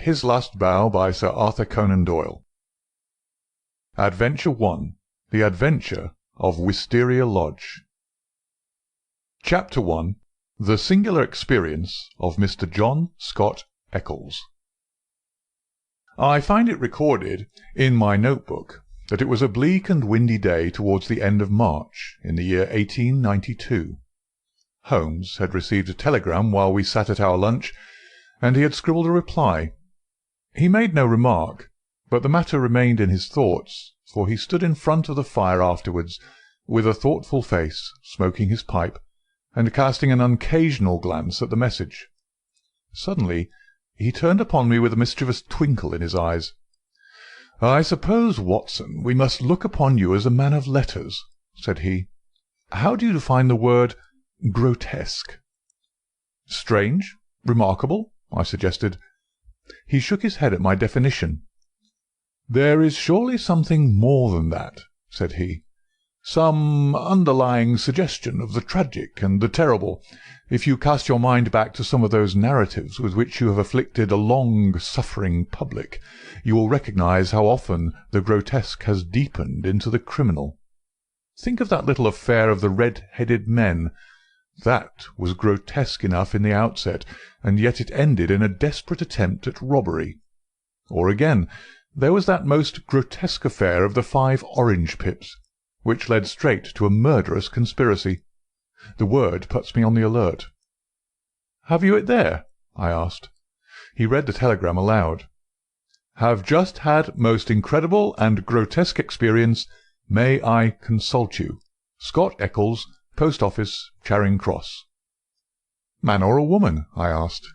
His Last Bow by Sir Arthur Conan Doyle. Adventure 1. The Adventure of Wisteria Lodge. Chapter 1. The Singular Experience of Mr. John Scott Eccles. I find it recorded in my notebook that it was a bleak and windy day towards the end of March in the year 1892. Holmes had received a telegram while we sat at our lunch, and he had scribbled a reply. He made no remark, but the matter remained in his thoughts, for he stood in front of the fire afterwards, with a thoughtful face, smoking his pipe, and casting an occasional glance at the message. Suddenly he turned upon me with a mischievous twinkle in his eyes. "I suppose, Watson, we must look upon you as a man of letters," said he. "How do you define the word grotesque?" "Strange, remarkable," I suggested. He shook his head at my definition. "There is surely something more than that," said he. "Some underlying suggestion of the tragic and the terrible. If you cast your mind back to some of those narratives with which you have afflicted a long-suffering public, you will recognize how often the grotesque has deepened into the criminal. Think of that little affair of the red-headed men. That was grotesque enough in the outset, and yet it ended in a desperate attempt at robbery. Or again, there was that most grotesque affair of the 5 orange pips, which led straight to a murderous conspiracy. The word puts me on the alert." "Have you it there?" I asked. He read the telegram aloud. "Have just had most incredible and grotesque experience. May I consult you? Scott Eccles, Post Office, Charing Cross." "Man or a woman?" I asked.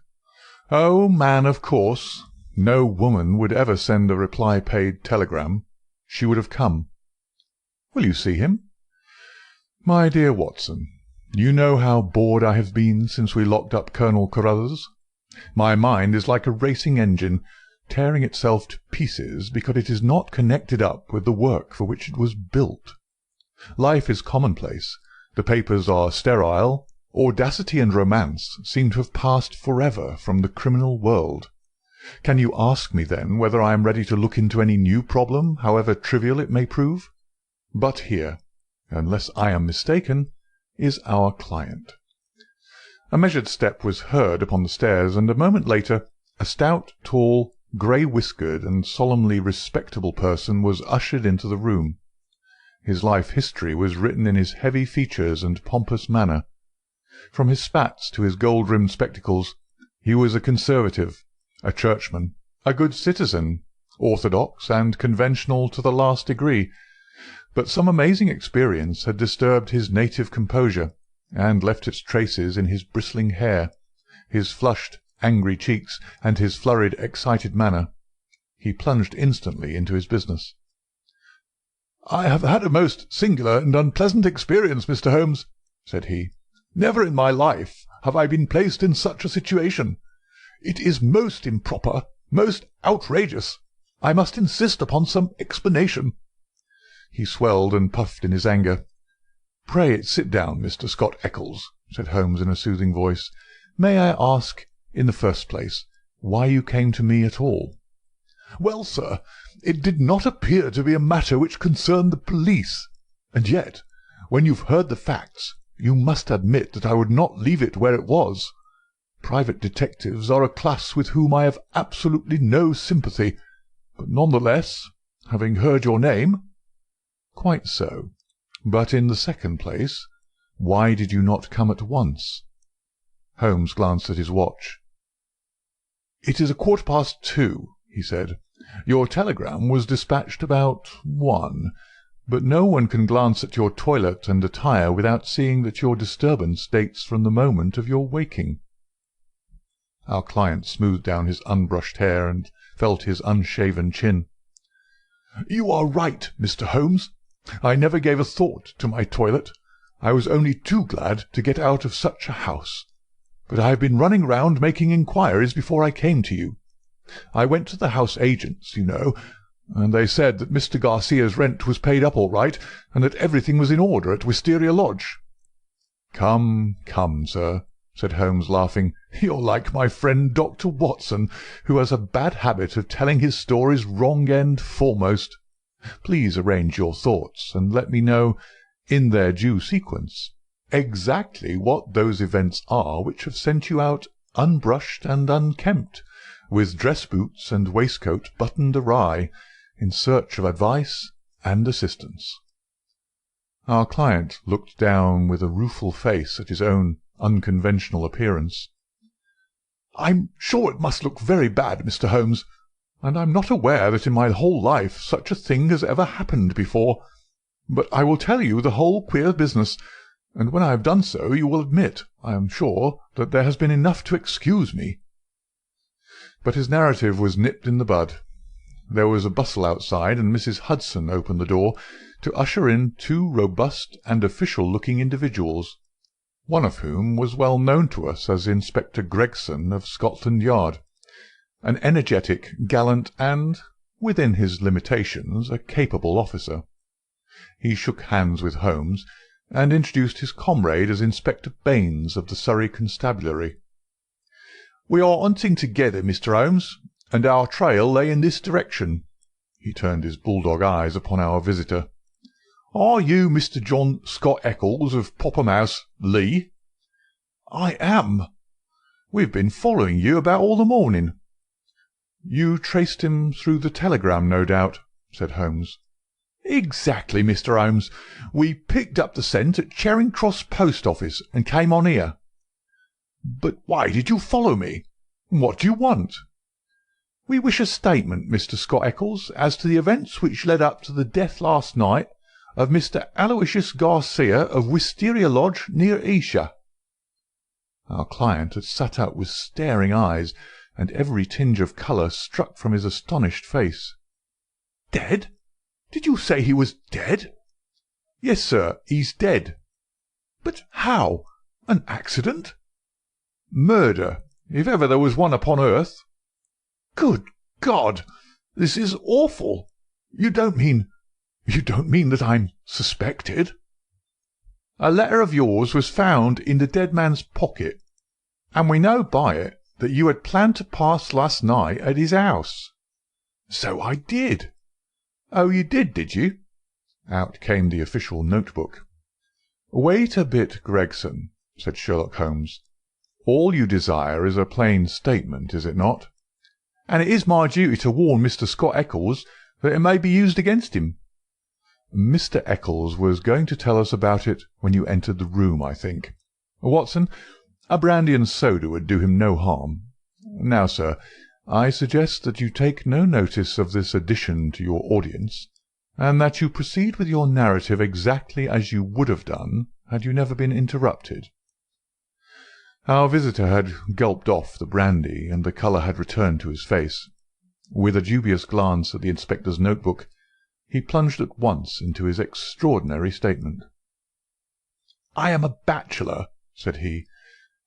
"Oh, man, of course. No woman would ever send a reply-paid telegram. She would have come." "Will you see him?" "My dear Watson, you know how bored I have been since we locked up Colonel Carruthers. My mind is like a racing engine, tearing itself to pieces because it is not connected up with the work for which it was built. Life is commonplace. The papers are sterile. Audacity and romance seem to have passed forever from the criminal world. Can you ask me, then, whether I am ready to look into any new problem, however trivial it may prove? But here, unless I am mistaken, is our client." A measured step was heard upon the stairs, and a moment later a stout, tall, grey-whiskered, and solemnly respectable person was ushered into the room. His life history was written in his heavy features and pompous manner. From his spats to his gold-rimmed spectacles, he was a conservative, a churchman, a good citizen, orthodox and conventional to the last degree. But some amazing experience had disturbed his native composure, and left its traces in his bristling hair, his flushed, angry cheeks, and his flurried, excited manner. He plunged instantly into his business. "I have had a most singular and unpleasant experience, Mr. Holmes," said he. "Never in my life have I been placed in such a situation. It is most improper, most outrageous. I must insist upon some explanation." He swelled and puffed in his anger. "Pray sit down, Mr. Scott Eccles," said Holmes in a soothing voice. "May I ask, in the first place, why you came to me at all?" "Well, sir, it did not appear to be a matter which concerned the police. And yet, when you've heard the facts, you must admit that I would not leave it where it was. Private detectives are a class with whom I have absolutely no sympathy, but none the less, having heard your name—" "Quite so. But in the second place, why did you not come at once?" Holmes glanced at his watch. "It is 2:15, he said. "Your telegram was dispatched about 1, but no one can glance at your toilet and attire without seeing that your disturbance dates from the moment of your waking." Our client smoothed down his unbrushed hair and felt his unshaven chin. "You are right, Mr. Holmes. I never gave a thought to my toilet. I was only too glad to get out of such a house. But I have been running round making inquiries before I came to you. I went to the house agents, you know, and they said that Mr. Garcia's rent was paid up all right, and that everything was in order at Wisteria Lodge." "Come, come, sir," said Holmes, laughing. "You're like my friend Dr. Watson, who has a bad habit of telling his stories wrong end foremost. Please arrange your thoughts, and let me know, in their due sequence, exactly what those events are which have sent you out unbrushed and unkempt, with dress boots and waistcoat buttoned awry, in search of advice and assistance." Our client looked down with a rueful face at his own unconventional appearance. "I'm sure it must look very bad, Mr. Holmes, and I'm not aware that in my whole life such a thing has ever happened before. But I will tell you the whole queer business, and when I have done so you will admit, I am sure, that there has been enough to excuse me." But his narrative was nipped in the bud. There was a bustle outside, and Mrs. Hudson opened the door to usher in two robust and official-looking individuals, one of whom was well known to us as Inspector Gregson of Scotland Yard, an energetic, gallant, and, within his limitations, a capable officer. He shook hands with Holmes, and introduced his comrade as Inspector Baines of the Surrey Constabulary. "We are hunting together, Mr. Holmes, and our trail lay in this direction." He turned his bulldog eyes upon our visitor. "Are you Mr. John Scott Eccles of Popham House, Lee?" "I am. We've been following you about all the morning." "You traced him through the telegram, no doubt," said Holmes. "Exactly, Mr. Holmes. We picked up the scent at Charing Cross Post Office and came on here." "But why did you follow me? What do you want?" "We wish a statement, Mr. Scott Eccles, as to the events which led up to the death last night of Mr. Aloysius Garcia of Wisteria Lodge, near Esher." Our client had sat up with staring eyes, and every tinge of colour struck from his astonished face. "Dead? Did you say he was dead?" "Yes, sir, he's dead." "But how? An accident?" "Murder, if ever there was one upon earth." "Good God! This is awful. You don't mean that I'm suspected?" "A letter of yours was found in the dead man's pocket, and we know by it that you had planned to pass last night at his house." "So I did." "Oh, you did you?" Out came the official notebook. "Wait a bit, Gregson," said Sherlock Holmes. "All you desire is a plain statement, is it not?" "And it is my duty to warn Mr. Scott Eccles that it may be used against him." "Mr. Eccles was going to tell us about it when you entered the room, I think. Watson, a brandy and soda would do him no harm. Now, sir, I suggest that you take no notice of this addition to your audience, and that you proceed with your narrative exactly as you would have done had you never been interrupted." Our visitor had gulped off the brandy, and the colour had returned to his face. With a dubious glance at the inspector's notebook, he plunged at once into his extraordinary statement. "I am a bachelor," said he,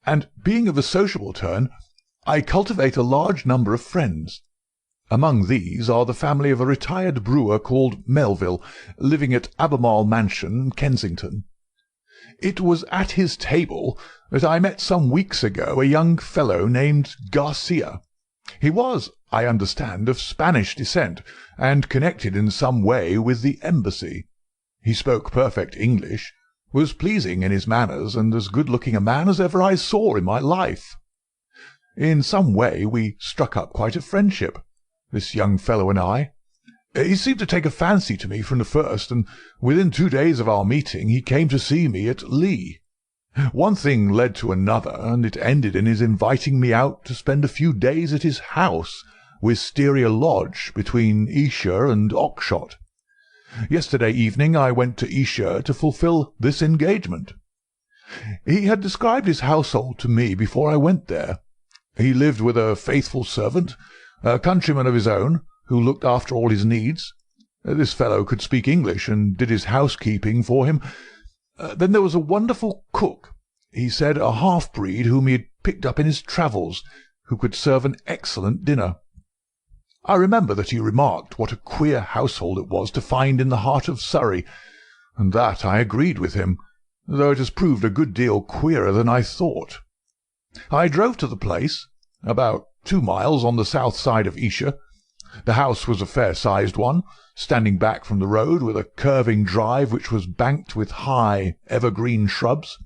"and, being of a sociable turn, I cultivate a large number of friends. Among these are the family of a retired brewer called Melville, living at Albemarle Mansion, Kensington. It was at his table that I met some weeks ago a young fellow named Garcia. He was, I understand, of Spanish descent, and connected in some way with the embassy. He spoke perfect English, was pleasing in his manners, and as good-looking a man as ever I saw in my life. In some way we struck up quite a friendship, this young fellow and I. He seemed to take a fancy to me from the first, and within 2 days of our meeting he came to see me at Lee. One thing led to another, and it ended in his inviting me out to spend a few days at his house, Wisteria Lodge, between Esher and Oxshott. Yesterday evening I went to Esher to fulfil this engagement. He had described his household to me before I went there. He lived with a faithful servant, a countryman of his own, who looked after all his needs. This fellow could speak English, and did his housekeeping for him. Then there was a wonderful cook, he said, a half-breed whom he had picked up in his travels, who could serve an excellent dinner. I remember that he remarked what a queer household it was to find in the heart of Surrey, and that I agreed with him, though it has proved a good deal queerer than I thought. I drove to the place, about 2 miles on the south side of Esher. The house was a fair-sized one, standing back from the road with a curving drive which was banked with high evergreen shrubs.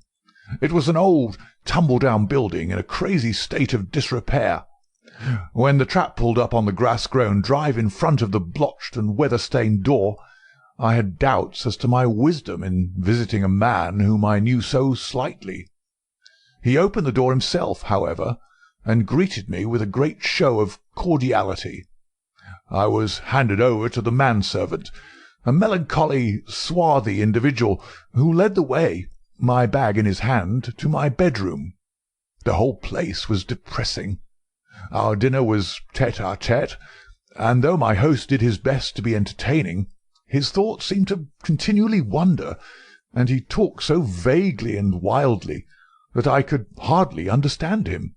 It was an old, tumble-down building in a crazy state of disrepair. When the trap pulled up on the grass-grown drive in front of the blotched and weather-stained door, I had doubts as to my wisdom in visiting a man whom I knew so slightly. He opened the door himself, however, and greeted me with a great show of cordiality. I was handed over to the manservant, a melancholy, swarthy individual, who led the way, my bag in his hand, to my bedroom. The whole place was depressing. Our dinner was tete-à-tete, and though my host did his best to be entertaining, his thoughts seemed to continually wander, and he talked so vaguely and wildly that I could hardly understand him.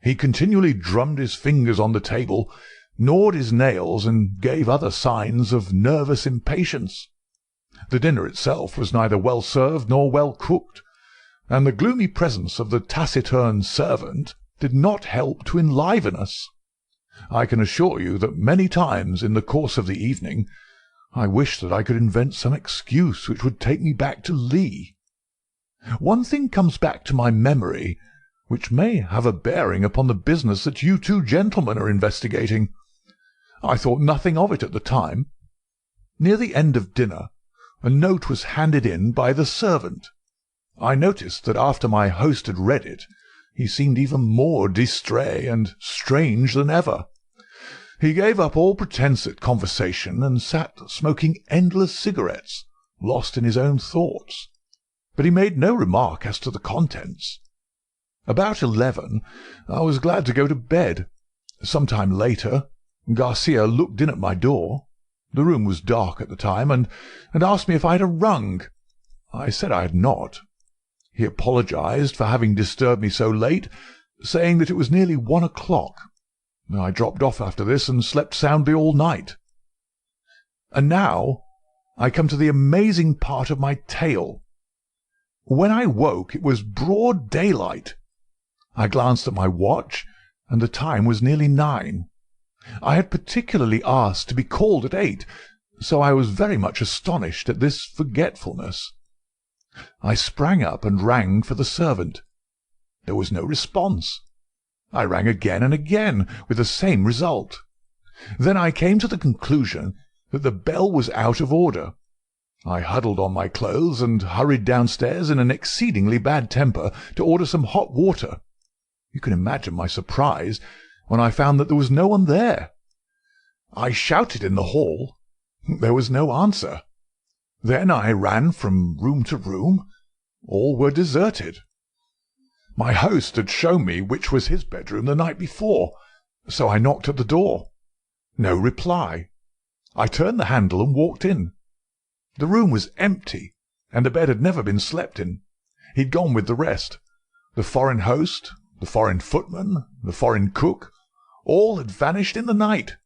He continually drummed his fingers on the table, gnawed his nails, and gave other signs of nervous impatience. The dinner itself was neither well served nor well cooked, and the gloomy presence of the taciturn servant did not help to enliven us. I can assure you that many times in the course of the evening I wished that I could invent some excuse which would take me back to Lee. One thing comes back to my memory, which may have a bearing upon the business that you two gentlemen are investigating. I thought nothing of it at the time. Near the end of dinner, a note was handed in by the servant. I noticed that after my host had read it, he seemed even more distrait and strange than ever. He gave up all pretence at conversation and sat smoking endless cigarettes, lost in his own thoughts. But he made no remark as to the contents. About 11, I was glad to go to bed. Some time later, Garcia looked in at my door. The room was dark at the time, and asked me if I had rung. I said I had not. He apologized for having disturbed me so late, saying that it was nearly 1 o'clock. I dropped off after this and slept soundly all night. And now I come to the amazing part of my tale. When I woke, it was broad daylight. I glanced at my watch, and the time was nearly 9. I had particularly asked to be called at 8, so I was very much astonished at this forgetfulness. I sprang up and rang for the servant. There was no response. I rang again and again, with the same result. Then I came to the conclusion that the bell was out of order. I huddled on my clothes and hurried downstairs in an exceedingly bad temper to order some hot water. You can imagine my surprise when I found that there was no one there. I shouted in the hall. There was no answer. Then I ran from room to room. All were deserted. My host had shown me which was his bedroom the night before, so I knocked at the door. No reply. I turned the handle and walked in. The room was empty, and the bed had never been slept in. He'd gone with the rest. The foreign host, the foreign footman, the foreign cook, all had vanished in the night.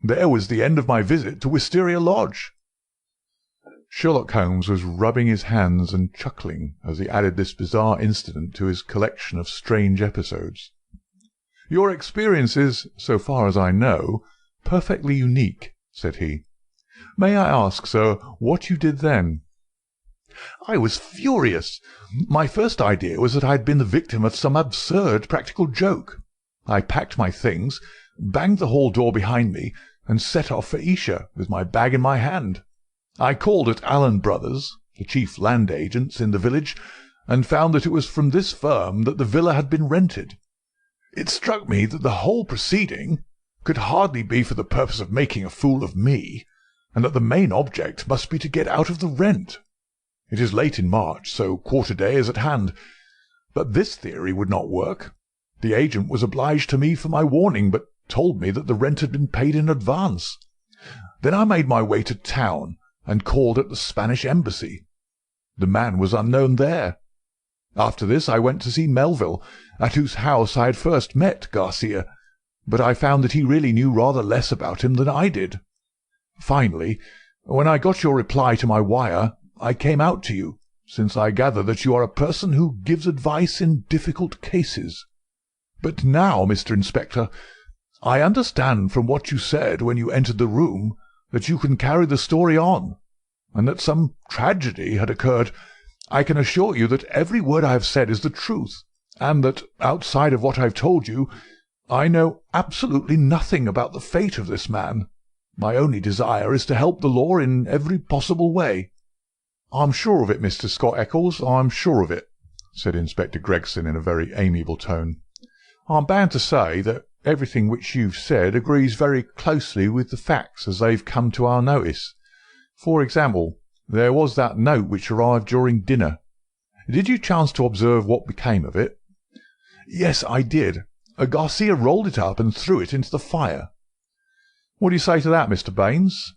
There was the end of my visit to Wisteria Lodge. Sherlock Holmes was rubbing his hands and chuckling as he added this bizarre incident to his collection of strange episodes. "Your experience is, so far as I know, perfectly unique," said he. "May I ask, sir, what you did then?" "I was furious. My first idea was that I had been the victim of some absurd practical joke. I packed my things, banged the hall door behind me, and set off for Esher with my bag in my hand. I called at Allen Brothers, the chief land agents in the village, and found that it was from this firm that the villa had been rented. It struck me that the whole proceeding could hardly be for the purpose of making a fool of me, and that the main object must be to get out of the rent. It is late in March, so quarter day is at hand. But this theory would not work. The agent was obliged to me for my warning, but told me that the rent had been paid in advance. Then I made my way to town, and called at the Spanish embassy. The man was unknown there. After this I went to see Melville, at whose house I had first met Garcia, but I found that he really knew rather less about him than I did. Finally, when I got your reply to my wire, I came out to you, since I gather that you are a person who gives advice in difficult cases." But now, Mr. Inspector, I understand from what you said when you entered the room that you can carry the story on, and that some tragedy had occurred. I can assure you that every word I have said is the truth, and that, outside of what I have told you, I know absolutely nothing about the fate of this man. My only desire is to help the law in every possible way." "I'm sure of it, Mr. Scott Eccles, I'm sure of it," said Inspector Gregson in a very amiable tone. "I'm bound to say that everything which you've said agrees very closely with the facts as they've come to our notice. For example, there was that note which arrived during dinner. Did you chance to observe what became of it?" "Yes, I did. Garcia rolled it up and threw it into the fire." "What do you say to that, Mr. Baines?"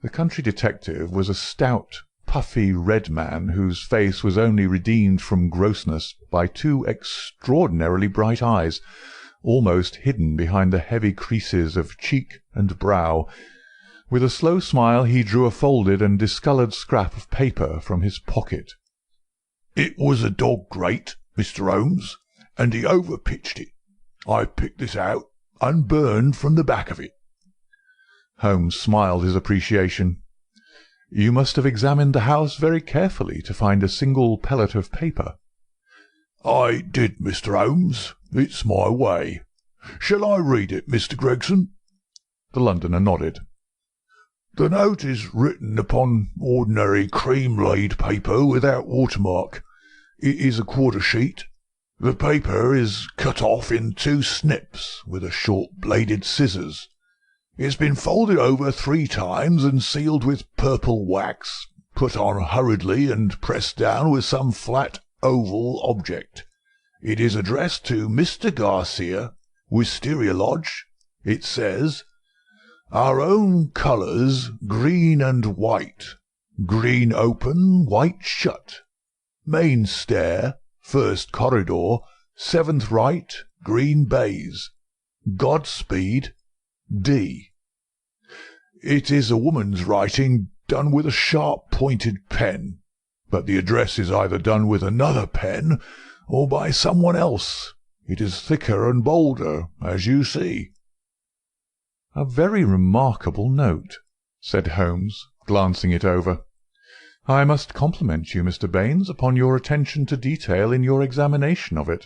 The country detective was a stout, puffy, red man whose face was only redeemed from grossness by two extraordinarily bright eyes, almost hidden behind the heavy creases of cheek and brow. With a slow smile he drew a folded and discoloured scrap of paper from his pocket. "It was a dog grate, Mr. Holmes, and he overpitched it. I've picked this out, unburned from the back of it." Holmes smiled his appreciation. "You must have examined the house very carefully to find a single pellet of paper." "I did, Mr. Holmes. It's my way. Shall I read it, Mr. Gregson?" The Londoner nodded. "The note is written upon ordinary cream-laid paper without watermark. It is a quarter sheet. The paper is cut off in 2 snips with a short-bladed scissors. It's been folded over 3 times and sealed with purple wax, put on hurriedly and pressed down with some flat oval object. It is addressed to Mr. Garcia, Wisteria Lodge. It says, 'Our own colours, green and white. Green open, white shut. Main stair, 1st corridor, 7th right, green baize. Godspeed, D.' It is a woman's writing done with a sharp-pointed pen, but the address is either done with another pen or by someone else. It is thicker and bolder, as you see." "A very remarkable note," said Holmes, glancing it over. "I must compliment you, Mr. Baines, upon your attention to detail in your examination of it.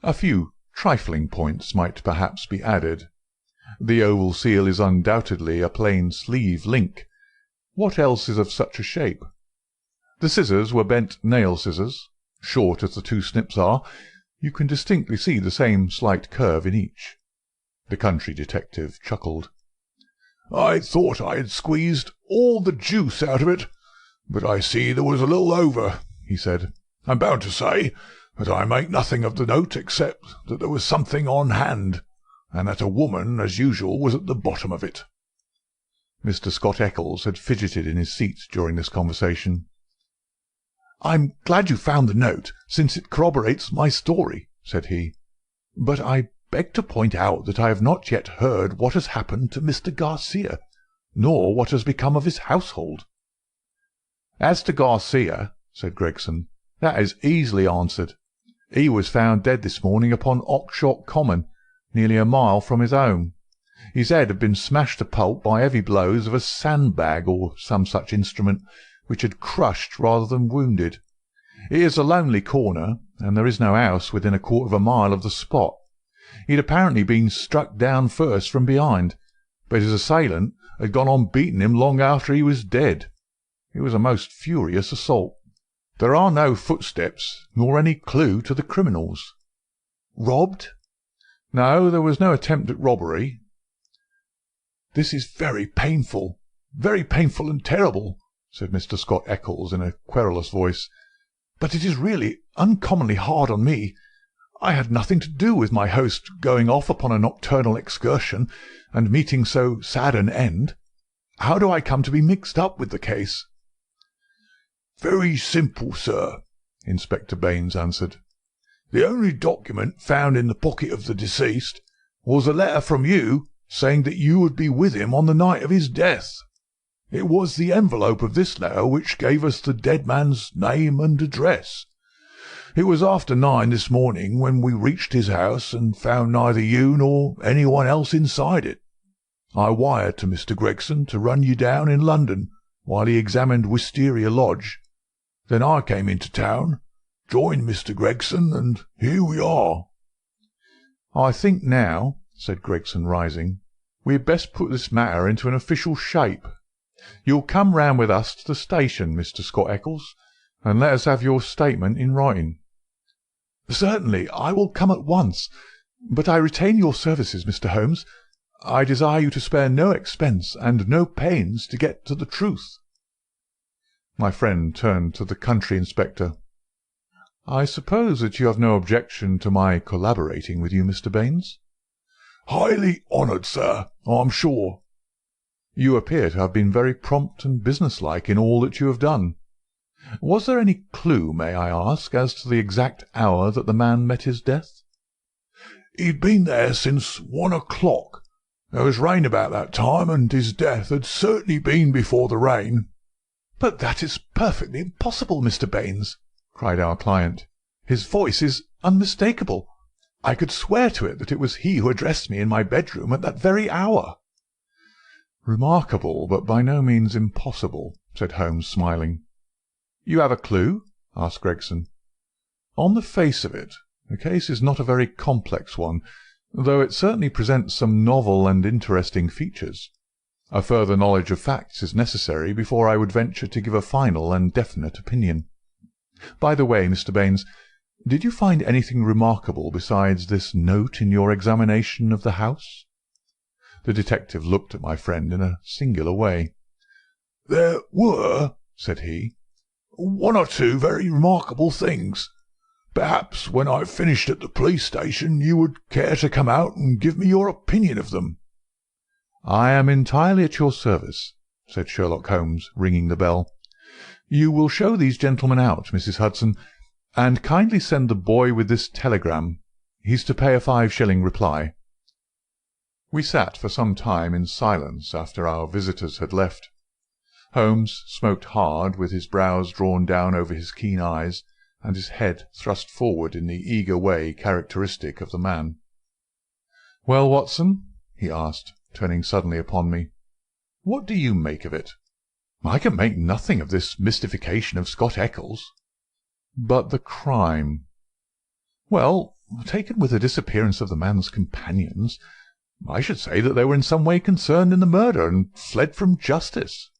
A few trifling points might perhaps be added. The oval seal is undoubtedly a plain sleeve link. What else is of such a shape? The scissors were bent nail scissors. Short as the 2 snips are, you can distinctly see the same slight curve in each." The country detective chuckled. "I thought I had squeezed all the juice out of it, but I see there was a little over," he said. "I'm bound to say that I make nothing of the note except that there was something on hand, and that a woman, as usual, was at the bottom of it." Mr. Scott Eccles had fidgeted in his seat during this conversation. "I'm glad you found the note, since it corroborates my story," said he. "But I beg to point out that I have not yet heard what has happened to Mr. Garcia, nor what has become of his household." "As to Garcia," said Gregson, "that is easily answered. He was found dead this morning upon Oxshott Common, nearly a mile from his home. His head had been smashed to pulp by heavy blows of a sandbag or some such instrument, which had crushed rather than wounded. It is a lonely corner, and there is no house within a quarter of a mile of the spot. He had apparently been struck down first from behind, but his assailant had gone on beating him long after he was dead. It was a most furious assault. There are no footsteps, nor any clue to the criminals." "Robbed?" "No, there was no attempt at robbery." "This is very painful and terrible," said Mr. Scott Eccles in a querulous voice. "But it is really uncommonly hard on me. I had nothing to do with my host going off upon a nocturnal excursion and meeting so sad an end. How do I come to be mixed up with the case?" "Very simple, sir," Inspector Baines answered. "The only document found in the pocket of the deceased was a letter from you saying that you would be with him on the night of his death. It was the envelope of this letter which gave us the dead man's name and address. It was after 9 this morning when we reached his house and found neither you nor anyone else inside it. I wired to Mr. Gregson to run you down in London while he examined Wisteria Lodge. Then I came into town, joined Mr. Gregson, and here we are." "I think now," said Gregson, rising, "we had best put this matter into an official shape. You'll come round with us to the station, Mr. Scott Eccles, and let us have your statement in writing." "Certainly, I will come at once. But I retain your services, Mr. Holmes. I desire you to spare no expense and no pains to get to the truth." My friend turned to the country inspector. "I suppose that you have no objection to my collaborating with you, Mr. Baines?" "Highly honoured, sir, I'm sure." "You appear to have been very prompt and businesslike in all that you have done. Was there any clue, may I ask, as to the exact hour that the man met his death?" "He'd been there since 1 o'clock. There was rain about that time, and his death had certainly been before the rain." "But that is perfectly impossible, Mr. Baines," cried our client. "His voice is unmistakable. I could swear to it that it was he who addressed me in my bedroom at that very hour." "Remarkable, but by no means impossible," said Holmes, smiling. "You have a clue?" asked Gregson. "On the face of it, the case is not a very complex one, though it certainly presents some novel and interesting features. A further knowledge of facts is necessary before I would venture to give a final and definite opinion. By the way, Mr. Baines, did you find anything remarkable besides this note in your examination of the house?" The detective looked at my friend in a singular way. "There were," said he, "one or two very remarkable things. Perhaps when I've finished at the police station you would care to come out and give me your opinion of them." "I am entirely at your service," said Sherlock Holmes, ringing the bell. "You will show these gentlemen out, Mrs. Hudson, and kindly send the boy with this telegram. He's to pay a 5-shilling reply." We sat for some time in silence after our visitors had left. Holmes smoked hard, with his brows drawn down over his keen eyes, and his head thrust forward in the eager way characteristic of the man. "Well, Watson," he asked, turning suddenly upon me, "what do you make of it?" "I can make nothing of this mystification of Scott Eccles." "But the crime?" "Well, taken with the disappearance of the man's companions, I should say that they were in some way concerned in the murder and fled from justice."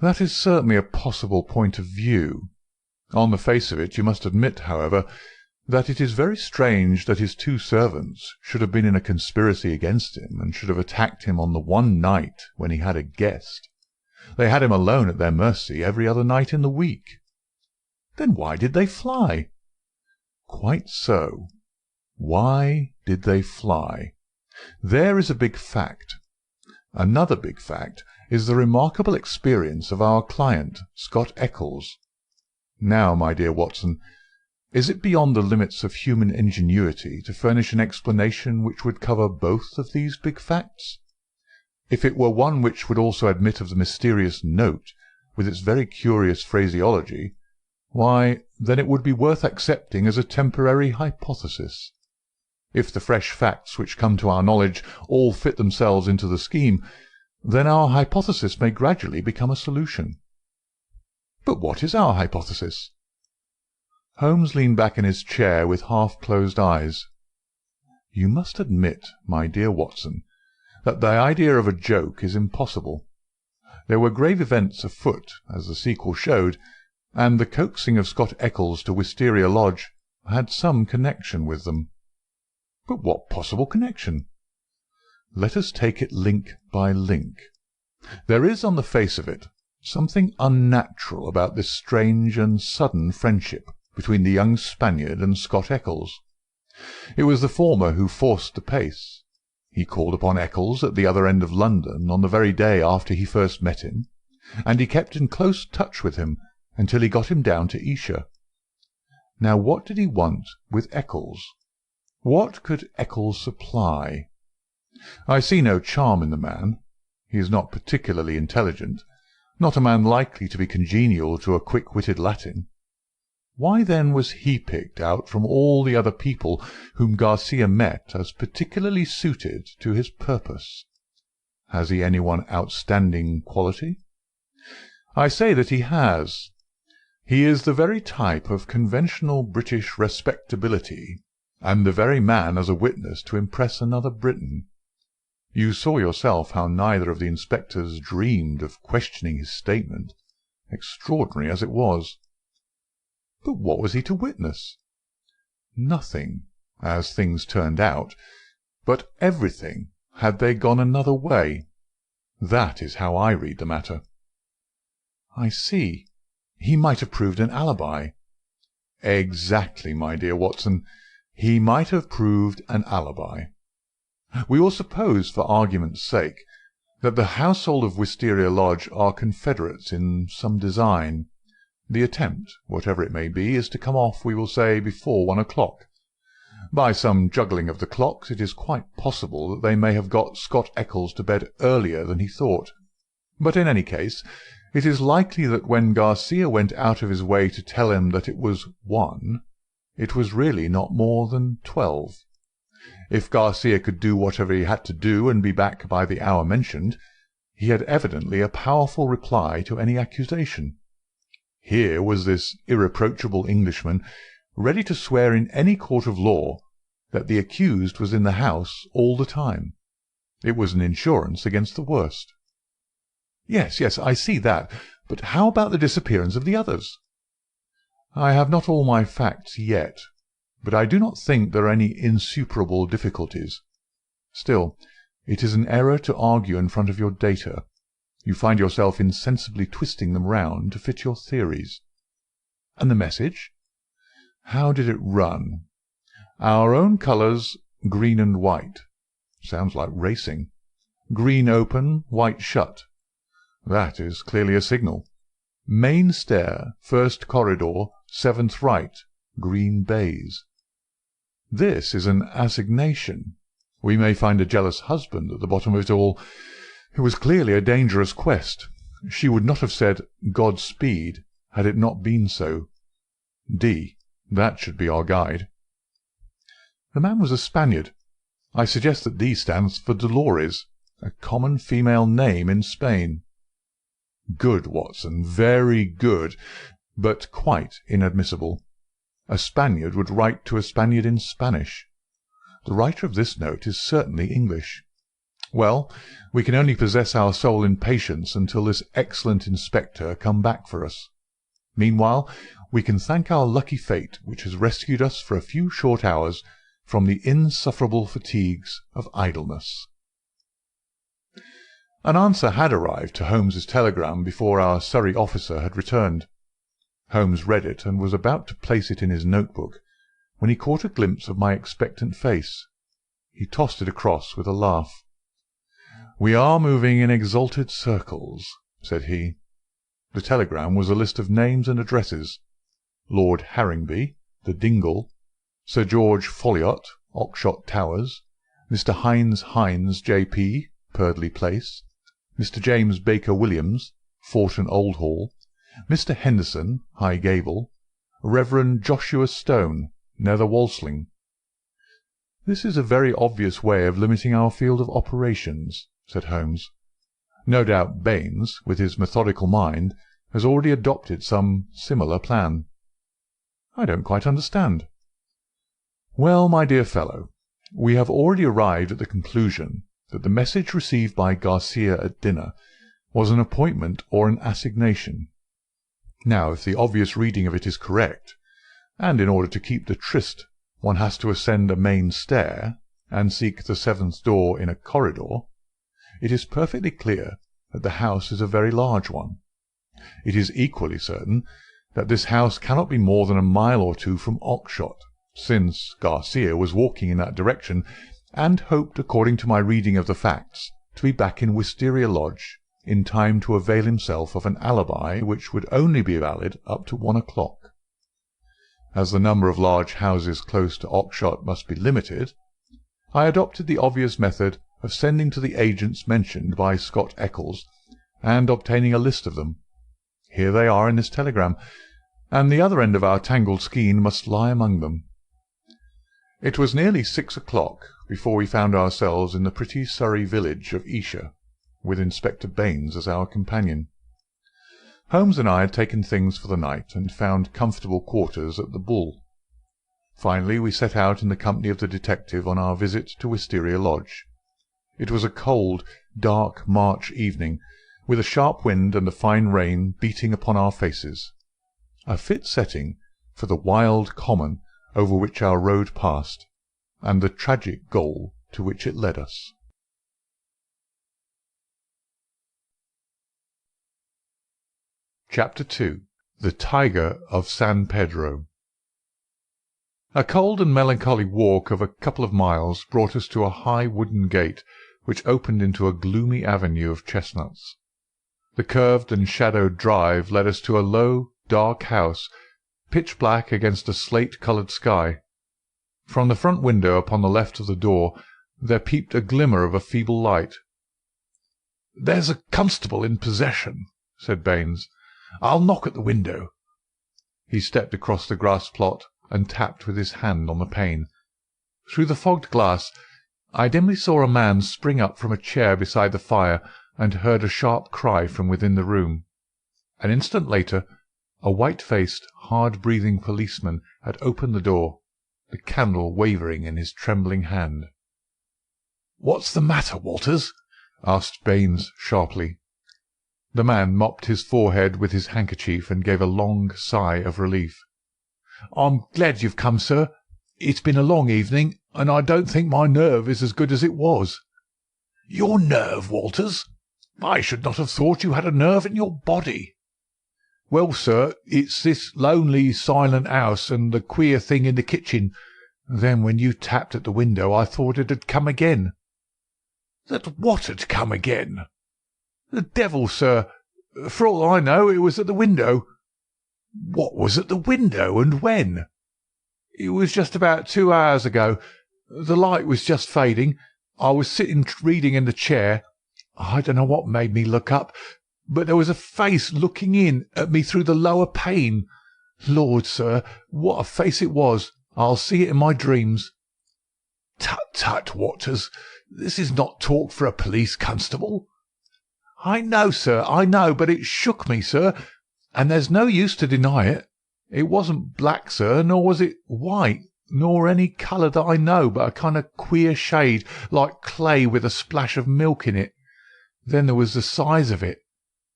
"That is certainly a possible point of view. On the face of it, you must admit, however, that it is very strange that his 2 servants should have been in a conspiracy against him and should have attacked him on the one night when he had a guest. They had him alone at their mercy every other night in the week." "Then why did they fly?" "Quite so. Why did they fly? There is a big fact. Another big fact is the remarkable experience of our client, Scott Eccles. Now, my dear Watson, is it beyond the limits of human ingenuity to furnish an explanation which would cover both of these big facts? If it were one which would also admit of the mysterious note, with its very curious phraseology, why, then it would be worth accepting as a temporary hypothesis. If the fresh facts which come to our knowledge all fit themselves into the scheme, then our hypothesis may gradually become a solution." "But what is our hypothesis?" Holmes leaned back in his chair with half-closed eyes. "You must admit, my dear Watson, that the idea of a joke is impossible. There were grave events afoot, as the sequel showed, and the coaxing of Scott Eccles to Wisteria Lodge had some connection with them." "But what possible connection?" "Let us take it link by link. There is, on the face of it, something unnatural about this strange and sudden friendship between the young Spaniard and Scott Eccles. It was the former who forced the pace. He called upon Eccles at the other end of London on the very day after he first met him, and he kept in close touch with him until he got him down to Esher. Now what did he want with Eccles? What could Eccles supply? I see no charm in the man. He is not particularly intelligent, not a man likely to be congenial to a quick-witted Latin. Why then was he picked out from all the other people whom Garcia met as particularly suited to his purpose? Has he any one outstanding quality? I say that he has. He is the very type of conventional British respectability, and the very man as a witness to impress another Briton. You saw yourself how neither of the inspectors dreamed of questioning his statement, extraordinary as it was. But what was he to witness? Nothing, as things turned out, but everything, had they gone another way. That is how I read the matter. I see. He might have proved an alibi. Exactly, my dear Watson. He might have proved an alibi. We will suppose, for argument's sake, that the household of Wisteria Lodge are confederates in some design. The attempt, whatever it may be, is to come off, we will say, before 1 o'clock. By some juggling of the clocks, it is quite possible that they may have got Scott Eccles to bed earlier than he thought. But in any case, it is likely that when Garcia went out of his way to tell him that it was 1, it was really not more than 12. If Garcia could do whatever he had to do and be back by the hour mentioned, he had evidently a powerful reply to any accusation. Here was this irreproachable Englishman ready to swear in any court of law that the accused was in the house all the time. It was an insurance against the worst. Yes, I see that. But how about the disappearance of the others? I have not all my facts yet, but I do not think there are any insuperable difficulties. Still, it is an error to argue in front of your data. You find yourself insensibly twisting them round to fit your theories. And the message? How did it run? Our own colours, green and white. Sounds like racing. Green open, white shut. That is clearly a signal. Main stair, first corridor, 7th right, green baize. This is an assignation. We may find a jealous husband at the bottom of it all. It was clearly a dangerous quest. She would not have said Godspeed had it not been so. D. That should be our guide. The man was a Spaniard. I suggest that D stands for Dolores, a common female name in Spain. Good, Watson, very good, but quite inadmissible. A Spaniard would write to a Spaniard in Spanish. The writer of this note is certainly English. Well, we can only possess our soul in patience until this excellent inspector come back for us. Meanwhile, we can thank our lucky fate which has rescued us for a few short hours from the insufferable fatigues of idleness. An answer had arrived to Holmes's telegram before our Surrey officer had returned. Holmes read it and was about to place it in his notebook when he caught a glimpse of my expectant face. He tossed it across with a laugh. "We are moving in exalted circles," said he. The telegram was a list of names and addresses: Lord Harringby, the Dingle; Sir George Folliot, Oxshott Towers; Mr. Hines, J.P., Purdley Place; Mr. James Baker Williams, Forton Old Hall; Mr. Henderson, High Gable; Reverend Joshua Stone, Nether Walsling. "This is a very obvious way of limiting our field of operations," said Holmes. "No doubt Baines, with his methodical mind, has already adopted some similar plan." "I don't quite understand." "Well, my dear fellow, we have already arrived at the conclusion that the message received by Garcia at dinner was an appointment or an assignation. Now, if the obvious reading of it is correct, and in order to keep the tryst one has to ascend a main stair and seek the 7th door in a corridor, it is perfectly clear that the house is a very large one. It is equally certain that this house cannot be more than a mile or two from Oxshott, since Garcia was walking in that direction, and hoped, according to my reading of the facts, to be back in Wisteria Lodge in time to avail himself of an alibi which would only be valid up to 1 o'clock. As the number of large houses close to Oxshott must be limited, I adopted the obvious method of sending to the agents mentioned by Scott Eccles, and obtaining a list of them. Here they are in this telegram, and the other end of our tangled skein must lie among them. It was nearly 6 o'clock before we found ourselves in the pretty Surrey village of Esher, with Inspector Baines as our companion. Holmes and I had taken things for the night, and found comfortable quarters at the Bull. Finally we set out in the company of the detective on our visit to Wisteria Lodge. It was a cold, dark March evening, with a sharp wind and a fine rain beating upon our faces. A fit setting for the wild common over which our road passed, and the tragic goal to which it led us. Chapter 2. The Tiger of San Pedro. A cold and melancholy walk of a couple of miles brought us to a high wooden gate which opened into a gloomy avenue of chestnuts. The curved and shadowed drive led us to a low, dark house, pitch black against a slate-coloured sky. From the front window upon the left of the door there peeped a glimmer of a feeble light. "There's a constable in possession," said Baines. "I'll knock at the window." He stepped across the grass plot and tapped with his hand on the pane. Through the fogged glass I dimly saw a man spring up from a chair beside the fire, and heard a sharp cry from within the room. An instant later a white-faced, hard-breathing policeman had opened the door, the candle wavering in his trembling hand. "What's the matter, Walters?" asked Baines sharply. The man mopped his forehead with his handkerchief and gave a long sigh of relief. "I'm glad you've come, sir. It's been a long evening, and I don't think my nerve is as good as it was." "Your nerve, Walters? I should not have thought you had a nerve in your body." "Well, sir, it's this lonely, silent house, and the queer thing in the kitchen. Then when you tapped at the window I thought it had come again." "That what had come again?" "The devil, sir. For all I know, it was at the window." "What was at the window, and when?" "It was just about 2 hours ago. The light was just fading. I was sitting reading in the chair. I don't know what made me look up, but there was a face looking in at me through the lower pane. Lord, sir, what a face it was! I'll see it in my dreams." "Tut, tut, Walters. This is not talk for a police constable." "I know, sir, I know, but it shook me, sir, and there's no use to deny it. It wasn't black, sir, nor was it white, nor any colour that I know, but a kind of queer shade, like clay with a splash of milk in it. Then there was the size of it.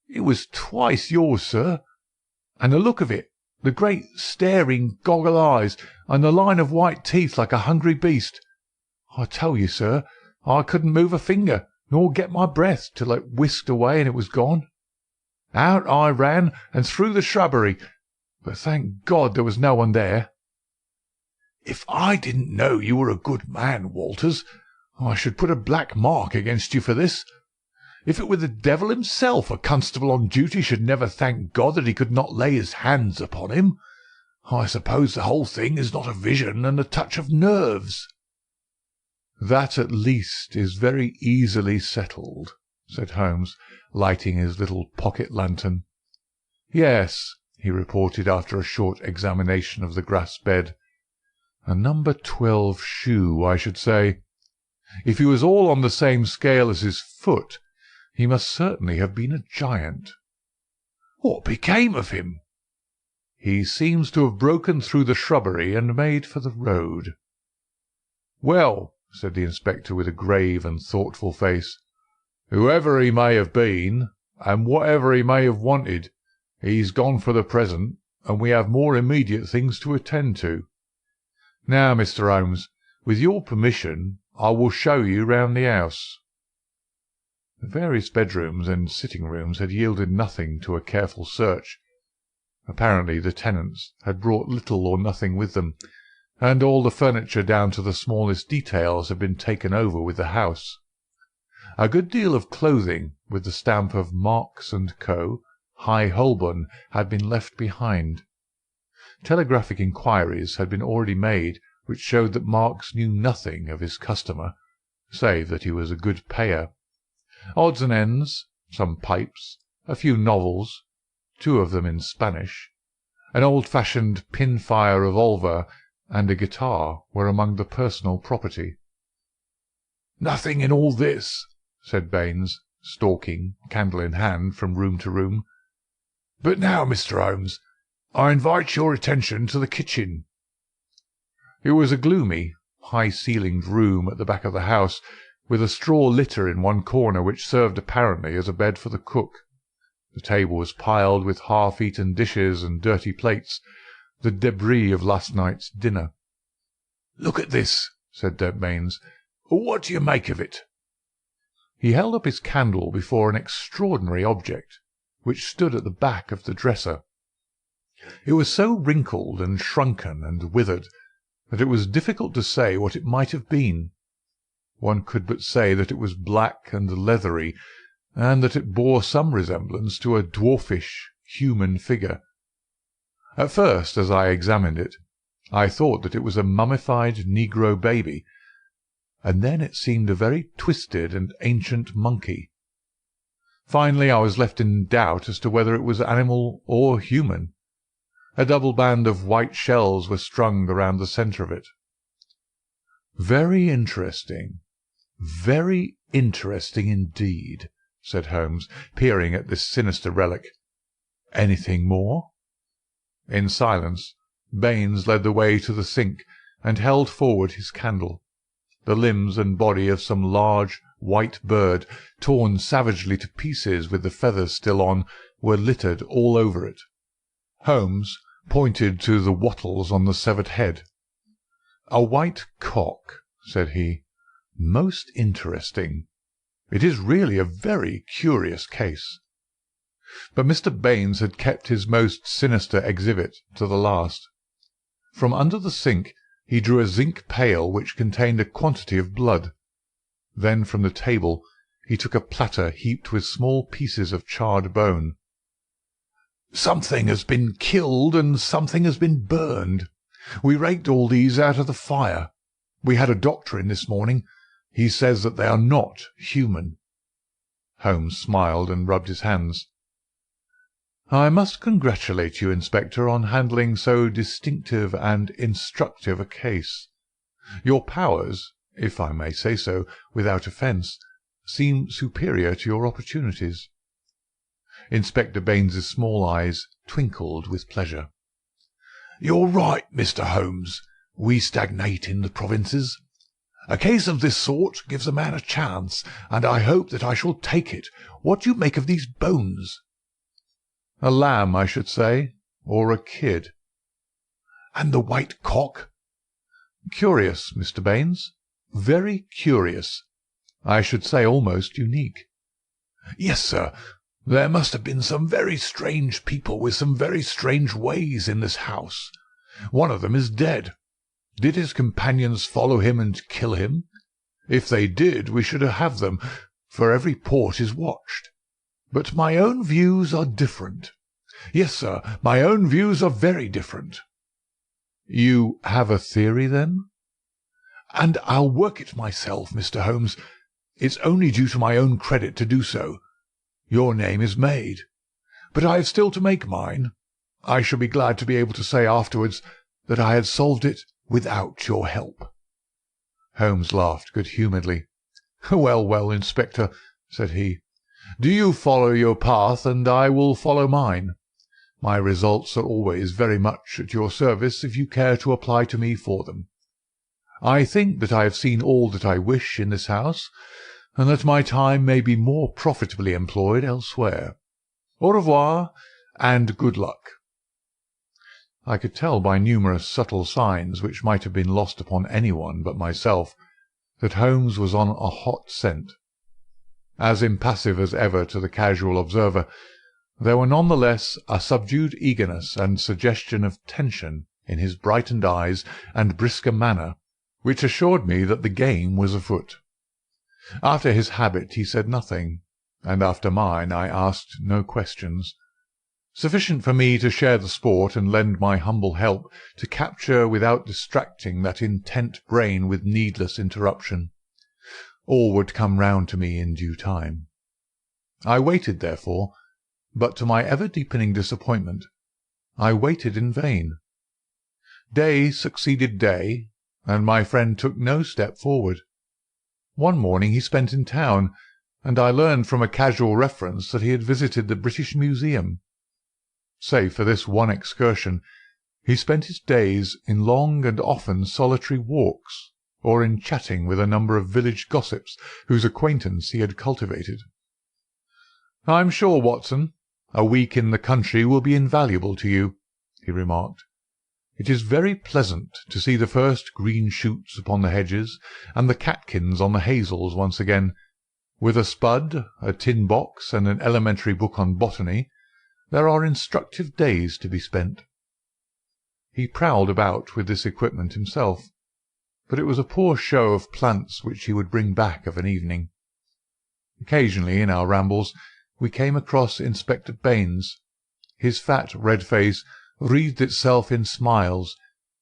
It was twice yours, sir. And the look of it, the great staring goggle eyes, and the line of white teeth like a hungry beast. I tell you, sir, I couldn't move a finger, nor get my breath, till it whisked away and it was gone. Out I ran, and through the shrubbery, but thank God there was no one there." "If I didn't know you were a good man, Walters, I should put a black mark against you for this. If it were the devil himself, a constable on duty should never thank God that he could not lay his hands upon him. I suppose the whole thing is not a vision and a touch of nerves." "That at least is very easily settled," said Holmes, lighting his little pocket lantern. "Yes," he reported after a short examination of the grass bed. "A number 12 shoe, I should say. If he was all on the same scale as his foot, he must certainly have been a giant." "What became of him?" "He seems to have broken through the shrubbery and made for the road." "Well," said the inspector with a grave and thoughtful face, "whoever he may have been, and whatever he may have wanted, he's gone for the present, and we have more immediate things to attend to. Now, Mr. Holmes, with your permission, I will show you round the house." The various bedrooms and sitting-rooms had yielded nothing to a careful search. Apparently the tenants had brought little or nothing with them, and all the furniture down to the smallest details had been taken over with the house. A good deal of clothing, with the stamp of Marks & Co., High Holborn, had been left behind. Telegraphic inquiries had been already made which showed that Marks knew nothing of his customer, save that he was a good payer. Odds and ends, some pipes, a few novels, 2 of them in Spanish, An old-fashioned pin-fire revolver and a guitar were among the personal property. "Nothing in all this," said Baines, stalking, candle in hand, from room to room. "But now, Mr. Holmes, I invite your attention to the kitchen." It was a gloomy, high-ceilinged room at the back of the house, with a straw litter in one corner which served apparently as a bed for the cook. The table was piled with half-eaten dishes and dirty plates, the debris of last night's dinner. "Look at this," said Baines. "What do you make of it?" He held up his candle before an extraordinary object, which stood at the back of the dresser. It was so wrinkled and shrunken and withered that it was difficult to say what it might have been. One could but say that it was black and leathery, and that it bore some resemblance to a dwarfish human figure. At first, as I examined it, I thought that it was a mummified negro baby, and then it seemed a very twisted and ancient monkey. Finally, I was left in doubt as to whether it was animal or human. A double band of white shells were strung around the centre of it. "Very interesting, very interesting indeed," said Holmes, peering at this sinister relic. "Anything more?" In silence, Baines led the way to the sink and held forward his candle. The limbs and body of some large white bird, torn savagely to pieces with the feathers still on, were littered all over it. Holmes pointed to the wattles on the severed head. "A white cock," said he. "Most interesting. It is really a very curious case." But Mr. Baines had kept his most sinister exhibit to the last. From under the sink he drew a zinc pail which contained a quantity of blood. Then from the table he took a platter heaped with small pieces of charred bone. "Something has been killed and something has been burned. We raked all these out of the fire. We had a doctor in this morning. He says that they are not human." Holmes smiled and rubbed his hands. "I must congratulate you, Inspector, on handling so distinctive and instructive a case. Your powers, if I may say so without offence, seem superior to your opportunities." Inspector Baines's small eyes twinkled with pleasure. "You're right, Mr. Holmes. We stagnate in the provinces. A case of this sort gives a man a chance, and I hope that I shall take it. What do you make of these bones?" "A lamb, I should say, or a kid." "And the white cock?" "Curious, Mr. Baines, very curious. I should say almost unique." "Yes, sir. There must have been some very strange people with some very strange ways in this house. One of them is dead. Did his companions follow him and kill him? If they did, we should have them, for every port is watched. But my own views are different. Yes, sir, my own views are very different." "You have a theory, then?" "And I'll work it myself, Mr. Holmes. It's only due to my own credit to do so. Your name is made. But I have still to make mine. I shall be glad to be able to say afterwards that I had solved it without your help." Holmes laughed good-humouredly. "Well, well, Inspector," said he, "do you follow your path, and I will follow mine. My results are always very much at your service if you care to apply to me for them. I think that I have seen all that I wish in this house, and that my time may be more profitably employed elsewhere. Au revoir, and good luck." I could tell by numerous subtle signs, which might have been lost upon anyone but myself, that Holmes was on a hot scent. As impassive as ever to the casual observer, there were none the less a subdued eagerness and suggestion of tension in his brightened eyes and brisker manner, which assured me that the game was afoot. After his habit he said nothing, and after mine I asked no questions. Sufficient for me to share the sport and lend my humble help to capture without distracting that intent brain with needless interruption. All would come round to me in due time. I waited, therefore, but to my ever-deepening disappointment I waited in vain. Day succeeded day, and my friend took no step forward. One morning he spent in town, and I learned from a casual reference that he had visited the British Museum. Save for this one excursion, he spent his days in long and often solitary walks, or in chatting with a number of village gossips whose acquaintance he had cultivated. "I'm sure, Watson, a week in the country will be invaluable to you," he remarked. "It is very pleasant to see the first green shoots upon the hedges, and the catkins on the hazels once again. With a spud, a tin box, and an elementary book on botany, there are instructive days to be spent." He prowled about with this equipment himself, but it was a poor show of plants which he would bring back of an evening. Occasionally, in our rambles, we came across Inspector Baines. His fat red face wreathed itself in smiles,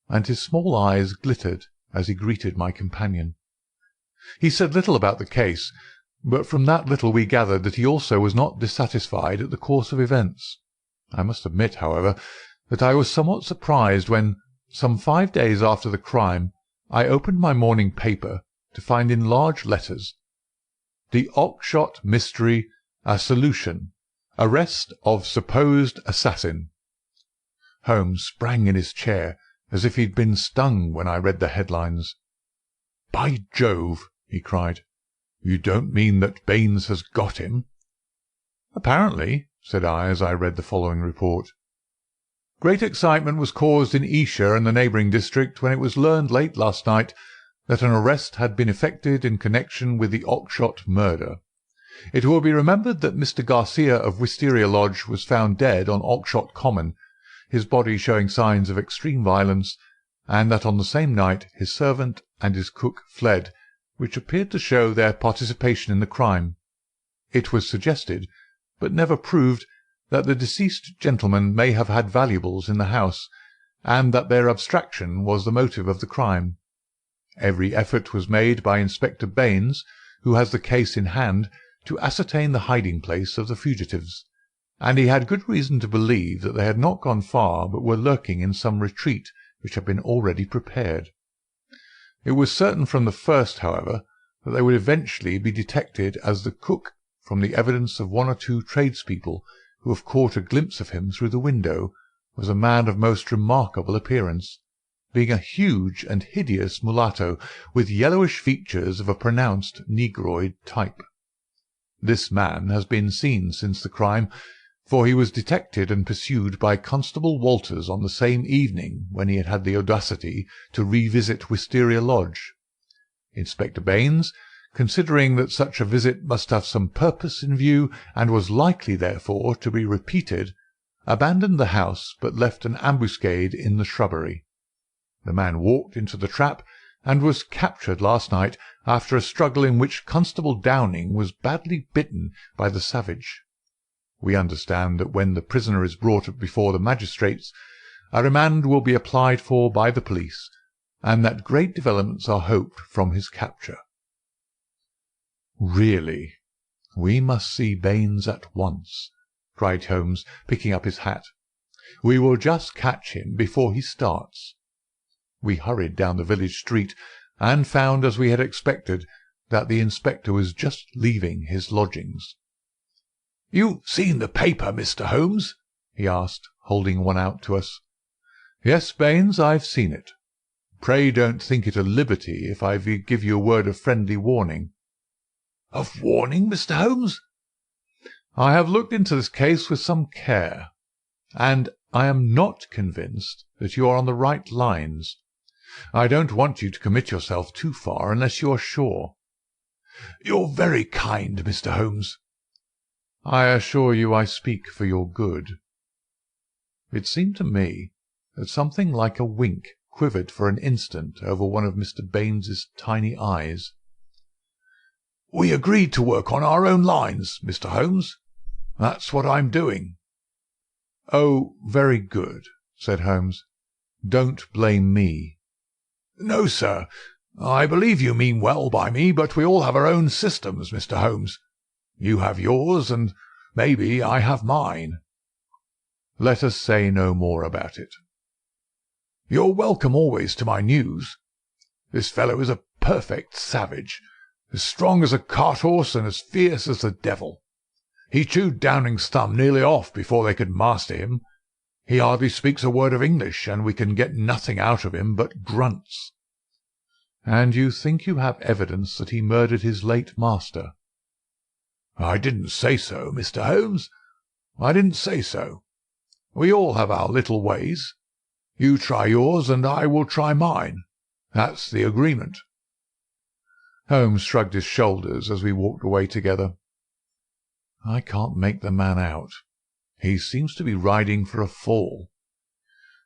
and his small eyes glittered as he greeted my companion. He said little about the case, but from that little we gathered that he also was not dissatisfied at the course of events. I must admit, however, that I was somewhat surprised when, some 5 days after the crime, I opened my morning paper to find in large letters, "The Oxshott Mystery a Solution. Arrest of supposed assassin." Holmes sprang in his chair as if he had been stung when I read the headlines. "By Jove!" he cried. "You don't mean that Baines has got him?" "Apparently," said I as I read the following report. "Great excitement was caused in Esher and the neighbouring district when it was learned late last night that an arrest had been effected in connection with the Oxshott murder. It will be remembered that Mr. Garcia of Wisteria Lodge was found dead on Oxshott Common, his body showing signs of extreme violence, and that on the same night his servant and his cook fled, which appeared to show their participation in the crime. It was suggested, but never proved, that the deceased gentleman may have had valuables in the house, and that their abstraction was the motive of the crime. Every effort was made by Inspector Baines, who has the case in hand, to ascertain the hiding-place of the fugitives, and he had good reason to believe that they had not gone far but were lurking in some retreat which had been already prepared. It was certain from the first, however, that they would eventually be detected, as the cook, from the evidence of 1 or 2 tradespeople who have caught a glimpse of him through the window, was a man of most remarkable appearance, being a huge and hideous mulatto, with yellowish features of a pronounced negroid type. This man has been seen since the crime, for he was detected and pursued by Constable Walters on the same evening when he had had the audacity to revisit Wisteria Lodge. Inspector Baines, considering that such a visit must have some purpose in view, and was likely, therefore, to be repeated, abandoned the house, but left an ambuscade in the shrubbery. The man walked into the trap, and was captured last night after a struggle in which Constable Downing was badly bitten by the savage. We understand that when the prisoner is brought before the magistrates, a remand will be applied for by the police, and that great developments are hoped from his capture. "Really, we must see Baines at once," cried Holmes, picking up his hat. "We will just catch him before he starts." We hurried down the village street, and found, as we had expected, that the inspector was just leaving his lodgings. "You seen the paper, Mr. Holmes?" he asked, holding one out to us. "Yes, Baines, I've seen it. Pray don't think it a liberty if I give you a word of friendly warning." "Of warning, Mr. Holmes?" "I have looked into this case with some care, and I am not convinced that you are on the right lines. I don't want you to commit yourself too far unless you are sure." "You're very kind, Mr. Holmes." "I assure you I speak for your good." It seemed to me that something like a wink quivered for an instant over one of Mr. Baines's tiny eyes. "We agreed to work on our own lines, Mr. Holmes. That's what I'm doing." "Oh, very good," said Holmes. "Don't blame me." "No, sir. I believe you mean well by me, but we all have our own systems, Mr. Holmes. You have yours, and maybe I have mine." Let us say no more about it. You're welcome always to my news. This fellow is a perfect savage, as strong as a cart-horse and as fierce as the devil. He chewed Downing's thumb nearly off before they could master him. He hardly speaks a word of English, and we can get nothing out of him but grunts." "And you think you have evidence that he murdered his late master?" "I didn't say so, Mr. Holmes. I didn't say so. We all have our little ways. You try yours, and I will try mine. That's the agreement." Holmes shrugged his shoulders as we walked away together. "I can't make the man out. He seems to be riding for a fall.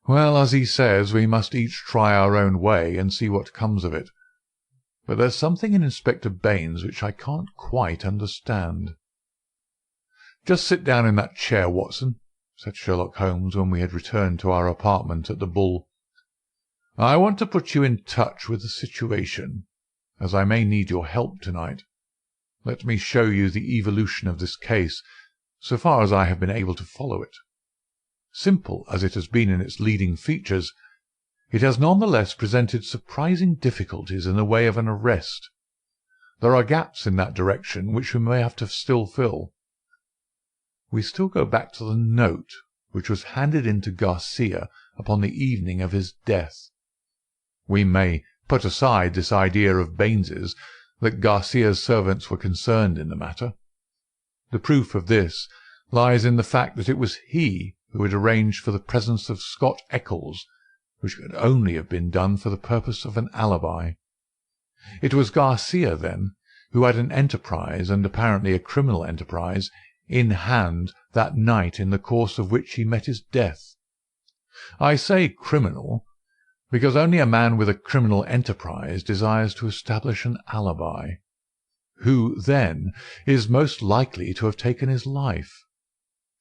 Well, as he says, we must each try our own way and see what comes of it. But there's something in Inspector Baines which I can't quite understand." "Just sit down in that chair, Watson," said Sherlock Holmes when we had returned to our apartment at the Bull. "I want to put you in touch with the situation, as I may need your help tonight. Let me show you the evolution of this case, so far as I have been able to follow it. Simple as it has been in its leading features, it has none the less presented surprising difficulties in the way of an arrest. There are gaps in that direction which we may have to still fill. We still go back to the note which was handed in to Garcia upon the evening of his death. We may put aside this idea of Baines's that Garcia's servants were concerned in the matter. The proof of this lies in the fact that it was he who had arranged for the presence of Scott Eccles, which could only have been done for the purpose of an alibi. It was Garcia, then, who had an enterprise, and apparently a criminal enterprise, in hand that night in the course of which he met his death. I say criminal, because only a man with a criminal enterprise desires to establish an alibi. Who, then, is most likely to have taken his life?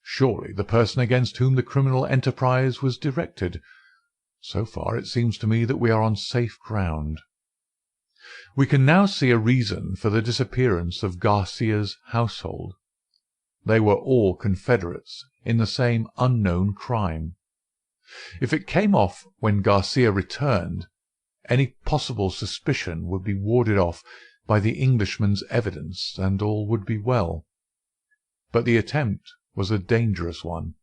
Surely the person against whom the criminal enterprise was directed. So far it seems to me that we are on safe ground. We can now see a reason for the disappearance of Garcia's household. They were all confederates in the same unknown crime. If it came off when Garcia returned, any possible suspicion would be warded off by the Englishman's evidence, and all would be well. But the attempt was a dangerous one,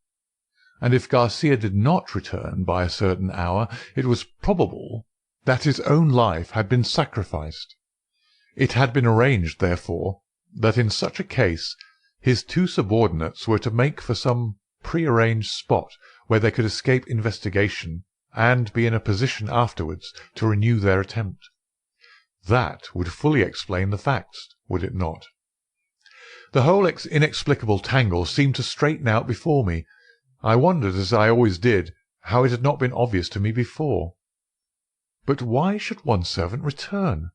and if Garcia did not return by a certain hour, it was probable that his own life had been sacrificed. It had been arranged, therefore, that in such a case his two subordinates were to make for some prearranged spot where they could escape investigation and be in a position afterwards to renew their attempt. That would fully explain the facts, would it not? The whole inexplicable tangle seemed to straighten out before me. I wondered, as I always did, how it had not been obvious to me before. But why should one servant return?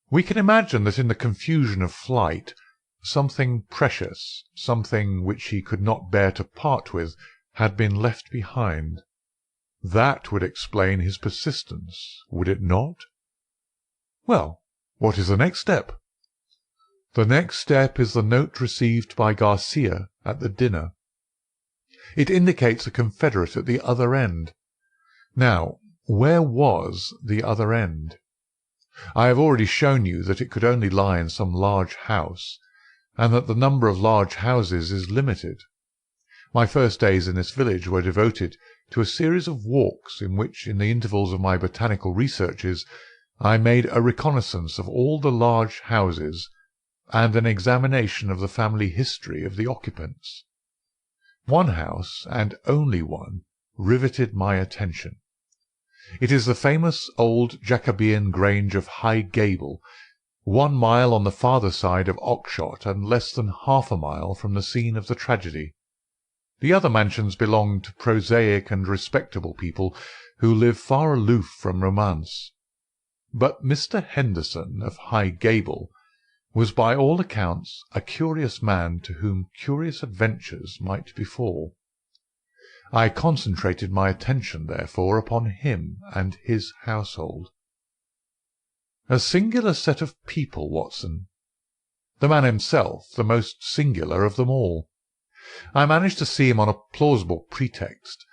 We can imagine that in the confusion of flight, something precious, something which he could not bear to part with, had been left behind. That would explain his persistence, would it not? Well, what is the next step? The next step is the note received by Garcia at the dinner. It indicates a confederate at the other end. Now, where was the other end? I have already shown you that it could only lie in some large house, and that the number of large houses is limited. My first days in this village were devoted to a series of walks in which, in the intervals of my botanical researches, I made a reconnaissance of all the large houses, and an examination of the family history of the occupants. One house, and only one, riveted my attention. It is the famous old Jacobean Grange of High Gable, 1 mile on the farther side of Oxshott, and less than half a mile from the scene of the tragedy. The other mansions belong to prosaic and respectable people who live far aloof from romance. But Mr. Henderson of High Gable was by all accounts a curious man to whom curious adventures might befall. I concentrated my attention, therefore, upon him and his household. A singular set of people, Watson. The man himself the most singular of them all. I managed to see him on a plausible pretext,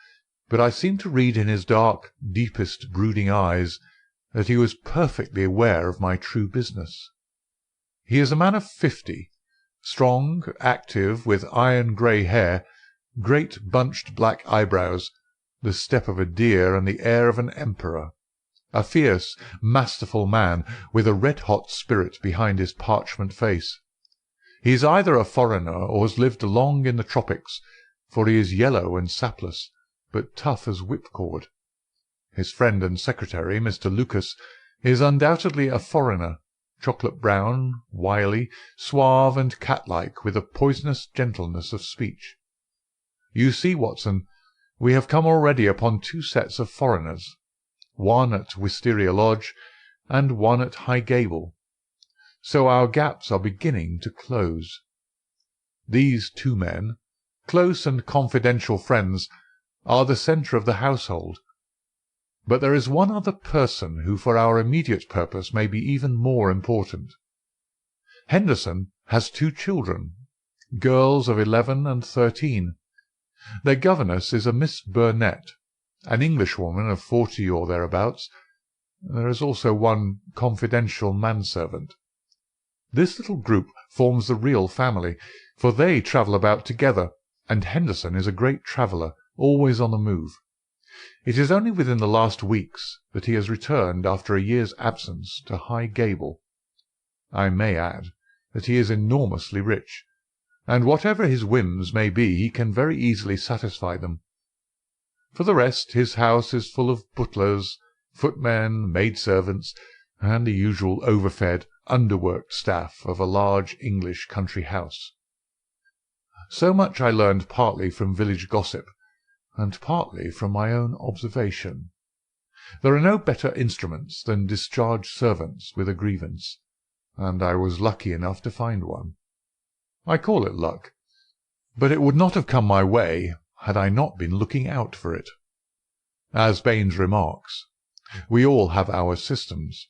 but I seemed to read in his dark, deepest brooding eyes that he was perfectly aware of my true business. He is a man of 50, strong, active, with iron-grey hair, great bunched black eyebrows, the step of a deer and the air of an emperor, a fierce, masterful man with a red-hot spirit behind his parchment face. He is either a foreigner or has lived long in the tropics, for he is yellow and sapless, but tough as whipcord. His friend and secretary, Mr. Lucas, is undoubtedly a foreigner, chocolate-brown, wily, suave and cat-like, with a poisonous gentleness of speech. You see, Watson, we have come already upon 2 sets of foreigners, one at Wisteria Lodge and one at High Gable, so our gaps are beginning to close. These 2 men, close and confidential friends, are the centre of the household. But there is one other person who for our immediate purpose may be even more important. Henderson has 2 children, girls of 11 and 13. Their governess is a Miss Burnett, an Englishwoman of 40 or thereabouts. There is also one confidential manservant. This little group forms the real family, for they travel about together, and Henderson is a great traveller, always on the move. It is only within the last weeks that he has returned after a year's absence to High Gable. I may add that he is enormously rich, and whatever his whims may be, he can very easily satisfy them. For the rest, his house is full of butlers, footmen, maidservants, and the usual overfed, underworked staff of a large English country house. So much I learned partly from village gossip, and partly from my own observation. There are no better instruments than discharged servants with a grievance, and I was lucky enough to find one. I call it luck, but it would not have come my way had I not been looking out for it. As Baines remarks, we all have our systems.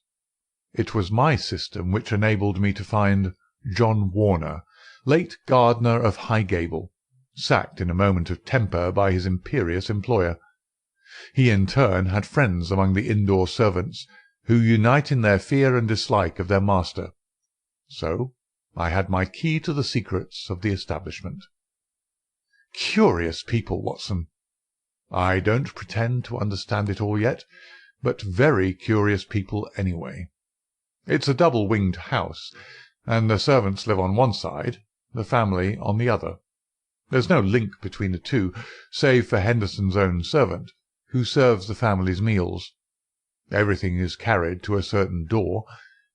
It was my system which enabled me to find John Warner, late gardener of High Gable, sacked in a moment of temper by his imperious employer. He in turn had friends among the indoor servants, who unite in their fear and dislike of their master. So I had my key to the secrets of the establishment. Curious people, Watson. I don't pretend to understand it all yet, but very curious people anyway. It's a double-winged house, and the servants live on one side, the family on the other. There's no link between the two, save for Henderson's own servant, who serves the family's meals. Everything is carried to a certain door,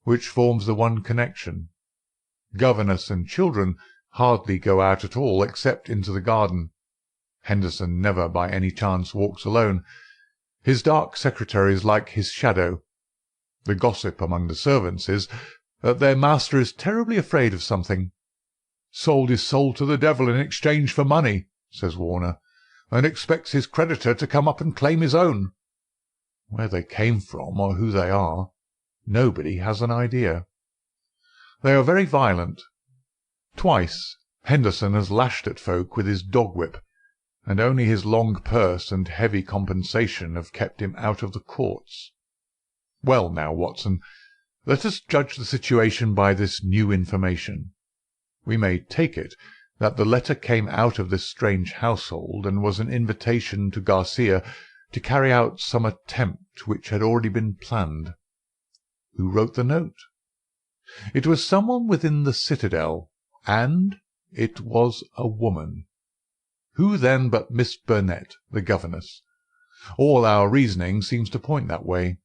which forms the one connection. Governess and children hardly go out at all except into the garden. Henderson never by any chance walks alone. His dark secretary is like his shadow. The gossip among the servants is that their master is terribly afraid of something. "Sold his soul to the devil in exchange for money," says Warner, "and expects his creditor to come up and claim his own." Where they came from, or who they are, nobody has an idea. They are very violent. Twice Henderson has lashed at folk with his dog-whip, and only his long purse and heavy compensation have kept him out of the courts. Well now, Watson, let us judge the situation by this new information. We may take it that the letter came out of this strange household, and was an invitation to Garcia to carry out some attempt which had already been planned. Who wrote the note? It was someone within the citadel, and it was a woman. Who then but Miss Burnett, the governess? All our reasoning seems to point that way.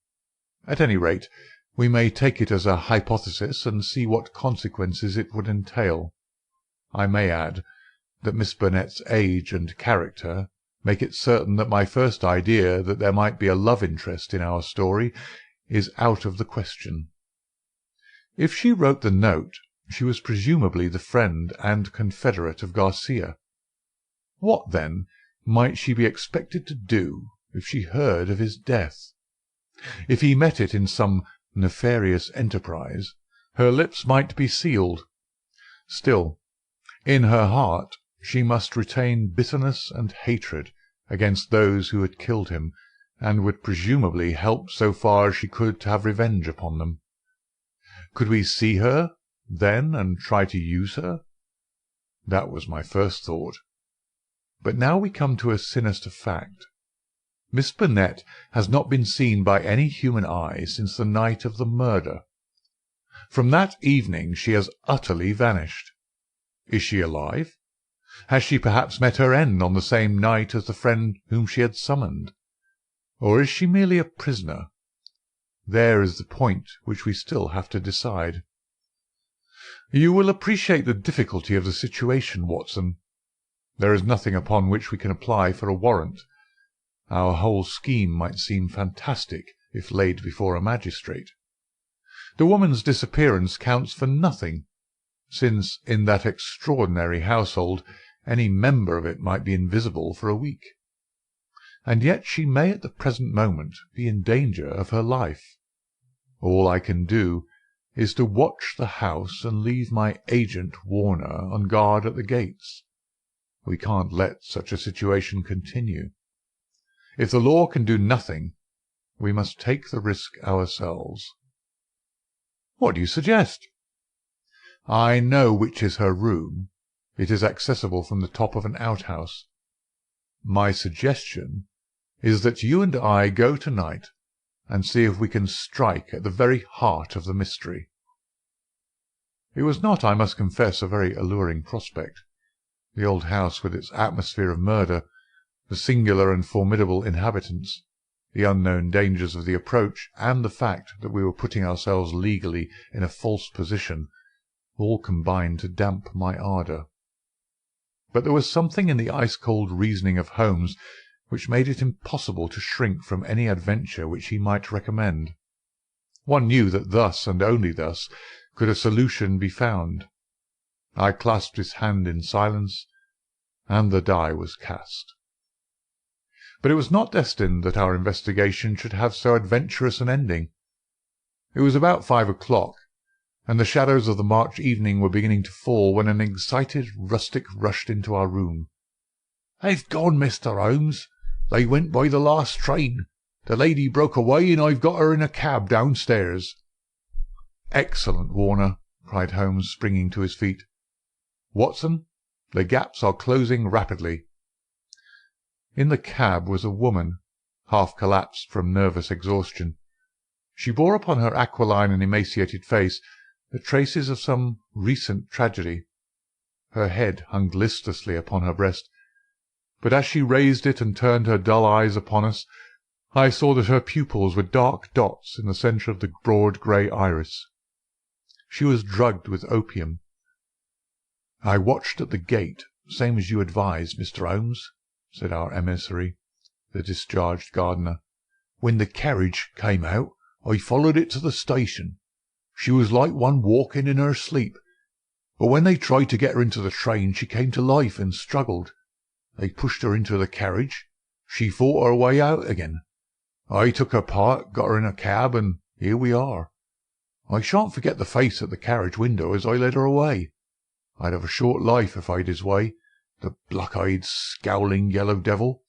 At any rate, we may take it as a hypothesis and see what consequences it would entail. I may add that Miss Burnett's age and character make it certain that my first idea that there might be a love interest in our story is out of the question. If she wrote the note, she was presumably the friend and confederate of Garcia. What, then, might she be expected to do if she heard of his death? If he met it in some nefarious enterprise, her lips might be sealed. Still, in her heart she must retain bitterness and hatred against those who had killed him, and would presumably help so far as she could to have revenge upon them. Could we see her, then, and try to use her? That was my first thought. But now we come to a sinister fact. Miss Burnett has not been seen by any human eye since the night of the murder. From that evening she has utterly vanished. Is she alive? Has she perhaps met her end on the same night as the friend whom she had summoned? Or is she merely a prisoner? There is the point which we still have to decide. You will appreciate the difficulty of the situation, Watson. There is nothing upon which we can apply for a warrant. Our whole scheme might seem fantastic if laid before a magistrate. The woman's disappearance counts for nothing, since in that extraordinary household any member of it might be invisible for a week. And yet she may at the present moment be in danger of her life. All I can do is to watch the house and leave my agent Warner on guard at the gates. We can't let such a situation continue. If the law can do nothing, we must take the risk ourselves. What do you suggest? I know which is her room. It is accessible from the top of an outhouse. My suggestion is that you and I go tonight and see if we can strike at the very heart of the mystery. It was not, I must confess, a very alluring prospect. The old house with its atmosphere of murder, the singular and formidable inhabitants, the unknown dangers of the approach, and the fact that we were putting ourselves legally in a false position, all combined to damp my ardour. But there was something in the ice-cold reasoning of Holmes which made it impossible to shrink from any adventure which he might recommend. One knew that thus, and only thus, could a solution be found. I clasped his hand in silence, and the die was cast. But it was not destined that our investigation should have so adventurous an ending. It was about 5 o'clock, and the shadows of the March evening were beginning to fall, when an excited rustic rushed into our room. "They've gone, Mr. Holmes. They went by the last train. The lady broke away, and I've got her in a cab downstairs." "Excellent, Warner," cried Holmes, springing to his feet. "Watson, the gaps are closing rapidly." In the cab was a woman, half collapsed from nervous exhaustion. She bore upon her aquiline and emaciated face the traces of some recent tragedy. Her head hung listlessly upon her breast, but as she raised it and turned her dull eyes upon us, I saw that her pupils were dark dots in the centre of the broad grey iris. She was drugged with opium. "I watched at the gate, same as you advised, Mr. Holmes," said our emissary, the discharged gardener. "When the carriage came out, I followed it to the station. She was like one walking in her sleep, but when they tried to get her into the train, she came to life and struggled. They pushed her into the carriage. She fought her way out again. I took her part, got her in a cab, and here we are. I shan't forget the face at the carriage window as I led her away. I'd have a short life if I'd his way, the black-eyed, scowling yellow devil."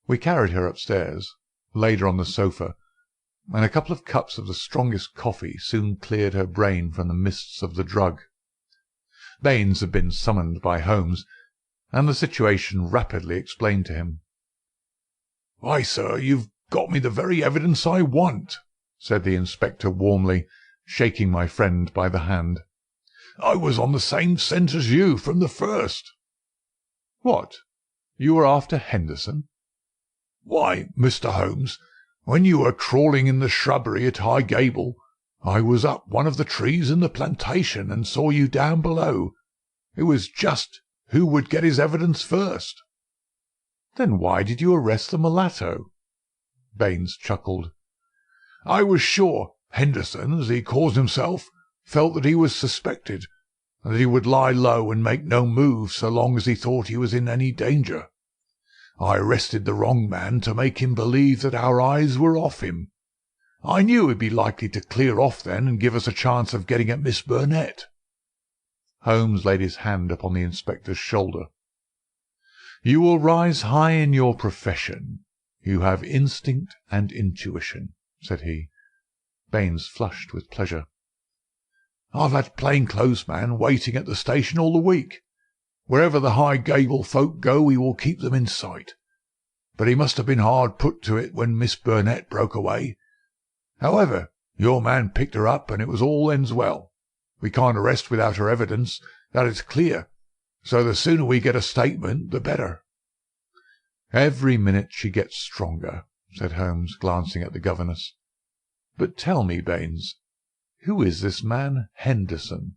We carried her upstairs, laid her on the sofa, and a couple of cups of the strongest coffee soon cleared her brain from the mists of the drug. Baines had been summoned by Holmes, and the situation rapidly explained to him. "Why, sir, you've got me the very evidence I want," said the inspector warmly, shaking my friend by the hand. "I was on the same scent as you from the first." "What? You were after Henderson?" "Why, Mr. Holmes, when you were crawling in the shrubbery at High Gable, I was up one of the trees in the plantation and saw you down below. It was just who would get his evidence first." "Then why did you arrest the mulatto?" Baines chuckled. "I was sure Henderson, as he calls himself, felt that he was suspected, and that he would lie low and make no move so long as he thought he was in any danger. I arrested the wrong man to make him believe that our eyes were off him. I knew he'd be likely to clear off then and give us a chance of getting at Miss Burnett." Holmes laid his hand upon the inspector's shoulder. "You will rise high in your profession. You have instinct and intuition," said he. Baines flushed with pleasure. "I've had plainclothesmen waiting at the station all the week. Wherever the high gable folk go, we will keep them in sight. But he must have been hard put to it when Miss Burnett broke away. However, your man picked her up, and it was all ends well. We can't arrest without her evidence, that is clear, so the sooner we get a statement, the better." "Every minute she gets stronger," said Holmes, glancing at the governess. "But tell me, Baines, who is this man Henderson?"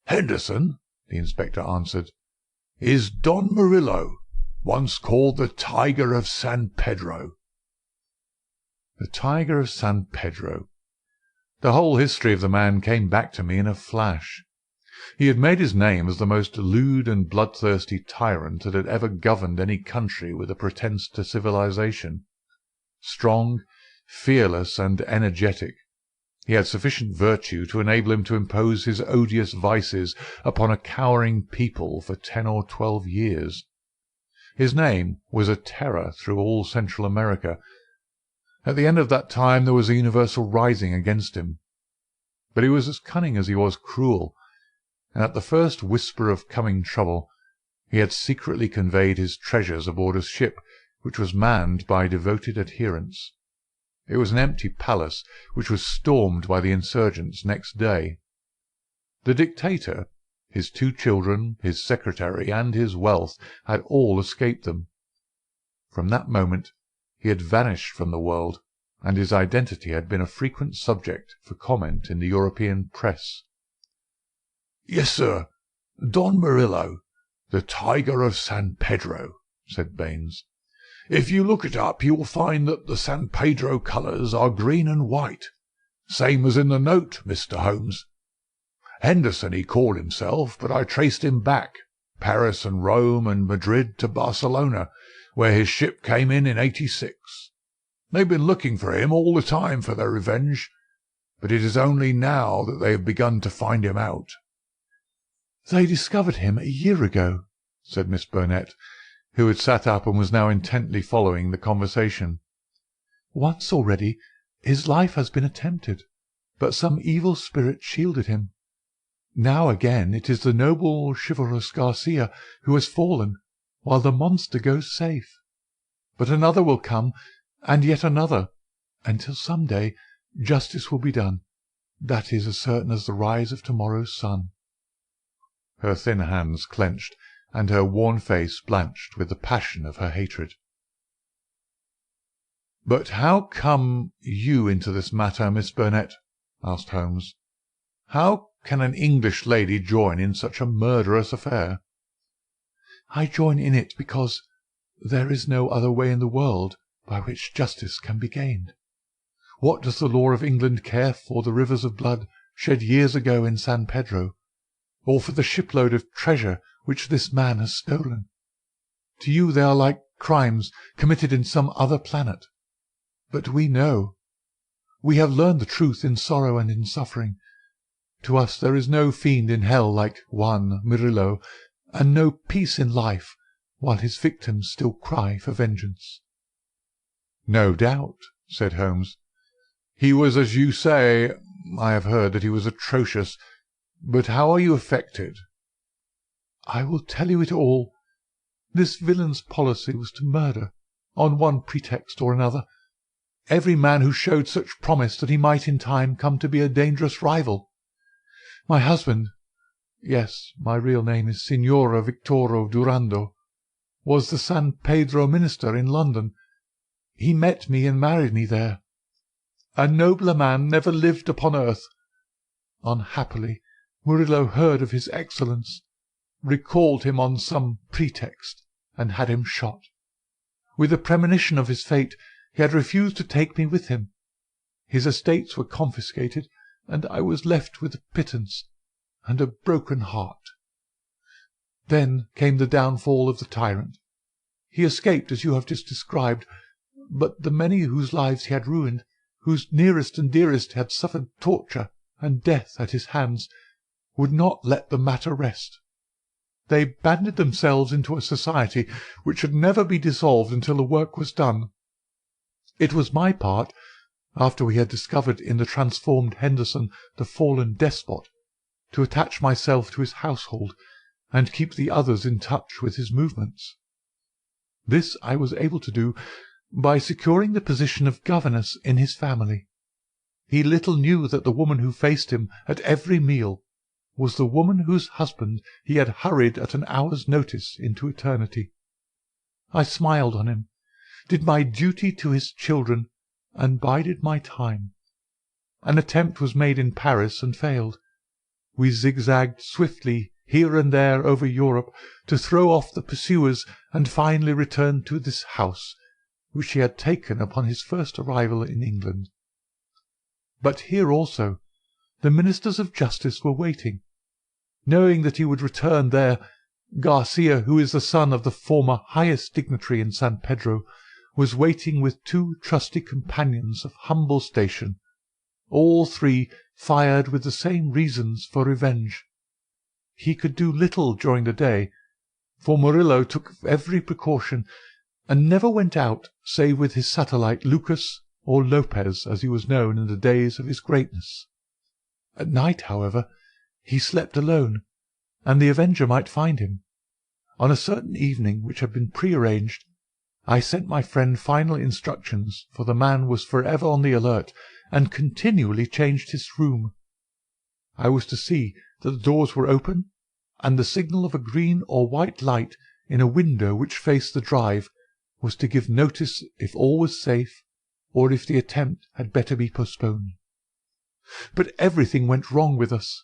"Henderson," the inspector answered, "is Don Murillo, once called the Tiger of San Pedro." The Tiger of San Pedro. The whole history of the man came back to me in a flash. He had made his name as the most lewd and bloodthirsty tyrant that had ever governed any country with a pretence to civilization. Strong, fearless, and energetic, he had sufficient virtue to enable him to impose his odious vices upon a cowering people for 10 or 12 years. His name was a terror through all Central America. At the end of that time there was a universal rising against him. But he was as cunning as he was cruel, and at the first whisper of coming trouble he had secretly conveyed his treasures aboard a ship which was manned by devoted adherents. It was an empty palace, which was stormed by the insurgents next day. The dictator, his 2 children, his secretary, and his wealth had all escaped them. From that moment he had vanished from the world, and his identity had been a frequent subject for comment in the European press. "Yes, sir, Don Murillo, the Tiger of San Pedro," said Baines. "If you look it up, you will find that the San Pedro colours are green and white, same as in the note, Mr. Holmes. Henderson he called himself, but I traced him back, Paris and Rome and Madrid to Barcelona, where his ship came in '86. They've been looking for him all the time for their revenge, but it is only now that they have begun to find him out." "They discovered him a year ago," said Miss Burnett, who had sat up and was now intently following the conversation. "Once already his life has been attempted, but some evil spirit shielded him. Now again it is the noble chivalrous Garcia who has fallen, while the monster goes safe. But another will come, and yet another, until some day justice will be done. That is as certain as the rise of tomorrow's sun." Her thin hands clenched, and her worn face blanched with the passion of her hatred. "But how come you into this matter, Miss Burnett?" asked Holmes. "How can an English lady join in such a murderous affair?" "I join in it because there is no other way in the world by which justice can be gained. What does the law of England care for the rivers of blood shed years ago in San Pedro, or for the shipload of treasure which this man has stolen? To you they are like crimes committed in some other planet. But we know. We have learned the truth in sorrow and in suffering. To us there is no fiend in hell like Juan Murillo, and no peace in life while his victims still cry for vengeance." "No doubt," said Holmes. "He was, as you say. I have heard that he was atrocious. But how are you affected?" "I will tell you it all. This villain's policy was to murder, on one pretext or another, every man who showed such promise that he might in time come to be a dangerous rival. My husband, yes, my real name is Signora Victoro Durando, was the San Pedro minister in London. He met me and married me there. A nobler man never lived upon earth. Unhappily, Murillo heard of his excellence, recalled him on some pretext, and had him shot. With a premonition of his fate, he had refused to take me with him. His estates were confiscated, and I was left with a pittance and a broken heart. Then came the downfall of the tyrant. He escaped as you have just described, but the many whose lives he had ruined, whose nearest and dearest had suffered torture and death at his hands, would not let the matter rest. They banded themselves into a society which should never be dissolved until the work was done. It was my part, after we had discovered in the transformed Henderson the fallen despot, to attach myself to his household and keep the others in touch with his movements. This I was able to do by securing the position of governess in his family. He little knew that the woman who faced him at every meal was the woman whose husband he had hurried at an hour's notice into eternity. I smiled on him, did my duty to his children, and bided my time. An attempt was made in Paris and failed. We zigzagged swiftly here and there over Europe to throw off the pursuers, and finally returned to this house, which he had taken upon his first arrival in England. But here also the ministers of justice were waiting. Knowing that he would return there, Garcia, who is the son of the former highest dignitary in San Pedro, was waiting with 2 trusty companions of humble station, all 3 fired with the same reasons for revenge. He could do little during the day, for Murillo took every precaution, and never went out save with his satellite Lucas, or Lopez, as he was known in the days of his greatness. At night, however, he slept alone, and the avenger might find him. On a certain evening which had been prearranged, I sent my friend final instructions, for the man was forever on the alert, and continually changed his room. I was to see that the doors were open, and the signal of a green or white light in a window which faced the drive was to give notice if all was safe, or if the attempt had better be postponed. But everything went wrong with us.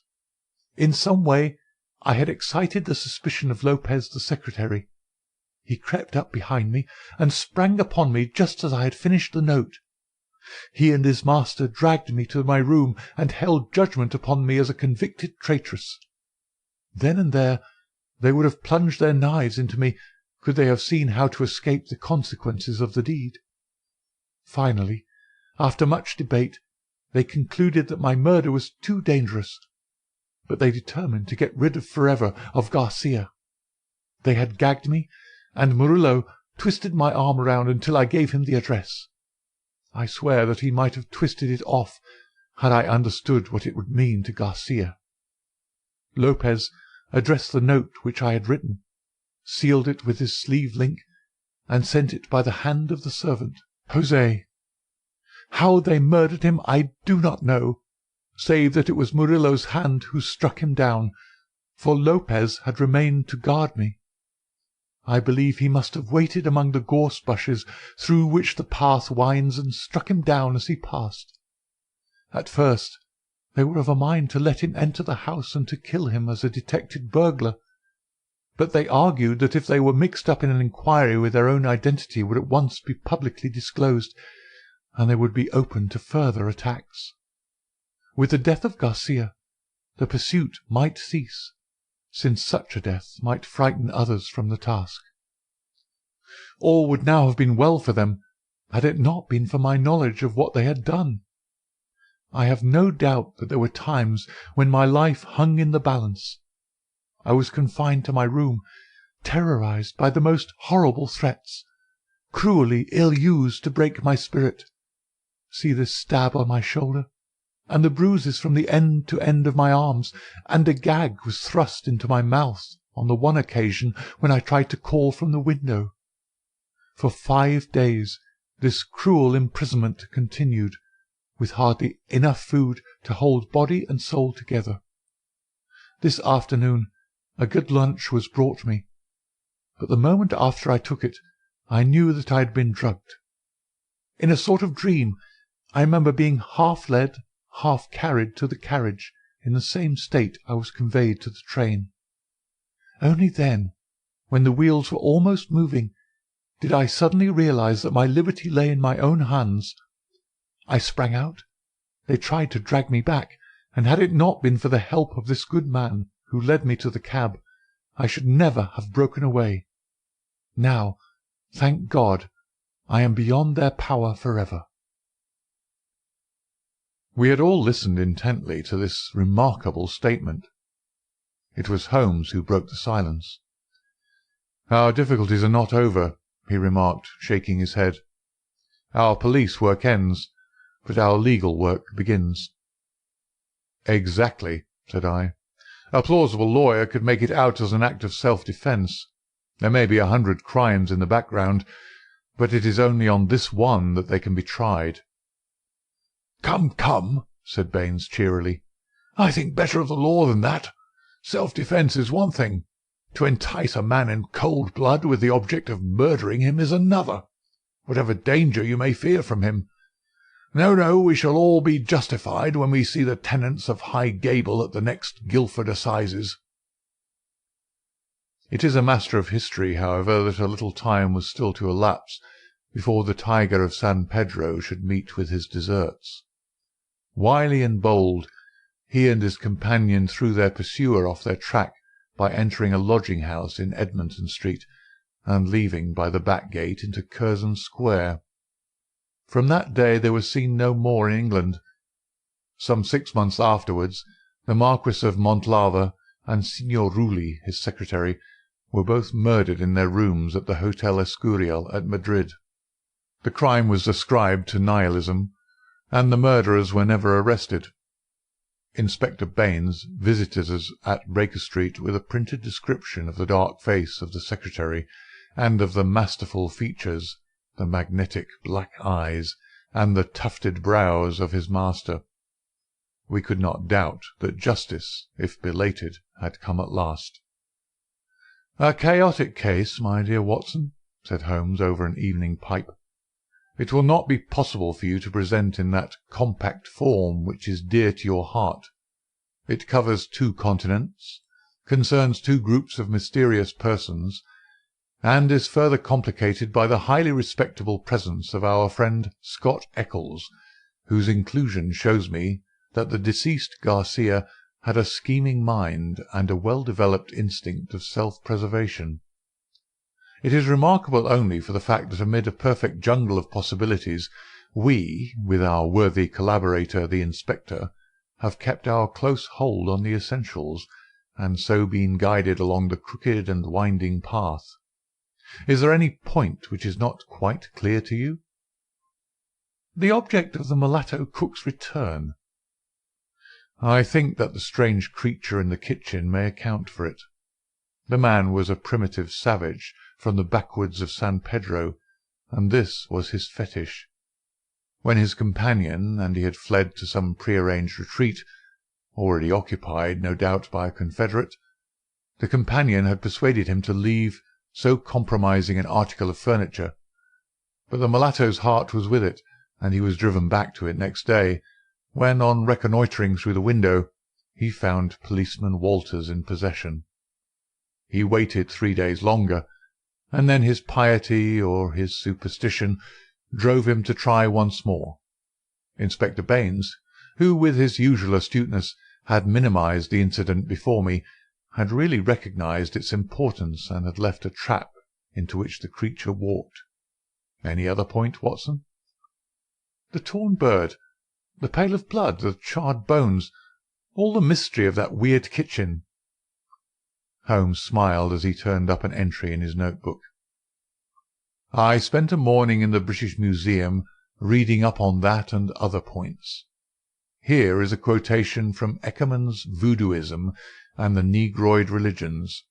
In some way I had excited the suspicion of Lopez the secretary. He crept up behind me and sprang upon me just as I had finished the note. He and his master dragged me to my room and held judgment upon me as a convicted traitress. Then and there they would have plunged their knives into me could they have seen how to escape the consequences of the deed. Finally, after much debate, they concluded that my murder was too dangerous, but they determined to get rid forever of Garcia. They had gagged me, and Murillo twisted my arm round until I gave him the address. I swear that he might have twisted it off had I understood what it would mean to Garcia. Lopez addressed the note which I had written, sealed it with his sleeve link, and sent it by the hand of the servant, Jose. How they murdered him I do not know, save that it was Murillo's hand who struck him down, for Lopez had remained to guard me. I believe he must have waited among the gorse bushes through which the path winds, and struck him down as he passed. At first they were of a mind to let him enter the house and to kill him as a detected burglar, but they argued that if they were mixed up in an inquiry with their own identity would at once be publicly disclosed, and they would be open to further attacks. With the death of Garcia, the pursuit might cease, since such a death might frighten others from the task. All would now have been well for them, had it not been for my knowledge of what they had done. I have no doubt that there were times when my life hung in the balance. I was confined to my room, terrorized by the most horrible threats, cruelly ill-used to break my spirit. See this stab on my shoulder, and the bruises from the end to end of my arms, and a gag was thrust into my mouth on the one occasion when I tried to call from the window. For 5 days this cruel imprisonment continued, with hardly enough food to hold body and soul together. This afternoon a good lunch was brought me, but the moment after I took it I knew that I had been drugged. In a sort of dream I remember being half led, half carried to the carriage. In the same state I was conveyed to the train. Only then, when the wheels were almost moving, did I suddenly realize that my liberty lay in my own hands. I sprang out. They tried to drag me back, and had it not been for the help of this good man who led me to the cab, I should never have broken away. Now, thank God, I am beyond their power forever. We had all listened intently to this remarkable statement, It was Holmes who broke the silence. "Our difficulties are not over," he remarked, shaking his head. "Our police work ends, but our legal work begins." "Exactly," said I. "A plausible lawyer could make it out as an act of self-defence. There may be 100 crimes in the background, but it is only on this one that they can be tried." "Come, come," said Baines cheerily. "I think better of the law than that. Self-defence is one thing. To entice a man in cold blood with the object of murdering him is another, whatever danger you may fear from him. No, no, we shall all be justified when we see the tenants of High Gable at the next Guildford Assizes." It is a matter of history, however, that a little time was still to elapse before the tiger of San Pedro should meet with his deserts. Wily and bold, he and his companion threw their pursuer off their track by entering a lodging-house in Edmonton Street, and leaving by the back gate into Curzon Square. From that day they were seen no more in England. Some 6 months afterwards, the Marquis of Montlava and Signor Rulli, his secretary, were both murdered in their rooms at the Hotel Escurial at Madrid. The crime was ascribed to nihilism, and the murderers were never arrested. Inspector Baines visited us at Baker Street with a printed description of the dark face of the secretary, and of the masterful features, the magnetic black eyes, and the tufted brows of his master. We could not doubt that justice, if belated, had come at last. "A chaotic case, my dear Watson," said Holmes over an evening pipe. "It will not be possible for you to present in that compact form which is dear to your heart. It covers 2 continents, concerns 2 groups of mysterious persons, and is further complicated by the highly respectable presence of our friend Scott Eccles, whose inclusion shows me that the deceased Garcia had a scheming mind and a well-developed instinct of self-preservation. It is remarkable only for the fact that amid a perfect jungle of possibilities, we, with our worthy collaborator the inspector, have kept our close hold on the essentials, and so been guided along the crooked and winding path. Is there any point which is not quite clear to you?" "The object of the mulatto cook's return." "I think that the strange creature in the kitchen may account for it. The man was a primitive savage from the backwoods of San Pedro, and this was his fetish. When his companion and he had fled to some prearranged retreat, already occupied, no doubt, by a confederate, the companion had persuaded him to leave so compromising an article of furniture. But the mulatto's heart was with it, and he was driven back to it next day, when, on reconnoitring through the window, he found Policeman Walters in possession. He waited 3 days longer, and then his piety or his superstition drove him to try once more. Inspector Baines, who with his usual astuteness had minimized the incident before me, had really recognized its importance and had left a trap into which the creature walked. Any other point, Watson?" "The torn bird, the pail of blood, the charred bones, all the mystery of that weird kitchen." Holmes smiled as he turned up an entry in his notebook. "I spent a morning in the British Museum reading up on that and other points. Here is a quotation from Eckermann's Voodooism and the Negroid Religions.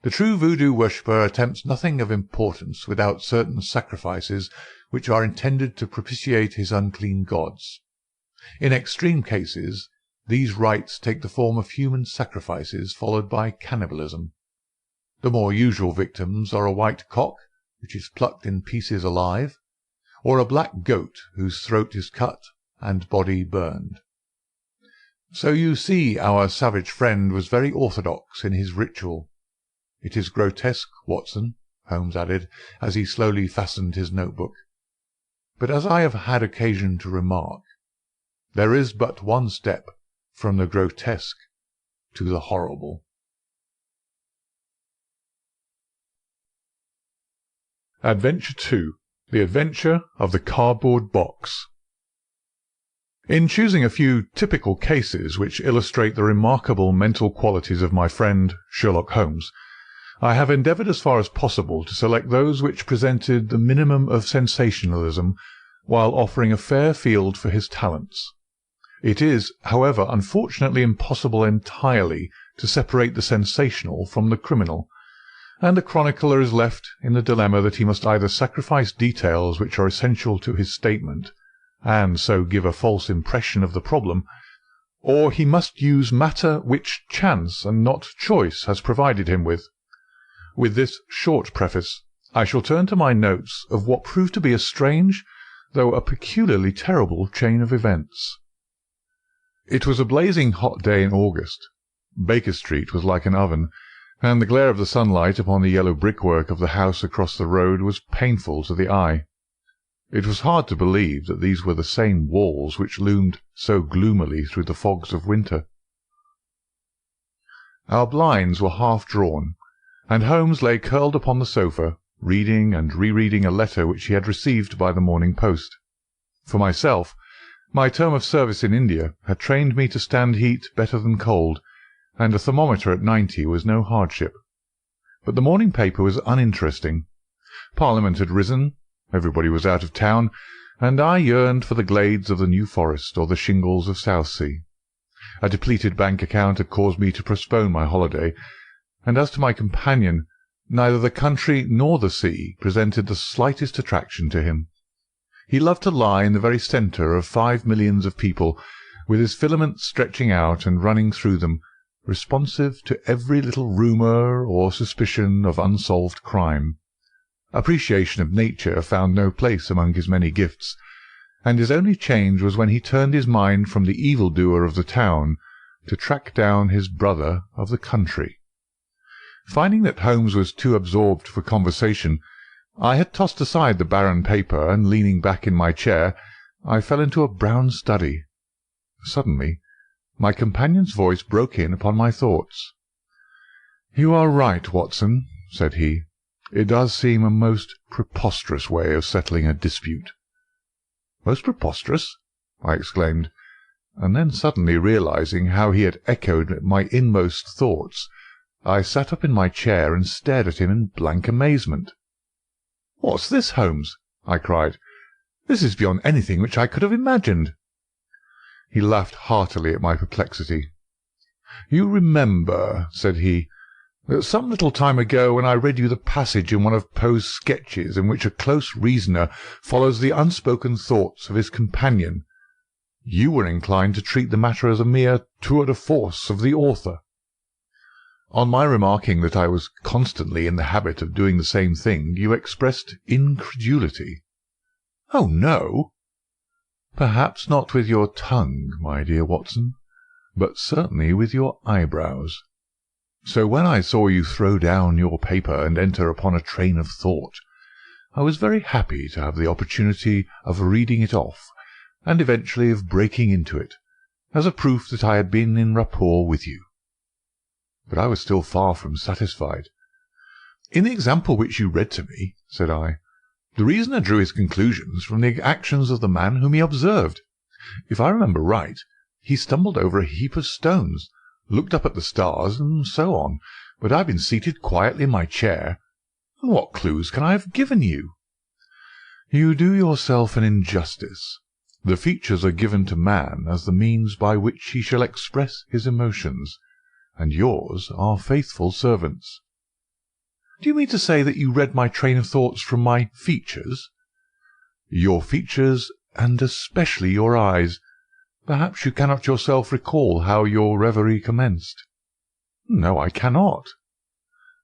The true voodoo worshipper attempts nothing of importance without certain sacrifices which are intended to propitiate his unclean gods. In extreme cases, these rites take the form of human sacrifices followed by cannibalism. The more usual victims are a white cock, which is plucked in pieces alive, or a black goat whose throat is cut and body burned. So you see our savage friend was very orthodox in his ritual. It is grotesque, Watson," Holmes added, as he slowly fastened his notebook. "But as I have had occasion to remark, there is but one step from the grotesque to the horrible." Adventure 2. The Adventure of the Cardboard Box. In choosing a few typical cases which illustrate the remarkable mental qualities of my friend Sherlock Holmes, I have endeavoured as far as possible to select those which presented the minimum of sensationalism while offering a fair field for his talents. It is, however, unfortunately impossible entirely to separate the sensational from the criminal, and the chronicler is left in the dilemma that he must either sacrifice details which are essential to his statement, and so give a false impression of the problem, or he must use matter which chance and not choice has provided him with. With this short preface, I shall turn to my notes of what proved to be a strange, though a peculiarly terrible chain of events. It was a blazing hot day in August. Baker Street was like an oven, and the glare of the sunlight upon the yellow brickwork of the house across the road was painful to the eye. It was hard to believe that these were the same walls which loomed so gloomily through the fogs of winter. Our blinds were half drawn, and Holmes lay curled upon the sofa, reading and rereading a letter which he had received by the morning post. For myself, my term of service in India had trained me to stand heat better than cold, and a thermometer at 90 was no hardship. But the morning paper was uninteresting. Parliament had risen, everybody was out of town, and I yearned for the glades of the New Forest or the shingles of Southsea. A depleted bank account had caused me to postpone my holiday, and as to my companion, neither the country nor the sea presented the slightest attraction to him. He loved to lie in the very centre of 5 millions of people, with his filaments stretching out and running through them, responsive to every little rumour or suspicion of unsolved crime. Appreciation of nature found no place among his many gifts, and his only change was when he turned his mind from the evil-doer of the town to track down his brother of the country. Finding that Holmes was too absorbed for conversation, I had tossed aside the barren paper, and leaning back in my chair, I fell into a brown study. Suddenly, my companion's voice broke in upon my thoughts. "You are right, Watson," said he. "It does seem a most preposterous way of settling a dispute." "Most preposterous?" I exclaimed, and then suddenly realizing how he had echoed my inmost thoughts, I sat up in my chair and stared at him in blank amazement. "What's this, Holmes?" I cried. "This is beyond anything which I could have imagined." He laughed heartily at my perplexity. "You remember," said he, "that some little time ago, when I read you the passage in one of Poe's sketches in which a close reasoner follows the unspoken thoughts of his companion, you were inclined to treat the matter as a mere tour de force of the author. On my remarking that I was constantly in the habit of doing the same thing, you expressed incredulity." "Oh, no!" "Perhaps not with your tongue, my dear Watson, but certainly with your eyebrows. So when I saw you throw down your paper and enter upon a train of thought, I was very happy to have the opportunity of reading it off, and eventually of breaking into it, as a proof that I had been in rapport with you." But I was still far from satisfied. "In the example which you read to me," said I, "the reasoner drew his conclusions from the actions of the man whom he observed. If I remember right, he stumbled over a heap of stones, looked up at the stars, and so on, but I've been seated quietly in my chair, and what clues can I have given you?" "You do yourself an injustice. The features are given to man as the means by which he shall express his emotions, and yours are faithful servants." "Do you mean to say that you read my train of thoughts from my features?" "Your features, and especially your eyes. Perhaps you cannot yourself recall how your reverie commenced?" "No, I cannot."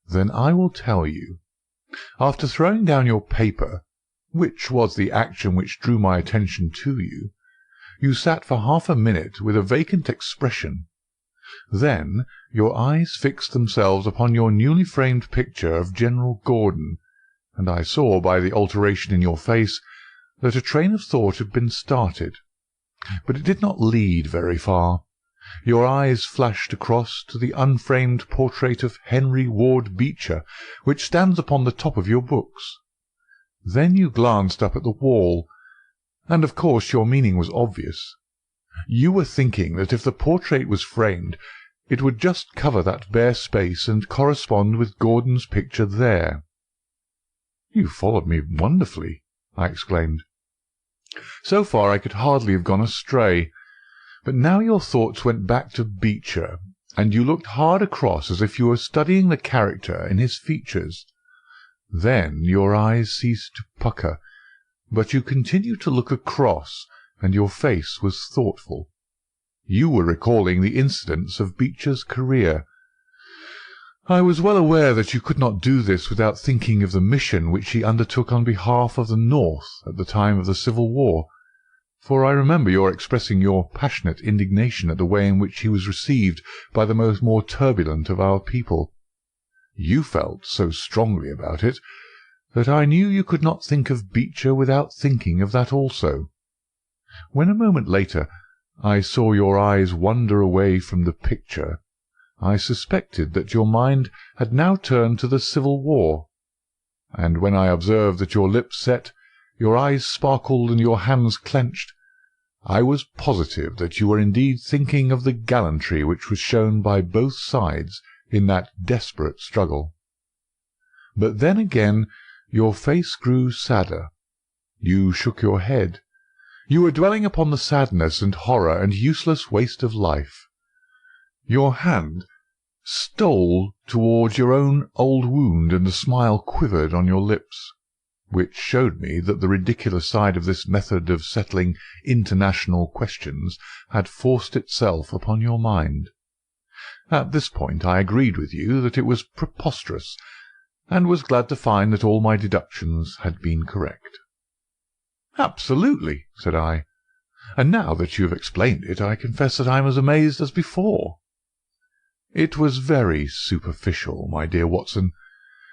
"Then I will tell you. After throwing down your paper, which was the action which drew my attention to you, you sat for half a minute with a vacant expression. Then your eyes fixed themselves upon your newly framed picture of General Gordon, and I saw by the alteration in your face that a train of thought had been started. But it did not lead very far. Your eyes flashed across to the unframed portrait of Henry Ward Beecher, which stands upon the top of your books. Then you glanced up at the wall, and of course your meaning was obvious. You were thinking that if the portrait was framed, it would just cover that bare space and correspond with Gordon's picture there." "You followed me wonderfully," I exclaimed. "So far I could hardly have gone astray. But now your thoughts went back to Beecher, and you looked hard across as if you were studying the character in his features. Then your eyes ceased to pucker, but you continued to look across, and your face was thoughtful. You were recalling the incidents of Beecher's career. I was well aware that you could not do this without thinking of the mission which he undertook on behalf of the North at the time of the Civil War, for I remember your expressing your passionate indignation at the way in which he was received by the more turbulent of our people. You felt so strongly about it that I knew you could not think of Beecher without thinking of that also. When a moment later I saw your eyes wander away from the picture, I suspected that your mind had now turned to the Civil War, and when I observed that your lips set, your eyes sparkled, and your hands clenched, I was positive that you were indeed thinking of the gallantry which was shown by both sides in that desperate struggle. But then again your face grew sadder. You shook your head. You were dwelling upon the sadness and horror and useless waste of life. Your hand stole towards your own old wound, and the smile quivered on your lips, which showed me that the ridiculous side of this method of settling international questions had forced itself upon your mind. At this point I agreed with you that it was preposterous, and was glad to find that all my deductions had been correct. "Absolutely," said I, "and now that you have explained it, I confess that I am as amazed as before." "It was very superficial, my dear Watson.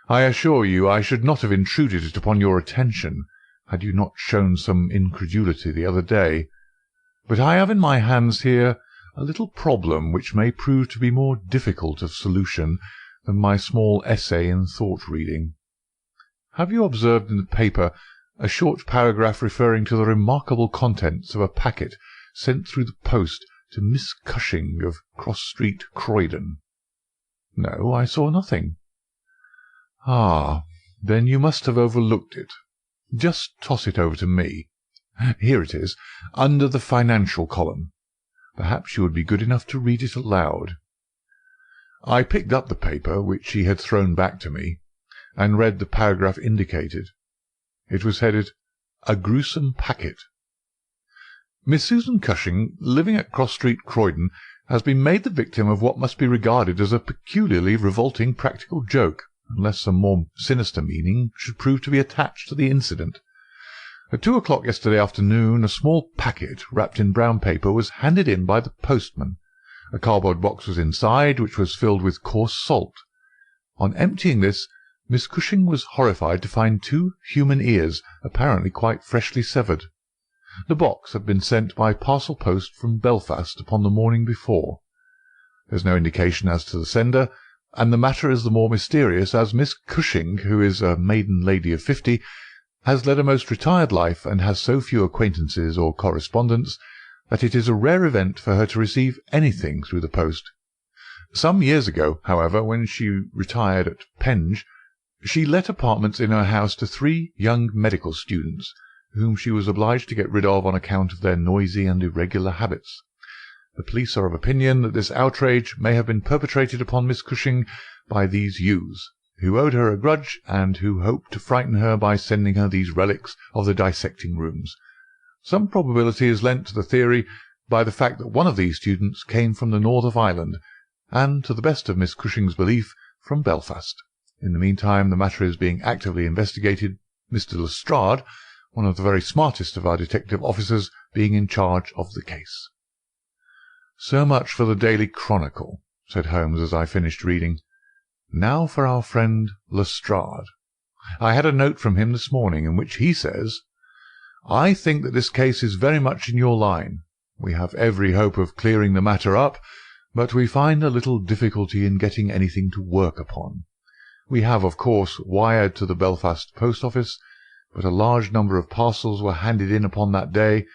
I assure you I should not have intruded it upon your attention, had you not shown some incredulity the other day. But I have in my hands here a little problem which may prove to be more difficult of solution than my small essay in thought-reading. Have you observed in the paper a short paragraph referring to the remarkable contents of a packet sent through the post to Miss Cushing of Cross Street, Croydon?" "No, I saw nothing." "Ah, then you must have overlooked it. Just toss it over to me. Here it is, under the financial column. Perhaps you would be good enough to read it aloud." I picked up the paper, which she had thrown back to me, and read the paragraph indicated. It was headed, "A Gruesome Packet." "Miss Susan Cushing, living at Cross Street, Croydon, has been made the victim of what must be regarded as a peculiarly revolting practical joke, unless some more sinister meaning should prove to be attached to the incident. At 2 o'clock yesterday afternoon a small packet, wrapped in brown paper, was handed in by the postman. A cardboard box was inside, which was filled with coarse salt. On emptying this, Miss Cushing was horrified to find 2 human ears, apparently quite freshly severed. The box had been sent by parcel post from Belfast upon the morning before. There is no indication as to the sender, and the matter is the more mysterious as Miss Cushing, who is a maiden lady of 50, has led a most retired life and has so few acquaintances or correspondents that it is a rare event for her to receive anything through the post. Some years ago, however, when she retired at Penge, she let apartments in her house to 3 young medical students, whom she was obliged to get rid of on account of their noisy and irregular habits. The police are of opinion that this outrage may have been perpetrated upon Miss Cushing by these youths, who owed her a grudge, and who hoped to frighten her by sending her these relics of the dissecting rooms. Some probability is lent to the theory by the fact that one of these students came from the north of Ireland, and, to the best of Miss Cushing's belief, from Belfast. In the meantime the matter is being actively investigated, Mr. Lestrade, one of the very smartest of our detective officers, being in charge of the case." "So much for the Daily Chronicle," said Holmes as I finished reading. "Now for our friend Lestrade. I had a note from him this morning, in which he says, 'I think that this case is very much in your line. We have every hope of clearing the matter up, but we find a little difficulty in getting anything to work upon. We have, of course, wired to the Belfast post office, but a large number of parcels were handed in upon that day,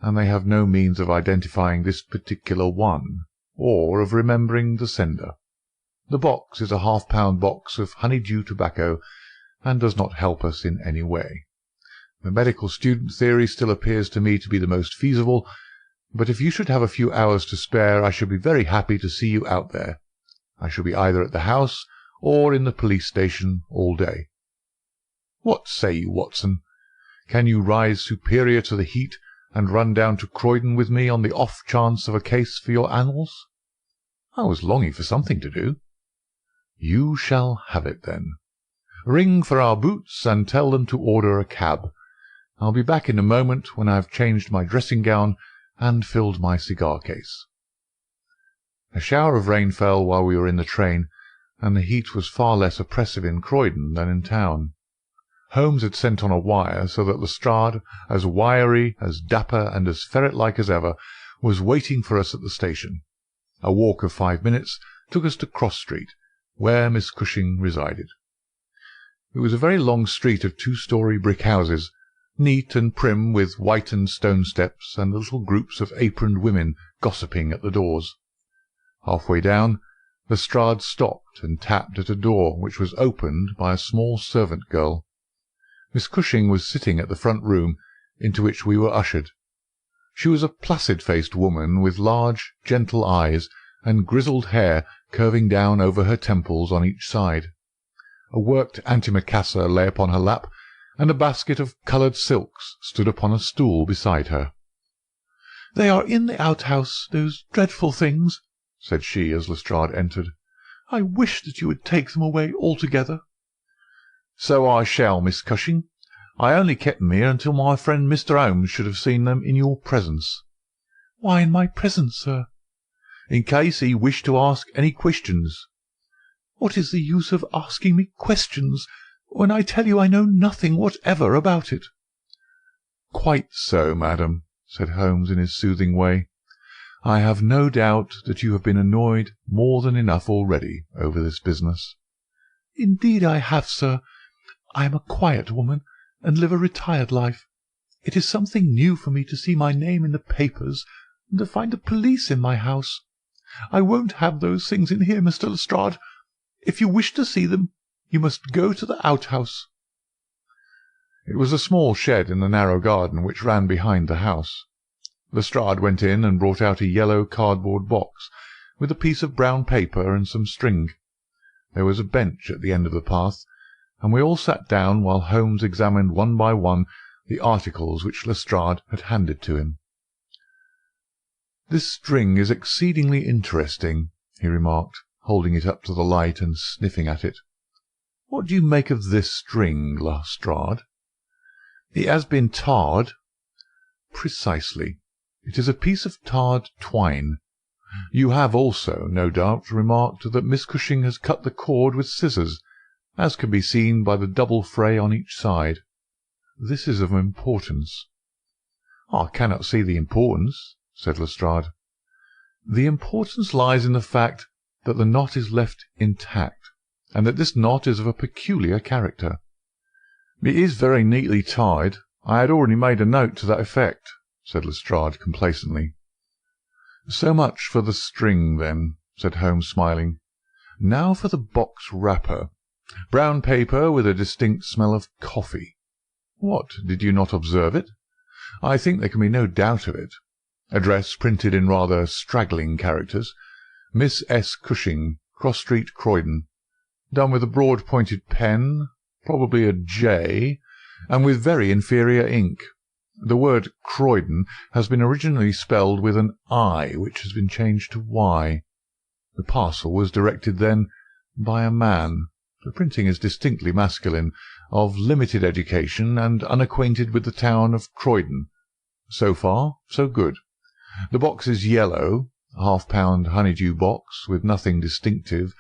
and they have no means of identifying this particular one, or of remembering the sender. The box is a half-pound box of honeydew tobacco, and does not help us in any way. The medical student theory still appears to me to be the most feasible, but if you should have a few hours to spare, I should be very happy to see you out there. I shall be either at the house or in the police station all day. What say you, Watson? Can you rise superior to the heat and run down to Croydon with me on the off chance of a case for your annals? I was longing for something to do. You shall have it, then. Ring for our boots and tell them to order a cab. I'll be back in a moment when I have changed my dressing-gown and filled my cigar-case. A shower of rain fell while we were in the train, and the heat was far less oppressive in Croydon than in town. Holmes had sent on a wire so that Lestrade, as wiry, as dapper, and as ferret-like as ever, was waiting for us at the station. A walk of 5 minutes took us to Cross Street, where Miss Cushing resided. It was a very long street of 2-story brick houses, neat and prim, with whitened stone steps and little groups of aproned women gossiping at the doors. Half-way down, Lestrade stopped and tapped at a door which was opened by a small servant girl. Miss Cushing was sitting at the front room, into which we were ushered. She was a placid-faced woman with large, gentle eyes and grizzled hair curving down over her temples on each side. A worked antimacassar lay upon her lap, and a basket of coloured silks stood upon a stool beside her. "They are in the outhouse, those dreadful things," said she as Lestrade entered. "I wish that you would take them away altogether." "So I shall, Miss Cushing. I only kept them here until my friend Mr. Holmes should have seen them in your presence." "Why in my presence, sir?" "In case he wished to ask any questions." "What is the use of asking me questions, when I tell you I know nothing whatever about it?" "Quite so, madam," said Holmes in his soothing way. "I have no doubt that you have been annoyed more than enough already over this business." "Indeed I have, sir. I am a quiet woman, and live a retired life. It is something new for me to see my name in the papers, and to find the police in my house. I won't have those things in here, Mr. Lestrade. If you wish to see them, you must go to the outhouse." It was a small shed in the narrow garden which ran behind the house. Lestrade went in and brought out a yellow cardboard box, with a piece of brown paper and some string. There was a bench at the end of the path, and we all sat down while Holmes examined one by one the articles which Lestrade had handed to him. "This string is exceedingly interesting," he remarked, holding it up to the light and sniffing at it. "What do you make of this string, Lestrade?" "It has been tarred." "Precisely. It is a piece of tarred twine. You have also, no doubt, remarked that Miss Cushing has cut the cord with scissors, as can be seen by the double fray on each side. This is of importance." "I cannot see the importance," said Lestrade. "The importance lies in the fact that the knot is left intact, and that this knot is of a peculiar character." "It is very neatly tied. I had already made a note to that effect," said Lestrade complacently. "So much for the string, then," said Holmes, smiling. "Now for the box wrapper. Brown paper with a distinct smell of coffee. What, did you not observe it? I think there can be no doubt of it. Address printed in rather straggling characters. Miss S. Cushing, Cross Street, Croydon. Done with a broad-pointed pen, probably a J, and with very inferior ink. The word Croydon has been originally spelled with an I, which has been changed to Y. The parcel was directed then by a man. The printing is distinctly masculine, of limited education, and unacquainted with the town of Croydon. So far, so good. The box is yellow, a half-pound honeydew box, with nothing distinctive,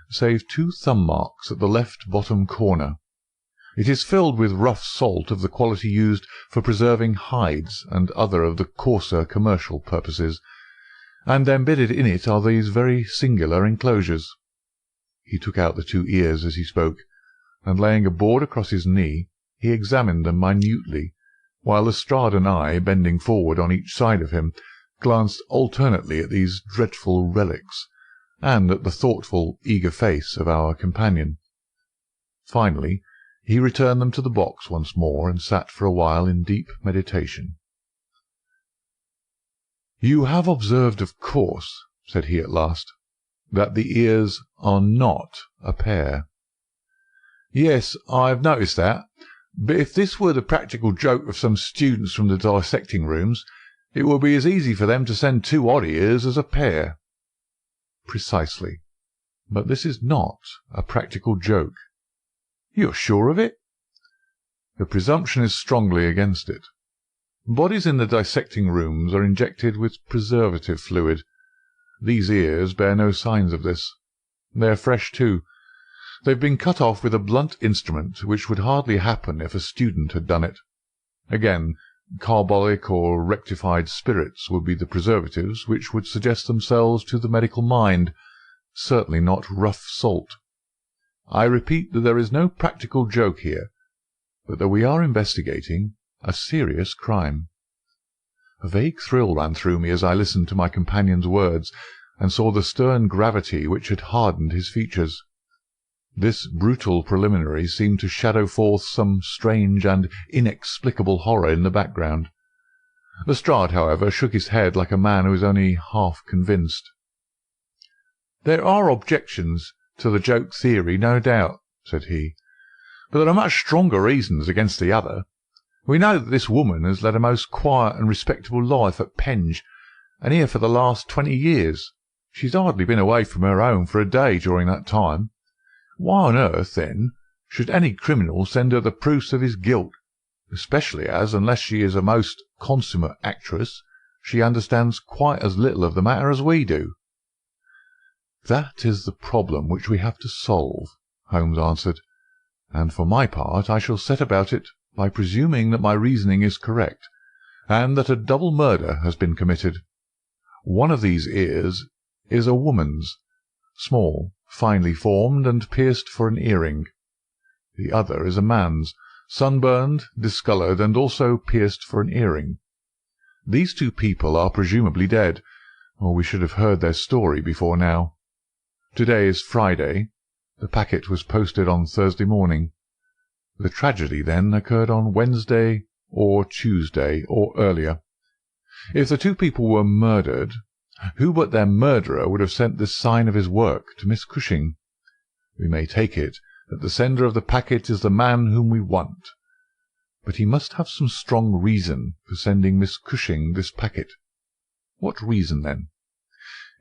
save 2 thumb marks at the left bottom corner. It is filled with rough salt of the quality used for preserving hides and other of the coarser commercial purposes, and embedded in it are these very singular enclosures. He took out the 2 ears as he spoke, and laying a board across his knee, he examined them minutely, while Lestrade and I, bending forward on each side of him, glanced alternately at these dreadful relics, and at the thoughtful, eager face of our companion. Finally, he returned them to the box once more, and sat for a while in deep meditation. "You have observed, of course," said he at last, "that the ears are not a pair." "Yes, I have noticed that. But if this were the practical joke of some students from the dissecting rooms, it would be as easy for them to send 2 odd ears as a pair." "Precisely. But this is not a practical joke." "You are sure of it?" "The presumption is strongly against it. Bodies in the dissecting rooms are injected with preservative fluid. These ears bear no signs of this. They are fresh too. They've been cut off with a blunt instrument, which would hardly happen if a student had done it. Again, carbolic or rectified spirits would be the preservatives which would suggest themselves to the medical mind, certainly not rough salt. I repeat that there is no practical joke here, but that we are investigating a serious crime." A vague thrill ran through me as I listened to my companion's words, and saw the stern gravity which had hardened his features. This brutal preliminary seemed to shadow forth some strange and inexplicable horror in the background. Lestrade, however, shook his head like a man who is only half convinced. "There are objections to the joke theory, no doubt," said he, "but there are much stronger reasons against the other. We know that this woman has led a most quiet and respectable life at Penge, and here for the last 20 years. She's hardly been away from her home for a day during that time. Why on earth, then, should any criminal send her the proofs of his guilt, especially as, unless she is a most consummate actress, she understands quite as little of the matter as we do?" "That is the problem which we have to solve," Holmes answered, "and for my part I shall set about it by presuming that my reasoning is correct, and that a double murder has been committed. One of these ears is a woman's, small, finely formed, and pierced for an earring. The other is a man's, sunburned, discoloured, and also pierced for an earring. These 2 people are presumably dead, or we should have heard their story before now. To-day is Friday. The packet was posted on Thursday morning. The tragedy, then, occurred on Wednesday or Tuesday, or earlier. If the 2 people were murdered, who but their murderer would have sent this sign of his work to Miss Cushing? We may take it that the sender of the packet is the man whom we want. But he must have some strong reason for sending Miss Cushing this packet. What reason, then?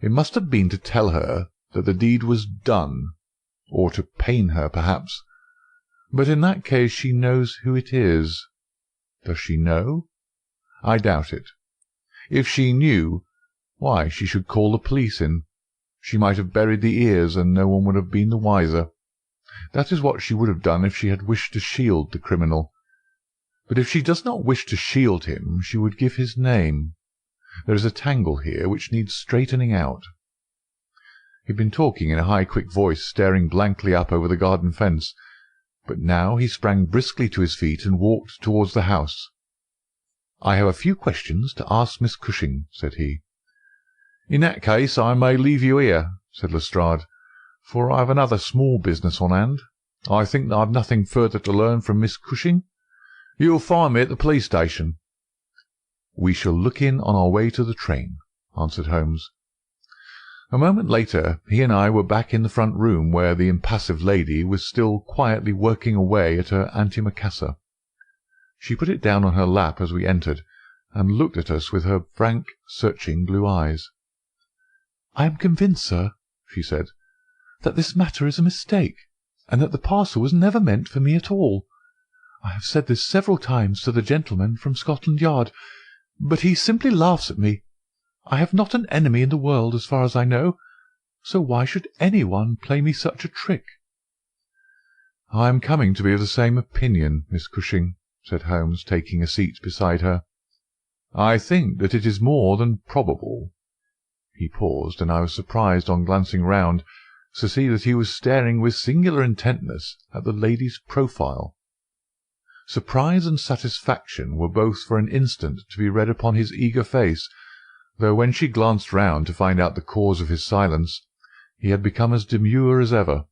It must have been to tell her that the deed was done, or to pain her, perhaps. But in that case she knows who it is. Does she know? I doubt it. If she knew, why, she should call the police in. She might have buried the ears, and no one would have been the wiser. That is what she would have done if she had wished to shield the criminal. But if she does not wish to shield him, she would give his name. There is a tangle here which needs straightening out." He had been talking in a high, quick voice, staring blankly up over the garden fence, but now he sprang briskly to his feet and walked towards the house. "I have a few questions to ask Miss Cushing," said he. "In that case I may leave you here," said Lestrade, "for I have another small business on hand. I think that I have nothing further to learn from Miss Cushing. You will find me at the police station." "We shall look in on our way to the train," answered Holmes. A moment later he and I were back in the front room, where the impassive lady was still quietly working away at her antimacassar. She put it down on her lap as we entered, and looked at us with her frank, searching blue eyes. "I am convinced, sir," she said, "that this matter is a mistake, and that the parcel was never meant for me at all. I have said this several times to the gentleman from Scotland Yard, but he simply laughs at me. I have not an enemy in the world, as far as I know, so why should anyone play me such a trick?" "I am coming to be of the same opinion, Miss Cushing," said Holmes, taking a seat beside her. "I think that it is more than probable." He paused, and I was surprised, on glancing round, to see that he was staring with singular intentness at the lady's profile. Surprise and satisfaction were both for an instant to be read upon his eager face, though when she glanced round to find out the cause of his silence, he had become as demure as ever.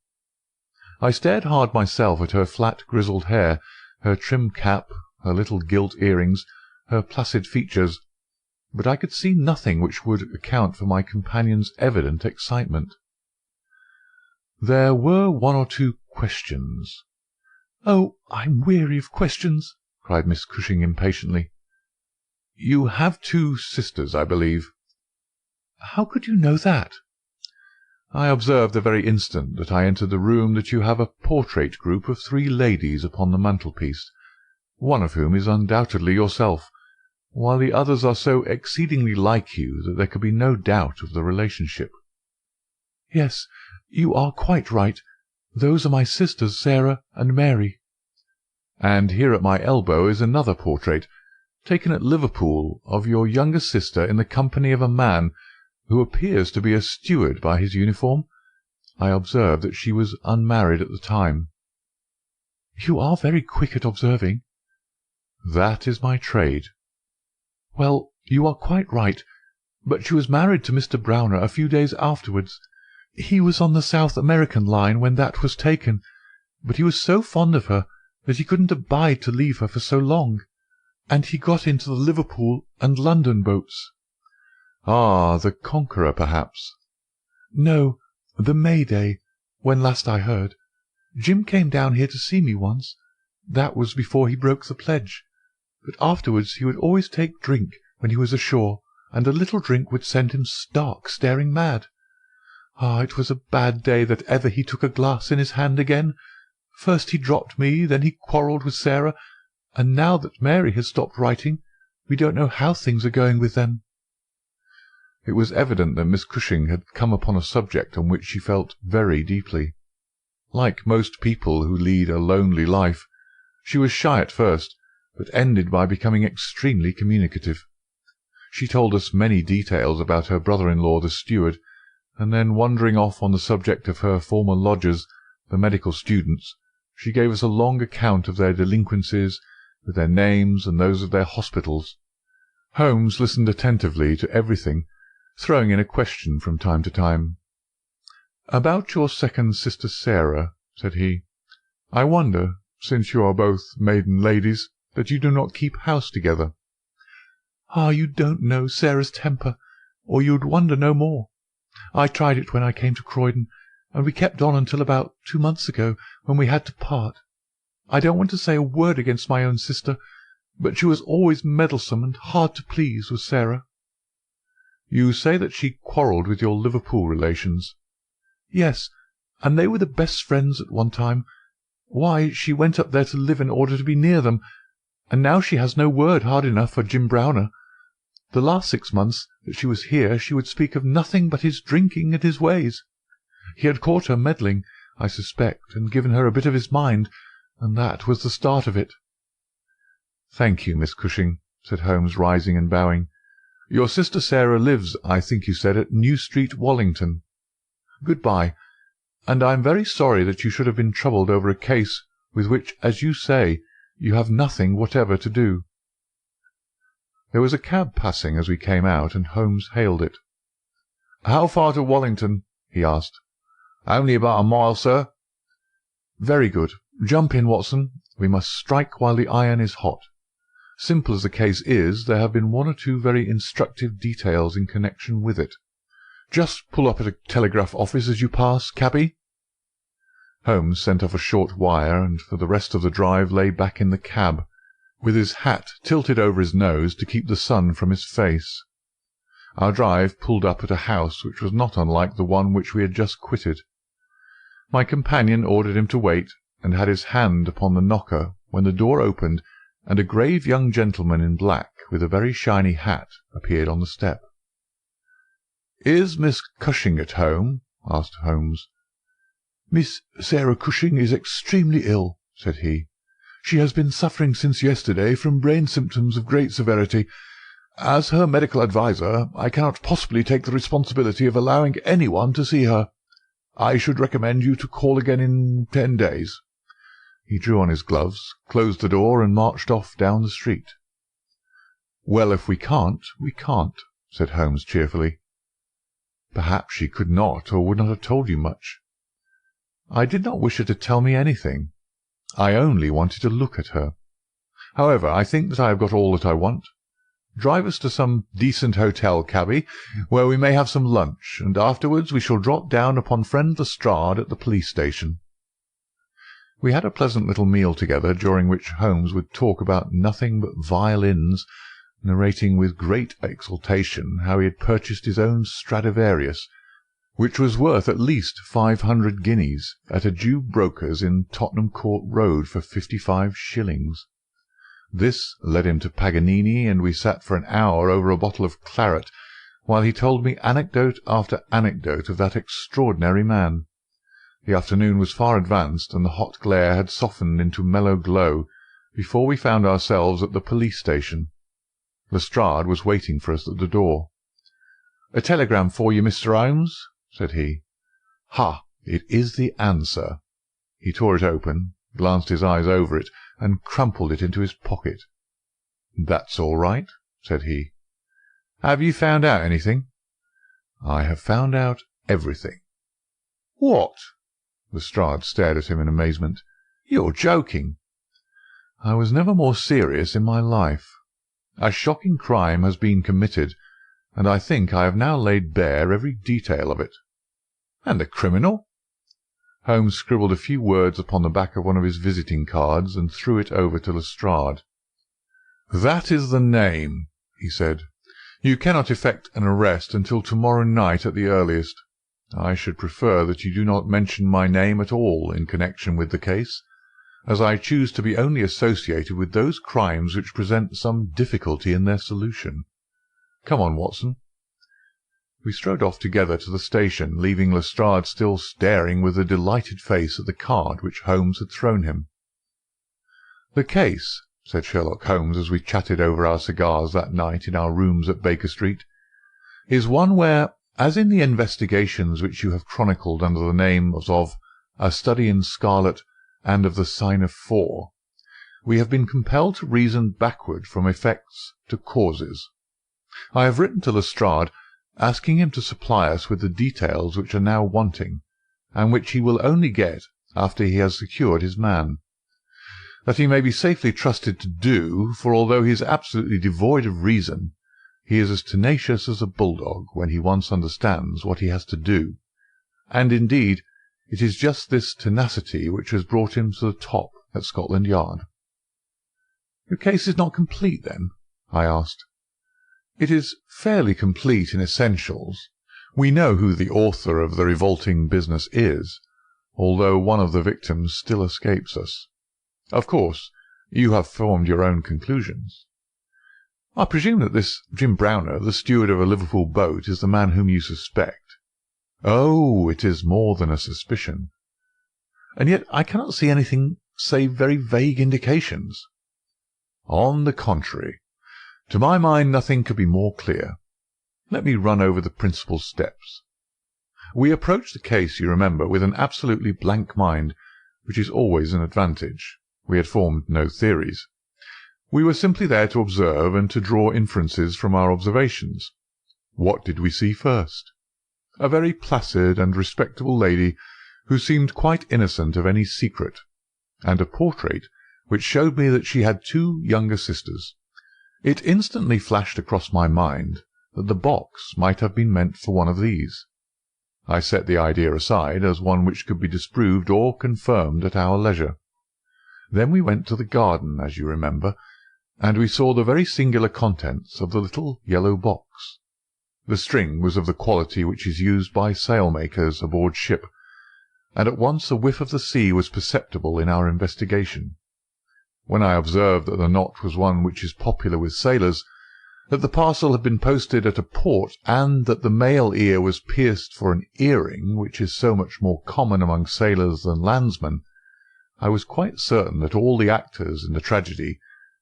I stared hard myself at her flat grizzled hair, her trim cap, her little gilt earrings, her placid features, but I could see nothing which would account for my companion's evident excitement. There were one or two questions. "Oh, I'm weary of questions," cried Miss Cushing impatiently. "You have 2 sisters, I believe." "How could you know that?" "I observed the very instant that I entered the room that you have a portrait group of 3 ladies upon the mantelpiece, one of whom is undoubtedly yourself, while the others are so exceedingly like you that there could be no doubt of the relationship." "Yes, you are quite right. Those are my sisters Sarah and Mary." "And here at my elbow is another portrait, taken at Liverpool, of your younger sister in the company of a man who appears to be a steward by his uniform. I observed that she was unmarried at the time." "You are very quick at observing." "That is my trade." "Well, you are quite right, but she was married to Mr. Browner a few days afterwards. He was on the South American line when that was taken, but he was so fond of her that he couldn't abide to leave her for so long, and he got into the Liverpool and London boats." "Ah, the Conqueror, perhaps?" "No, the May Day, when last I heard. Jim came down here to see me once. That was before he broke the pledge. But afterwards he would always take drink when he was ashore, and a little drink would send him stark staring mad. Ah, it was a bad day that ever he took a glass in his hand again. First he dropped me, then he quarrelled with Sarah, and now that Mary has stopped writing, we don't know how things are going with them." It was evident that Miss Cushing had come upon a subject on which she felt very deeply. Like most people who lead a lonely life, she was shy at first, but ended by becoming extremely communicative. She told us many details about her brother-in-law the steward, and then, wandering off on the subject of her former lodgers, the medical students, she gave us a long account of their delinquencies, with their names and those of their hospitals. Holmes listened attentively to everything, throwing in a question from time to time. "About your second sister Sarah," said he, "I wonder, since you are both maiden ladies, that you do not keep house together." "Ah, you don't know Sarah's temper, or you would wonder no more. I tried it when I came to Croydon, and we kept on until about 2 months ago, when we had to part. I don't want to say a word against my own sister, but she was always meddlesome and hard to please, was Sarah." "You say that she quarrelled with your Liverpool relations?" "Yes, and they were the best friends at one time. Why, she went up there to live in order to be near them, and now she has no word hard enough for Jim Browner. The last 6 months that she was here she would speak of nothing but his drinking and his ways. He had caught her meddling, I suspect, and given her a bit of his mind, and that was the start of it." "Thank you, Miss Cushing," said Holmes, rising and bowing. "Your sister Sarah lives, I think you said, at New Street, Wallington. Good-bye, and I am very sorry that you should have been troubled over a case with which, as you say, you have nothing whatever to do." There was a cab passing as we came out, and Holmes hailed it. "How far to Wallington?" he asked. "Only about a mile, sir." "Very good. Jump in, Watson. We must strike while the iron is hot. Simple as the case is, there have been 1 or 2 very instructive details in connection with it. Just pull up at a telegraph office as you pass, cabby." Holmes sent off a short wire, and for the rest of the drive lay back in the cab, with his hat tilted over his nose to keep the sun from his face. Our drive pulled up at a house which was not unlike the one which we had just quitted. My companion ordered him to wait, and had his hand upon the knocker when the door opened, and a grave young gentleman in black, with a very shiny hat, appeared on the step. "Is Miss Cushing at home?" asked Holmes. "Miss Sarah Cushing is extremely ill," said he. "She has been suffering since yesterday from brain symptoms of great severity. As her medical adviser, I cannot possibly take the responsibility of allowing anyone to see her. I should recommend you to call again in 10 days. He drew on his gloves, closed the door, and marched off down the street. "Well, if we can't, we can't," said Holmes cheerfully. "Perhaps she could not, or would not have told you much." "I did not wish her to tell me anything. I only wanted to look at her. However, I think that I have got all that I want. Drive us to some decent hotel, cabby, where we may have some lunch, and afterwards we shall drop down upon friend Lestrade at the police station." We had a pleasant little meal together, during which Holmes would talk about nothing but violins, narrating with great exultation how he had purchased his own Stradivarius, which was worth at least 500 guineas, at a Jew broker's in Tottenham Court Road for 55 shillings. This led him to Paganini, and we sat for an hour over a bottle of claret, while he told me anecdote after anecdote of that extraordinary man. The afternoon was far advanced, and the hot glare had softened into mellow glow, before we found ourselves at the police station. Lestrade was waiting for us at the door. "A telegram for you, Mr. Holmes," said he. "Ha! It is the answer." He tore it open, glanced his eyes over it, and crumpled it into his pocket. "That's all right," said he. "Have you found out anything?" "I have found out everything." "What?" Lestrade stared at him in amazement. "You're joking." "I was never more serious in my life. A shocking crime has been committed, and I think I have now laid bare every detail of it." "And the criminal?" Holmes scribbled a few words upon the back of one of his visiting cards, and threw it over to Lestrade. "That is the name," he said. "You cannot effect an arrest until tomorrow night at the earliest. I should prefer that you do not mention my name at all in connection with the case, as I choose to be only associated with those crimes which present some difficulty in their solution. Come on, Watson." We strode off together to the station, leaving Lestrade still staring with a delighted face at the card which Holmes had thrown him. "The case," said Sherlock Holmes, as we chatted over our cigars that night in our rooms at Baker Street, "is one where, as in the investigations which you have chronicled under the names of A Study in Scarlet and of the Sign of 4, we have been compelled to reason backward from effects to causes. I have written to Lestrade, asking him to supply us with the details which are now wanting, and which he will only get after he has secured his man. That he may be safely trusted to do, for although he is absolutely devoid of reason, he is as tenacious as a bulldog when he once understands what he has to do, and indeed it is just this tenacity which has brought him to the top at Scotland Yard." "Your case is not complete, then?" I asked. "It is fairly complete in essentials. We know who the author of the revolting business is, although one of the victims still escapes us. Of course, you have formed your own conclusions." "I presume that this Jim Browner, the steward of a Liverpool boat, is the man whom you suspect." "Oh, it is more than a suspicion." "And yet I cannot see anything save very vague indications." "On the contrary, to my mind nothing could be more clear. Let me run over the principal steps. We approached the case, you remember, with an absolutely blank mind, which is always an advantage. We had formed no theories. We were simply there to observe and to draw inferences from our observations. What did we see first? A very placid and respectable lady, who seemed quite innocent of any secret, and a portrait which showed me that she had 2 younger sisters. It instantly flashed across my mind that the box might have been meant for one of these. I set the idea aside as one which could be disproved or confirmed at our leisure. Then we went to the garden, as you remember, and we saw the very singular contents of the little yellow box. The string was of the quality which is used by sailmakers aboard ship, and at once a whiff of the sea was perceptible in our investigation. When I observed that the knot was one which is popular with sailors, that the parcel had been posted at a port, and that the male ear was pierced for an earring, which is so much more common among sailors than landsmen, I was quite certain that all the actors in the tragedy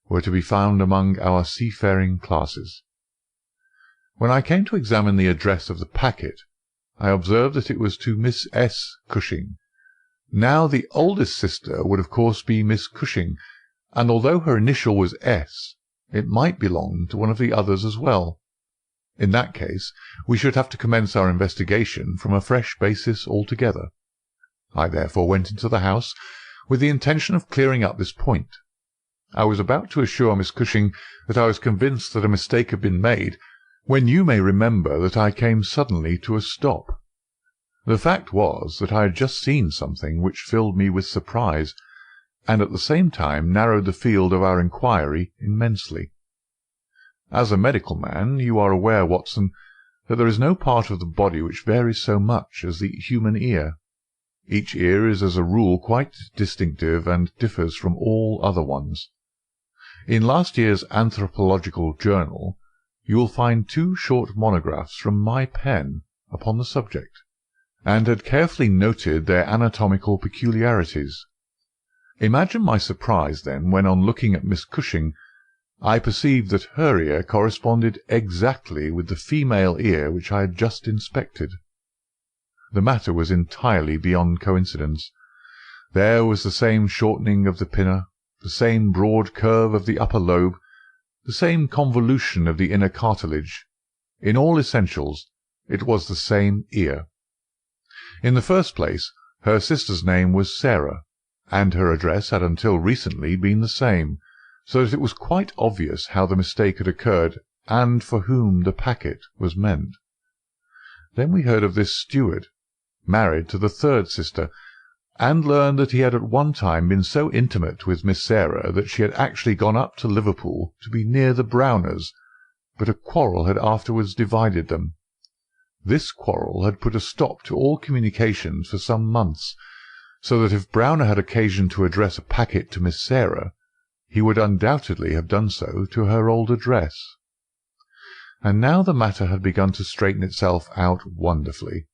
were to be found among our seafaring classes. When I came to examine the address of the packet, I observed that it was to Miss S. Cushing. Now the oldest sister would of course be Miss Cushing, and although her initial was S, it might belong to one of the others as well. In that case, we should have to commence our investigation from a fresh basis altogether. I therefore went into the house with the intention of clearing up this point. I was about to assure Miss Cushing that I was convinced that a mistake had been made, when you may remember that I came suddenly to a stop. The fact was that I had just seen something which filled me with surprise, and at the same time narrowed the field of our inquiry immensely. As a medical man, you are aware, Watson, that there is no part of the body which varies so much as the human ear. Each ear is as a rule quite distinctive and differs from all other ones. In last year's Anthropological Journal you will find 2 short monographs from my pen upon the subject, and had carefully noted their anatomical peculiarities. Imagine my surprise, then, when on looking at Miss Cushing, I perceived that her ear corresponded exactly with the female ear which I had just inspected. The matter was entirely beyond coincidence. There was the same shortening of the pinna, the same broad curve of the upper lobe, the same convolution of the inner cartilage. In all essentials, it was the same ear. In the first place, her sister's name was Sarah, and her address had until recently been the same, so that it was quite obvious how the mistake had occurred and for whom the packet was meant. Then we heard of this steward, married to the third sister, and learned that he had at one time been so intimate with Miss Sarah that she had actually gone up to Liverpool to be near the Browners, but a quarrel had afterwards divided them. This quarrel had put a stop to all communications for some months, so that if Browner had occasion to address a packet to Miss Sarah, he would undoubtedly have done so to her old address. And now the matter had begun to straighten itself out wonderfully.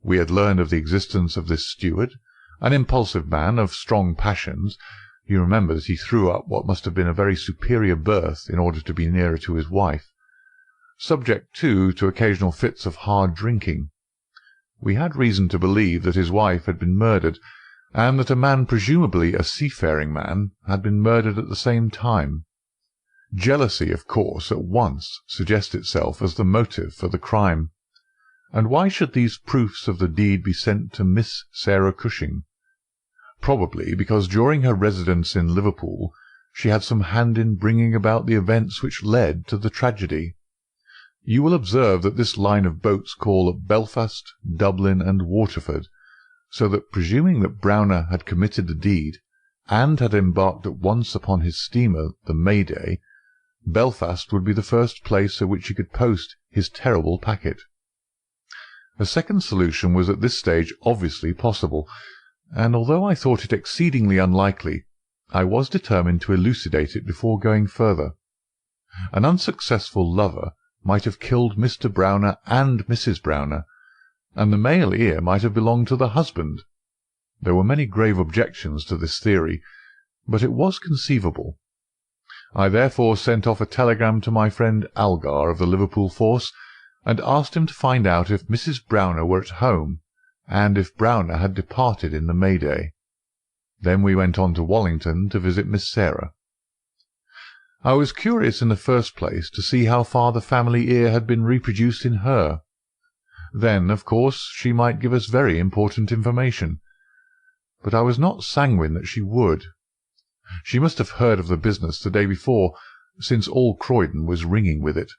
We had learned of the existence of this steward, an impulsive man of strong passions. You remember that he threw up what must have been a very superior berth in order to be nearer to his wife. Subject, too, to occasional fits of hard drinking. We had reason to believe that his wife had been murdered, and that a man, presumably a seafaring man, had been murdered at the same time. Jealousy, of course, at once suggested itself as the motive for the crime. And why should these proofs of the deed be sent to Miss Sarah Cushing? Probably because during her residence in Liverpool she had some hand in bringing about the events which led to the tragedy. You will observe that this line of boats call at Belfast, Dublin, and Waterford, so that, presuming that Browner had committed the deed, and had embarked at once upon his steamer, the Mayday, Belfast would be the first place at which he could post his terrible packet. A second solution was at this stage obviously possible, and although I thought it exceedingly unlikely, I was determined to elucidate it before going further. An unsuccessful lover might have killed Mr. Browner and Mrs. Browner, and the male ear might have belonged to the husband. There were many grave objections to this theory, but it was conceivable. I therefore sent off a telegram to my friend Algar of the Liverpool force, and asked him to find out if Mrs. Browner were at home, and if Browner had departed in the Mayday. Then we went on to Wallington to visit Miss Sarah. I was curious in the first place to see how far the family ear had been reproduced in her. Then, of course, she might give us very important information. But I was not sanguine that she would. She must have heard of the business the day before, since all Croydon was ringing with it,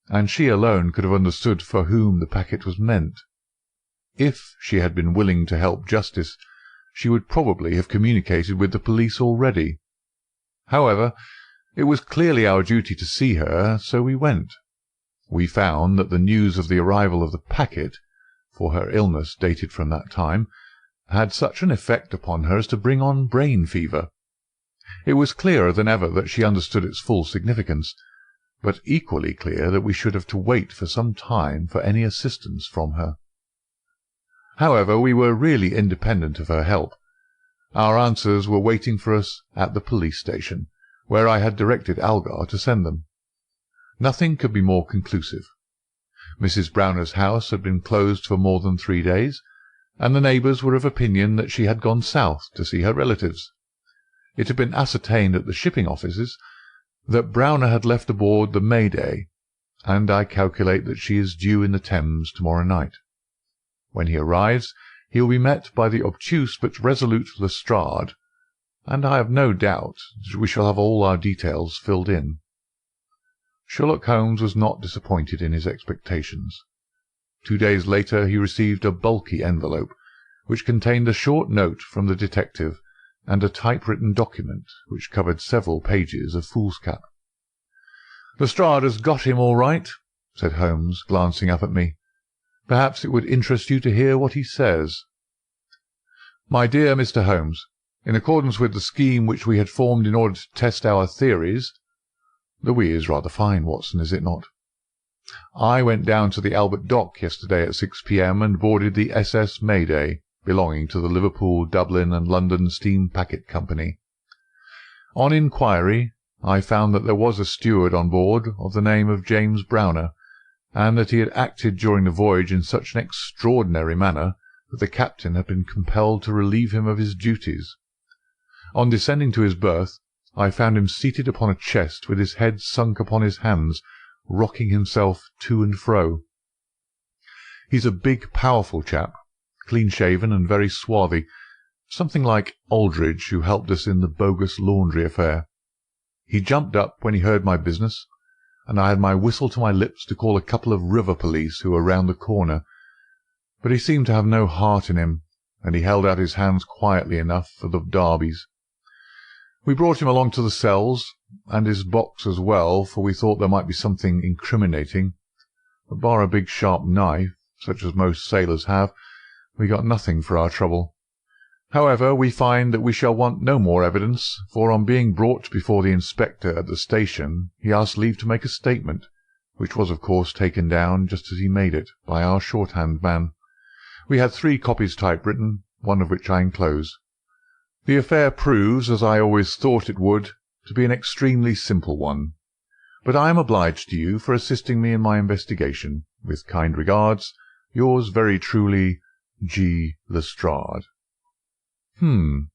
and she alone could have understood for whom the packet was meant. If she had been willing to help justice, she would probably have communicated with the police already. However, it was clearly our duty to see her, so we went. We found that the news of the arrival of the packet, for her illness dated from that time, had such an effect upon her as to bring on brain fever. It was clearer than ever that she understood its full significance, but equally clear that we should have to wait for some time for any assistance from her. However, we were really independent of her help. Our answers were waiting for us at the police station, where I had directed Algar to send them. Nothing could be more conclusive. Mrs. Browner's house had been closed for more than 3 days, and the neighbours were of opinion that she had gone south to see her relatives. It had been ascertained at the shipping offices that Browner had left aboard the Mayday, and I calculate that she is due in the Thames tomorrow night. When he arrives, he will be met by the obtuse but resolute Lestrade, and I have no doubt that we shall have all our details filled in. Sherlock Holmes was not disappointed in his expectations. 2 days later he received a bulky envelope, which contained a short note from the detective and a typewritten document which covered several pages of foolscap. "Lestrade has got him all right," said Holmes, glancing up at me. "Perhaps it would interest you to hear what he says." "My dear Mr. Holmes, in accordance with the scheme which we had formed in order to test our theories—" "The we is rather fine, Watson, is it not?" "I went down to the Albert Dock yesterday at 6 p.m. and boarded the SS Mayday, belonging to the Liverpool, Dublin and London Steam Packet Company. On inquiry, I found that there was a steward on board of the name of James Browner, and that he had acted during the voyage in such an extraordinary manner that the captain had been compelled to relieve him of his duties. On descending to his berth, I found him seated upon a chest with his head sunk upon his hands, rocking himself to and fro. He's a big, powerful chap, clean-shaven and very swarthy, something like Aldridge, who helped us in the bogus laundry affair. He jumped up when he heard my business, and I had my whistle to my lips to call a couple of river police who were round the corner, but he seemed to have no heart in him, and he held out his hands quietly enough for the darbies. We brought him along to the cells, and his box as well, for we thought there might be something incriminating, but bar a big sharp knife, such as most sailors have, we got nothing for our trouble. However, we find that we shall want no more evidence, for on being brought before the inspector at the station, he asked leave to make a statement, which was of course taken down just as he made it by our shorthand man. We had 3 copies typewritten, one of which I enclose. The affair proves, as I always thought it would, to be an extremely simple one. But I am obliged to you for assisting me in my investigation. With kind regards, yours very truly, G. Lestrade. The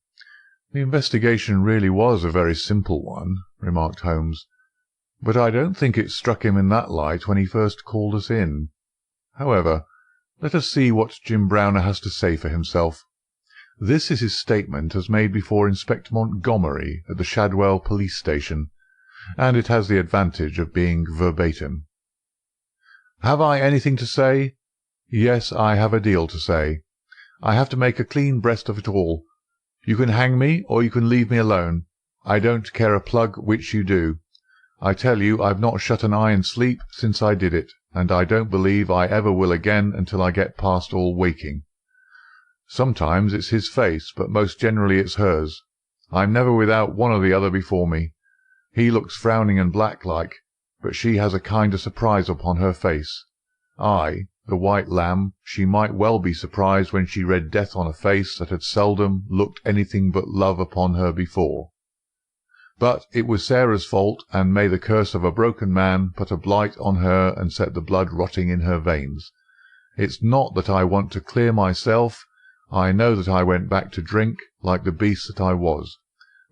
investigation really was a very simple one," remarked Holmes, "but I don't think it struck him in that light when he first called us in. However, let us see what Jim Browner has to say for himself. This is his statement as made before Inspector Montgomery at the Shadwell police station, and it has the advantage of being verbatim. Have I anything to say? Yes, I have a deal to say. I have to make a clean breast of it all. You can hang me, or you can leave me alone. I don't care a plug which you do. I tell you I've not shut an eye in sleep since I did it, and I don't believe I ever will again until I get past all waking. Sometimes it's his face, but most generally it's hers. I'm never without one or the other before me. He looks frowning and black-like, but she has a kind of surprise upon her face. I, the white lamb, she might well be surprised when she read death on a face that had seldom looked anything but love upon her before. But it was Sarah's fault, and may the curse of a broken man put a blight on her and set the blood rotting in her veins. It's not that I want to clear myself. I know that I went back to drink, like the beast that I was.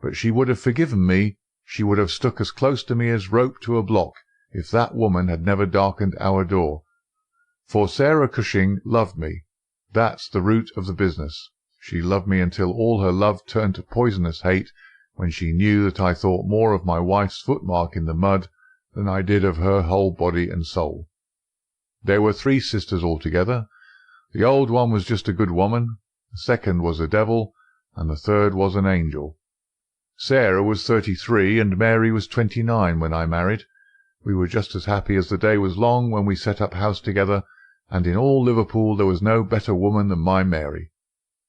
But she would have forgiven me, she would have stuck as close to me as rope to a block, if that woman had never darkened our door. For Sarah Cushing loved me. That's the root of the business. She loved me until all her love turned to poisonous hate, when she knew that I thought more of my wife's footmark in the mud than I did of her whole body and soul. There were 3 sisters altogether. The old one was just a good woman, the second was a devil, and the third was an angel. Sarah was 33, and Mary was 29 when I married. We were just as happy as the day was long when we set up house together, and in all Liverpool there was no better woman than my Mary.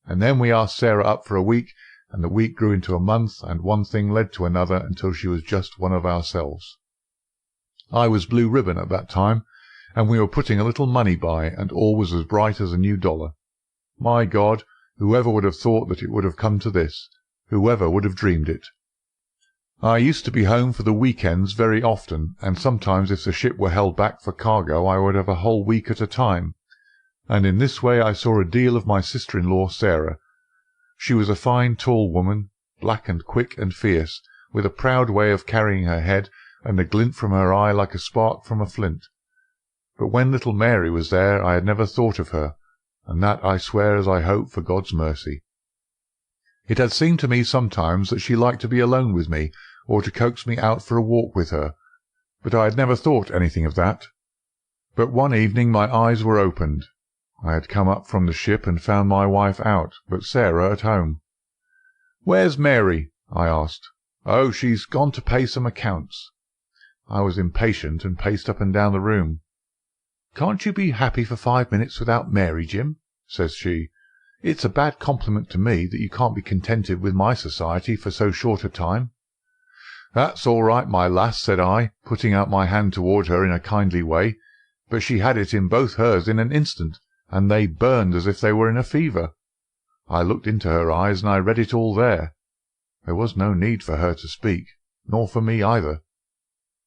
And then we asked Sarah up for a week, and the week grew into a month, and one thing led to another until she was just one of ourselves. I was blue ribbon at that time, and we were putting a little money by, and all was as bright as a new dollar. My God, whoever would have thought that it would have come to this? Whoever would have dreamed it? I used to be home for the weekends very often, and sometimes if the ship were held back for cargo I would have a whole week at a time. and in this way I saw a deal of my sister-in-law Sarah. She was a fine tall woman, black and quick and fierce, with a proud way of carrying her head, and a glint from her eye like a spark from a flint. But when little Mary was there I had never thought of her, and that I swear as I hope for God's mercy. It had seemed to me sometimes that she liked to be alone with me, or to coax me out for a walk with her, but I had never thought anything of that. But one evening my eyes were opened. I had come up from the ship and found my wife out, but Sarah at home. "Where's Mary?" I asked. "Oh, she's gone to pay some accounts." I was impatient and paced up and down the room. "Can't you be happy for 5 minutes without Mary, Jim?" says she. "It's a bad compliment to me that you can't be contented with my society for so short a time." "That's all right, my lass," said I, putting out my hand toward her in a kindly way, but she had it in both hers in an instant, and they burned as if they were in a fever. I looked into her eyes, and I read it all there. There was no need for her to speak, nor for me either.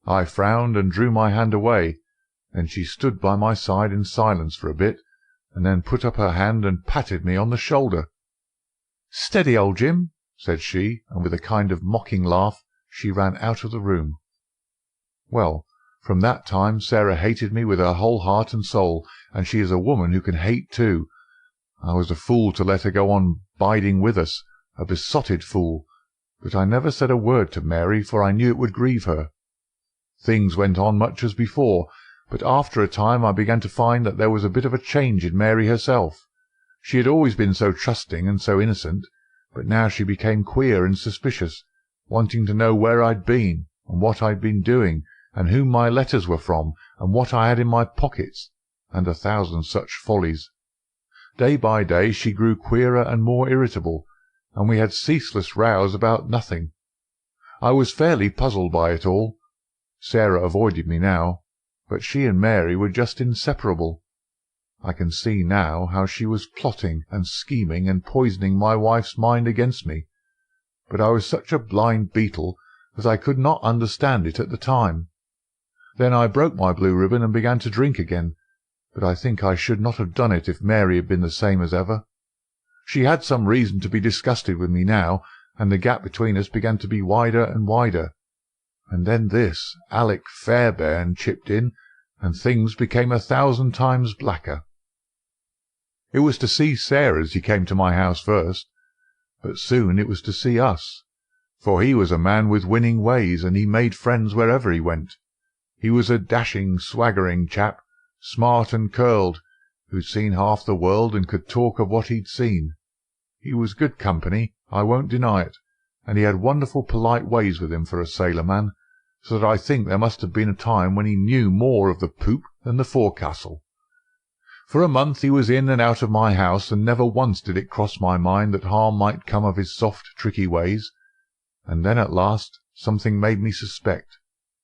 I frowned and drew my hand away, and she stood by my side in silence for a bit, and then put up her hand and patted me on the shoulder. "Steady, old Jim," said she, and with a kind of mocking laugh she ran out of the room. Well, from that time Sarah hated me with her whole heart and soul, and she is a woman who can hate too. I was a fool to let her go on biding with us, a besotted fool, but I never said a word to Mary, for I knew it would grieve her. Things went on much as before, but after a time I began to find that there was a bit of a change in Mary herself. She had always been so trusting and so innocent, but now she became queer and suspicious, wanting to know where I'd been, and what I'd been doing, and whom my letters were from, and what I had in my pockets, and 1,000 such follies. Day by day she grew queerer and more irritable, and we had ceaseless rows about nothing. I was fairly puzzled by it all. Sarah avoided me now, but she and Mary were just inseparable. I can see now how she was plotting and scheming and poisoning my wife's mind against me, but I was such a blind beetle that I could not understand it at the time. Then I broke my blue ribbon and began to drink again, but I think I should not have done it if Mary had been the same as ever. She had some reason to be disgusted with me now, and the gap between us began to be wider and wider. And then this Alec Fairbairn chipped in, and things became 1,000 times blacker. It was to see Sarah's he came to my house first, but soon it was to see us, for he was a man with winning ways, and he made friends wherever he went. He was a dashing, swaggering chap, smart and curled, who'd seen half the world and could talk of what he'd seen. He was good company, I won't deny it, and he had wonderful polite ways with him for a sailor-man, so that I think there must have been a time when he knew more of the poop than the forecastle. For a month he was in and out of my house, and never once did it cross my mind that harm might come of his soft, tricky ways. And then at last something made me suspect,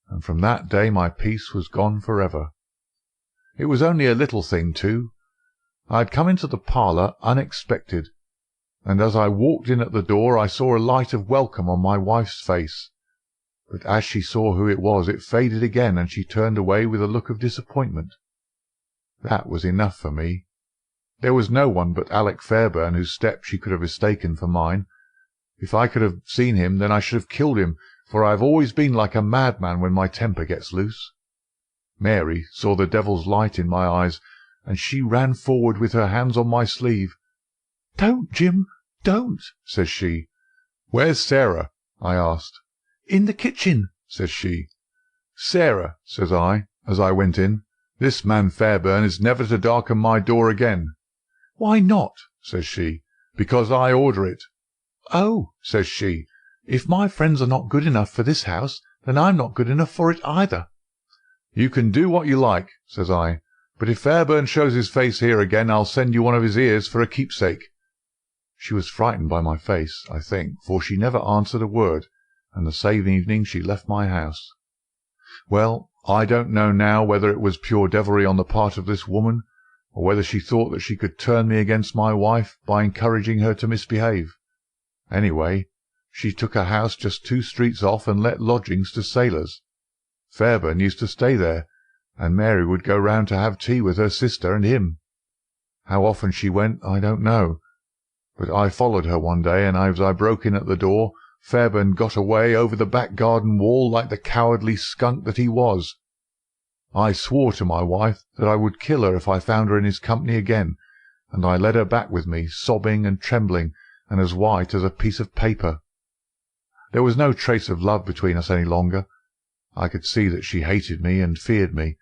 and from that day my peace was gone for ever. It was only a little thing, too. I had come into the parlour unexpected, and as I walked in at the door I saw a light of welcome on my wife's face. But as she saw who it was, it faded again, and she turned away with a look of disappointment. That was enough for me. There was no one but Alec Fairbairn whose step she could have mistaken for mine. If I could have seen him, then I should have killed him, for I have always been like a madman when my temper gets loose. Mary saw the devil's light in my eyes, and she ran forward with her hands on my sleeve. "Don't, Jim, don't," says she. "Where's Sarah?" I asked. "In the kitchen," says she. "Sarah," says I, as I went in, "this man Fairbairn is never to darken my door again." "Why not?" says she. "Because I order it." "Oh," says she, "if my friends are not good enough for this house, then I'm not good enough for it either." "You can do what you like," says I, "but if Fairbairn shows his face here again, I'll send you one of his ears for a keepsake." She was frightened by my face, I think, for she never answered a word, and the same evening she left my house. Well, I don't know now whether it was pure devilry on the part of this woman, or whether she thought that she could turn me against my wife by encouraging her to misbehave. Anyway, she took a house just 2 streets off and let lodgings to sailors. Fairbairn used to stay there, and Mary would go round to have tea with her sister and him. How often she went I don't know, but I followed her one day, and as I broke in at the door, Fairbairn got away over the back garden wall like the cowardly skunk that he was. I swore to my wife that I would kill her if I found her in his company again, and I led her back with me, sobbing and trembling, and as white as a piece of paper. There was no trace of love between us any longer. I could see that she hated me and feared me,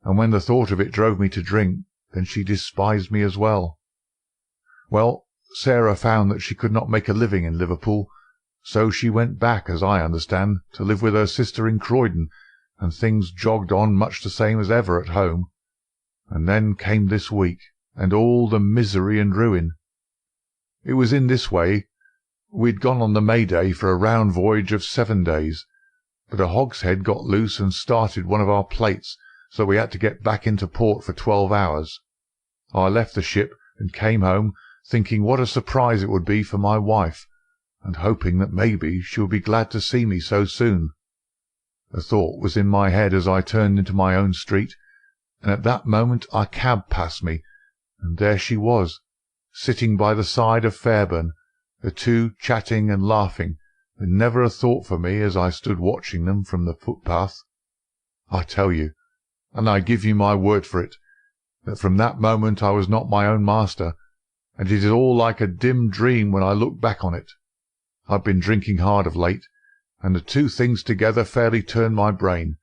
and when the thought of it drove me to drink, then she despised me as well. Well, Sarah found that she could not make a living in Liverpool, so she went back, as I understand, to live with her sister in Croydon, and things jogged on much the same as ever at home. And then came this week, and all the misery and ruin. It was in this way. We'd gone on the May Day for a round voyage of 7 days, but a hogshead got loose and started one of our plates, so we had to get back into port for 12 hours. I left the ship and came home, thinking what a surprise it would be for my wife, and hoping that maybe she would be glad to see me so soon. The thought was in my head as I turned into my own street, and at that moment a cab passed me, and there she was, sitting by the side of Fairbairn, the two chatting and laughing, with never a thought for me as I stood watching them from the footpath. I tell you, and I give you my word for it, that from that moment I was not my own master, and it is all like a dim dream when I look back on it. I've been drinking hard of late, and the two things together fairly turned my brain.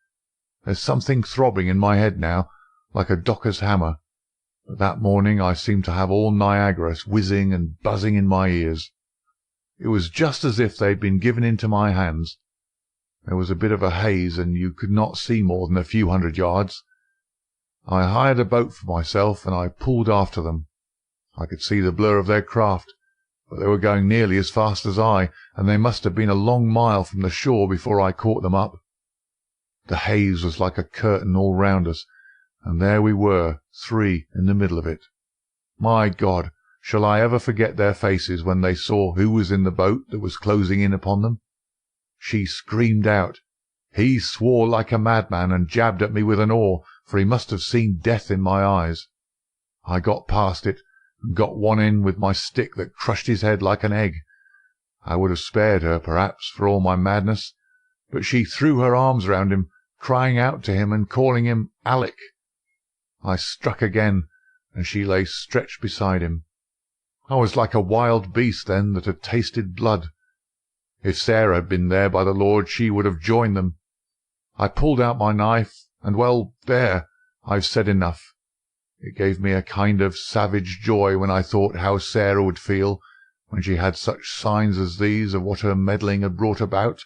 There's something throbbing in my head now, like a docker's hammer, but that morning I seemed to have all Niagara whizzing and buzzing in my ears. It was just as if they'd been given into my hands. There was a bit of a haze, and you could not see more than a few 100 yards. I hired a boat for myself, and I pulled after them. I could see the blur of their craft, but they were going nearly as fast as I, and they must have been a long mile from the shore before I caught them up. The haze was like a curtain all round us, and there we were, 3 in the middle of it. My God, shall I ever forget their faces when they saw who was in the boat that was closing in upon them? She screamed out. He swore like a madman and jabbed at me with an oar, for he must have seen death in my eyes. I got past it, and got one in with my stick that crushed his head like an egg. I would have spared her, perhaps, for all my madness, but she threw her arms round him, crying out to him and calling him Alick. I struck again, and she lay stretched beside him. I was like a wild beast then that had tasted blood. If Sarah had been there, by the Lord, she would have joined them. I pulled out my knife, and, well, there, I've said enough. It gave me a kind of savage joy when I thought how Sarah would feel when she had such signs as these of what her meddling had brought about.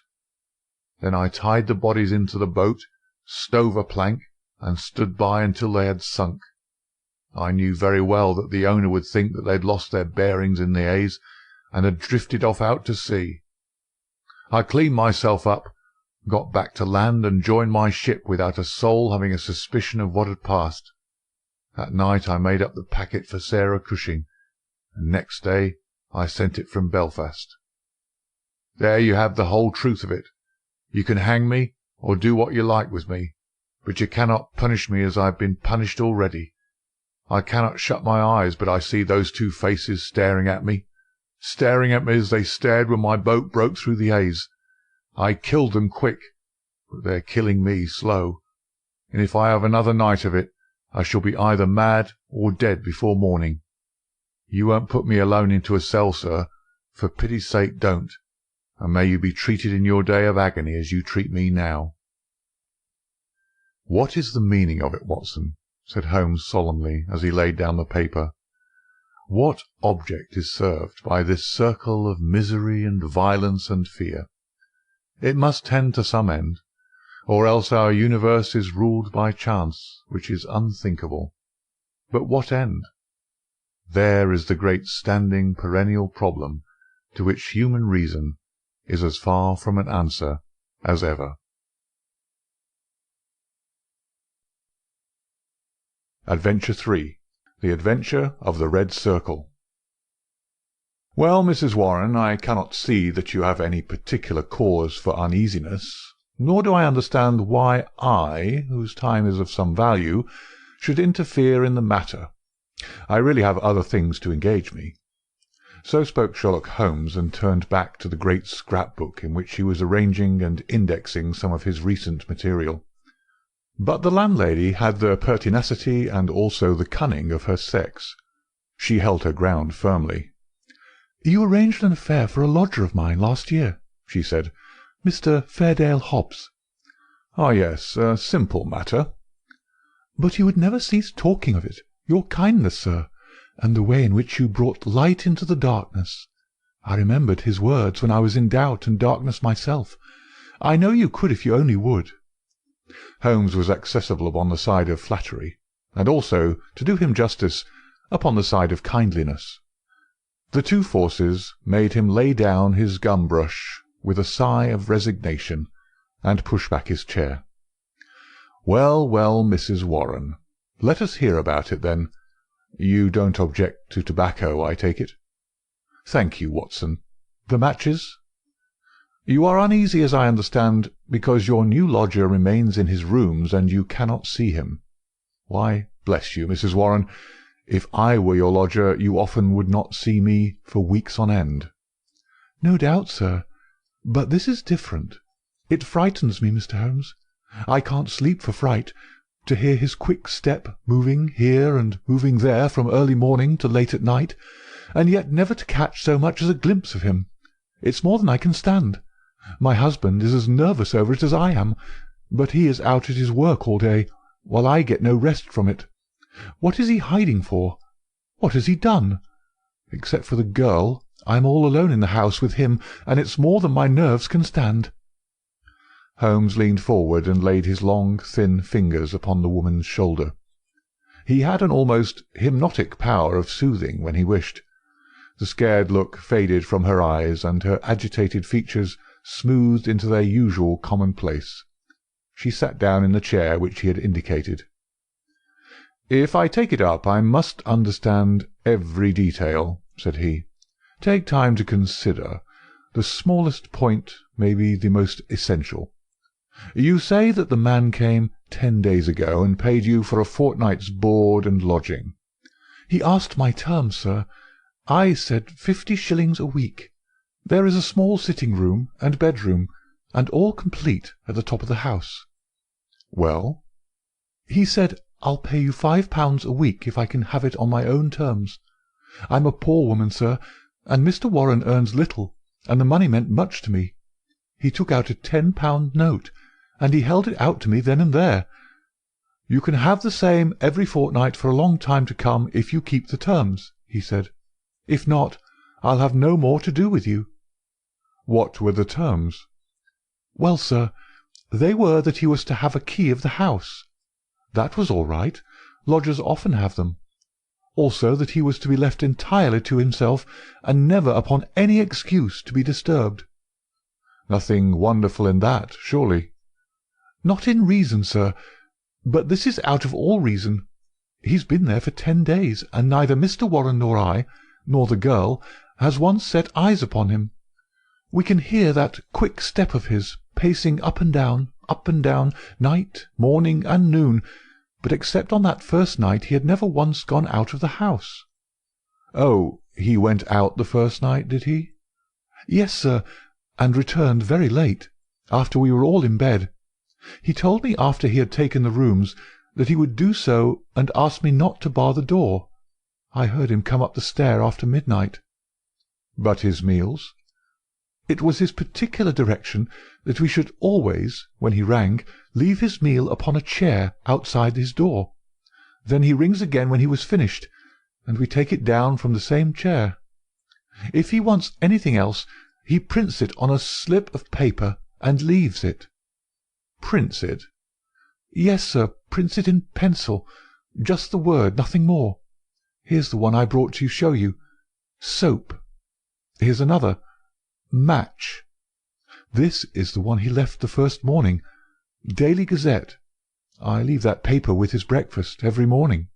Then I tied the bodies into the boat, stove a plank, and stood by until they had sunk. I knew very well that the owner would think that they'd lost their bearings in the haze, and had drifted off out to sea. I cleaned myself up, got back to land, and joined my ship without a soul having a suspicion of what had passed. That night I made up the packet for Sarah Cushing, and next day I sent it from Belfast. There you have the whole truth of it. You can hang me, or do what you like with me, but you cannot punish me as I have been punished already. I cannot shut my eyes but I see those two faces staring at me as they stared when my boat broke through the haze. I killed them quick, but they're killing me slow, and if I have another night of it, I shall be either mad or dead before morning. You won't put me alone into a cell, sir. For pity's sake, don't, and may you be treated in your day of agony as you treat me now." "What is the meaning of it, Watson?" said Holmes solemnly, as he laid down the paper. "What object is served by this circle of misery and violence and fear? It must tend to some end, or else our universe is ruled by chance, which is unthinkable. But what end? There is the great standing perennial problem, to which human reason is as far from an answer as ever." Adventure 3. The Adventure of the Red Circle. "Well, Mrs. Warren, I cannot see that you have any particular cause for uneasiness, nor do I understand why I, whose time is of some value, should interfere in the matter. I really have other things to engage me." So spoke Sherlock Holmes, and turned back to the great scrap-book in which he was arranging and indexing some of his recent material. But the landlady had the pertinacity and also the cunning of her sex. She held her ground firmly. "You arranged an affair for a lodger of mine last year," she said, "Mr. Fairdale Hobbs." "Ah, yes, a simple matter." "But you would never cease talking of it, your kindness, sir, and the way in which you brought light into the darkness. I remembered his words when I was in doubt and darkness myself. I know you could if you only would." Holmes was accessible upon the side of flattery, and also, to do him justice, upon the side of kindliness. The two forces made him lay down his gum-brush with a sigh of resignation, and push back his chair. "Well, well, Mrs. Warren, let us hear about it, then. You don't object to tobacco, I take it?" "Thank you, Watson. The matches?" "You are uneasy, as I understand, because your new lodger remains in his rooms and you cannot see him. Why, bless you, Mrs. Warren, if I were your lodger you often would not see me for weeks on end." "No doubt, sir. But this is different. It frightens me, Mr. Holmes. I can't sleep for fright. To hear his quick step moving here and moving there from early morning to late at night, and yet never to catch so much as a glimpse of him. It's more than I can stand. My husband is as nervous over it as I am, but he is out at his work all day, while I get no rest from it. What is he hiding for? What has he done? Except for the girl, I am all alone in the house with him, and it's more than my nerves can stand." Holmes leaned forward and laid his long, thin fingers upon the woman's shoulder. He had an almost hypnotic power of soothing when he wished. The scared look faded from her eyes, and her agitated features smoothed into their usual commonplace. She sat down in the chair which he had indicated. "If I take it up, I must understand every detail," said he. "Take time to consider. The smallest point may be the most essential. You say that the man came 10 days ago and paid you for a fortnight's board and lodging." "He asked my terms, sir. I said 50 shillings a week. There is a small sitting-room and bedroom, and all complete at the top of the house." "Well?" "He said, 'I'll pay you £5 a week if I can have it on my own terms. I'm a poor woman, sir, and Mr. Warren earns little, and the money meant much to me. He took out a £10 note, and he held it out to me then and there. 'You can have the same every fortnight for a long time to come if you keep the terms,' he said. 'If not, I'll have no more to do with you.'" "What were the terms?" "Well, sir, they were that he was to have a key of the house. That was all right. Lodgers often have them. Also that he was to be left entirely to himself, and never upon any excuse to be disturbed." "Nothing wonderful in that, surely?" "Not in reason, sir. But this is out of all reason. He's been there for 10 days, and neither Mr. Warren nor I, nor the girl, has once set eyes upon him. We can hear that quick step of his, pacing up and down, night, morning, and noon, but except on that first night he had never once gone out of the house." "Oh, he went out the first night, did he?" "Yes, sir, and returned very late, after we were all in bed. He told me after he had taken the rooms that he would do so, and asked me not to bar the door. I heard him come up the stair after midnight." "But his meals?" "It was his particular direction that we should always, when he rang, leave his meal upon a chair outside his door. Then he rings again when he was finished, and we take it down from the same chair. If he wants anything else, he prints it on a slip of paper and leaves it." "Prints it?" "Yes, sir, prints it in pencil. Just the word, nothing more. Here's the one I brought to show you. Soap. Here's another. Match. This is the one he left the first morning. Daily Gazette. I leave that paper with his breakfast every morning."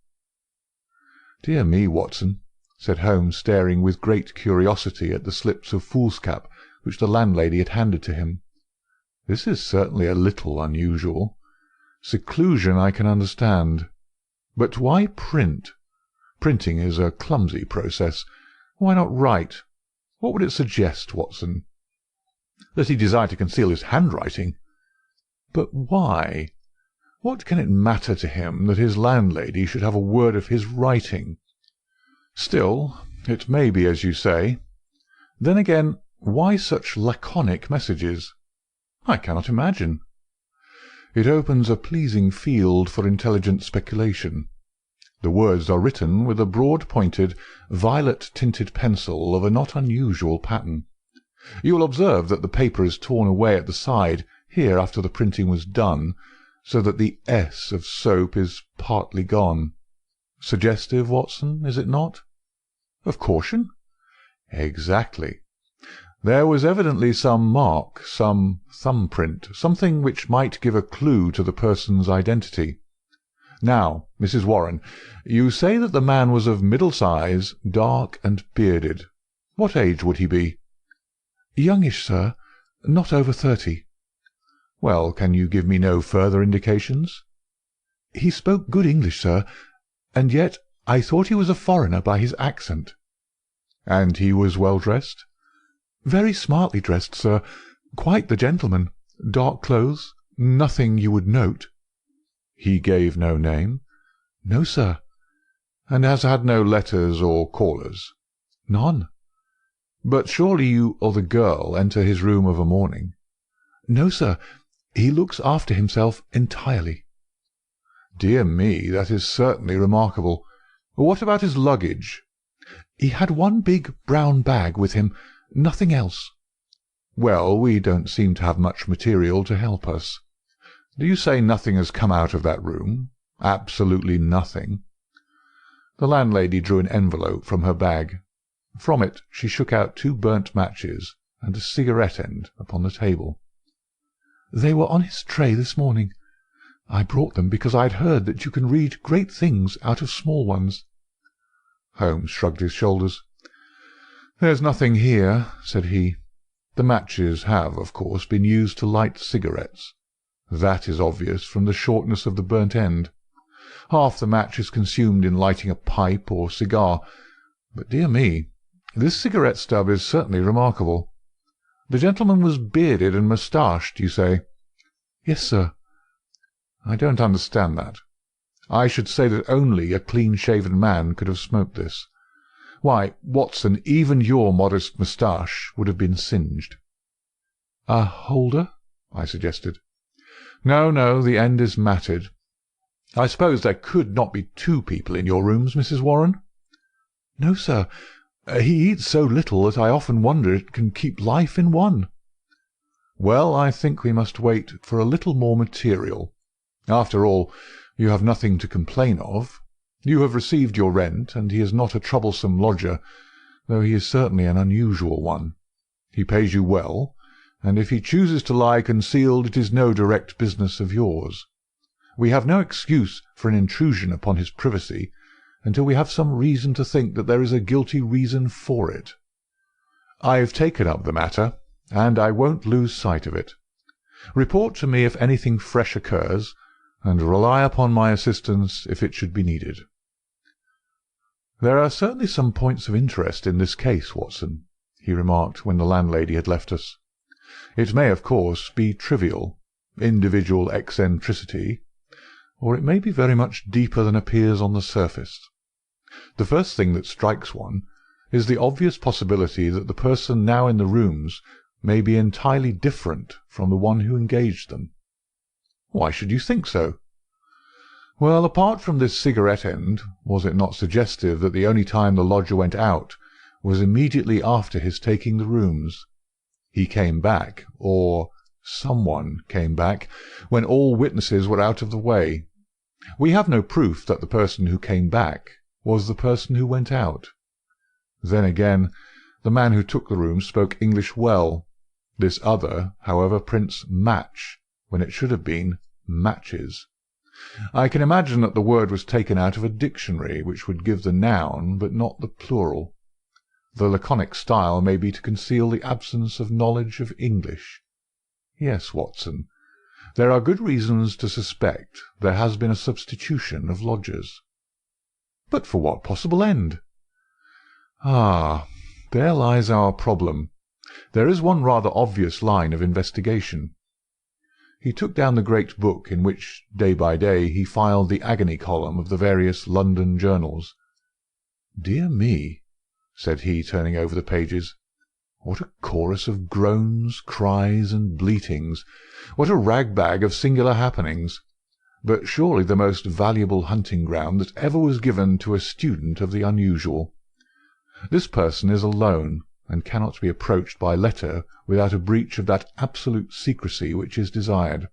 "Dear me, Watson," said Holmes, staring with great curiosity at the slips of foolscap which the landlady had handed to him. "This is certainly a little unusual. Seclusion I can understand. But why print? Printing is a clumsy process. Why not write? What would it suggest, Watson? That he desired to conceal his handwriting. But why? What can it matter to him that his landlady should have a word of his writing? Still, it may be as you say. Then again, why such laconic messages? I cannot imagine. It opens a pleasing field for intelligent speculation. The words are written with a broad-pointed, violet-tinted pencil of a not unusual pattern. You will observe that the paper is torn away at the side here after the printing was done, so that the S of soap is partly gone. Suggestive, Watson, is it not? Of caution? Exactly. There was evidently some mark, some thumbprint, something which might give a clue to the person's identity. Now, Mrs. Warren, you say that the man was of middle size, dark and bearded. What age would he be? Youngish, sir. Not over 30. Well, can you give me no further indications? He spoke good English, sir, and yet I thought he was a foreigner by his accent. And he was well dressed? Very smartly dressed, sir. Quite the gentleman. Dark clothes. Nothing you would note. He gave no name? No, sir. And has had no letters or callers? None. But surely you or the girl enter his room of a morning? No, sir. He looks after himself entirely. Dear me, that is certainly remarkable. What about his luggage? He had one big brown bag with him, nothing else. Well, we don't seem to have much material to help us. Do you say nothing has come out of that room? Absolutely nothing? The landlady drew an envelope from her bag. From it she shook out 2 burnt matches and a cigarette-end upon the table. They were on his tray this morning. I brought them because I had heard that you can read great things out of small ones. Holmes shrugged his shoulders. "There's nothing here," said he. "The matches have, of course, been used to light cigarettes. That is obvious from the shortness of the burnt end. Half the match is consumed in lighting a pipe or cigar. But, dear me, this cigarette stub is certainly remarkable. The gentleman was bearded and moustached, you say?" "Yes, sir." "I don't understand that. I should say that only a clean-shaven man could have smoked this. Why, Watson, even your modest moustache would have been singed." "A holder?" I suggested. No, the end is matted. I suppose there could not be 2 people in your rooms, Mrs. Warren?" "No, sir. He eats so little that I often wonder it can keep life in one." "Well, I think we must wait for a little more material. After all, you have nothing to complain of. You have received your rent, and he is not a troublesome lodger, though he is certainly an unusual one. He pays you well, and if he chooses to lie concealed it is no direct business of yours. We have no excuse for an intrusion upon his privacy until we have some reason to think that there is a guilty reason for it. I've taken up the matter, and I won't lose sight of it. Report to me if anything fresh occurs, and rely upon my assistance if it should be needed." "There are certainly some points of interest in this case, Watson," he remarked when the landlady had left us. "It may, of course, be trivial, individual eccentricity, or it may be very much deeper than appears on the surface. The first thing that strikes one is the obvious possibility that the person now in the rooms may be entirely different from the one who engaged them." "Why should you think so?" "Well, apart from this cigarette-end, was it not suggestive that the only time the lodger went out was immediately after his taking the rooms? He came back, or someone came back, when all witnesses were out of the way. We have no proof that the person who came back was the person who went out. Then again, the man who took the room spoke English well. This other, however, prints match, when it should have been matches. I can imagine that the word was taken out of a dictionary, which would give the noun, but not the plural. The laconic style may be to conceal the absence of knowledge of English. Yes, Watson, there are good reasons to suspect there has been a substitution of lodgers." But for what possible end? Ah, there lies our problem. There is one rather obvious line of investigation. He took down the great book in which, day by day, he filed the agony column of the various London journals. "Dear me," said he, turning over the pages, "what a chorus of groans, cries, and bleatings! What a rag-bag of singular happenings! But surely the most valuable hunting-ground that ever was given to a student of the unusual. This person is alone, and cannot be approached by letter without a breach of that absolute secrecy which is desired.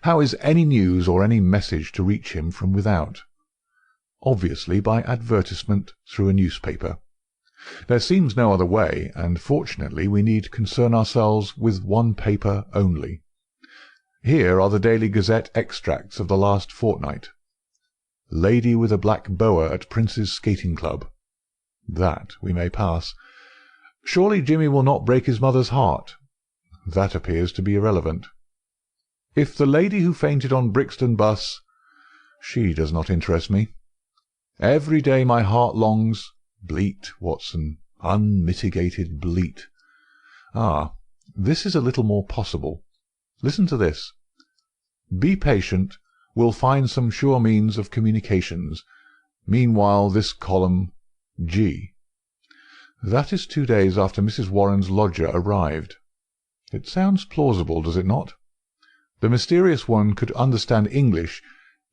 How is any news or any message to reach him from without? Obviously by advertisement through a newspaper. There seems no other way, and fortunately we need concern ourselves with one paper only. Here are the Daily Gazette extracts of the last fortnight. Lady with a black boa at Prince's Skating Club. That we may pass. Surely Jimmy will not break his mother's heart. That appears to be irrelevant. If the lady who fainted on Brixton bus, she does not interest me. Every day my heart longs, bleat, Watson, unmitigated bleat. Ah, this is a little more possible. Listen to this. Be patient, we'll find some sure means of communications. Meanwhile this column, G. That is 2 days after Mrs. Warren's lodger arrived. It sounds plausible, does it not? The mysterious one could understand English,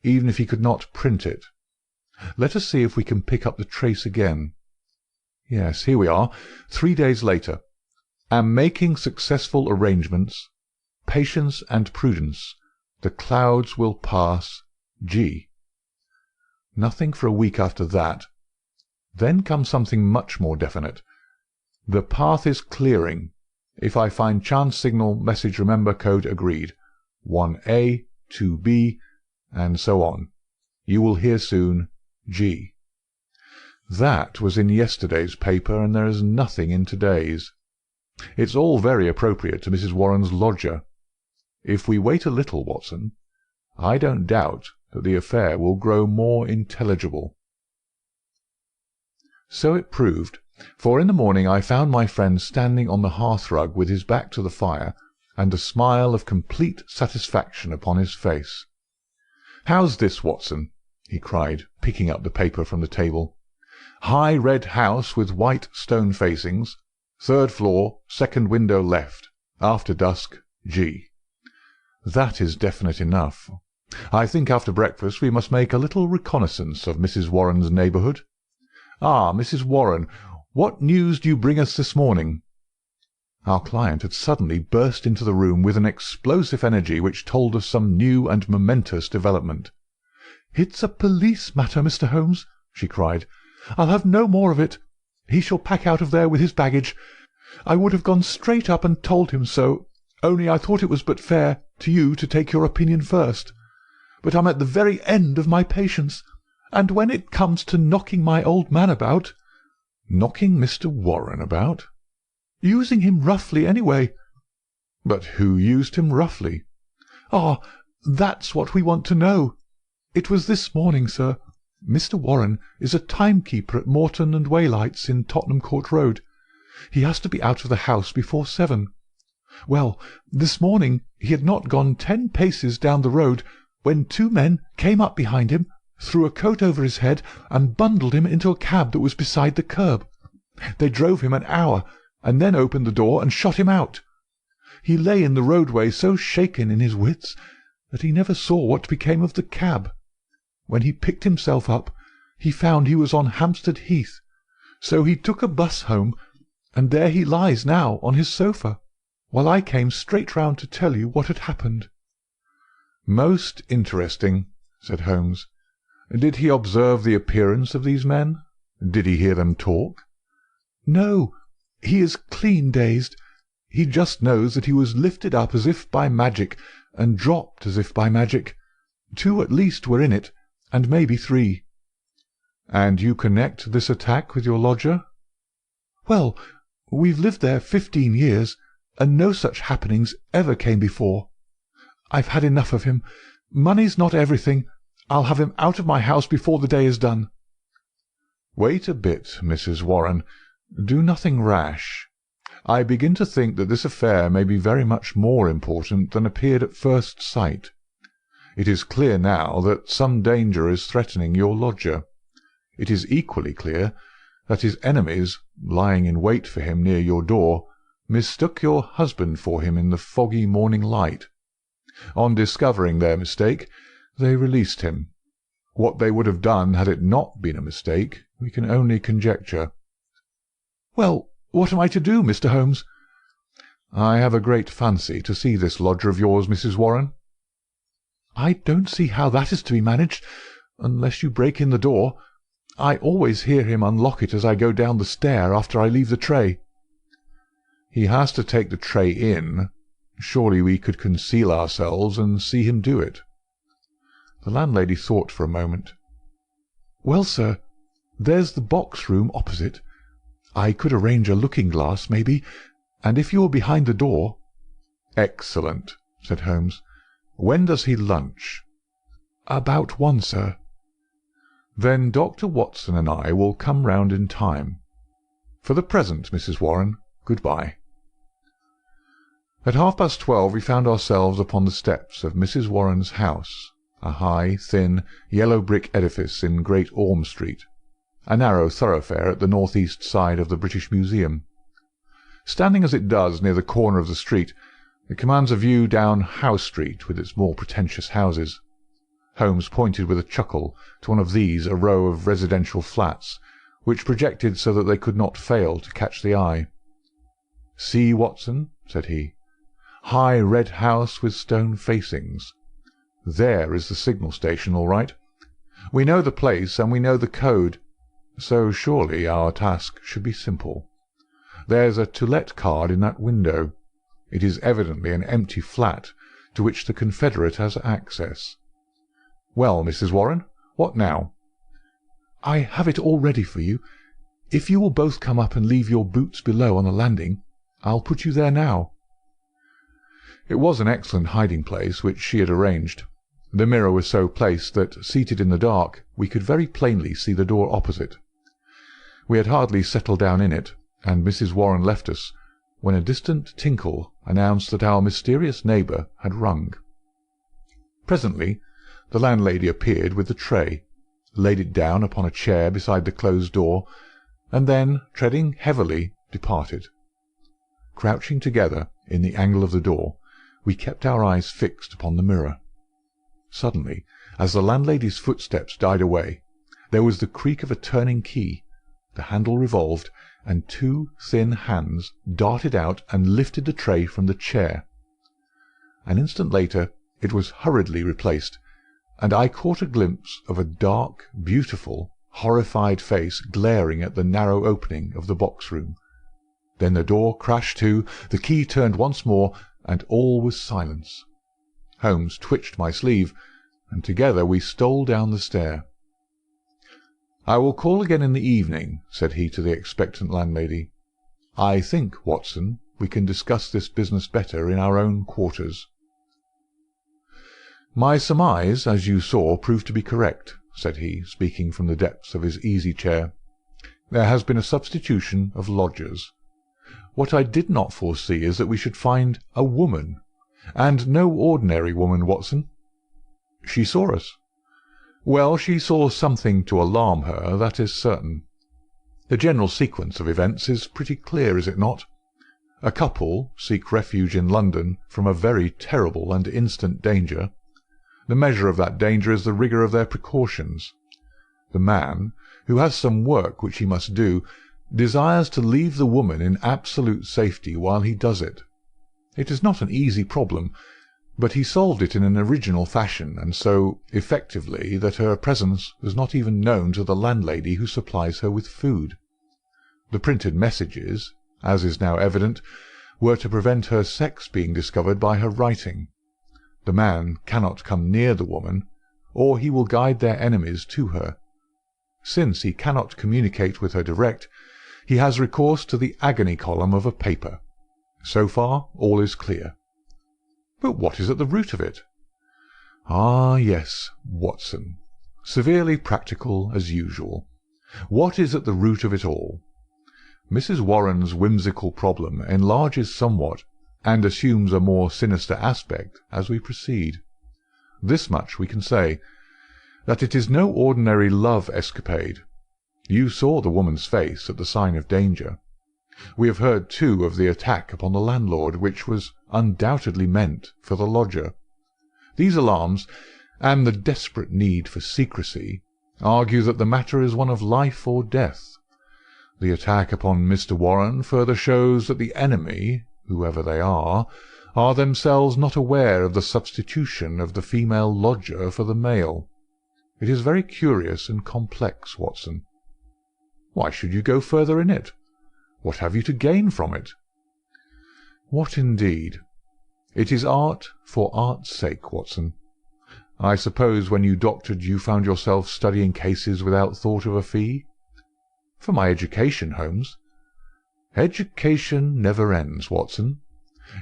even if he could not print it. Let us see if we can pick up the trace again. Yes, here we are, 3 days later. Am making successful arrangements. Patience and prudence. The clouds will pass. G. Nothing for a week after that. Then comes something much more definite. The path is clearing. If I find chance signal, message remember code agreed. 1A, 2B, and so on. You will hear soon. G. That was in yesterday's paper, and there is nothing in today's. It's all very appropriate to Mrs. Warren's lodger. If we wait a little, Watson, I don't doubt that the affair will grow more intelligible. So it proved, for in the morning I found my friend standing on the hearth-rug with his back to the fire, and a smile of complete satisfaction upon his face. "How's this, Watson?" he cried, picking up the paper from the table. "High red house with white stone facings. 3rd floor, 2nd window left. After dusk, G. That is definite enough. I think after breakfast we must make a little reconnaissance of Mrs. Warren's neighbourhood. Ah, Mrs. Warren, what news do you bring us this morning?" Our client had suddenly burst into the room with an explosive energy which told us some new and momentous development. "It's a police matter, Mr. Holmes," she cried. "I'll have no more of it. He shall pack out of there with his baggage. I would have gone straight up and told him so, only I thought it was but fair to you to take your opinion first. But I'm at the very end of my patience, and when it comes to knocking my old man about—" "Knocking Mr. Warren about?" "Using him roughly, anyway." "But who used him roughly?" "Ah, that's what we want to know. It was this morning, sir. Mr. Warren is a timekeeper at Morton and Waylight's in Tottenham Court Road. He has to be out of the house before 7. Well, this morning he had not gone 10 paces down the road when 2 men came up behind him, threw a coat over his head, and bundled him into a cab that was beside the curb. They drove him an hour, and then opened the door and shot him out. He lay in the roadway so shaken in his wits that he never saw what became of the cab. When he picked himself up, he found he was on Hampstead Heath, so he took a bus home, and there he lies now on his sofa, while I came straight round to tell you what had happened." "Most interesting," said Holmes. "Did he observe the appearance of these men? Did he hear them talk?" "No, he is clean dazed. He just knows that he was lifted up as if by magic, and dropped as if by magic. 2 at least were in it, and maybe 3. "And you connect this attack with your lodger?" "Well, we've lived there 15 years, and no such happenings ever came before. I've had enough of him. Money's not everything. I'll have him out of my house before the day is done." "Wait a bit, Mrs. Warren. Do nothing rash. I begin to think that this affair may be very much more important than appeared at first sight. It is clear now that some danger is threatening your lodger. It is equally clear that his enemies, lying in wait for him near your door, mistook your husband for him in the foggy morning light. On discovering their mistake, they released him. What they would have done had it not been a mistake, we can only conjecture." "Well, what am I to do, Mr. Holmes?" "I have a great fancy to see this lodger of yours, Mrs. Warren." "I don't see how that is to be managed, unless you break in the door. I always hear him unlock it as I go down the stair after I leave the tray." "He has to take the tray in. Surely we could conceal ourselves and see him do it." The landlady thought for a moment. "Well, sir, there's the box-room opposite. I could arrange a looking-glass, maybe, and if you were behind the door—" "Excellent," said Holmes. "When does he lunch?" "About 1, sir." "Then Dr. Watson and I will come round in time. For the present, Mrs. Warren, good-bye." At 12:30 we found ourselves upon the steps of Mrs. Warren's house, a high, thin, yellow-brick edifice in Great Orme Street, a narrow thoroughfare at the north-east side of the British Museum. Standing as it does near the corner of the street, it commands a view down Howe Street with its more pretentious houses. Holmes pointed with a chuckle to one of these, a row of residential flats, which projected so that they could not fail to catch the eye. "See, Watson," said he, "high red house with stone facings. There is the signal station, all right. We know the place and we know the code, so surely our task should be simple. There's a to let card in that window. It is evidently an empty flat to which the confederate has access. Well, Mrs. Warren, what now?" "I have it all ready for you. If you will both come up and leave your boots below on the landing, I'll put you there now." It was an excellent hiding-place which she had arranged. The mirror was so placed that, seated in the dark, we could very plainly see the door opposite. We had hardly settled down in it, and Mrs. Warren left us, when a distant tinkle announced that our mysterious neighbour had rung. Presently the landlady appeared with the tray, laid it down upon a chair beside the closed door, and then, treading heavily, departed. Crouching together in the angle of the door, we kept our eyes fixed upon the mirror. Suddenly, as the landlady's footsteps died away, there was the creak of a turning key, the handle revolved, and 2 thin hands darted out and lifted the tray from the chair. An instant later it was hurriedly replaced, and I caught a glimpse of a dark, beautiful, horrified face glaring at the narrow opening of the box-room. Then the door crashed to, the key turned once more, and all was silence. Holmes twitched my sleeve, and together we stole down the stair. "I will call again in the evening," said he to the expectant landlady. "I think, Watson, we can discuss this business better in our own quarters." "My surmise, as you saw, proved to be correct," said he, speaking from the depths of his easy-chair. "There has been a substitution of lodgers. What I did not foresee is that we should find a woman, and no ordinary woman, Watson. She saw us. Well, she saw something to alarm her, that is certain. The general sequence of events is pretty clear, is it not? A couple seek refuge in London from a very terrible and instant danger. The measure of that danger is the rigour of their precautions. The man, who has some work which he must do, desires to leave the woman in absolute safety while he does it. It is not an easy problem, but he solved it in an original fashion, and so effectively that her presence was not even known to the landlady who supplies her with food. The printed messages, as is now evident, were to prevent her sex being discovered by her writing. The man cannot come near the woman, or he will guide their enemies to her. Since he cannot communicate with her direct, he has recourse to the agony column of a paper. So far all is clear. But what is at the root of it? Ah, yes, Watson, severely practical as usual. What is at the root of it all? Mrs. Warren's whimsical problem enlarges somewhat and assumes a more sinister aspect as we proceed. This much we can say, that it is no ordinary love escapade. You saw the woman's face at the sign of danger. We have heard, too, of the attack upon the landlord, which was undoubtedly meant for the lodger. These alarms, and the desperate need for secrecy, argue that the matter is one of life or death. The attack upon Mr. Warren further shows that the enemy, whoever they are themselves not aware of the substitution of the female lodger for the male. It is very curious and complex, Watson. Why should you go further in it? What have you to gain from it? What indeed? It is art for art's sake, Watson. I suppose when you doctored you found yourself studying cases without thought of a fee? For my education, Holmes. Education never ends, Watson.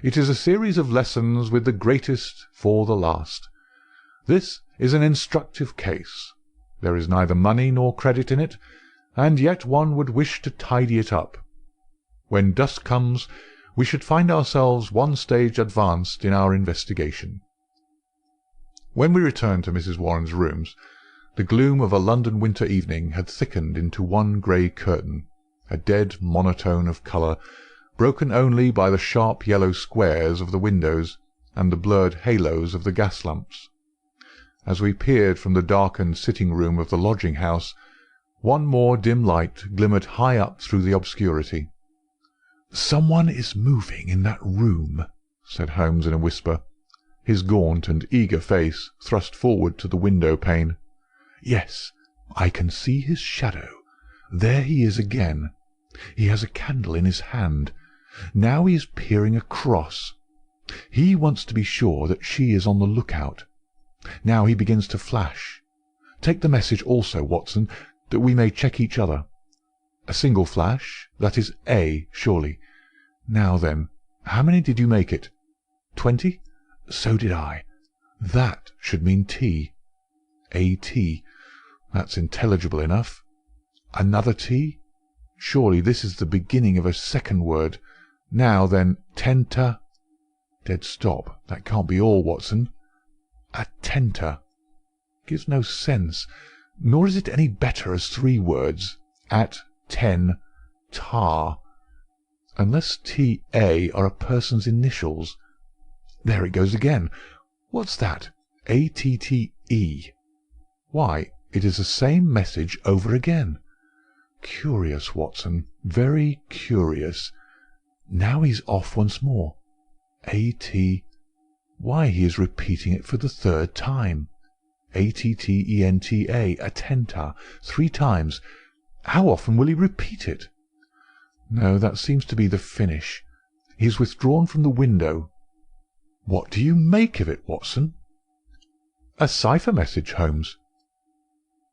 It is a series of lessons with the greatest for the last. This is an instructive case. There is neither money nor credit in it, and yet one would wish to tidy it up. When dusk comes, we should find ourselves one stage advanced in our investigation. When we returned to Mrs. Warren's rooms, the gloom of a London winter evening had thickened into one grey curtain, a dead monotone of colour, broken only by the sharp yellow squares of the windows and the blurred halos of the gas-lamps. As we peered from the darkened sitting-room of the lodging-house, one more dim light glimmered high up through the obscurity. "Someone is moving in that room," said Holmes in a whisper, his gaunt and eager face thrust forward to the window-pane. "Yes, I can see his shadow. There he is again. He has a candle in his hand. Now he is peering across. He wants to be sure that she is on the lookout. Now he begins to flash. Take the message also, Watson, that we may check each other. A single flash, that is A, surely. Now then, how many did you make it? 20? So did I. That should mean T. A-T. That's intelligible enough. Another T? Surely this is the beginning of a second word. Now then, tenta. Dead stop. That can't be all, Watson. Attenta. Gives no sense, nor is it any better as 3 words. At, ten, tar. Unless T-A are a person's initials. There it goes again. What's that? A-T-T-E. Why, it is the same message over again. Curious, Watson, very curious. Now he's off once more. A-T. Why, he is repeating it for the 3rd time. A-T-T-E-N-T-A, attenta, 3 times. How often will he repeat it? No, that seems to be the finish. He has withdrawn from the window. What do you make of it, Watson? A cipher message, Holmes.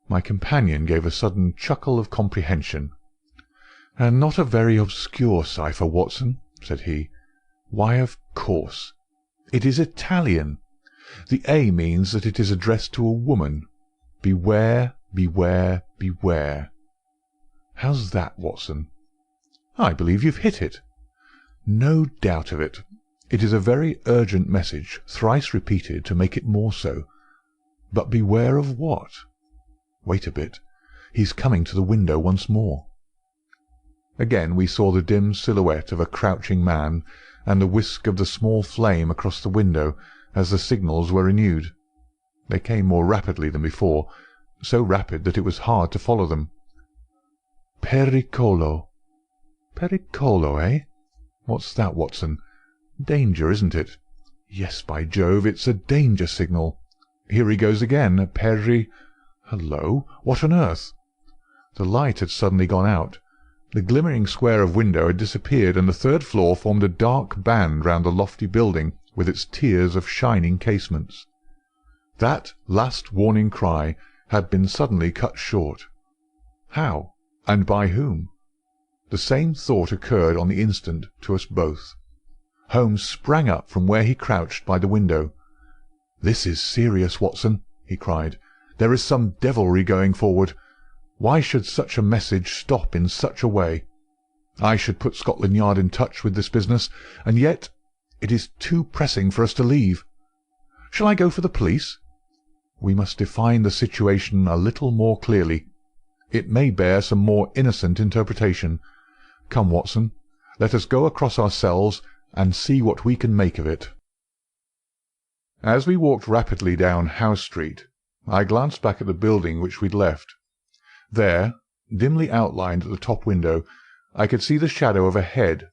My companion gave a sudden chuckle of comprehension. And not a very obscure cipher, Watson, said he. Why, of course. It is Italian. The A means that it is addressed to a woman. Beware, beware, beware. How's that, Watson? I believe you've hit it. No doubt of it. It is a very urgent message, thrice repeated to make it more so. But beware of what? Wait a bit. He's coming to the window once more. Again we saw the dim silhouette of a crouching man, and the whisk of the small flame across the window as the signals were renewed. They came more rapidly than before, so rapid that it was hard to follow them. Pericolo. Pericolo, eh? What's that, Watson? Danger, isn't it? Yes, by Jove, it's a danger signal. Here he goes again. Hello, what on earth? The light had suddenly gone out. The glimmering square of window had disappeared, and the 3rd floor formed a dark band round the lofty building, with its tiers of shining casements. That last warning cry had been suddenly cut short. How, and by whom? The same thought occurred on the instant to us both. Holmes sprang up from where he crouched by the window. "This is serious, Watson," he cried. There is some devilry going forward. Why should such a message stop in such a way? I should put Scotland Yard in touch with this business, and yet it is too pressing for us to leave. Shall I go for the police? We must define the situation a little more clearly. It may bear some more innocent interpretation. Come, Watson, let us go across ourselves and see what we can make of it." As we walked rapidly down Howe Street, I glanced back at the building which we'd left. There, dimly outlined at the top window, I could see the shadow of a head,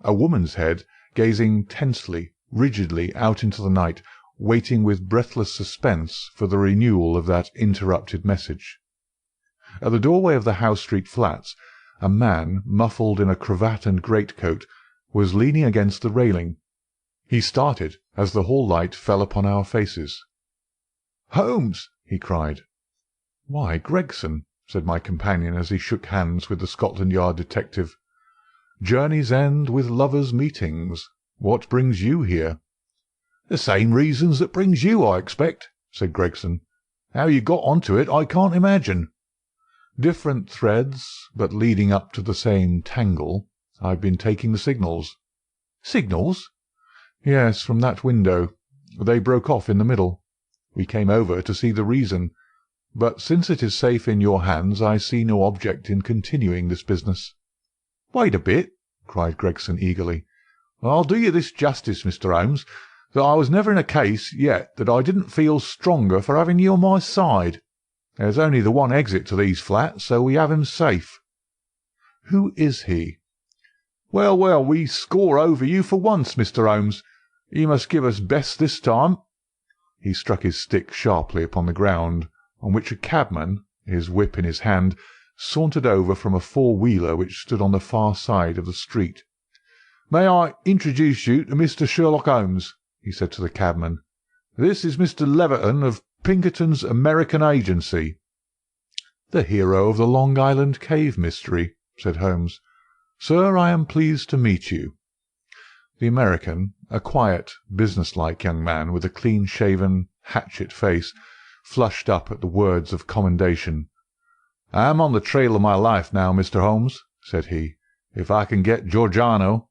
a woman's head, gazing tensely, rigidly out into the night, waiting with breathless suspense for the renewal of that interrupted message. At the doorway of the Howe Street flats, a man, muffled in a cravat and greatcoat, was leaning against the railing. He started as the hall light fell upon our faces. "Holmes!" he cried. "Why, Gregson," said my companion as he shook hands with the Scotland Yard detective. "Journeys end with lovers' meetings. What brings you here?" "The same reasons that brings you, I expect," said Gregson. "How you got on to it, I can't imagine." "Different threads, but leading up to the same tangle. I've been taking the signals." "Signals?" "Yes, from that window. They broke off in the middle. We came over to see the reason, but since it is safe in your hands I see no object in continuing this business." "Wait a bit," cried Gregson eagerly. "I'll do you this justice, Mr. Holmes, that I was never in a case yet that I didn't feel stronger for having you on my side. There's only the one exit to these flats, so we have him safe." "Who is he?" Well, we score over you for once, Mr. Holmes. You must give us best this time." He struck his stick sharply upon the ground, on which a cabman, his whip in his hand, sauntered over from a four-wheeler which stood on the far side of the street. "May I introduce you to Mr. Sherlock Holmes?" he said to the cabman. "This is Mr. Leverton of Pinkerton's American Agency." "The hero of the Long Island cave mystery," said Holmes. "Sir, I am pleased to meet you." The American, a quiet, business-like young man with a clean-shaven, hatchet face, flushed up at the words of commendation. "I am on the trail of my life now, Mr. Holmes," said he. "If I can get Giordano—"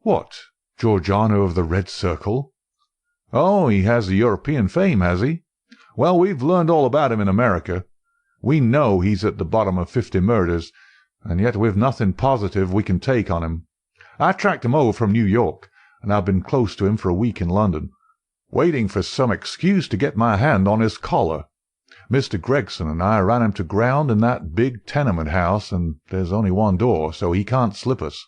"What, Giordano of the Red Circle?" "Oh, he has a European fame, has he? Well, we've learned all about him in America. We know he's at the bottom of 50 murders, and yet we've nothing positive we can take on him. I tracked him over from New York, and I've been close to him for a week in London, waiting for some excuse to get my hand on his collar. Mr. Gregson and I ran him to ground in that big tenement house, and there's only one door, so he can't slip us.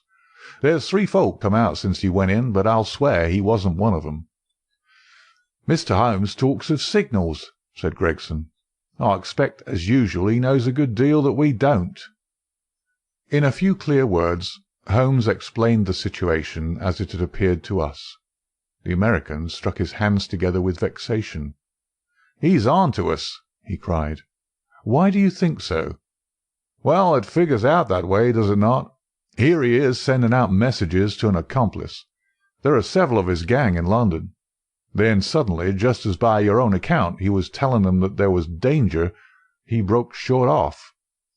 There's 3 folk come out since he went in, but I'll swear he wasn't one of them." "Mr. Holmes talks of signals," said Gregson. "I expect, as usual, he knows a good deal that we don't." In a few clear words, Holmes explained the situation as it had appeared to us. The American struck his hands together with vexation. "He's on to us," he cried. "Why do you think so?" "Well, it figures out that way, does it not? Here he is sending out messages to an accomplice. There are several of his gang in London. Then suddenly, just as by your own account he was telling them that there was danger, he broke short off.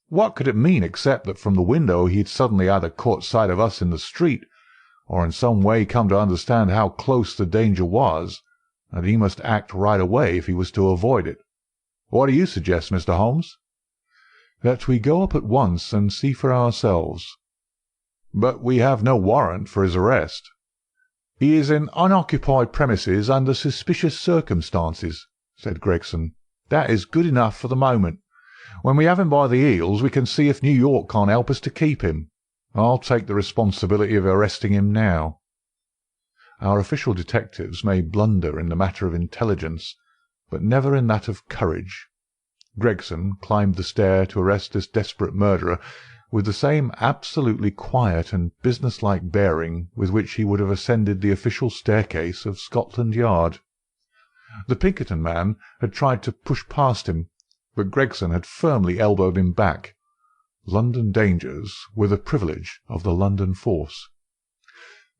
What could it mean except that from the window he had suddenly either caught sight of us in the street, or in some way come to understand how close the danger was, and he must act right away if he was to avoid it. What do you suggest, Mr. Holmes?" "That we go up at once and see for ourselves." "But we have no warrant for his arrest." "He is in unoccupied premises under suspicious circumstances," said Gregson. "That is good enough for the moment. When we have him by the heels, we can see if New York can't help us to keep him. I'll take the responsibility of arresting him now." Our official detectives may blunder in the matter of intelligence, but never in that of courage. Gregson climbed the stair to arrest this desperate murderer with the same absolutely quiet and business-like bearing with which he would have ascended the official staircase of Scotland Yard. The Pinkerton man had tried to push past him, but Gregson had firmly elbowed him back. London dangers were the privilege of the London force.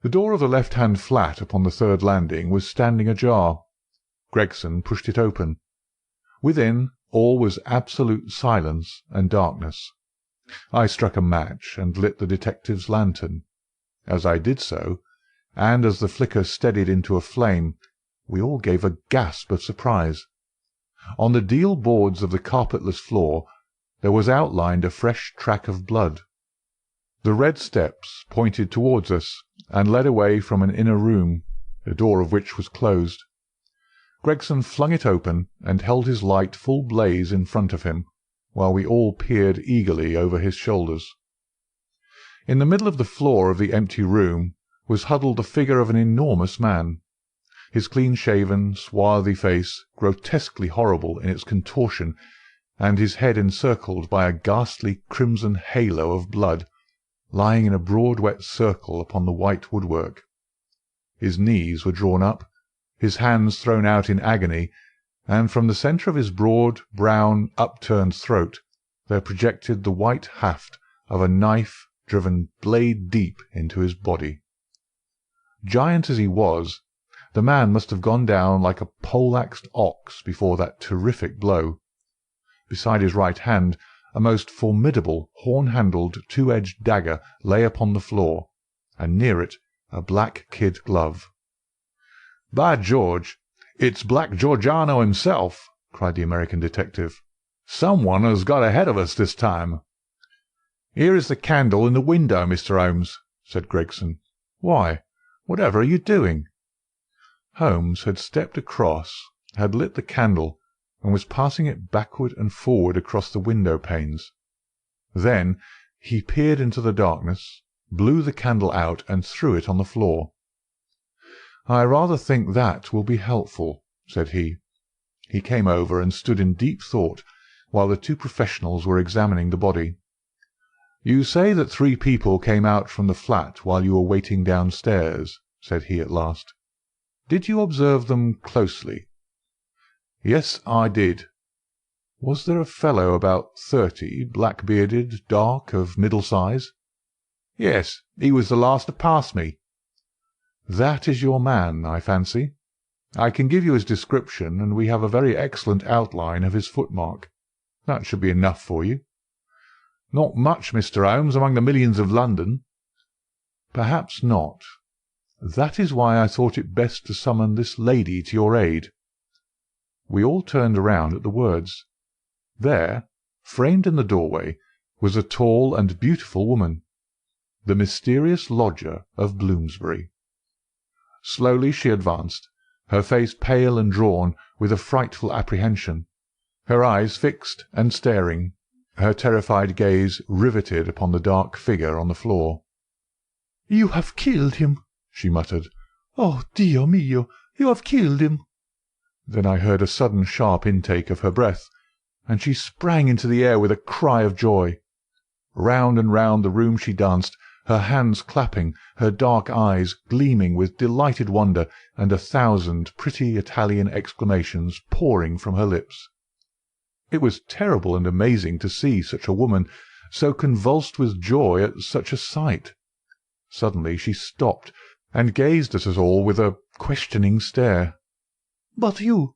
The door of the left-hand flat upon the third landing was standing ajar. Gregson pushed it open. Within, all was absolute silence and darkness. I struck a match and lit the detective's lantern. As I did so, and as the flicker steadied into a flame, we all gave a gasp of surprise. On the deal boards of the carpetless floor there was outlined a fresh track of blood. The red steps pointed towards us and led away from an inner room, the door of which was closed. Gregson flung it open and held his light full blaze in front of him, while we all peered eagerly over his shoulders. In the middle of the floor of the empty room was huddled the figure of an enormous man. His clean-shaven, swarthy face, grotesquely horrible in its contortion, and his head encircled by a ghastly crimson halo of blood, lying in a broad wet circle upon the white woodwork. His knees were drawn up, his hands thrown out in agony, and from the centre of his broad, brown, upturned throat there projected the white haft of a knife driven blade-deep into his body. Giant as he was, the man must have gone down like a pole-axed ox before that terrific blow. Beside his right hand a most formidable horn-handled two-edged dagger lay upon the floor, and near it a black kid glove. "By George, it's Black Georgiano himself!" cried the American detective. "Someone has got ahead of us this time." "Here is the candle in the window, Mr. Holmes," said Gregson. "Why, whatever are you doing?" Holmes had stepped across, had lit the candle, and was passing it backward and forward across the window-panes. Then he peered into the darkness, blew the candle out, and threw it on the floor. "I rather think that will be helpful," said he. He came over and stood in deep thought while the two professionals were examining the body. "You say that 3 people came out from the flat while you were waiting downstairs," said he at last. "Did you observe them closely?" "Yes, I did." "Was there a fellow about 30, black-bearded, dark, of middle size?" "Yes, he was the last to pass me." "That is your man, I fancy. I can give you his description, and we have a very excellent outline of his footmark. That should be enough for you." "Not much, Mr. Holmes, among the millions of London." "Perhaps not. That is why I thought it best to summon this lady to your aid." We all turned round at the words. There, framed in the doorway, was a tall and beautiful woman, the mysterious lodger of Bloomsbury. Slowly she advanced, her face pale and drawn with a frightful apprehension, her eyes fixed and staring, her terrified gaze riveted upon the dark figure on the floor. "You have killed him," she muttered. "Oh, Dio mio, you have killed him." Then I heard a sudden sharp intake of her breath, and she sprang into the air with a cry of joy. Round and round the room she danced, her hands clapping, her dark eyes gleaming with delighted wonder, and 1,000 pretty Italian exclamations pouring from her lips. It was terrible and amazing to see such a woman, so convulsed with joy at such a sight. Suddenly she stopped, and gazed at us all with a questioning stare. "But you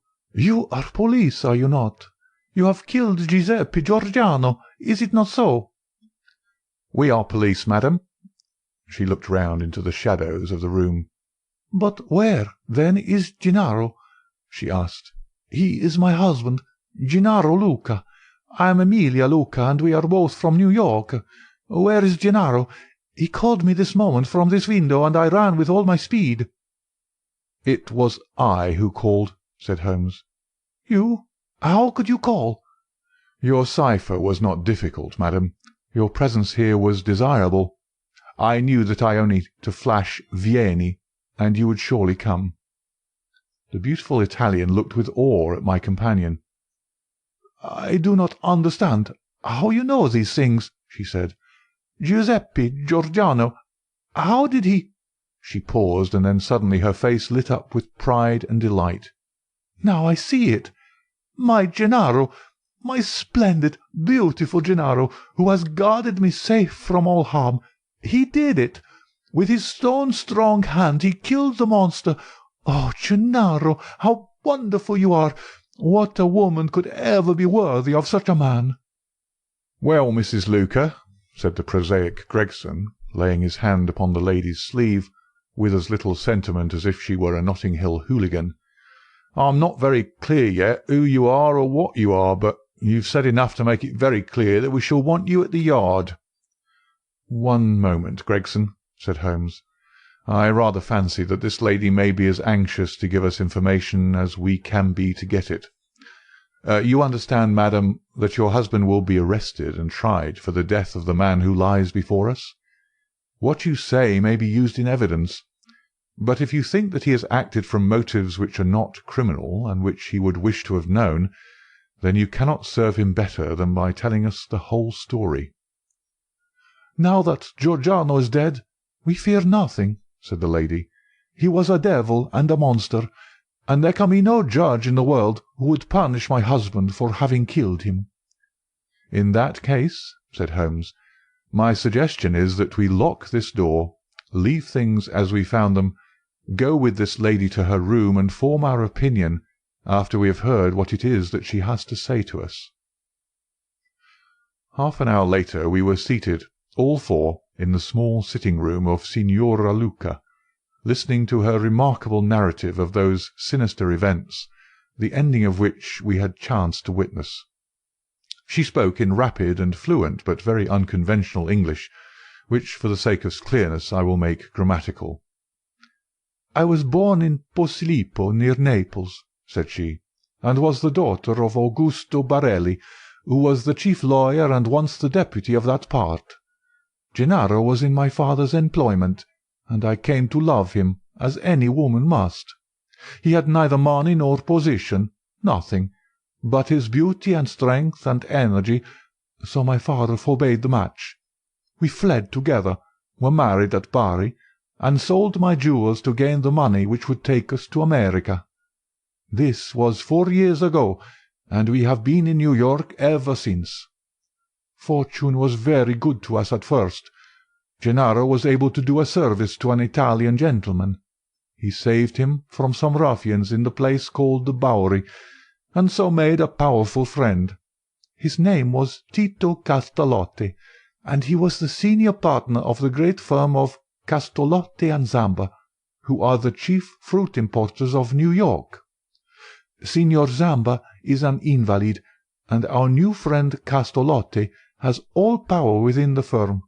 are police, are you not? You have killed Giuseppe Georgiano, is it not so?" "We are police, madam." She looked round into the shadows of the room. "But where, then, is Gennaro?" she asked. "He is my husband, Gennaro Luca. I am Emilia Luca, and we are both from New York. Where is Gennaro? He called me this moment from this window, and I ran with all my speed." "It was I who called," said Holmes. "You? How could you call?" "Your cipher was not difficult, madam. Your presence here was desirable. I knew that I only to flash 'Vieni,' and you would surely come." The beautiful Italian looked with awe at my companion. "I do not understand how you know these things," she said. "Giuseppe Georgiano, how did he—" She paused, and then suddenly her face lit up with pride and delight. "Now I see it. My Gennaro, my splendid, beautiful Gennaro, who has guarded me safe from all harm. He did it. With his stone-strong hand he killed the monster. Oh, Gennaro, how wonderful you are! What a woman could ever be worthy of such a man?" "Well, Mrs. Luker," said the prosaic Gregson, laying his hand upon the lady's sleeve, with as little sentiment as if she were a Notting Hill hooligan, "I'm not very clear yet who you are or what you are, but you've said enough to make it very clear that we shall want you at the Yard." "One moment, Gregson," said Holmes. "I rather fancy that this lady may be as anxious to give us information as we can be to get it. You understand, madam, that your husband will be arrested and tried for the death of the man who lies before us? What you say may be used in evidence, but if you think that he has acted from motives which are not criminal, and which he would wish to have known, then you cannot serve him better than by telling us the whole story." "Now that Giordano is dead, we fear nothing," said the lady. "He was a devil and a monster, and there can be no judge in the world who would punish my husband for having killed him." "In that case," said Holmes, "my suggestion is that we lock this door, leave things as we found them, go with this lady to her room, and form our opinion after we have heard what it is that she has to say to us." Half an hour later we were seated, all four, in the small sitting-room of Signora Luca, listening to her remarkable narrative of those sinister events, the ending of which we had chanced to witness. She spoke in rapid and fluent but very unconventional English, which, for the sake of clearness, I will make grammatical. "I was born in Posillipo, near Naples," said she, "and was the daughter of Augusto Barelli, who was the chief lawyer and once the deputy of that part. Gennaro was in my father's employment, and I came to love him, as any woman must. He had neither money nor position, nothing, but his beauty and strength and energy, so my father forbade the match. We fled together, were married at Bari, and sold my jewels to gain the money which would take us to America. This was 4 years ago, and we have been in New York ever since. Fortune was very good to us at first. Gennaro was able to do a service to an Italian gentleman. He saved him from some ruffians in the place called the Bowery, and so made a powerful friend. His name was Tito Castalotti, and he was the senior partner of the great firm of Castolotti and Zamba, who are the chief fruit importers of New York. Signor Zamba is an invalid, and our new friend Castolotti has all power within the firm,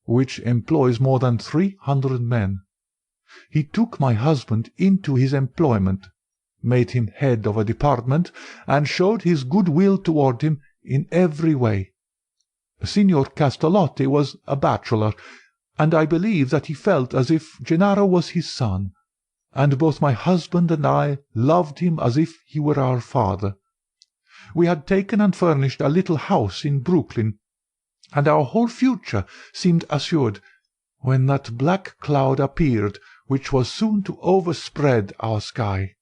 which employs more than 300 men. He took my husband into his employment, made him head of a department, and showed his good will toward him in every way. Signor Castolotti was a bachelor, and I believe that he felt as if Gennaro was his son, and both my husband and I loved him as if he were our father. We had taken and furnished a little house in Brooklyn, and our whole future seemed assured, when that black cloud appeared which was soon to overspread our sky.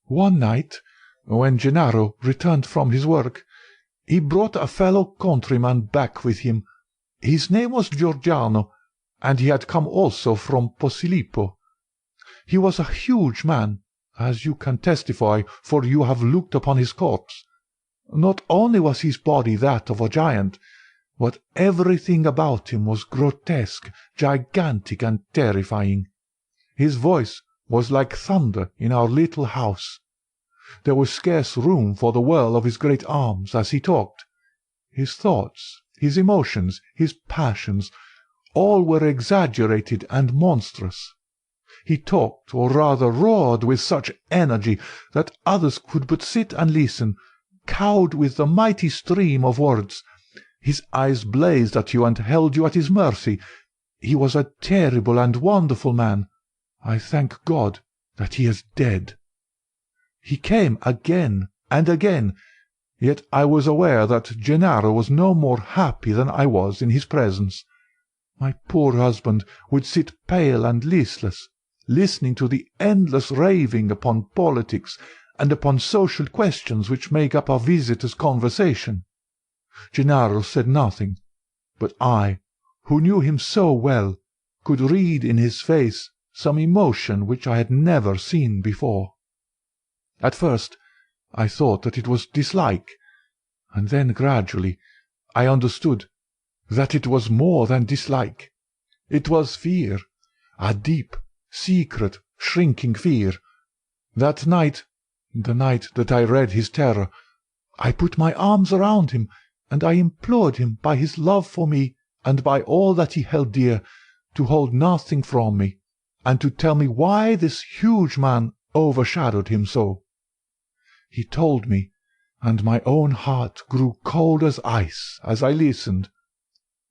One night, when Gennaro returned from his work, he brought a fellow countryman back with him. His name was Giordano, and he had come also from Posillipo. He was a huge man, as you can testify, for you have looked upon his corpse. Not only was his body that of a giant, but everything about him was grotesque, gigantic, and terrifying. His voice was like thunder in our little house. There was scarce room for the whirl of his great arms as he talked. His thoughts, his emotions, his passions, all were exaggerated and monstrous. He talked, or rather roared, with such energy that others could but sit and listen, cowed with the mighty stream of words. His eyes blazed at you and held you at his mercy. He was a terrible and wonderful man. I thank God that he is dead. He came again and again, yet I was aware that Gennaro was no more happy than I was in his presence. My poor husband would sit pale and listless, listening to the endless raving upon politics and upon social questions which make up our visitors' conversation. Gennaro said nothing, but I, who knew him so well, could read in his face some emotion which I had never seen before. At first I thought that it was dislike, and then gradually I understood that it was more than dislike. It was fear, a deep, secret, shrinking fear. That night, the night that I read his terror, I put my arms around him, and I implored him by his love for me and by all that he held dear, to hold nothing from me, and to tell me why this huge man overshadowed him so. He told me, and my own heart grew cold as ice as I listened.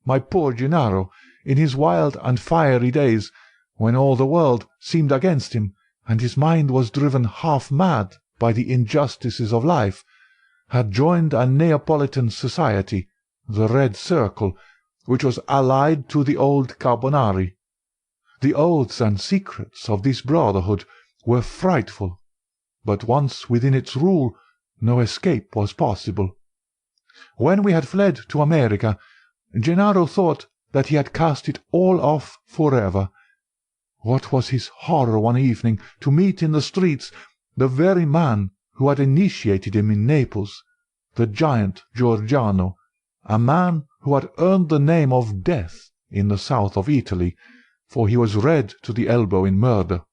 My poor Gennaro, in his wild and fiery days, when all the world seemed against him, and his mind was driven half mad by the injustices of life, had joined a Neapolitan society, the Red Circle, which was allied to the old Carbonari. The oaths and secrets of this brotherhood were frightful, but once within its rule no escape was possible. When we had fled to America, Gennaro thought that he had cast it all off forever. What was his horror one evening to meet in the streets the very man who had initiated him in Naples, the giant Giorgiano, a man who had earned the name of Death in the south of Italy, for he was red to the elbow in murder.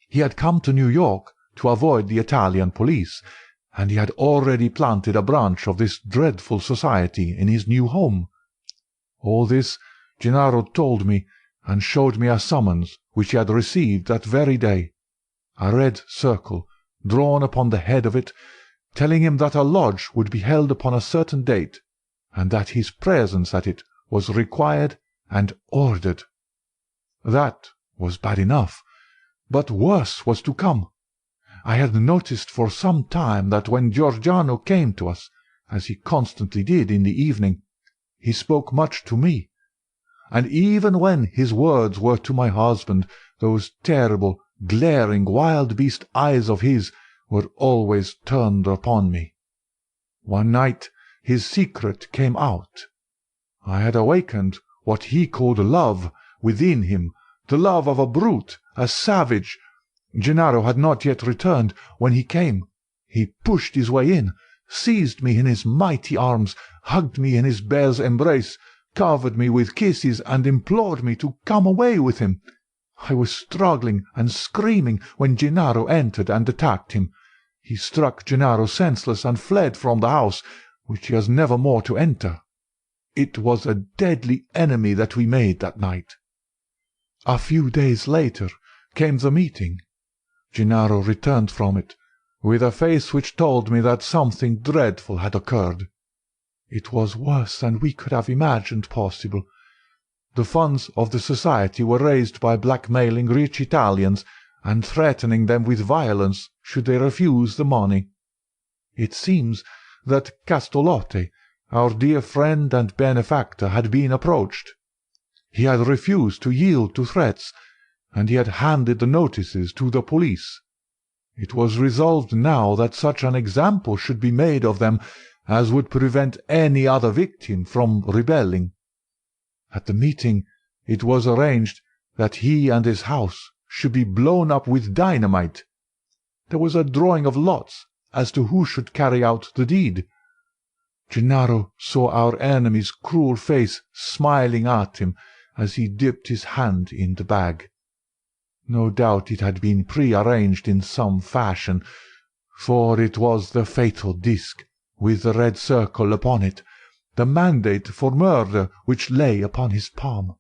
He had come to New York to avoid the Italian police, and he had already planted a branch of this dreadful society in his new home. All this Gennaro told me, and showed me a summons which he had received that very day, a red circle drawn upon the head of it, telling him that a lodge would be held upon a certain date, and that his presence at it was required and ordered. That was bad enough, but worse was to come. I had noticed for some time that when Giorgiano came to us, as he constantly did in the evening, he spoke much to me, and even when his words were to my husband, those terrible, glaring, wild-beast eyes of his were always turned upon me. One night his secret came out. I had awakened what he called love within him, the love of a brute, a savage. Gennaro had not yet returned when he came. He pushed his way in, seized me in his mighty arms, hugged me in his bear's embrace, covered me with kisses, and implored me to come away with him. I was struggling and screaming when Gennaro entered and attacked him. He struck Gennaro senseless and fled from the house, which he has never more to enter. It was a deadly enemy that we made that night. A few days later came the meeting. Gennaro returned from it, with a face which told me that something dreadful had occurred. It was worse than we could have imagined possible. The funds of the society were raised by blackmailing rich Italians and threatening them with violence should they refuse the money. It seems that Castolotte, our dear friend and benefactor, had been approached. He had refused to yield to threats, and he had handed the notices to the police. It was resolved now that such an example should be made of them as would prevent any other victim from rebelling. At the meeting it was arranged that he and his house should be blown up with dynamite. There was a drawing of lots as to who should carry out the deed. Gennaro saw our enemy's cruel face smiling at him as he dipped his hand in the bag. No doubt it had been pre-arranged in some fashion, for it was the fatal disc, with the red circle upon it, the mandate for murder which lay upon his palm.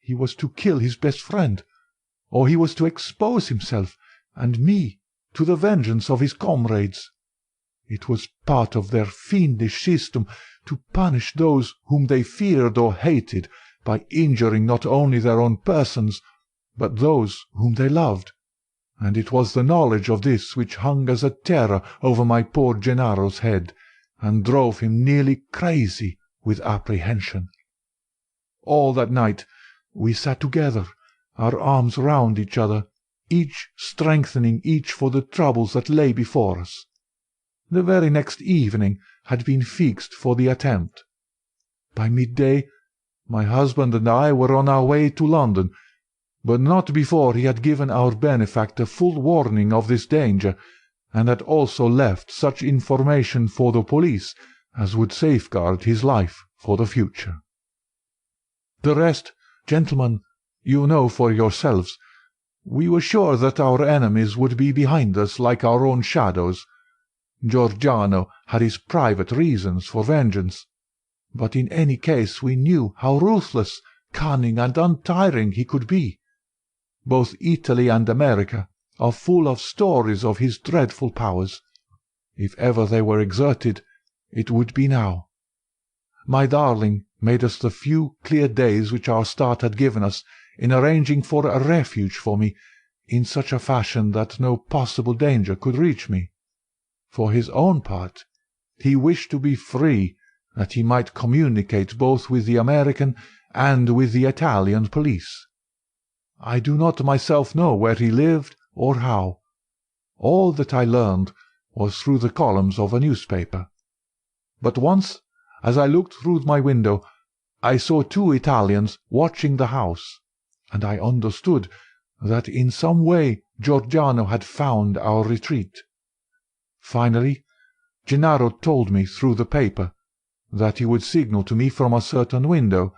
He was to kill his best friend, or he was to expose himself and me to the vengeance of his comrades. It was part of their fiendish system to punish those whom they feared or hated by injuring not only their own persons, but those whom they loved, and it was the knowledge of this which hung as a terror over my poor Gennaro's head, and drove him nearly crazy with apprehension. All that night we sat together, our arms round each other, each strengthening each for the troubles that lay before us. The very next evening had been fixed for the attempt. By midday my husband and I were on our way to London, but not before he had given our benefactor full warning of this danger, and had also left such information for the police as would safeguard his life for the future. The rest, gentlemen, you know for yourselves. We were sure that our enemies would be behind us like our own shadows. Giordano had his private reasons for vengeance, but in any case we knew how ruthless, cunning, and untiring he could be. Both Italy and America are full of stories of his dreadful powers. If ever they were exerted, it would be now. My darling made us the few clear days which our start had given us in arranging for a refuge for me in such a fashion that no possible danger could reach me. For his own part, he wished to be free, that he might communicate both with the American and with the Italian police. I do not myself know where he lived or how. All that I learned was through the columns of a newspaper. But once, as I looked through my window, I saw 2 Italians watching the house, and I understood that in some way Giordano had found our retreat. Finally, Gennaro told me through the paper that he would signal to me from a certain window,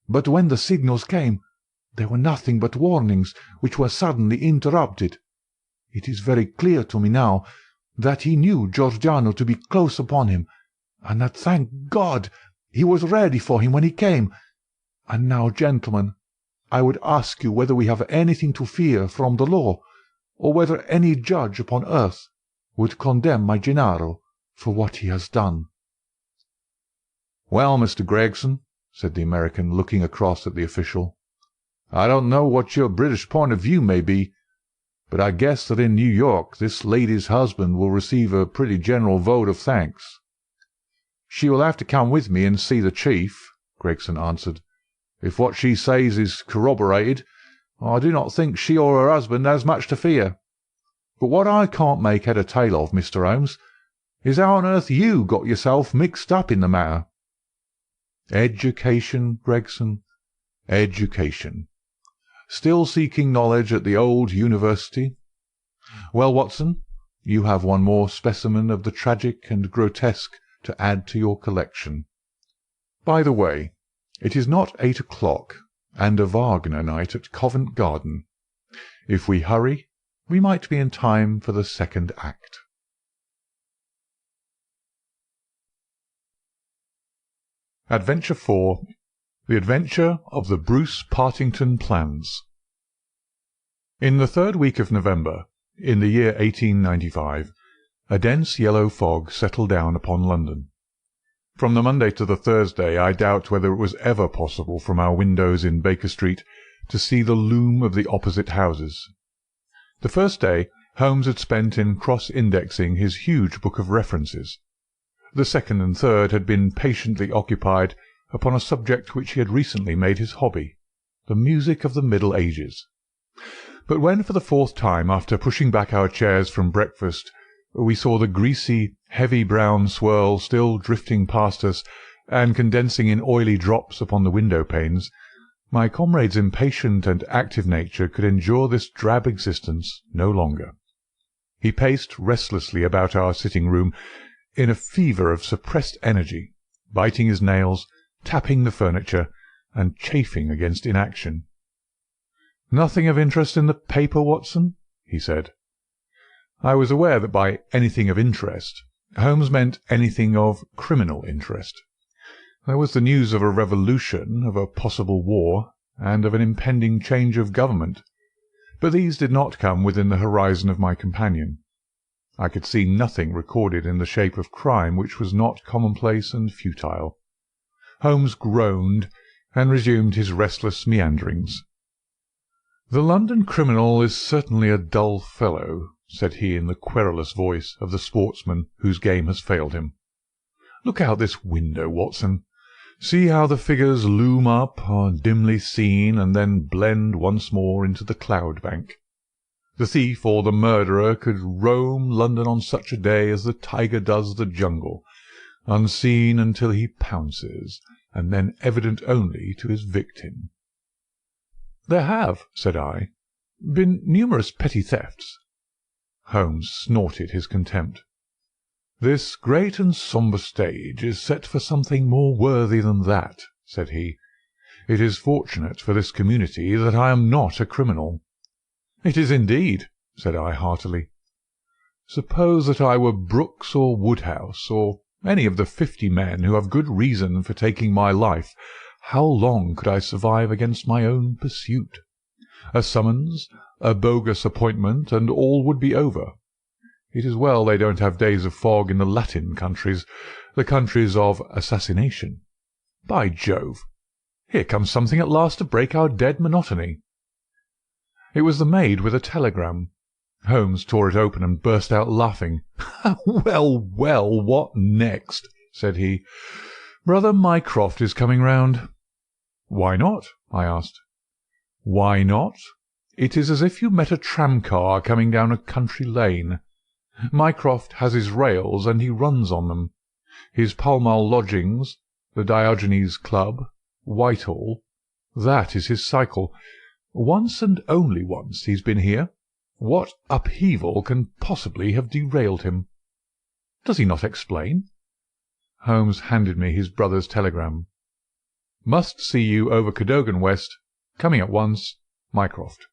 but when the signals came, they were nothing but warnings which were suddenly interrupted. It is very clear to me now that he knew Giordano to be close upon him, and that, thank God, he was ready for him when he came. And now, gentlemen, I would ask you whether we have anything to fear from the law, or whether any judge upon earth would condemn my Gennaro for what he has done." "Well, Mr. Gregson," said the American, looking across at the official, "I don't know what your British point of view may be, but I guess that in New York this lady's husband will receive a pretty general vote of thanks." "She will have to come with me and see the chief," Gregson answered. "If what she says is corroborated, I do not think she or her husband has much to fear. But what I can't make head or tail of, Mr. Holmes, is how on earth you got yourself mixed up in the matter." "Education, Gregson, education. Still seeking knowledge at the old university. Well, Watson, you have one more specimen of the tragic and grotesque to add to your collection. By the way, it is not 8 o'clock, and a Wagner night at Covent Garden. If we hurry, we might be in time for the second act." Adventure 4. The Adventure of the Bruce-Partington Plans. In the 3rd week of November, in the year 1895, a dense yellow fog settled down upon London. From the Monday to the Thursday I doubt whether it was ever possible from our windows in Baker Street to see the loom of the opposite houses. The first day Holmes had spent in cross-indexing his huge book of references. The second and third had been patiently occupied upon a subject which he had recently made his hobby, the music of the Middle Ages. But when for the 4th time, after pushing back our chairs from breakfast, we saw the greasy, heavy brown swirl still drifting past us and condensing in oily drops upon the window-panes, my comrade's impatient and active nature could endure this drab existence no longer. He paced restlessly about our sitting-room in a fever of suppressed energy, biting his nails, tapping the furniture, and chafing against inaction. "Nothing of interest in the paper, Watson?" he said. I was aware that by anything of interest Holmes meant anything of criminal interest. There was the news of a revolution, of a possible war, and of an impending change of government, but these did not come within the horizon of my companion. I could see nothing recorded in the shape of crime which was not commonplace and futile. Holmes groaned and resumed his restless meanderings. "The London criminal is certainly a dull fellow," said he in the querulous voice of the sportsman whose game has failed him. "Look out this window, Watson. See how the figures loom up, are dimly seen, and then blend once more into the cloud-bank. The thief or the murderer could roam London on such a day as the tiger does the jungle, unseen until he pounces, and then evident only to his victim." "There have," said I, "been numerous petty thefts." Holmes snorted his contempt. "This great and sombre stage is set for something more worthy than that," said he. "It is fortunate for this community that I am not a criminal." "It is indeed," said I heartily. "Suppose that I were Brooks or Woodhouse, or any of the 50 men who have good reason for taking my life, how long could I survive against my own pursuit? A summons, a bogus appointment, and all would be over. It is well they don't have days of fog in the Latin countries, the countries of assassination. By Jove! Here comes something at last to break our dead monotony." It was the maid with a telegram. Holmes tore it open and burst out laughing. "Well, well, what next?" said he. "Brother Mycroft is coming round." "Why not?" I asked. "Why not? It is as if you met a tram-car coming down a country lane. Mycroft has his rails, and he runs on them. His Pall Mall lodgings, the Diogenes Club, Whitehall, that is his cycle. Once and only once he's been here. What upheaval can possibly have derailed him? Does he not explain?" Holmes handed me his brother's telegram. "Must see you over Cadogan West. Coming at once. Mycroft."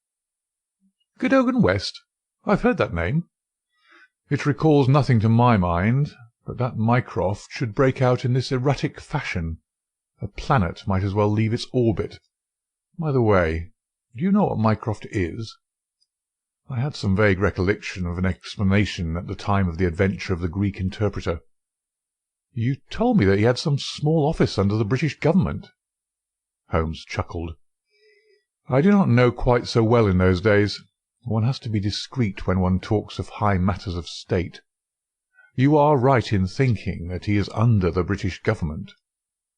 "Cadogan West? I've heard that name." "It recalls nothing to my mind, but that Mycroft should break out in this erratic fashion. A planet might as well leave its orbit. By the way, do you know what Mycroft is?" I had some vague recollection of an explanation at the time of the adventure of the Greek interpreter. "You told me that he had some small office under the British government." Holmes chuckled. "I do not know quite so well in those days. One has to be discreet when one talks of high matters of state. You are right in thinking that he is under the British government.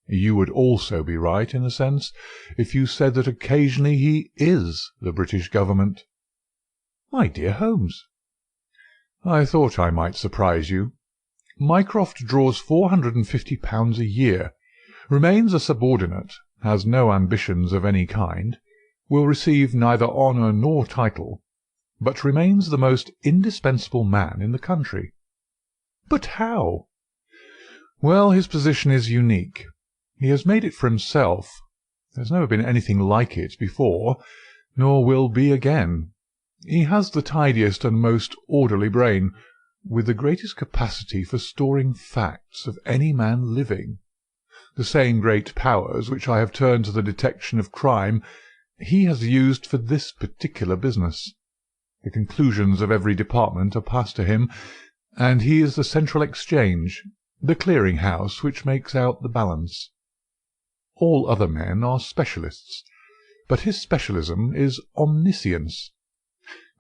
You would also be right, in a sense, if you said that occasionally he is the British government." "My dear Holmes!" "I thought I might surprise you. Mycroft draws £450 a year, remains a subordinate, has no ambitions of any kind, will receive neither honour nor title, but remains the most indispensable man in the country." "But how?" "Well, his position is unique. He has made it for himself. There's never been anything like it before, nor will be again. He has the tidiest and most orderly brain, with the greatest capacity for storing facts of any man living. The same great powers which I have turned to the detection of crime he has used for this particular business. The conclusions of every department are passed to him, and he is the central exchange, the clearing-house which makes out the balance. All other men are specialists, but his specialism is omniscience.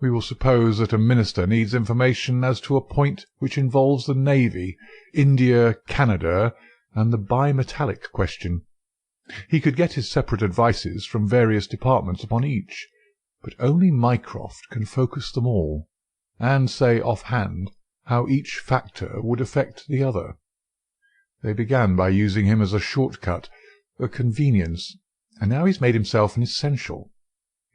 We will suppose that a minister needs information as to a point which involves the Navy, India, Canada, and the bimetallic question. He could get his separate advices from various departments upon each, but only Mycroft can focus them all, and say off-hand how each factor would affect the other. They began by using him as a short-cut, a convenience, and now he's made himself an essential.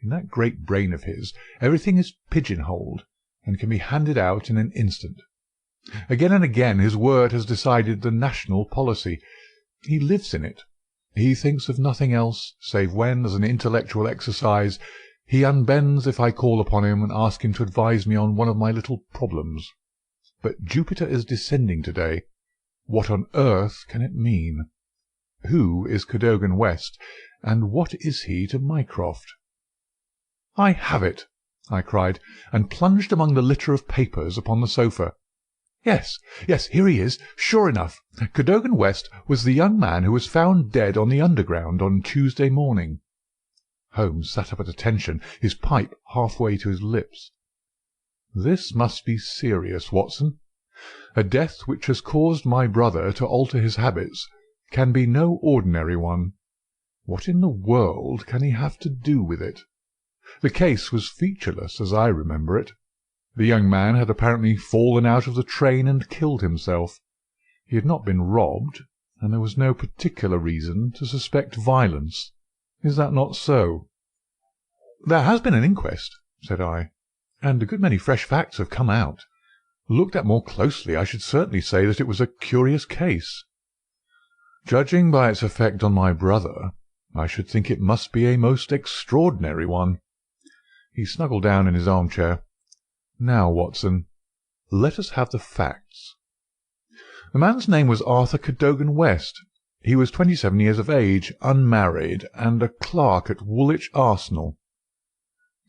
In that great brain of his, everything is pigeon-holed, and can be handed out in an instant. Again and again his word has decided the national policy. He lives in it. He thinks of nothing else, save when, as an intellectual exercise, he unbends if I call upon him and ask him to advise me on one of my little problems. But Jupiter is descending to-day. What on earth can it mean? Who is Cadogan West, and what is he to Mycroft? "I have it!" I cried, and plunged among the litter of papers upon the sofa. Yes, here he is, sure enough. Cadogan West was the young man who was found dead on the Underground on Tuesday morning. Holmes sat up at attention, his pipe half-way to his lips. "This must be serious, Watson. A death which has caused my brother to alter his habits can be no ordinary one. What in the world can he have to do with it? The case was featureless, as I remember it. The young man had apparently fallen out of the train and killed himself. He had not been robbed, and there was no particular reason to suspect violence. Is that not so?" "There has been an inquest," said I. and a good many fresh facts have come out. Looked at more closely, I should certainly say that it was a curious case. Judging by its effect on my brother, I should think it must be a most extraordinary one." He snuggled down in his armchair. "Now, Watson, let us have the facts." The man's name was Arthur Cadogan West. He was 27 years of age, unmarried, and a clerk at Woolwich Arsenal.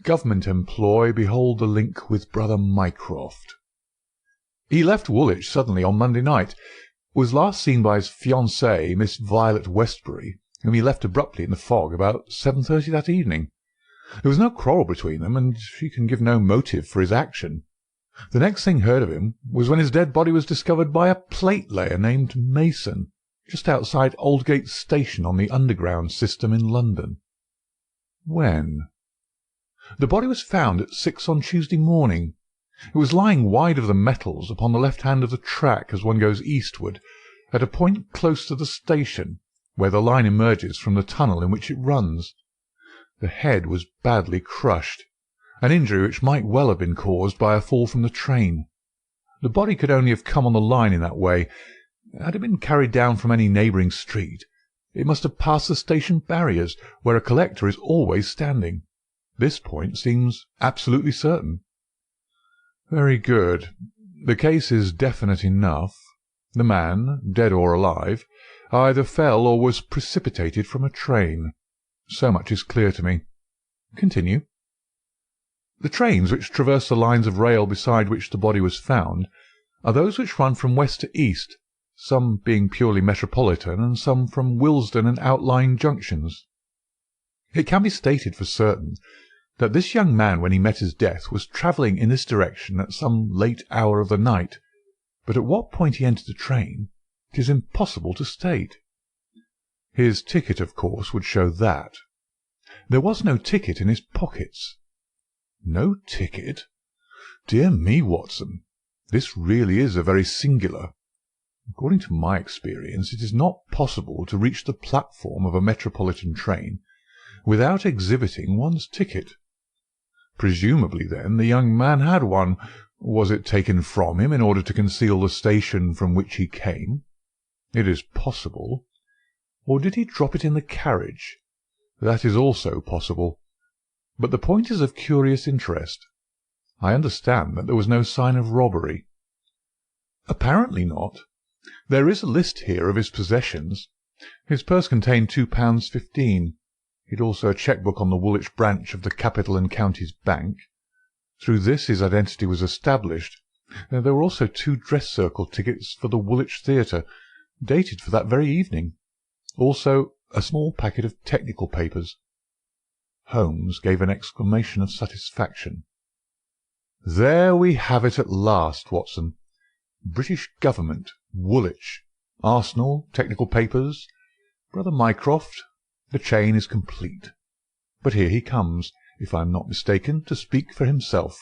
Government employ, behold the link with brother Mycroft. He left Woolwich suddenly on Monday night, was last seen by his fiancée, Miss Violet Westbury, whom he left abruptly in the fog about 7:30 that evening. There was no quarrel between them, and she can give no motive for his action. The next thing heard of him was when his dead body was discovered by a plate-layer named Mason, just outside Aldgate Station on the Underground system in London. When? The body was found at 6 on Tuesday morning. It was lying wide of the metals upon the left hand of the track as one goes eastward, at a point close to the station, where the line emerges from the tunnel in which it runs. The head was badly crushed, an injury which might well have been caused by a fall from the train. The body could only have come on the line in that way. Had it been carried down from any neighbouring street, it must have passed the station barriers, where a collector is always standing. This point seems absolutely certain. Very good. The case is definite enough. The man, dead or alive, either fell or was precipitated from a train. So much is clear to me. Continue. The trains which traverse the lines of rail beside which the body was found are those which run from west to east, some being purely metropolitan and some from Willesden and outlying junctions. It can be stated for certain that this young man, when he met his death, was travelling in this direction at some late hour of the night, but at what point he entered the train it is impossible to state. His ticket, of course, would show that. There was no ticket in his pockets. No ticket? Dear me, Watson, this really is a very singular. According to my experience, it is not possible to reach the platform of a metropolitan train without exhibiting one's ticket. Presumably, then, the young man had one. Was it taken from him in order to conceal the station from which he came? It is possible. Or did he drop it in the carriage? That is also possible. But the point is of curious interest. I understand that there was no sign of robbery. Apparently not. There is a list here of his possessions. His purse contained £2.15. He had also a cheque-book on the Woolwich branch of the Capital and Counties Bank. Through this his identity was established. There were also 2 dress circle tickets for the Woolwich Theatre, dated for that very evening. Also a small packet of technical papers. Holmes gave an exclamation of satisfaction. "There we have it at last, Watson. British Government, Woolwich, Arsenal, technical papers, brother Mycroft. The chain is complete. But here he comes, if I am not mistaken, to speak for himself."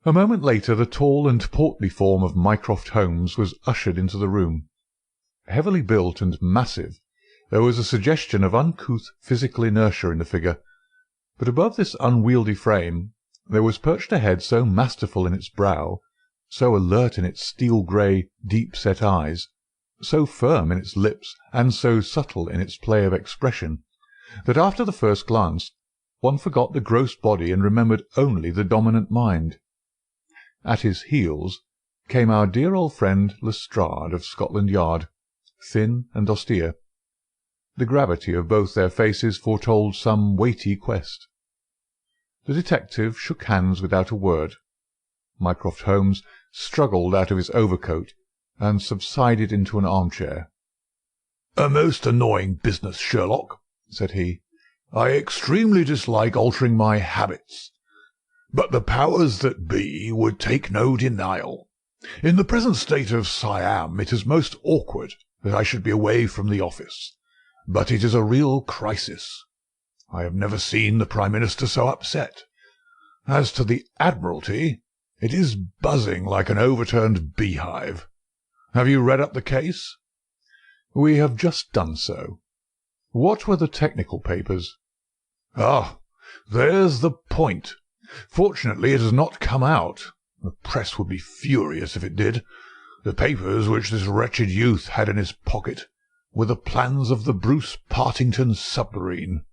A moment later the tall and portly form of Mycroft Holmes was ushered into the room. Heavily built and massive, there was a suggestion of uncouth physical inertia in the figure, but above this unwieldy frame there was perched a head so masterful in its brow, so alert in its steel-grey, deep-set eyes, so firm in its lips, and so subtle in its play of expression, that after the first glance one forgot the gross body and remembered only the dominant mind. At his heels came our dear old friend Lestrade of Scotland Yard, thin and austere. The gravity of both their faces foretold some weighty quest. The detective shook hands without a word. Mycroft Holmes struggled out of his overcoat and subsided into an armchair. "A most annoying business, Sherlock," said he. "I extremely dislike altering my habits. But the powers that be would take no denial. In the present state of Siam it is most awkward that I should be away from the office. But it is a real crisis. I have never seen the Prime Minister so upset. As to the Admiralty, it is buzzing like an overturned beehive. Have you read up the case?" "We have just done so. What were the technical papers?" "Ah, there's the point. Fortunately, it has not come out. The press would be furious if it did. The papers which this wretched youth had in his pocket were the plans of the Bruce-Partington submarine."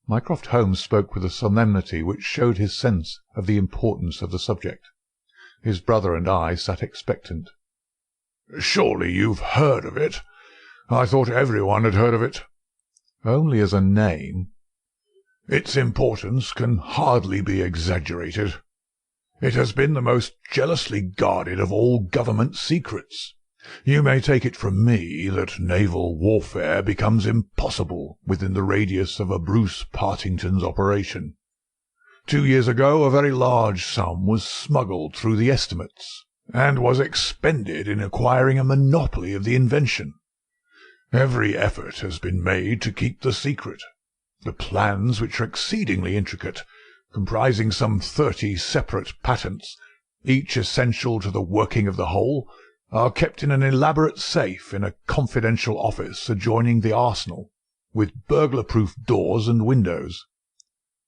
Mycroft Holmes spoke with a solemnity which showed his sense of the importance of the subject. His brother and I sat expectant. "Surely you've heard of it? I thought everyone had heard of it." "Only as a name." "Its importance can hardly be exaggerated. It has been the most jealously guarded of all government secrets. You may take it from me that naval warfare becomes impossible within the radius of a Bruce-Partington's operation. 2 years ago a very large sum was smuggled through the estimates, and was expended in acquiring a monopoly of the invention. Every effort has been made to keep the secret. The plans, which are exceedingly intricate, comprising some 30 separate patents, each essential to the working of the whole, are kept in an elaborate safe in a confidential office adjoining the arsenal, with burglar-proof doors and windows.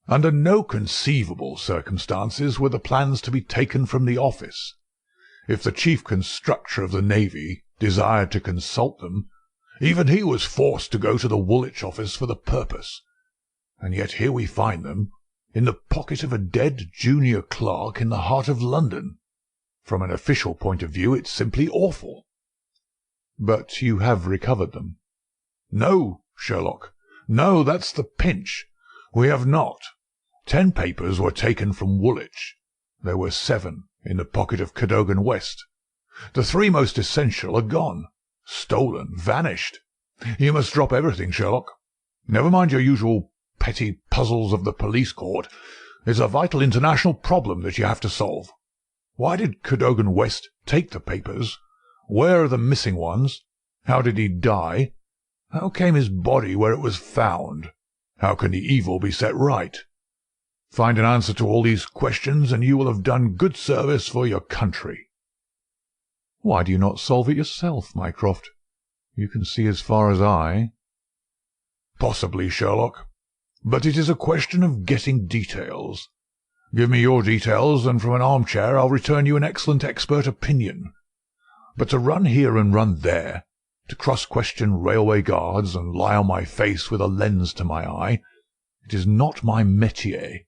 Under no conceivable circumstances were the plans to be taken from the office. If the chief constructor of the Navy desired to consult them, even he was forced to go to the Woolwich office for the purpose. And yet here we find them, in the pocket of a dead junior clerk in the heart of London. From an official point of view, it's simply awful." "But you have recovered them?" "No, Sherlock. No, that's the pinch. We have not. 10 papers were taken from Woolwich. There were 7 in the pocket of Cadogan West. The 3 most essential are gone. Stolen, vanished. You must drop everything, Sherlock. Never mind your usual petty puzzles of the police court. It's a vital international problem that you have to solve. Why did Cadogan West take the papers? Where are the missing ones? How did he die? How came his body where it was found? How can the evil be set right? Find an answer to all these questions, and you will have done good service for your country." "Why do you not solve it yourself, Mycroft? You can see as far as I." "Possibly, Sherlock. But it is a question of getting details. Give me your details, and from an armchair I'll return you an excellent expert opinion. But to run here and run there, to cross-question railway guards and lie on my face with a lens to my eye, it is not my métier.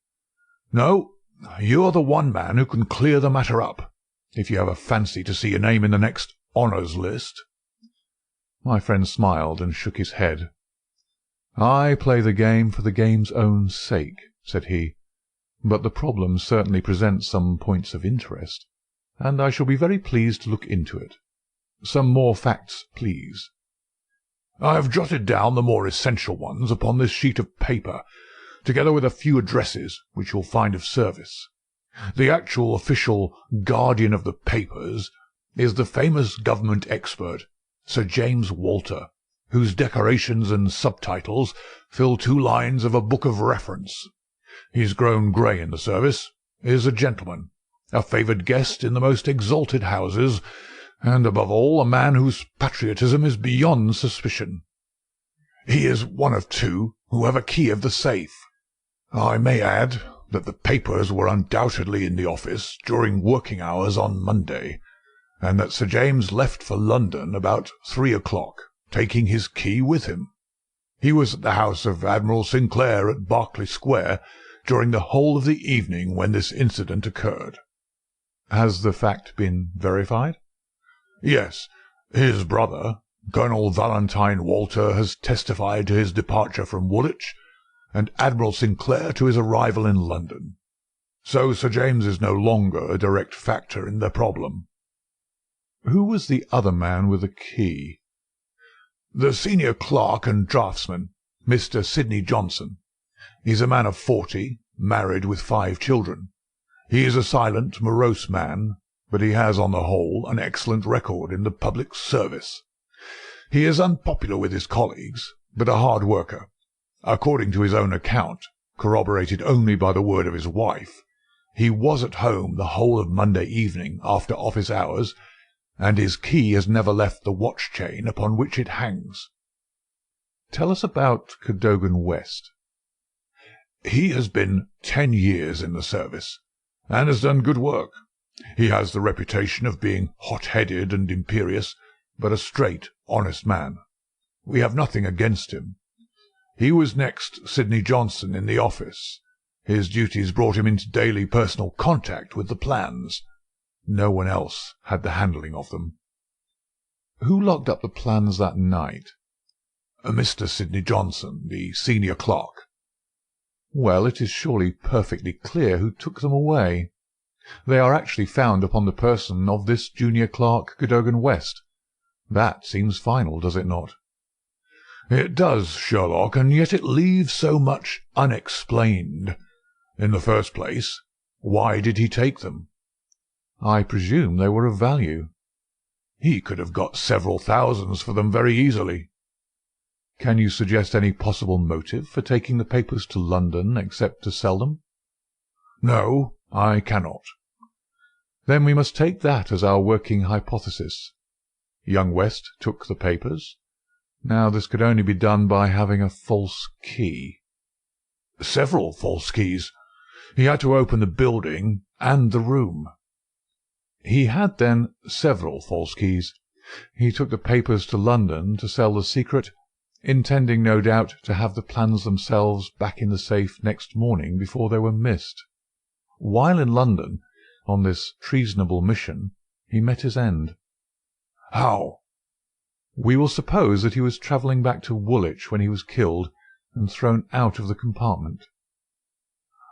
No, you are the one man who can clear the matter up, if you have a fancy to see your name in the next honours list." My friend smiled and shook his head. "I play the game for the game's own sake," said he, "but the problem certainly presents some points of interest, and I shall be very pleased to look into it. Some more facts, please." "I have jotted down the more essential ones upon this sheet of paper, together with a few addresses which you'll find of service. The actual official guardian of the papers is the famous government expert, Sir James Walter, whose decorations and subtitles fill 2 lines of a book of reference. He's grown grey in the service, is a gentleman, a favoured guest in the most exalted houses, and above all a man whose patriotism is beyond suspicion. He is one of 2 who have a key of the safe. I may add that the papers were undoubtedly in the office during working hours on Monday, and that Sir James left for London about 3 o'clock, taking his key with him. He was at the house of Admiral Sinclair at Berkeley Square during the whole of the evening when this incident occurred." "Has the fact been verified?" "Yes. His brother, Colonel Valentine Walter, has testified to his departure from Woolwich, and Admiral Sinclair to his arrival in London. So Sir James is no longer a direct factor in the problem." "Who was the other man with the key?" "The senior clerk and draftsman, Mr. Sidney Johnson. He's a man of 40, married with 5 children. He is a silent, morose man, but he has on the whole an excellent record in the public service. He is unpopular with his colleagues, but a hard worker. According to his own account, corroborated only by the word of his wife, he was at home the whole of Monday evening after office hours, and his key has never left the watch-chain upon which it hangs." "Tell us about Cadogan West." He has been 10 years in the service, and has done good work. He has the reputation of being hot-headed and imperious, but a straight, honest man. We have nothing against him. He was next Sidney Johnson in the office. His duties brought him into daily personal contact with the plans. No one else had the handling of them. Who locked up the plans that night? Mr. Sidney Johnson, the senior clerk. Well, it is surely perfectly clear who took them away. They are actually found upon the person of this junior clerk, Cadogan West. That seems final, does it not? It does, Sherlock, and yet it leaves so much unexplained. In the first place, why did he take them? I presume they were of value. He could have got several thousands for them very easily. Can you suggest any possible motive for taking the papers to London except to sell them? No, I cannot. Then we must take that as our working hypothesis. Young West took the papers. Now this could only be done by having a false key. Several false keys. He had to open the building and the room. He had, then, several false keys. He took the papers to London to sell the secret, intending no doubt to have the plans themselves back in the safe next morning before they were missed. While in London, on this treasonable mission, he met his end. How? We will suppose that he was travelling back to Woolwich when he was killed and thrown out of the compartment.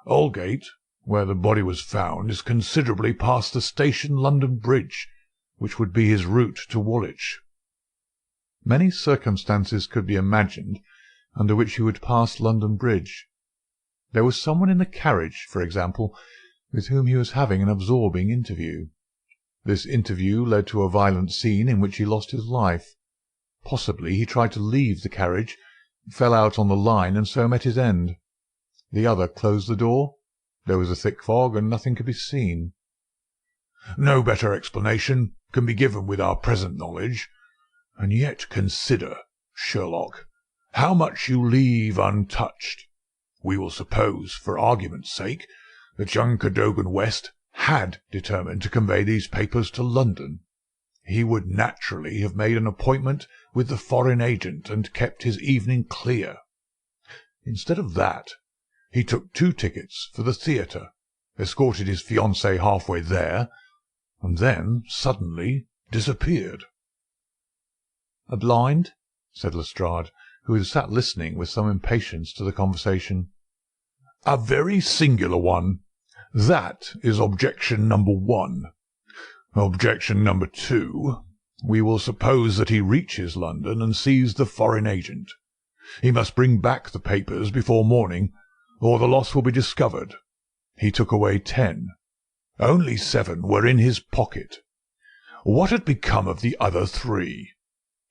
Aldgate, where the body was found, is considerably past the station London Bridge, which would be his route to Woolwich. Many circumstances could be imagined under which he would pass London Bridge. There was someone in the carriage, for example, with whom he was having an absorbing interview. This interview led to a violent scene in which he lost his life. Possibly he tried to leave the carriage, fell out on the line, and so met his end. The other closed the door. There was a thick fog, and nothing could be seen. No better explanation can be given with our present knowledge. And yet consider, Sherlock, how much you leave untouched. We will suppose, for argument's sake, that young Cadogan West had determined to convey these papers to London. He would naturally have made an appointment with the foreign agent and kept his evening clear. Instead of that, he took 2 tickets for the theatre, escorted his fiancée halfway there, and then suddenly disappeared. "A blind?" said Lestrade, who had sat listening with some impatience to the conversation. A very singular one. That is objection number 1. Objection number 2. We will suppose that he reaches London and sees the foreign agent. He must bring back the papers before morning, or the loss will be discovered. He took away 10. Only 7 were in his pocket. What had become of the other 3?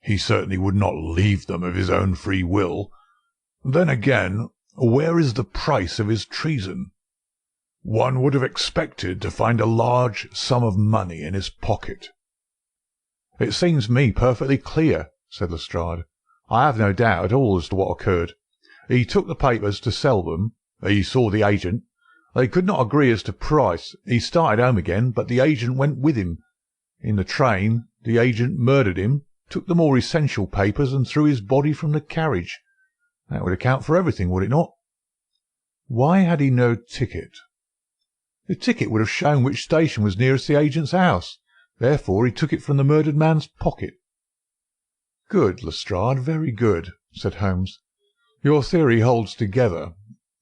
He certainly would not leave them of his own free will. Then again, where is the price of his treason? One would have expected to find a large sum of money in his pocket. "It seems me perfectly clear," said Lestrade. "I have no doubt at all as to what occurred. He took the papers to sell them. He saw the agent. They could not agree as to price. He started home again, but the agent went with him. In the train, the agent murdered him, took the more essential papers, and threw his body from the carriage. That would account for everything, would it not?" "Why had he no ticket?" "The ticket would have shown which station was nearest the agent's house. Therefore he took it from the murdered man's pocket." "Good, Lestrade, very good," said Holmes. "Your theory holds together.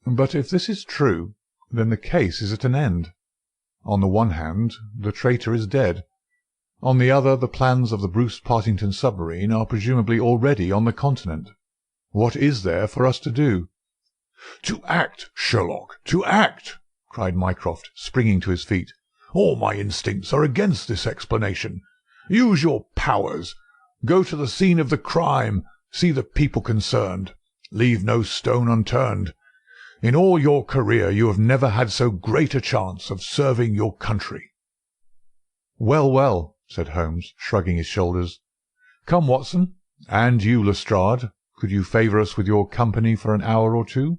But if this is true, then the case is at an end. On the one hand, the traitor is dead. On the other, the plans of the Bruce-Partington submarine are presumably already on the Continent. What is there for us to do?" "To act, Sherlock, to act!" cried Mycroft, springing to his feet. "All my instincts are against this explanation. Use your powers. Go to the scene of the crime. See the people concerned. Leave no stone unturned. In all your career you have never had so great a chance of serving your country." "Well, well," said Holmes, shrugging his shoulders. "Come, Watson, and you, Lestrade, could you favour us with your company for an hour or two?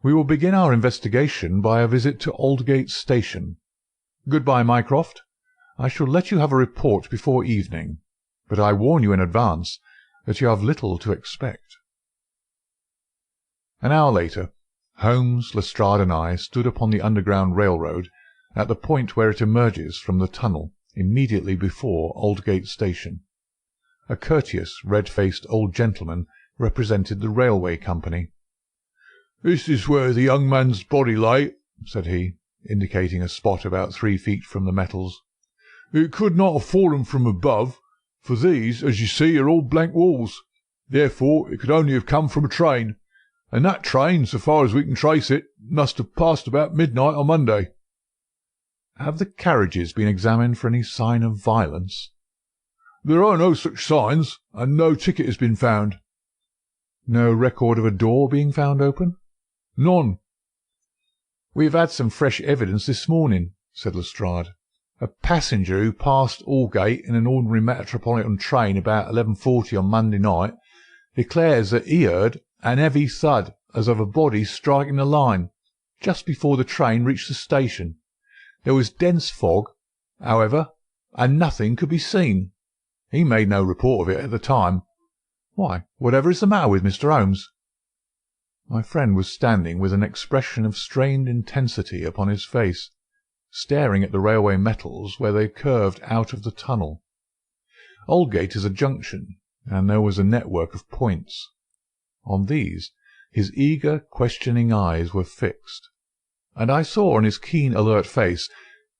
We will begin our investigation by a visit to Aldgate Station. Goodbye, Mycroft. I shall let you have a report before evening, but I warn you in advance that you have little to expect." An hour later, Holmes, Lestrade, and I stood upon the Underground Railroad at the point where it emerges from the tunnel immediately before Aldgate Station. A courteous, red-faced old gentleman represented the railway company. "This is where the young man's body lay," said he, indicating a spot about 3 feet from the metals. "It could not have fallen from above, for these, as you see, are all blank walls. Therefore it could only have come from a train, and that train, so far as we can trace it, must have passed about midnight on Monday." "Have the carriages been examined for any sign of violence?" "There are no such signs, and no ticket has been found." "No record of a door being found open?" "None." "We have had some fresh evidence this morning," said Lestrade. "A passenger who passed Aldgate in an ordinary metropolitan train about 11:40 on Monday night declares that he heard an heavy thud as of a body striking the line just before the train reached the station. There was dense fog, however, and nothing could be seen. He made no report of it at the time. Why, whatever is the matter with Mr. Holmes?" My friend was standing with an expression of strained intensity upon his face, staring at the railway metals where they curved out of the tunnel. Aldgate is a junction, and there was a network of points. On these his eager, questioning eyes were fixed, and I saw on his keen, alert face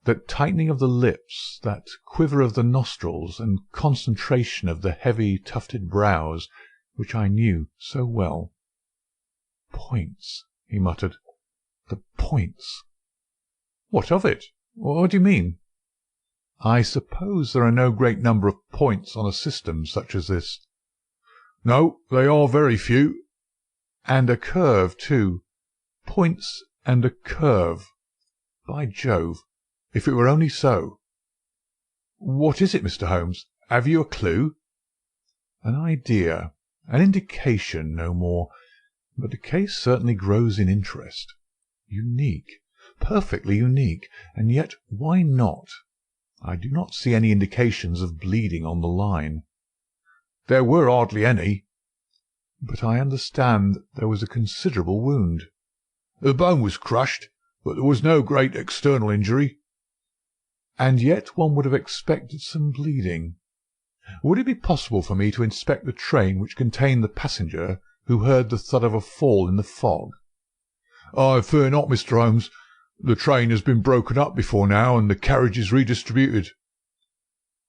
that tightening of the lips, that quiver of the nostrils, and concentration of the heavy, tufted brows, which I knew so well. "Points," he muttered. "The points." "What of it? What do you mean?" "I suppose there are no great number of points on a system such as this." "No, they are very few." "And a curve, too. Points and a curve. By Jove, if it were only so!" "What is it, Mr. Holmes? Have you a clue?" "An idea, an indication, no more. But the case certainly grows in interest. Unique, perfectly unique, and yet why not? I do not see any indications of bleeding on the line." "There were hardly any." "But I understand there was a considerable wound." "The bone was crushed, but there was no great external injury." "And yet one would have expected some bleeding. Would it be possible for me to inspect the train which contained the passenger who heard the thud of a fall in the fog?" "I fear not, Mr. Holmes. The train has been broken up before now, and the carriages redistributed."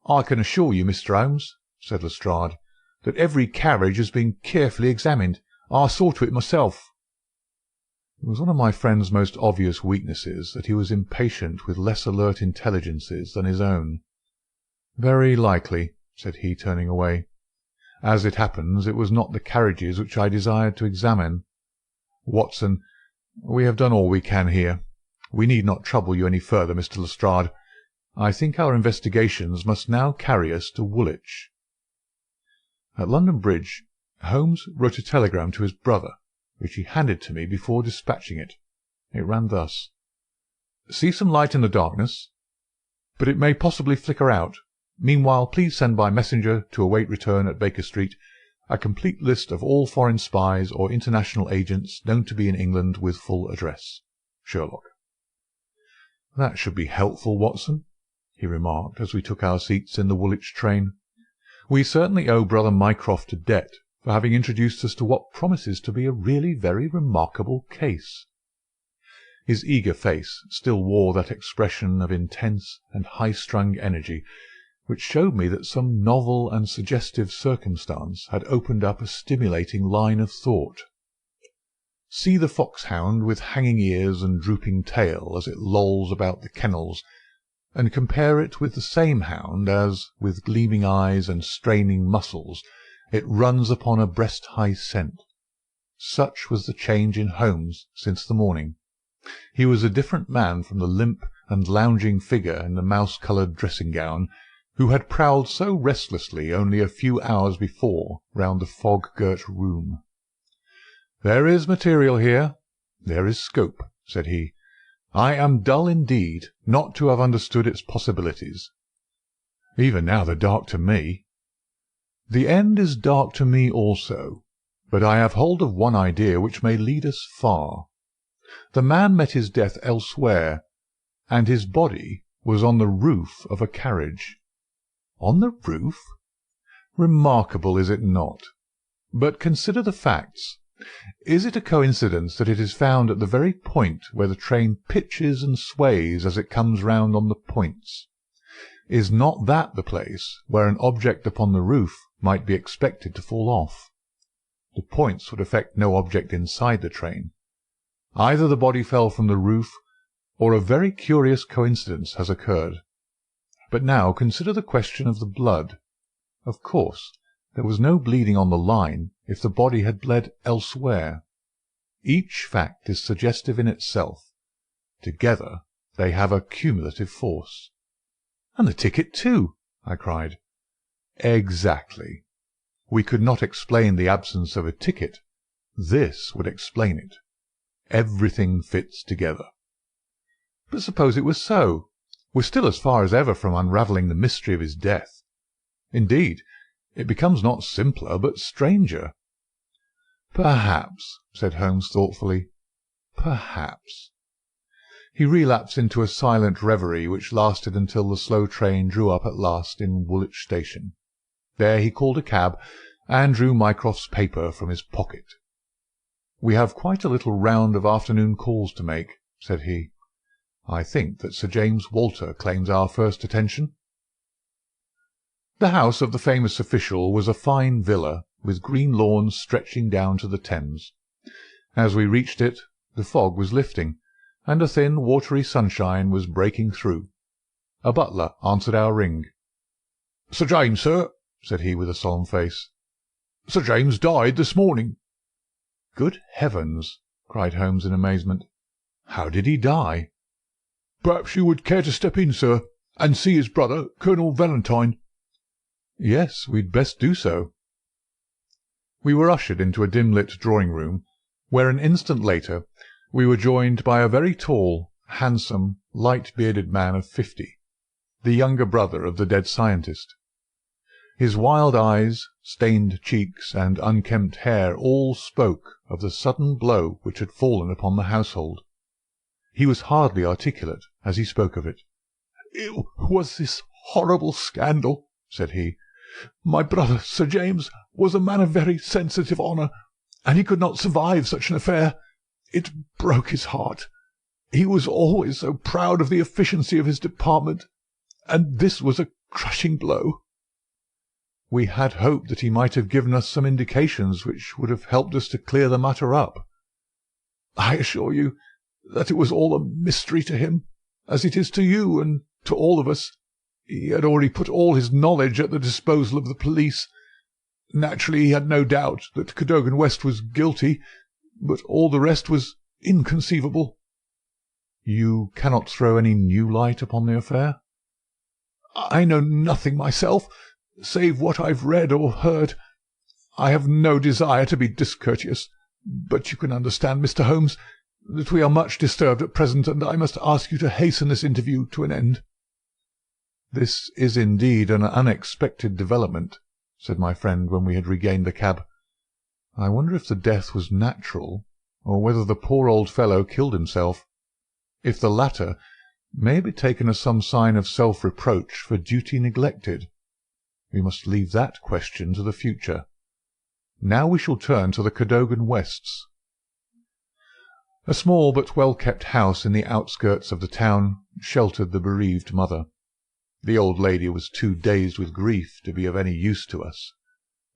"I can assure you, Mr. Holmes," said Lestrade, "that every carriage has been carefully examined. I saw to it myself." It was one of my friend's most obvious weaknesses that he was impatient with less alert intelligences than his own. "Very likely," said he, turning away. "As it happens, it was not the carriages which I desired to examine. Watson, we have done all we can here. We need not trouble you any further, Mr. Lestrade. I think our investigations must now carry us to Woolwich." At London Bridge, Holmes wrote a telegram to his brother, which he handed to me before dispatching it. It ran thus: "See some light in the darkness, but it may possibly flicker out. Meanwhile, please send by messenger to await return at Baker Street a complete list of all foreign spies or international agents known to be in England, with full address. Sherlock." "That should be helpful, Watson," he remarked as we took our seats in the Woolwich train. "We certainly owe brother Mycroft a debt for having introduced us to what promises to be a really very remarkable case." His eager face still wore that expression of intense and high-strung energy which showed me that some novel and suggestive circumstance had opened up a stimulating line of thought. See the foxhound with hanging ears and drooping tail as it lolls about the kennels, and compare it with the same hound as, with gleaming eyes and straining muscles, it runs upon a breast-high scent. Such was the change in Holmes since the morning. He was a different man from the limp and lounging figure in the mouse-coloured dressing-gown who had prowled so restlessly only a few hours before round the fog-girt room. "There is material here," "There is scope," said he. "I am dull indeed not to have understood its possibilities. Even now they're dark to me. The end is dark to me also, but I have hold of one idea which may lead us far. The man met his death elsewhere, and his body was on the roof of a carriage." "On the roof?" "Remarkable, is it not? But consider the facts. Is it a coincidence that it is found at the very point where the train pitches and sways as it comes round on the points? Is not that the place where an object upon the roof might be expected to fall off? The points would affect no object inside the train. Either the body fell from the roof, or a very curious coincidence has occurred. But now consider the question of the blood. Of course, there was no bleeding on the line if the body had bled elsewhere. Each fact is suggestive in itself. Together they have a cumulative force." "And the ticket too!" I cried. "Exactly. We could not explain the absence of a ticket. This would explain it. Everything fits together." "But suppose it was so? We're still as far as ever from unravelling the mystery of his death. Indeed, it becomes not simpler, but stranger." "Perhaps," said Holmes thoughtfully. "Perhaps." He relapsed into a silent reverie which lasted until the slow train drew up at last in Woolwich Station. There he called a cab, and drew Mycroft's paper from his pocket. "We have quite a little round of afternoon calls to make," said he. "I think that Sir James Walter claims our first attention." The house of the famous official was a fine villa, with green lawns stretching down to the Thames. As we reached it, the fog was lifting, and a thin, watery sunshine was breaking through. A butler answered our ring. "Sir James, sir," said he with a solemn face. "Sir James died this morning." "Good heavens!" cried Holmes in amazement. "How did he die?" "Perhaps you would care to step in, sir, and see his brother, Colonel Valentine." "Yes, we'd best do so." We were ushered into a dim-lit drawing-room, where an instant later we were joined by a very tall, handsome, light-bearded man of 50, the younger brother of the dead scientist. His wild eyes, stained cheeks, and unkempt hair all spoke of the sudden blow which had fallen upon the household. He was hardly articulate as he spoke of it. "It was this horrible scandal," said he. "My brother, Sir James, was a man of very sensitive honour, and he could not survive such an affair. It broke his heart. He was always so proud of the efficiency of his department, and this was a crushing blow." "We had hoped that he might have given us some indications which would have helped us to clear the matter up." "I assure you that it was all a mystery to him, as it is to you and to all of us. He had already put all his knowledge at the disposal of the police. Naturally, he had no doubt that Cadogan West was guilty, but all the rest was inconceivable." "You cannot throw any new light upon the affair?" "I know nothing myself, save what I've read or heard. I have no desire to be discourteous, but you can understand, Mr. Holmes, that we are much disturbed at present, and I must ask you to hasten this interview to an end." "This is indeed an unexpected development," said my friend when we had regained the cab. "I wonder if the death was natural, or whether the poor old fellow killed himself. If the latter, may it be taken as some sign of self-reproach for duty neglected? We must leave that question to the future. Now we shall turn to the Cadogan Wests." A small but well-kept house in the outskirts of the town sheltered the bereaved mother. The old lady was too dazed with grief to be of any use to us,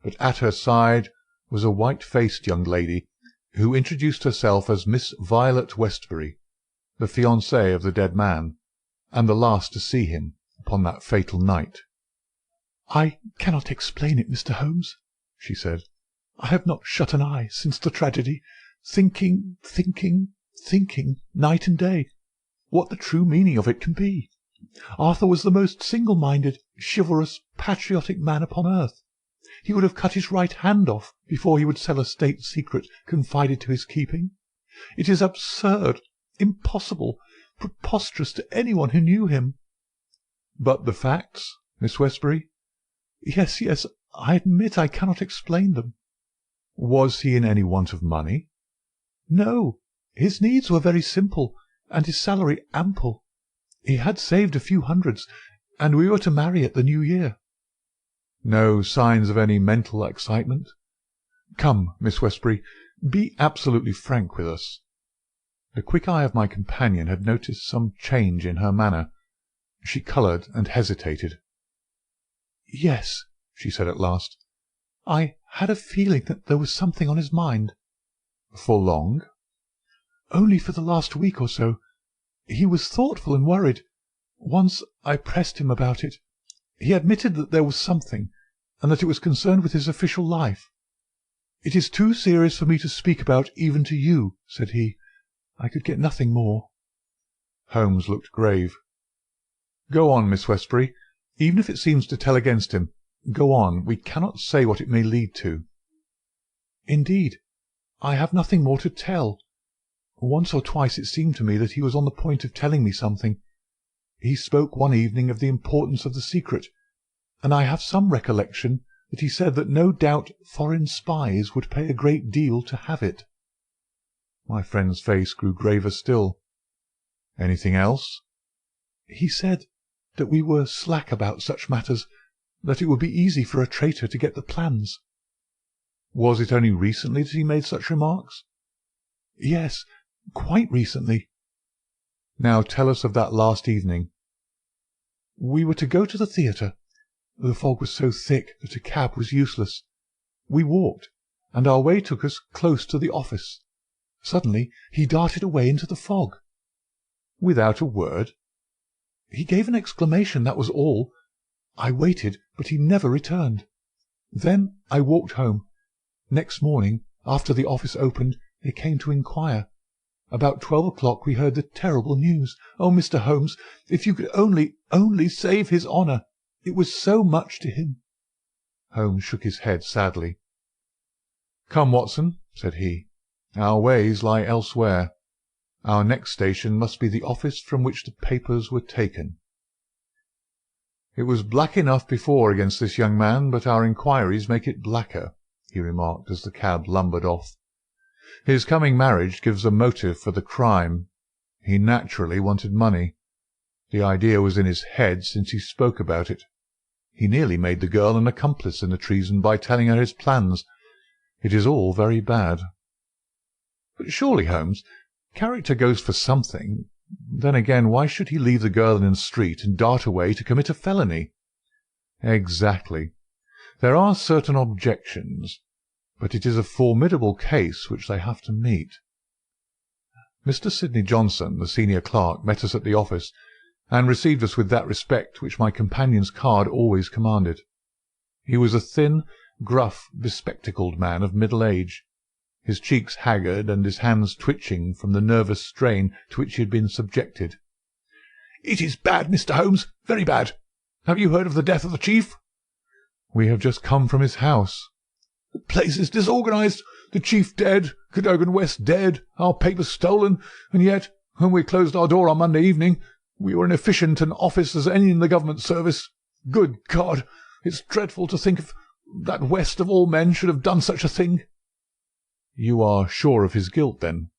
but at her side was a white-faced young lady, who introduced herself as Miss Violet Westbury, the fiancée of the dead man, and the last to see him upon that fatal night. "I cannot explain it, Mr. Holmes," she said. "I have not shut an eye since the tragedy, thinking, night and day, what the true meaning of it can be. Arthur was the most single-minded, chivalrous, patriotic man upon earth. He would have cut his right hand off before he would sell a state secret confided to his keeping. It is absurd, impossible, preposterous to anyone who knew him." "But the facts, Miss Westbury?" "Yes, yes, I admit I cannot explain them." "Was he in any want of money?" "No, his needs were very simple, and his salary ample. He had saved a few hundreds, and we were to marry at the New Year." "No signs of any mental excitement? Come, Miss Westbury, be absolutely frank with us." The quick eye of my companion had noticed some change in her manner. She coloured and hesitated. "Yes," she said at last, "I had a feeling that there was something on his mind." "For long?" "Only for the last week or so. He was thoughtful and worried. Once I pressed him about it. He admitted that there was something, and that it was concerned with his official life. 'It is too serious for me to speak about even to you,' said he. I could get nothing more." Holmes looked grave. "Go on, Miss Westbury. Even if it seems to tell against him, go on. We cannot say what it may lead to." "Indeed, I have nothing more to tell. Once or twice it seemed to me that he was on the point of telling me something. He spoke one evening of the importance of the secret, and I have some recollection that he said that no doubt foreign spies would pay a great deal to have it." My friend's face grew graver still. "Anything else?" "He said that we were slack about such matters, that it would be easy for a traitor to get the plans." "Was it only recently that he made such remarks?" "Yes, quite recently." "Now tell us of that last evening." "We were to go to the theatre. The fog was so thick that a cab was useless. We walked, and our way took us close to the office. Suddenly he darted away into the fog." "Without a word?" "He gave an exclamation, that was all. I waited, but he never returned. Then I walked home. Next morning, after the office opened, they came to inquire. About 12 o'clock we heard the terrible news. Oh, Mr. Holmes, if you could only save his honour! It was so much to him." Holmes shook his head sadly. "Come, Watson," said he. "Our ways lie elsewhere. Our next station must be the office from which the papers were taken." "It was black enough before against this young man, but our inquiries make it blacker," he remarked as the cab lumbered off. "His coming marriage gives a motive for the crime. He naturally wanted money. The idea was in his head since he spoke about it. He nearly made the girl an accomplice in the treason by telling her his plans. It is all very bad." "But surely, Holmes, character goes for something. Then again, why should he leave the girl in the street and dart away to commit a felony?" "Exactly. There are certain objections, but it is a formidable case which they have to meet." Mr. Sidney Johnson, the senior clerk, met us at the office, and received us with that respect which my companion's card always commanded. He was a thin, gruff, bespectacled man of middle age, his cheeks haggard and his hands twitching from the nervous strain to which he had been subjected. "It is bad, Mr. Holmes, very bad. Have you heard of the death of the chief?" "We have just come from his house." "The place is disorganized. The chief dead, Cadogan West dead, our papers stolen, and yet, when we closed our door on Monday evening, we were as efficient an office as any in the government service. Good God! It's dreadful to think of that West of all men should have done such a thing." "You are sure of his guilt, then?"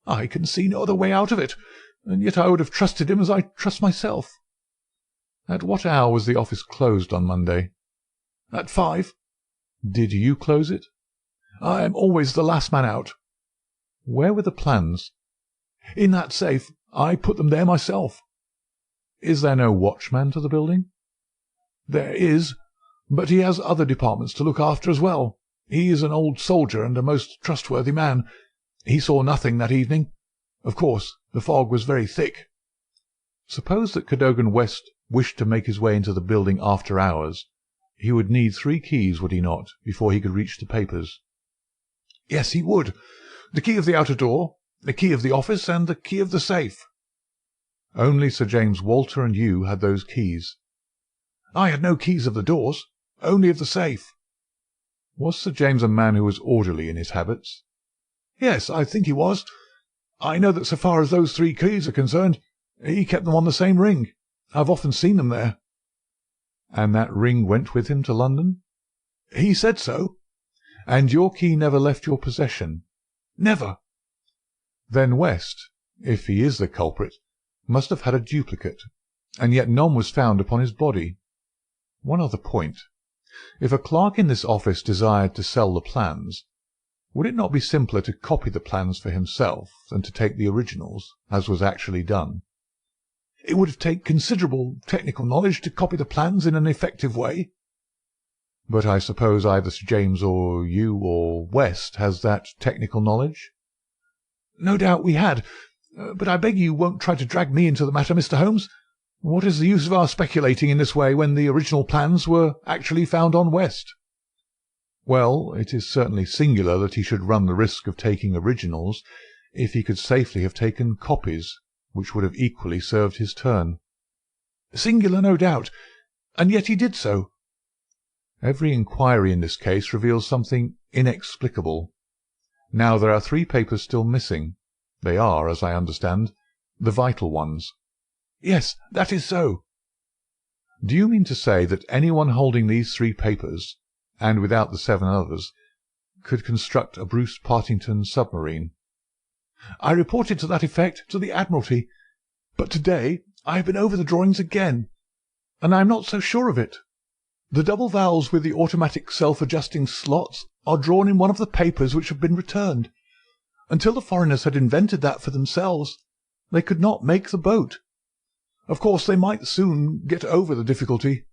"I can see no other way out of it, and yet I would have trusted him as I trust myself." "At what hour was the office closed on Monday?" "At 5. "Did you close it?" "I am always the last man out." "Where were the plans?" "In that safe. I put them there myself." "Is there no watchman to the building?" "There is, but he has other departments to look after as well. He is an old soldier and a most trustworthy man. He saw nothing that evening. Of course, the fog was very thick." "Suppose that Cadogan West wished to make his way into the building after hours. He would need 3 keys, would he not, before he could reach the papers?" "Yes, he would. The key of the outer door, the key of the office, and the key of the safe." "Only Sir James Walter and you had those keys?" "I had no keys of the doors, only of the safe." "Was Sir James a man who was orderly in his habits?" Yes, I think he was. I know that so far as those 3 keys are concerned, he kept them on the same ring. I've often seen them there." "And that ring went with him to London?" "He said so." "And your key never left your possession?" "Never." "Then West, if he is the culprit, must have had a duplicate, and yet none was found upon his body. One other point. If a clerk in this office desired to sell the plans, would it not be simpler to copy the plans for himself than to take the originals, as was actually done?" "It would take considerable technical knowledge to copy the plans in an effective way." "But I suppose either Sir James or you or West has that technical knowledge?" "No doubt we had. But I beg you won't try to drag me into the matter, Mr. Holmes. What is the use of our speculating in this way when the original plans were actually found on West?" "Well, it is certainly singular that he should run the risk of taking originals if he could safely have taken copies, which would have equally served his turn." "Singular, no doubt. And yet he did so." "Every inquiry in this case reveals something inexplicable. Now there are 3 papers still missing. They are, as I understand, the vital ones." "Yes, that is so." "Do you mean to say that anyone holding these 3 papers, and without the 7 others, could construct a Bruce-Partington submarine?" "I reported to that effect to the Admiralty, but to-day I have been over the drawings again, and I am not so sure of it. The double valves with the automatic self-adjusting slots are drawn in one of the papers which have been returned. Until the foreigners had invented that for themselves, they could not make the boat. Of course they might soon get over the difficulty."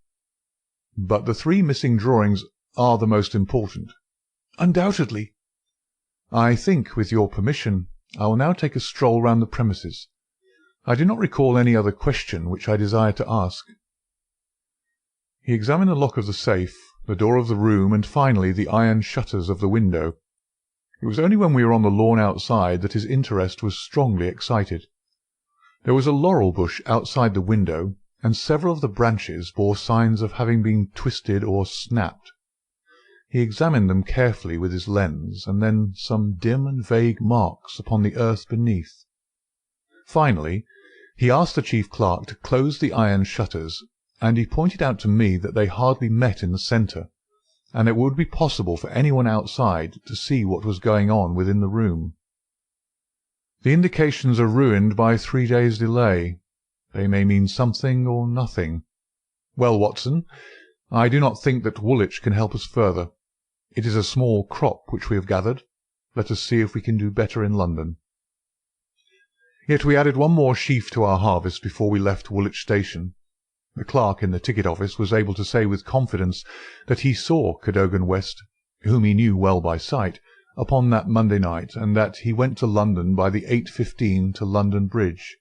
"But the 3 missing drawings are the most important?" "Undoubtedly." "I think, with your permission, I will now take a stroll round the premises. I do not recall any other question which I desire to ask." He examined the lock of the safe, the door of the room, and finally the iron shutters of the window. It was only when we were on the lawn outside that his interest was strongly excited. There was a laurel bush outside the window, and several of the branches bore signs of having been twisted or snapped. He examined them carefully with his lens, and then some dim and vague marks upon the earth beneath. Finally, he asked the chief clerk to close the iron shutters, and he pointed out to me that they hardly met in the centre, and it would be possible for anyone outside to see what was going on within the room. "The indications are ruined by 3 days' delay. They may mean something or nothing. Well, Watson, I do not think that Woolwich can help us further. It is a small crop which we have gathered. Let us see if we can do better in London." Yet we added one more sheaf to our harvest before we left Woolwich Station. The clerk in the ticket office was able to say with confidence that he saw Cadogan West, whom he knew well by sight, upon that Monday night, and that he went to London by the 8:15 to London Bridge.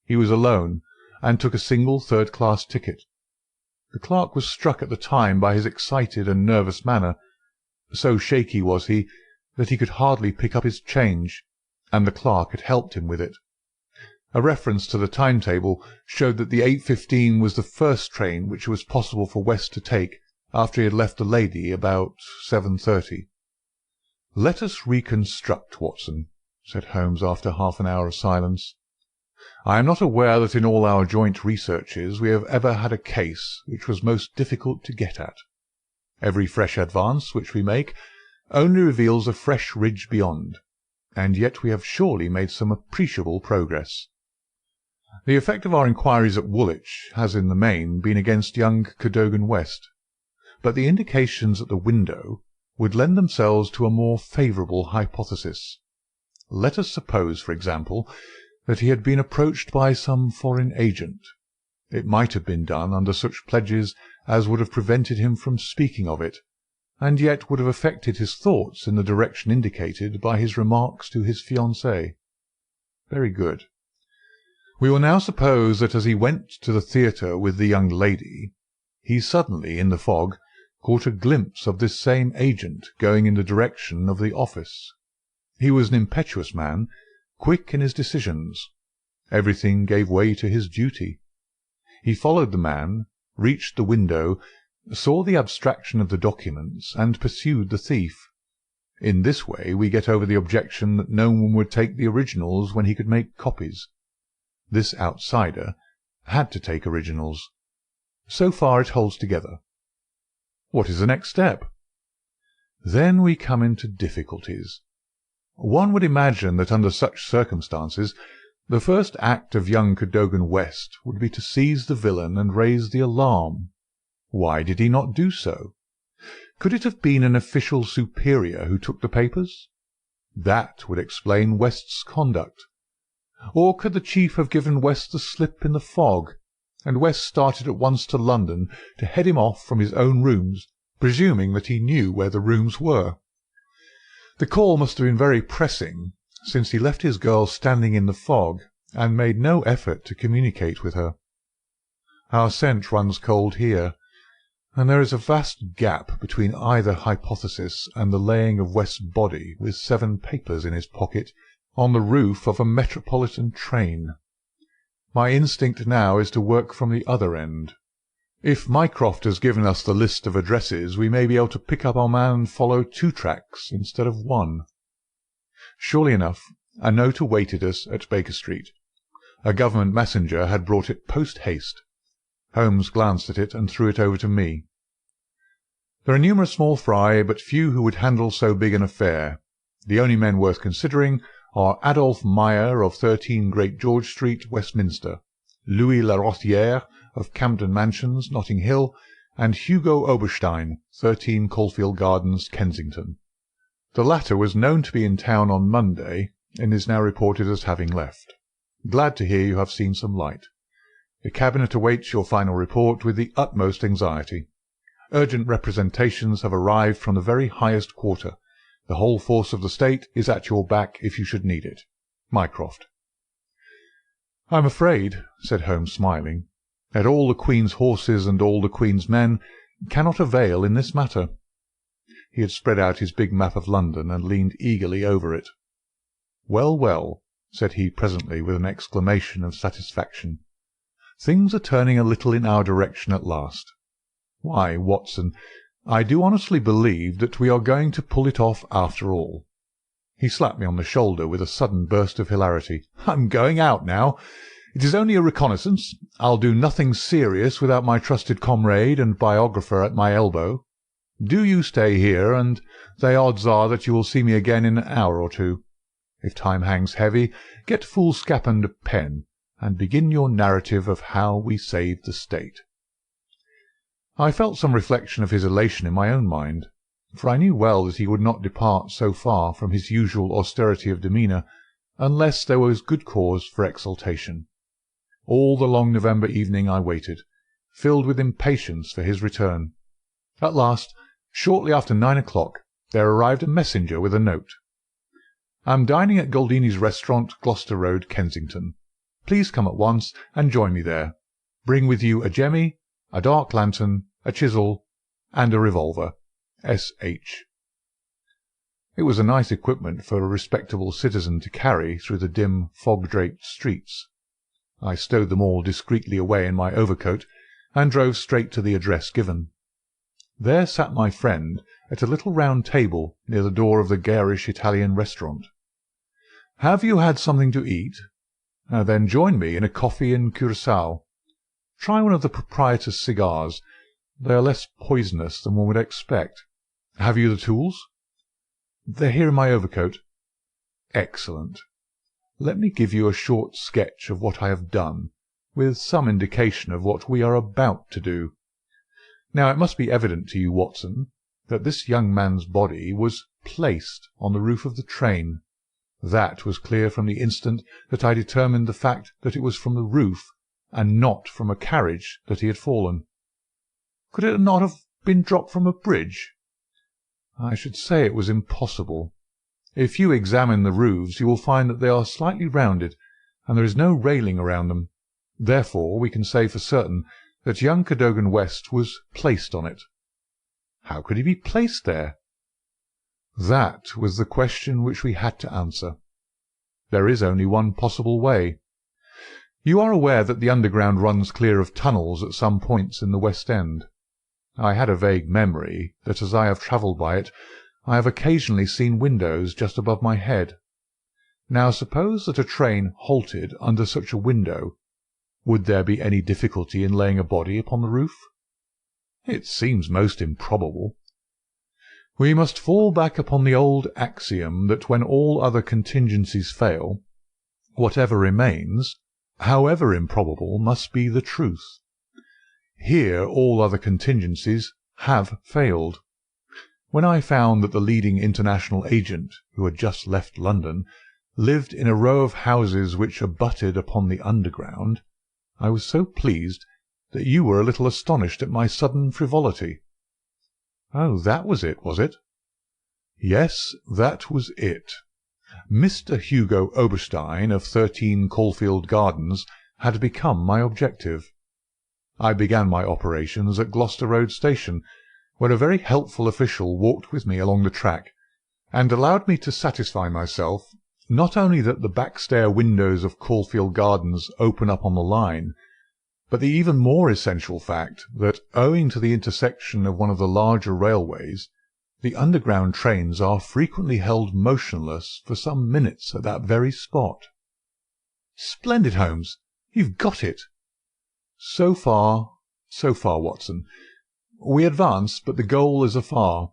He was alone, and took a single third-class ticket. The clerk was struck at the time by his excited and nervous manner. So shaky was he that he could hardly pick up his change, and the clerk had helped him with it. A reference to the timetable showed that the 8:15 was the first train which it was possible for West to take after he had left the lady about 7:30. "Let us reconstruct, Watson," said Holmes after half an hour of silence. "I am not aware that in all our joint researches we have ever had a case which was most difficult to get at. Every fresh advance which we make only reveals a fresh ridge beyond, and yet we have surely made some appreciable progress. The effect of our inquiries at Woolwich has in the main been against young Cadogan West, but the indications at the window would lend themselves to a more favourable hypothesis. Let us suppose, for example, that he had been approached by some foreign agent. It might have been done under such pledges as would have prevented him from speaking of it, and yet would have affected his thoughts in the direction indicated by his remarks to his fiancée. Very good. We will now suppose that as he went to the theatre with the young lady, he suddenly, in the fog, caught a glimpse of this same agent going in the direction of the office. He was an impetuous man, quick in his decisions. Everything gave way to his duty. He followed the man, reached the window, saw the abstraction of the documents, and pursued the thief. In this way we get over the objection that no one would take the originals when he could make copies. This outsider had to take originals. So far it holds together. What is the next step? Then we come into difficulties. One would imagine that under such circumstances the first act of young Cadogan West would be to seize the villain and raise the alarm. Why did he not do so? Could it have been an official superior who took the papers? That would explain West's conduct. Or could the chief have given West the slip in the fog, and West started at once to London to head him off from his own rooms, presuming that he knew where the rooms were? The call must have been very pressing, since he left his girl standing in the fog, and made no effort to communicate with her. Our scent runs cold here, and there is a vast gap between either hypothesis and the laying of West's body with 7 papers in his pocket on the roof of a metropolitan train. My instinct now is to work from the other end. If Mycroft has given us the list of addresses, we may be able to pick up our man and follow 2 tracks instead of 1. Surely enough, a note awaited us at Baker Street. A government messenger had brought it post-haste. Holmes glanced at it and threw it over to me. There are numerous small fry, but few who would handle so big an affair. The only men worth considering are Adolphe Meyer of 13 Great George Street, Westminster, Louis Larothière of Camden Mansions, Notting Hill, and Hugo Oberstein, 13 Caulfield Gardens, Kensington. The latter was known to be in town on Monday, and is now reported as having left. Glad to hear you have seen some light. The Cabinet awaits your final report with the utmost anxiety. Urgent representations have arrived from the very highest quarter. The whole force of the state is at your back if you should need it. Mycroft. "I am afraid," said Holmes, smiling, "that all the Queen's horses and all the Queen's men cannot avail in this matter." He had spread out his big map of London and leaned eagerly over it. "Well, well," said he presently with an exclamation of satisfaction. "Things are turning a little in our direction at last. Why, Watson, I do honestly believe that we are going to pull it off after all." He slapped me on the shoulder with a sudden burst of hilarity. "I'm going out now. It is only a reconnaissance. I'll do nothing serious without my trusted comrade and biographer at my elbow. Do you stay here, and the odds are that you will see me again in an hour or 2. If time hangs heavy, get foolscap and a pen, and begin your narrative of how we saved the state." I felt some reflection of his elation in my own mind, for I knew well that he would not depart so far from his usual austerity of demeanour unless there was good cause for exultation. All the long November evening I waited, filled with impatience for his return. At last, shortly after 9 o'clock, there arrived a messenger with a note. "Am dining at Goldini's Restaurant, Gloucester Road, Kensington. Please come at once and join me there. Bring with you a jemmy, a dark lantern, a chisel, and a revolver. S.H." It was a nice equipment for a respectable citizen to carry through the dim, fog-draped streets. I stowed them all discreetly away in my overcoat, and drove straight to the address given. There sat my friend at a little round table near the door of the garish Italian restaurant. "Have you had something to eat? Then join me in a coffee and curaçao. Try one of the proprietor's cigars. They are less poisonous than one would expect. Have you the tools?" "They're here in my overcoat." "Excellent. Let me give you a short sketch of what I have done, with some indication of what we are about to do. Now, it must be evident to you, Watson, that this young man's body was placed on the roof of the train. That was clear from the instant that I determined the fact that it was from the roof, and not from a carriage, that he had fallen. Could it not have been dropped from a bridge? I should say it was impossible. If you examine the roofs, you will find that they are slightly rounded, and there is no railing around them. Therefore, we can say for certain that young Cadogan West was placed on it. How could he be placed there? That was the question which we had to answer. There is only one possible way. You are aware that the underground runs clear of tunnels at some points in the West End. I had a vague memory that as I have travelled by it, I have occasionally seen windows just above my head. Now suppose that a train halted under such a window. Would there be any difficulty in laying a body upon the roof? It seems most improbable. We must fall back upon the old axiom that when all other contingencies fail, whatever remains, however improbable, must be the truth. Here all other contingencies have failed. When I found that the leading international agent, who had just left London, lived in a row of houses which abutted upon the underground, I was so pleased that you were a little astonished at my sudden frivolity. Oh, that was it, was it? Yes, that was it. Mr. Hugo Oberstein of 13 Caulfield Gardens had become my objective. I began my operations at Gloucester Road Station, where a very helpful official walked with me along the track, and allowed me to satisfy myself not only that the backstair windows of Caulfield Gardens open up on the line, but the even more essential fact that, owing to the intersection of one of the larger railways, the underground trains are frequently held motionless for some minutes at that very spot. Splendid, Holmes! You've got it. So far, Watson. We advance, but the goal is afar.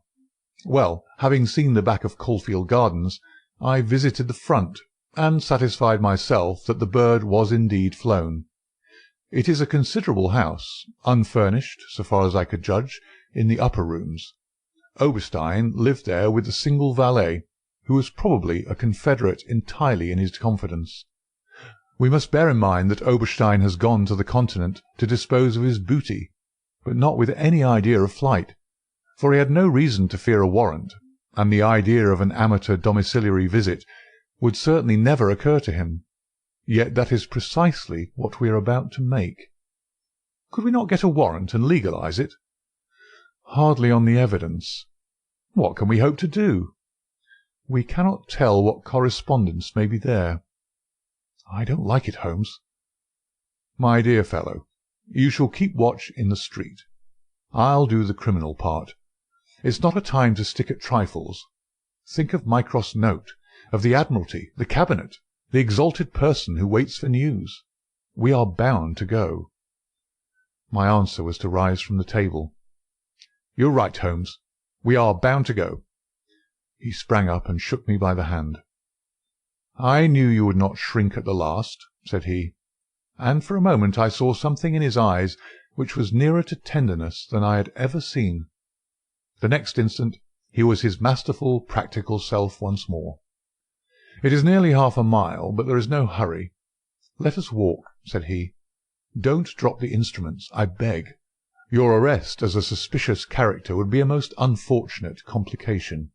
Well, having seen the back of Caulfield Gardens, I visited the front, and satisfied myself that the bird was indeed flown. It is a considerable house, unfurnished, so far as I could judge, in the upper rooms. Oberstein lived there with a single valet, who was probably a confederate entirely in his confidence. We must bear in mind that Oberstein has gone to the Continent to dispose of his booty, but not with any idea of flight, for he had no reason to fear a warrant, and the idea of an amateur domiciliary visit would certainly never occur to him. Yet that is precisely what we are about to make. Could we not get a warrant and legalize it? Hardly on the evidence. What can we hope to do? We cannot tell what correspondence may be there. I don't like it, Holmes. My dear fellow, you shall keep watch in the street. I'll do the criminal part. It's not a time to stick at trifles. Think of Mycroft's note, of the Admiralty, the Cabinet, the exalted person who waits for news. We are bound to go. My answer was to rise from the table. You're right, Holmes. We are bound to go. He sprang up and shook me by the hand. I knew you would not shrink at the last, said he, and for a moment I saw something in his eyes which was nearer to tenderness than I had ever seen. The next instant he was his masterful, practical self once more. It is nearly half a mile, but there is no hurry. Let us walk, said he. Don't drop the instruments, I beg. Your arrest as a suspicious character would be a most unfortunate complication.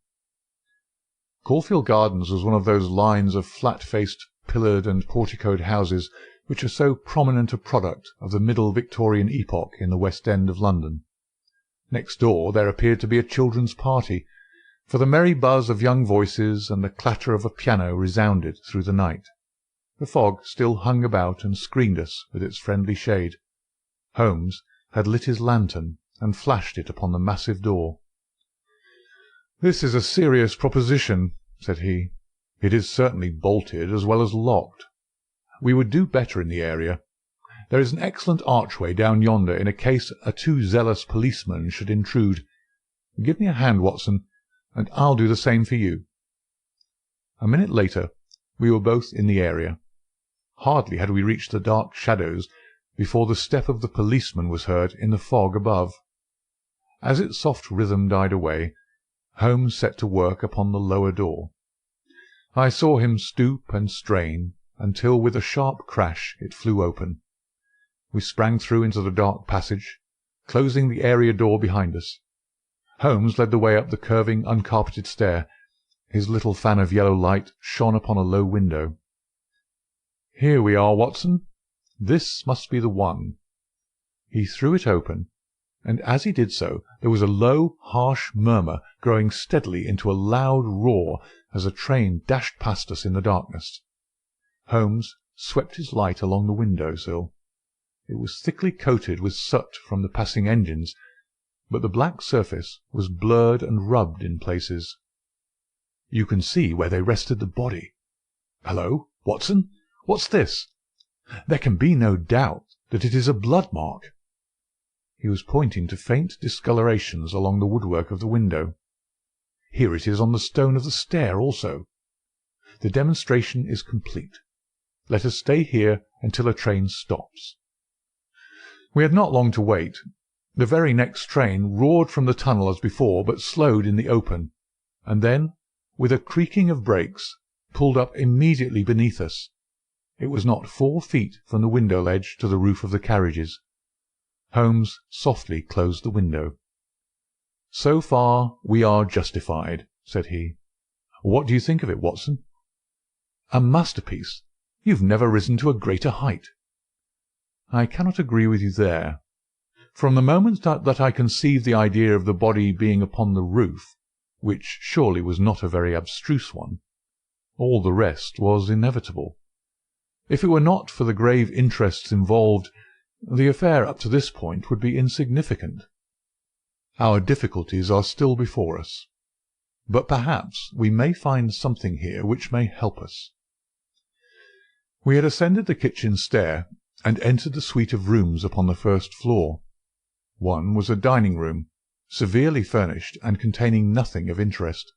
Caulfield Gardens was one of those lines of flat-faced, pillared and porticoed houses which are so prominent a product of the middle Victorian epoch in the West End of London. Next door there appeared to be a children's party, for the merry buzz of young voices and the clatter of a piano resounded through the night. The fog still hung about and screened us with its friendly shade. Holmes had lit his lantern and flashed it upon the massive door. "This is a serious proposition," said he. "It is certainly bolted as well as locked. We would do better in the area. There is an excellent archway down yonder in case a too zealous policeman should intrude. Give me a hand, Watson, and I'll do the same for you." A minute later we were both in the area. Hardly had we reached the dark shadows before the step of the policeman was heard in the fog above. As its soft rhythm died away, Holmes set to work upon the lower door. I saw him stoop and strain until with a sharp crash it flew open. We sprang through into the dark passage, closing the area door behind us. Holmes led the way up the curving, uncarpeted stair. His little fan of yellow light shone upon a low window. "Here we are, Watson. This must be the one." He threw it open, and as he did so there was a low, harsh murmur growing steadily into a loud roar as a train dashed past us in the darkness. Holmes swept his light along the window-sill. It was thickly coated with soot from the passing engines, but the black surface was blurred and rubbed in places. You can see where they rested the body. Hello, Watson, what's this? There can be no doubt that it is a blood mark." He was pointing to faint discolorations along the woodwork of the window. "Here it is on the stone of the stair also. The demonstration is complete. Let us stay here until a train stops." We had not long to wait. The very next train roared from the tunnel as before, but slowed in the open, and then, with a creaking of brakes, pulled up immediately beneath us. It was not 4 feet from the window ledge to the roof of the carriages. Holmes softly closed the window. "So far we are justified," said he. "What do you think of it, Watson?" "A masterpiece. You've never risen to a greater height." "I cannot agree with you there. From the moment that I conceived the idea of the body being upon the roof, which surely was not a very abstruse one, all the rest was inevitable. If it were not for the grave interests involved, the affair up to this point would be insignificant. Our difficulties are still before us, but perhaps we may find something here which may help us." We had ascended the kitchen stair and entered the suite of rooms upon the first floor. One was a dining-room, severely furnished and containing nothing of interest.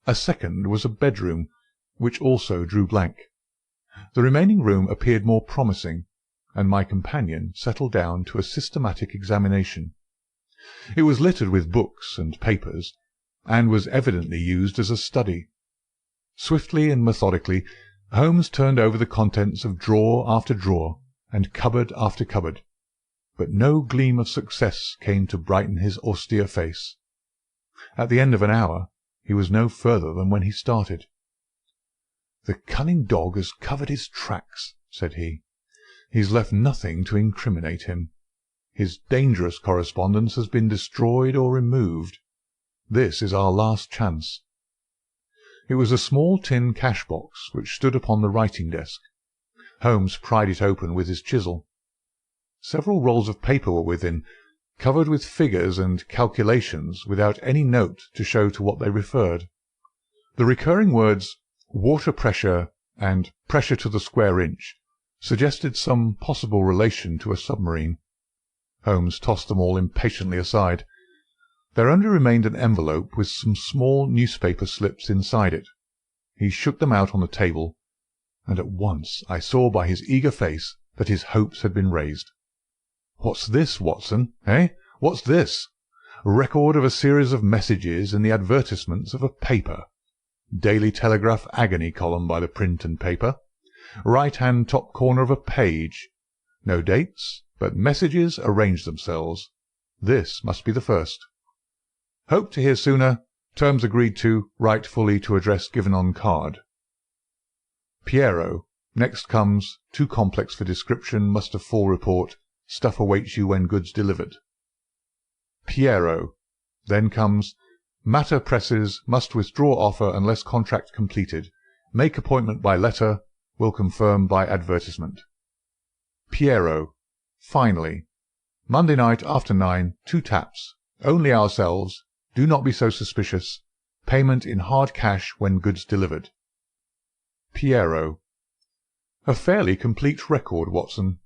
A second was a bedroom, which also drew blank. The remaining room appeared more promising, and my companion settled down to a systematic examination. It was littered with books and papers, and was evidently used as a study. Swiftly and methodically, Holmes turned over the contents of drawer after drawer, and cupboard after cupboard, but no gleam of success came to brighten his austere face. At the end of an hour he was no further than when he started. "The cunning dog has covered his tracks," said he. "He's left nothing to incriminate him. His dangerous correspondence has been destroyed or removed. This is our last chance." It was a small tin cash-box which stood upon the writing-desk. Holmes pried it open with his chisel. Several rolls of paper were within, covered with figures and calculations without any note to show to what they referred. The recurring words "water pressure" and "pressure to the square inch" suggested some possible relation to a submarine. Holmes tossed them all impatiently aside. There only remained an envelope with some small newspaper slips inside it. He shook them out on the table, and at once I saw by his eager face that his hopes had been raised. "What's this, Watson, eh? What's this? Record of a series of messages in the advertisements of a paper. Daily Telegraph agony column by the print and paper. Right-hand top corner of a page. No dates, but messages arrange themselves. This must be the first. Hope to hear sooner. Terms agreed to. Write fully to address given on card. Piero. Next comes, too complex for description, must have full report. Stuff awaits you when goods delivered. Piero. Then comes, matter presses, must withdraw offer unless contract completed. Make appointment by letter, will confirm by advertisement. Piero. Finally. Monday night after 9, 2 taps. Only ourselves. Do not be so suspicious. Payment in hard cash when goods delivered. Piero. A fairly complete record, Watson,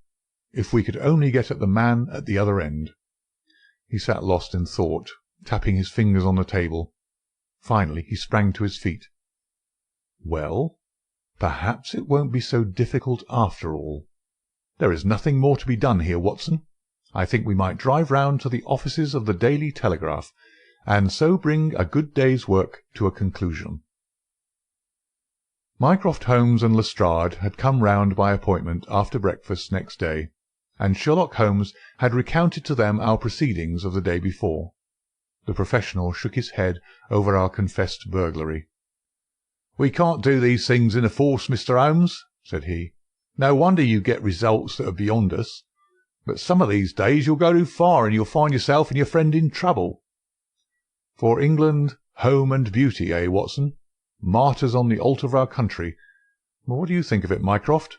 if we could only get at the man at the other end. He sat lost in thought, tapping his fingers on the table. Finally he sprang to his feet. Well, perhaps it won't be so difficult after all. There is nothing more to be done here, Watson. I think we might drive round to the offices of the Daily Telegraph, and so bring a good day's work to a conclusion. Mycroft, Holmes, and Lestrade had come round by appointment after breakfast next day, and Sherlock Holmes had recounted to them our proceedings of the day before. The professional shook his head over our confessed burglary. "We can't do these things in a force, Mr. Holmes," said he. "No wonder you get results that are beyond us. But some of these days you'll go too far, and you'll find yourself and your friend in trouble. For England, home and beauty, eh, Watson? Martyrs on the altar of our country. What do you think of it, Mycroft?"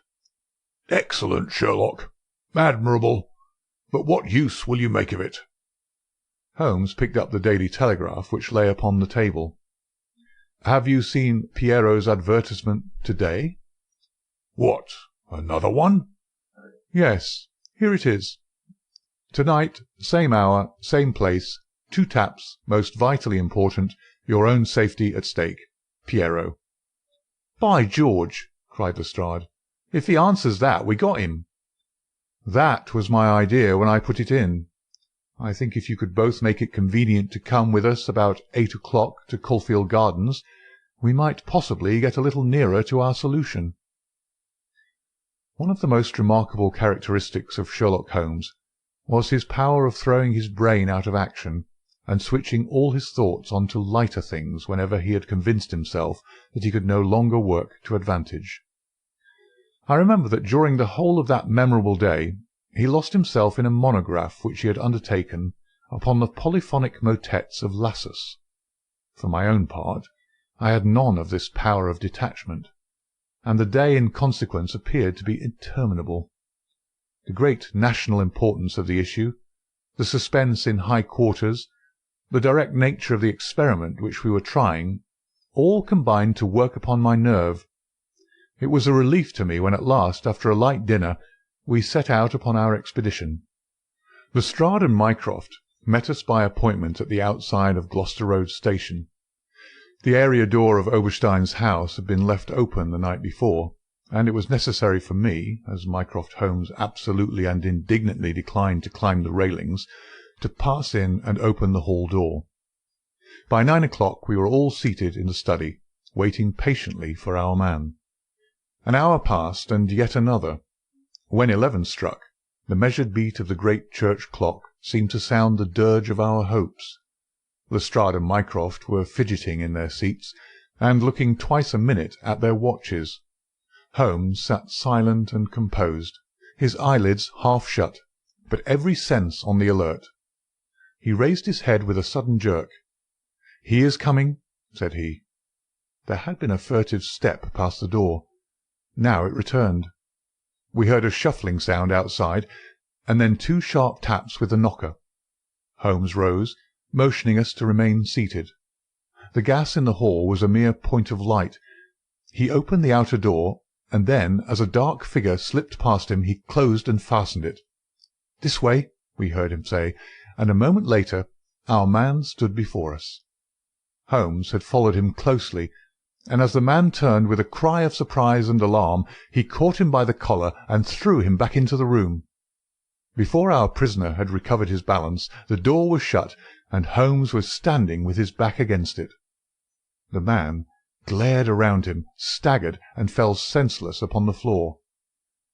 "Excellent, Sherlock. Admirable. But what use will you make of it?" Holmes picked up the Daily Telegraph which lay upon the table. Have you seen Piero's advertisement to-day?" "What, another one?" "Yes, here it is. To-night, same hour, same place, 2 taps, most vitally important, your own safety at stake. Piero." "By George!" cried Lestrade. "If he answers that, we got him." "That was my idea when I put it in. I think if you could both make it convenient to come with us about 8 o'clock to Caulfield Gardens, we might possibly get a little nearer to our solution." One of the most remarkable characteristics of Sherlock Holmes was his power of throwing his brain out of action and switching all his thoughts on to lighter things whenever he had convinced himself that he could no longer work to advantage. I remember that during the whole of that memorable day he lost himself in a monograph which he had undertaken upon the polyphonic motets of Lassus. For my own part, I had none of this power of detachment, and the day in consequence appeared to be interminable. The great national importance of the issue, the suspense in high quarters, the direct nature of the experiment which we were trying, all combined to work upon my nerve. It was a relief to me when at last, after a light dinner, we set out upon our expedition. Lestrade and Mycroft met us by appointment at the outside of Gloucester Road Station. The area door of Oberstein's house had been left open the night before, and it was necessary for me, as Mycroft Holmes absolutely and indignantly declined to climb the railings, to pass in and open the hall door. By 9 o'clock we were all seated in the study, waiting patiently for our man. An hour passed, and yet another. When 11 struck, the measured beat of the great church clock seemed to sound the dirge of our hopes. Lestrade and Mycroft were fidgeting in their seats, and looking twice a minute at their watches. Holmes sat silent and composed, his eyelids half shut, but every sense on the alert. He raised his head with a sudden jerk. "He is coming," said he. There had been a furtive step past the door. Now it returned. We heard a shuffling sound outside, and then 2 sharp taps with the knocker. Holmes rose, motioning us to remain seated. The gas in the hall was a mere point of light. He opened the outer door, and then, as a dark figure slipped past him, he closed and fastened it. "This way," we heard him say, and a moment later our man stood before us. Holmes had followed him closely, and as the man turned with a cry of surprise and alarm, he caught him by the collar and threw him back into the room. Before our prisoner had recovered his balance, the door was shut, and Holmes was standing with his back against it. The man glared around him, staggered, and fell senseless upon the floor.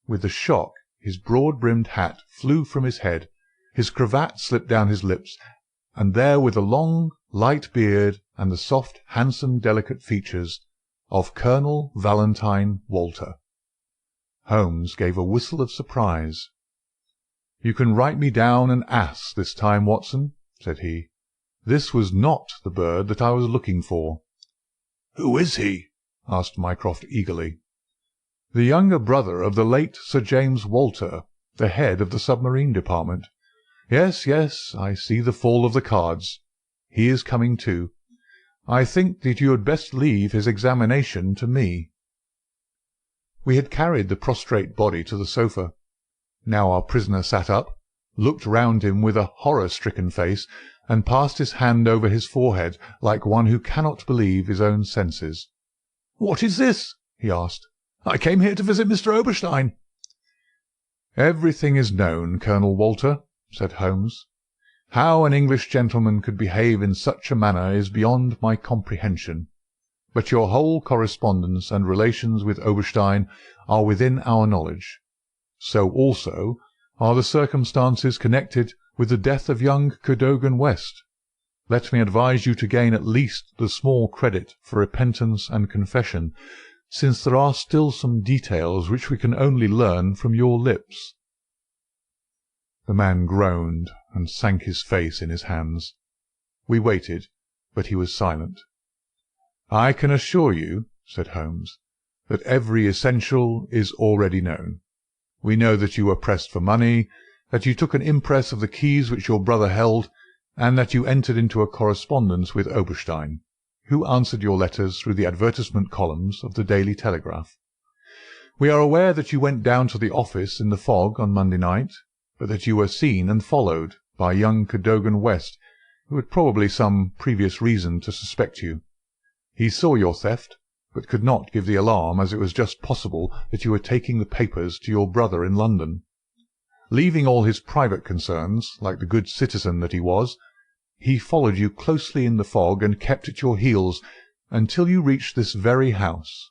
With the shock, his broad-brimmed hat flew from his head, his cravat slipped down his lips, and there were the long, light beard and the soft, handsome, delicate features of Colonel Valentine Walter. Holmes gave a whistle of surprise. "You can write me down an ass this time, Watson," said he. "This was not the bird that I was looking for." "Who is he?" asked Mycroft eagerly. "The younger brother of the late Sir James Walter, the head of the submarine department. Yes, yes, I see the fall of the cards. He is coming too. I think that you had best leave his examination to me." We had carried the prostrate body to the sofa. Now our prisoner sat up, looked round him with a horror-stricken face, and passed his hand over his forehead like one who cannot believe his own senses. "What is this?" he asked. "I came here to visit Mr. Oberstein." "Everything is known, Colonel Walter," said Holmes. "How an English gentleman could behave in such a manner is beyond my comprehension. But your whole correspondence and relations with Oberstein are within our knowledge. So also are the circumstances connected with the death of young Cadogan West. Let me advise you to gain at least the small credit for repentance and confession, since there are still some details which we can only learn from your lips." The man groaned and sank his face in his hands. We waited, but he was silent. "I can assure you," said Holmes, "that every essential is already known. We know that you were pressed for money, that you took an impress of the keys which your brother held, and that you entered into a correspondence with Oberstein. who answered your letters through the advertisement columns of the Daily Telegraph. We are aware that you went down to the office in the fog on Monday night, but that you were seen and followed by young Cadogan West, who had probably some previous reason to suspect you. He saw your theft, but could not give the alarm, as it was just possible that you were taking the papers to your brother in London. Leaving all his private concerns, like the good citizen that he was, he followed you closely in the fog and kept at your heels until you reached this very house.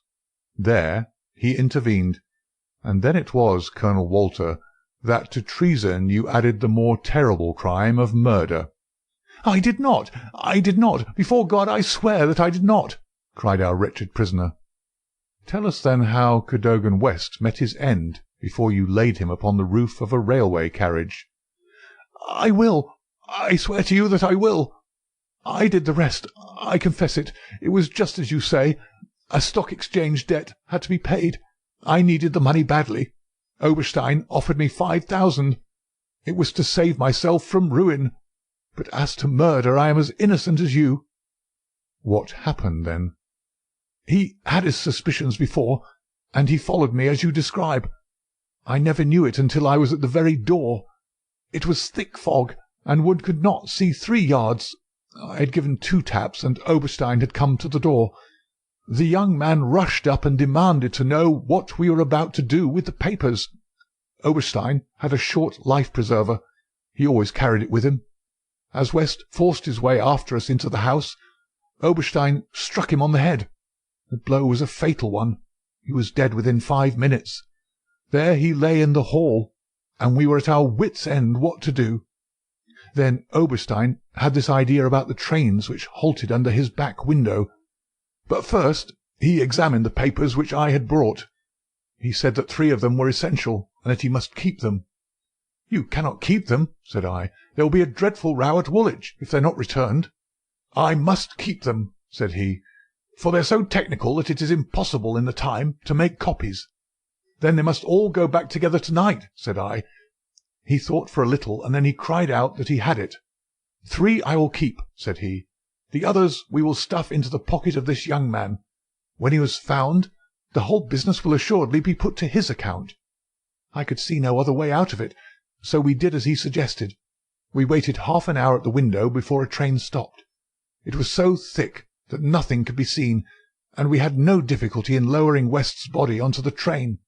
There he intervened, and then it was, Colonel Walter, that to treason you added the more terrible crime of murder." "I did not! I did not! Before God, I swear that I did not!" cried our wretched prisoner. "Tell us then how Cadogan West met his end before you laid him upon the roof of a railway carriage." "I will! I swear to you that I will! I did the rest. I confess it. It was just as you say. A stock exchange debt had to be paid. I needed the money badly. Oberstein offered me 5,000. It was to save myself from ruin. But as to murder, I am as innocent as you." "What happened then?" "He had his suspicions before, and he followed me as you describe. I never knew it until I was at the very door. It was thick fog, and one could not see 3 yards. I had given 2 taps, and Oberstein had come to the door. The young man rushed up and demanded to know what we were about to do with the papers. Oberstein had a short life-preserver. He always carried it with him. As West forced his way after us into the house, Oberstein struck him on the head. The blow was a fatal one. He was dead within 5 minutes. There he lay in the hall, and we were at our wits' end what to do. Then Oberstein had this idea about the trains which halted under his back window. But first he examined the papers which I had brought. He said that 3 of them were essential, and that he must keep them. "You cannot keep them," said I. "There will be a dreadful row at Woolwich if they are not returned." "I must keep them," said he, "for they are so technical that it is impossible in the time to make copies." "Then they must all go back together tonight," said I. He thought for a little, and then he cried out that he had it. "3 I will keep," said he. "The others we will stuff into the pocket of this young man. When he was found, the whole business will assuredly be put to his account." I could see no other way out of it, so we did as he suggested. We waited half an hour at the window before a train stopped. It was so thick that nothing could be seen, and we had no difficulty in lowering West's body onto the train.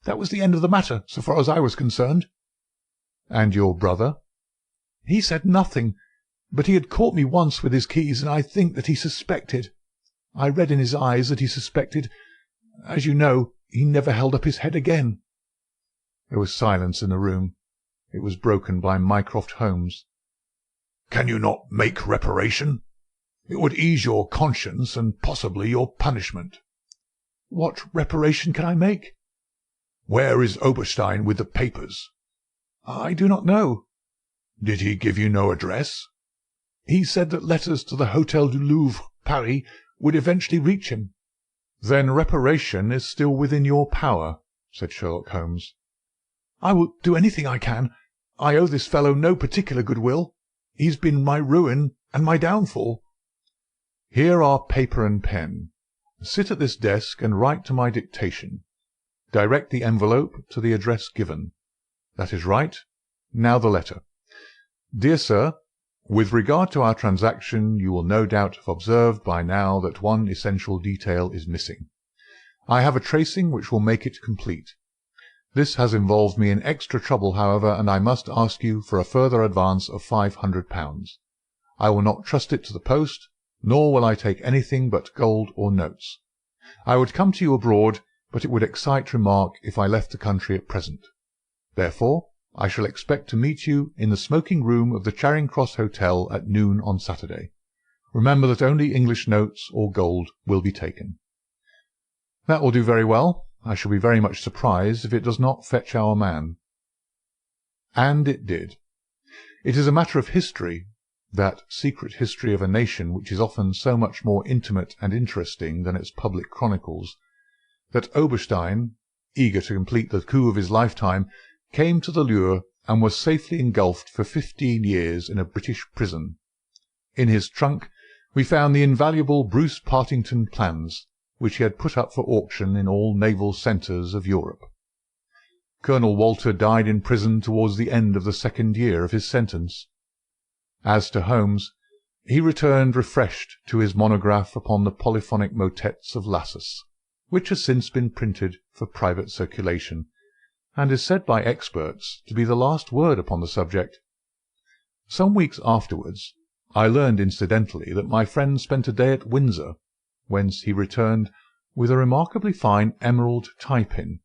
That was the end of the matter, so far as I was concerned. "And your brother?" "He said nothing, but he had caught me once with his keys, and I think that he suspected. I read in his eyes that he suspected. As you know, he never held up his head again." There was silence in the room. It was broken by Mycroft Holmes. "Can you not make reparation? It would ease your conscience and possibly your punishment." "What reparation can I make?" "Where is Oberstein with the papers?" "I do not know." "Did he give you no address?" "He said that letters to the Hôtel du Louvre, Paris, would eventually reach him." "Then reparation is still within your power," said Sherlock Holmes. "I will do anything I can. I owe this fellow no particular goodwill. He's been my ruin and my downfall." "Here are paper and pen. Sit at this desk and write to my dictation. Direct the envelope to the address given. That is right. Now the letter. Dear Sir, with regard to our transaction, you will no doubt have observed by now that one essential detail is missing. I have a tracing which will make it complete. This has involved me in extra trouble, however, and I must ask you for a further advance of £500. I will not trust it to the post, nor will I take anything but gold or notes. I would come to you abroad, but it would excite remark if I left the country at present. Therefore, I shall expect to meet you in the smoking room of the Charing Cross Hotel at noon on Saturday. Remember that only English notes or gold will be taken." "That will do very well. I shall be very much surprised if it does not fetch our man." And it did. It is a matter of history, that secret history of a nation which is often so much more intimate and interesting than its public chronicles, that Oberstein, eager to complete the coup of his lifetime, came to the lure and was safely engulfed for 15 years in a British prison. In his trunk We found the invaluable Bruce-Partington Plans, which he had put up for auction in all naval centres of Europe. Colonel Walter died in prison towards the end of the second year of his sentence. As to Holmes, he returned refreshed to his monograph upon the polyphonic motets of Lassus, which has since been printed for private circulation, and is said by experts to be the last word upon the subject. Some weeks afterwards, I learned incidentally that my friend spent a day at Windsor, whence he returned with a remarkably fine emerald tie-pin.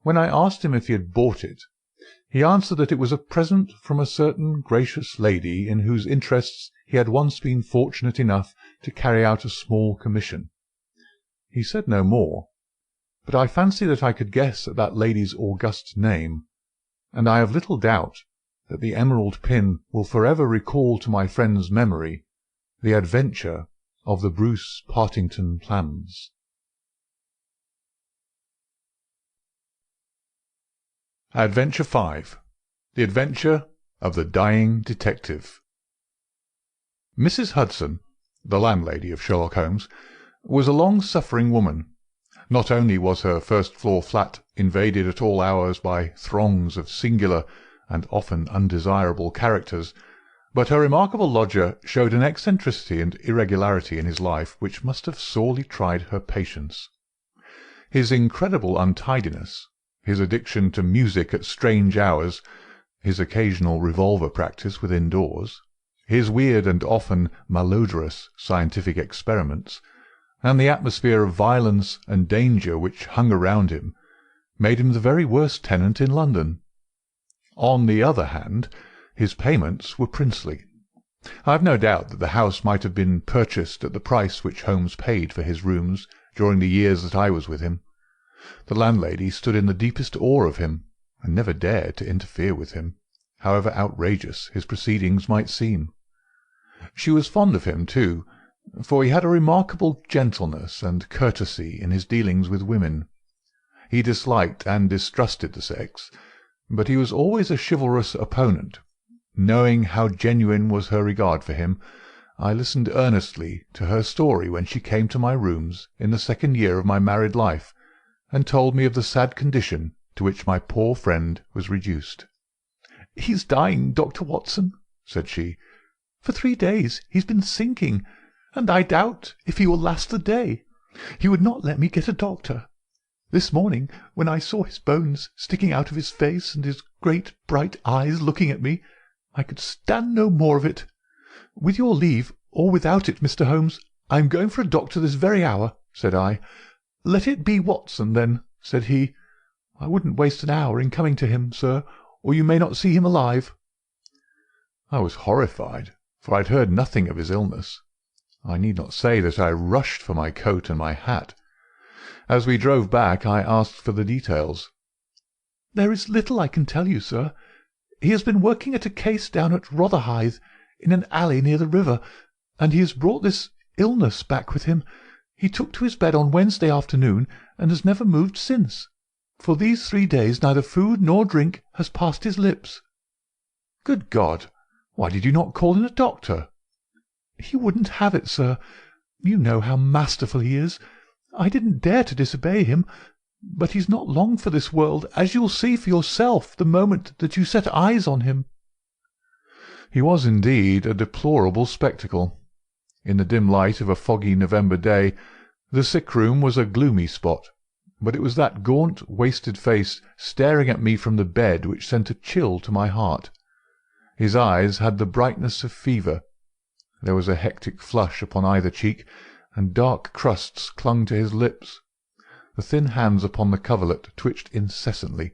When I asked him if he had bought it, he answered that it was a present from a certain gracious lady in whose interests he had once been fortunate enough to carry out a small commission. He said no more, but I fancy that I could guess at that lady's august name, and I have little doubt that the emerald pin will forever recall to my friend's memory the adventure of the Bruce-Partington Plans. Adventure 5. The Adventure of the Dying Detective. Mrs. Hudson, the landlady of Sherlock Holmes, was a long-suffering woman. Not only was her first-floor flat invaded at all hours by throngs of singular and often undesirable characters, but her remarkable lodger showed an eccentricity and irregularity in his life which must have sorely tried her patience. His incredible untidiness, his addiction to music at strange hours, his occasional revolver practice within doors, his weird and often malodorous scientific experiments, and the atmosphere of violence and danger which hung around him, made him the very worst tenant in London. On the other hand, his payments were princely. I have no doubt that the house might have been purchased at the price which Holmes paid for his rooms during the years that I was with him. The landlady stood in the deepest awe of him, and never dared to interfere with him, however outrageous his proceedings might seem. She was fond of him, too, for he had a remarkable gentleness and courtesy in his dealings with women. He disliked and distrusted the sex, but he was always a chivalrous opponent. Knowing how genuine was her regard for him, I listened earnestly to her story when she came to my rooms in the second year of my married life, and told me of the sad condition to which my poor friend was reduced. "He's dying, Dr. Watson," said she. "For 3 days he's been sinking, and I doubt if he will last the day. He would not let me get a doctor. This morning, when I saw his bones sticking out of his face and his great bright eyes looking at me, I could stand no more of it. With your leave, or without it, Mr. Holmes, I am going for a doctor this very hour," said I. "Let it be Watson, then," said he. "I wouldn't waste an hour in coming to him, sir, or you may not see him alive." I was horrified, for I had heard nothing of his illness. I need not say that I rushed for my coat and my hat. As we drove back, I asked for the details. "There is little I can tell you, sir. He has been working at a case down at Rotherhithe, in an alley near the river, and he has brought this illness back with him. He took to his bed on Wednesday afternoon, and has never moved since. For these 3 days neither food nor drink has passed his lips." "Good God! Why did you not call in a doctor?" "He wouldn't have it, sir. You know how masterful he is. I didn't dare to disobey him. But he's not long for this world, as you'll see for yourself the moment that you set eyes on him." He was indeed a deplorable spectacle. In the dim light of a foggy November day, the sick-room was a gloomy spot, but it was that gaunt, wasted face staring at me from the bed which sent a chill to my heart. His eyes had the brightness of fever. There was a hectic flush upon either cheek, and dark crusts clung to his lips. The thin hands upon the coverlet twitched incessantly.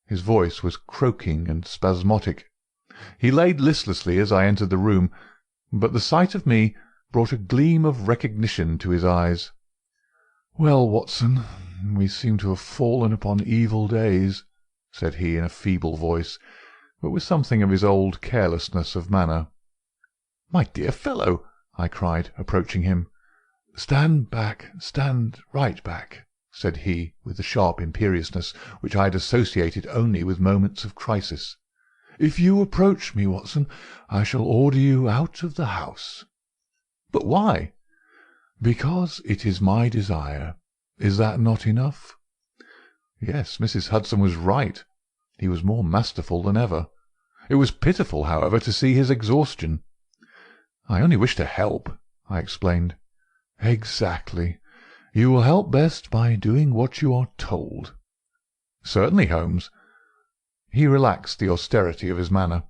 His voice was croaking and spasmodic. He laid listlessly as I entered the room, but the sight of me brought a gleam of recognition to his eyes. "Well, Watson, we seem to have fallen upon evil days," said he in a feeble voice, but with something of his old carelessness of manner. "My dear fellow," I cried, approaching him. "Stand back, stand right back," said he, with the sharp imperiousness which I had associated only with moments of crisis. "If you approach me, Watson, I shall order you out of the house." But why?" "Because it is my desire. Is that not enough?" Yes, Mrs. Hudson was right. He was more masterful than ever. It was pitiful, however, to see his exhaustion. "I only wish to help," I explained. "Exactly. You will help best by doing what you are told." "Certainly, Holmes." He relaxed the austerity of his manner.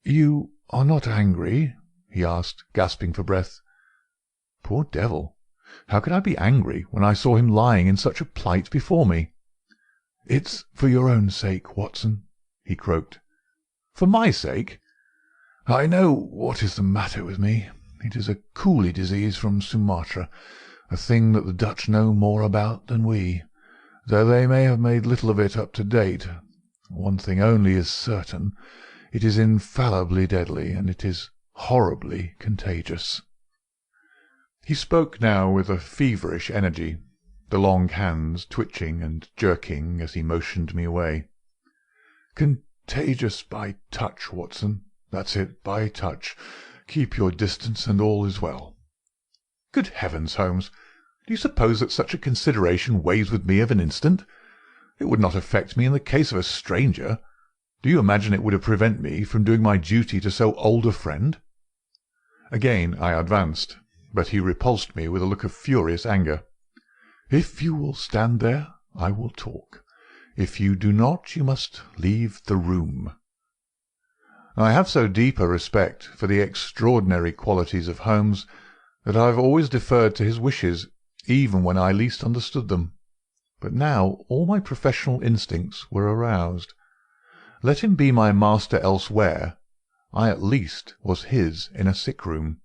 "You are not angry?" he asked, gasping for breath. Poor devil! How could I be angry when I saw him lying in such a plight before me? "It's for your own sake, Watson," he croaked. "For my sake?" "I know what is the matter with me. It is a coolie disease from Sumatra, a thing that the Dutch know more about than we, though they may have made little of it up to date. One thing only is certain. It is infallibly deadly, and it is horribly contagious." He spoke now with a feverish energy, the long hands twitching and jerking as he motioned me away. "Contagious by touch, Watson. That's it, by touch. Keep your distance, and all is well." "Good heavens, Holmes! Do you suppose that such a consideration weighs with me of an instant? It would not affect me in the case of a stranger. Do you imagine it would prevent me from doing my duty to so old a friend?" Again I advanced, but he repulsed me with a look of furious anger. "If you will stand there, I will talk. If you do not, you must leave the room." I have so deep a respect for the extraordinary qualities of Holmes that I have always deferred to his wishes, even when I least understood them. But now all my professional instincts were aroused. Let him be my master elsewhere, I at least was his in a sick-room.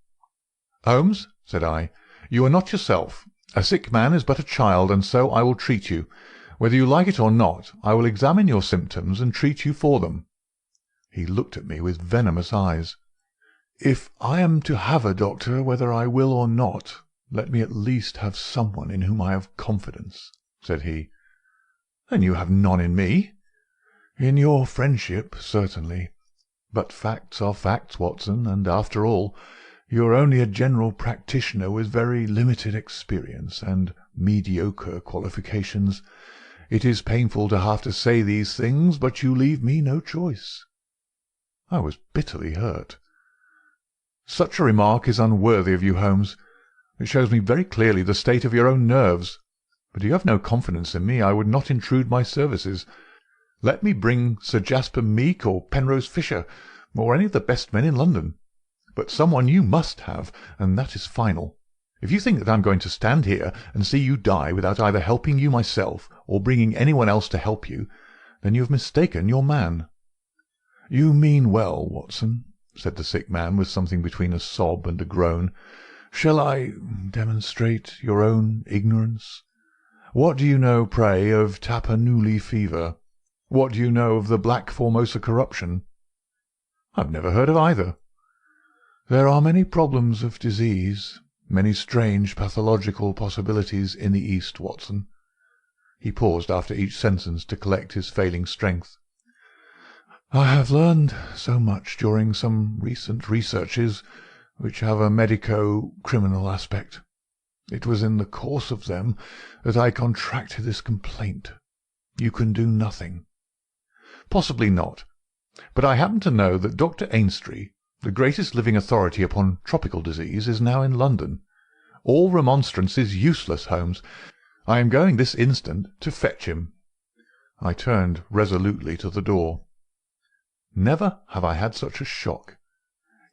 "Holmes," said I, "you are not yourself. A sick man is but a child, and so I will treat you. Whether you like it or not, I will examine your symptoms and treat you for them." He looked at me with venomous eyes. "If I am to have a doctor, whether I will or not, let me at least have someone in whom I have confidence," said he. "Then you have none in me?" "In your friendship, certainly. But facts are facts, Watson, and after all, you are only a general practitioner with very limited experience and mediocre qualifications. It is painful to have to say these things, but you leave me no choice." I was bitterly hurt. "Such a remark is unworthy of you, Holmes. It shows me very clearly the state of your own nerves. But you have no confidence in me. I would not intrude my services. Let me bring Sir Jasper Meek or Penrose Fisher, or any of the best men in London. But someone you must have, and that is final. If you think that I am going to stand here and see you die without either helping you myself or bringing anyone else to help you, then you have mistaken your man." "You mean well, Watson," said the sick man with something between a sob and a groan. "Shall I demonstrate your own ignorance? What do you know, pray, of Tapanuli fever? What do you know of the Black Formosa corruption?" "I have never heard of either." "There are many problems of disease, many strange pathological possibilities in the East, Watson." He paused after each sentence to collect his failing strength. "I have learned so much during some recent researches which have a medico-criminal aspect. It was in the course of them that I contracted this complaint. You can do nothing." "Possibly not. But I happen to know that Dr. Ainstree, the greatest living authority upon tropical disease, is now in London. All remonstrance is useless, Holmes. I am going this instant to fetch him." I turned resolutely to the door. Never have I had such a shock.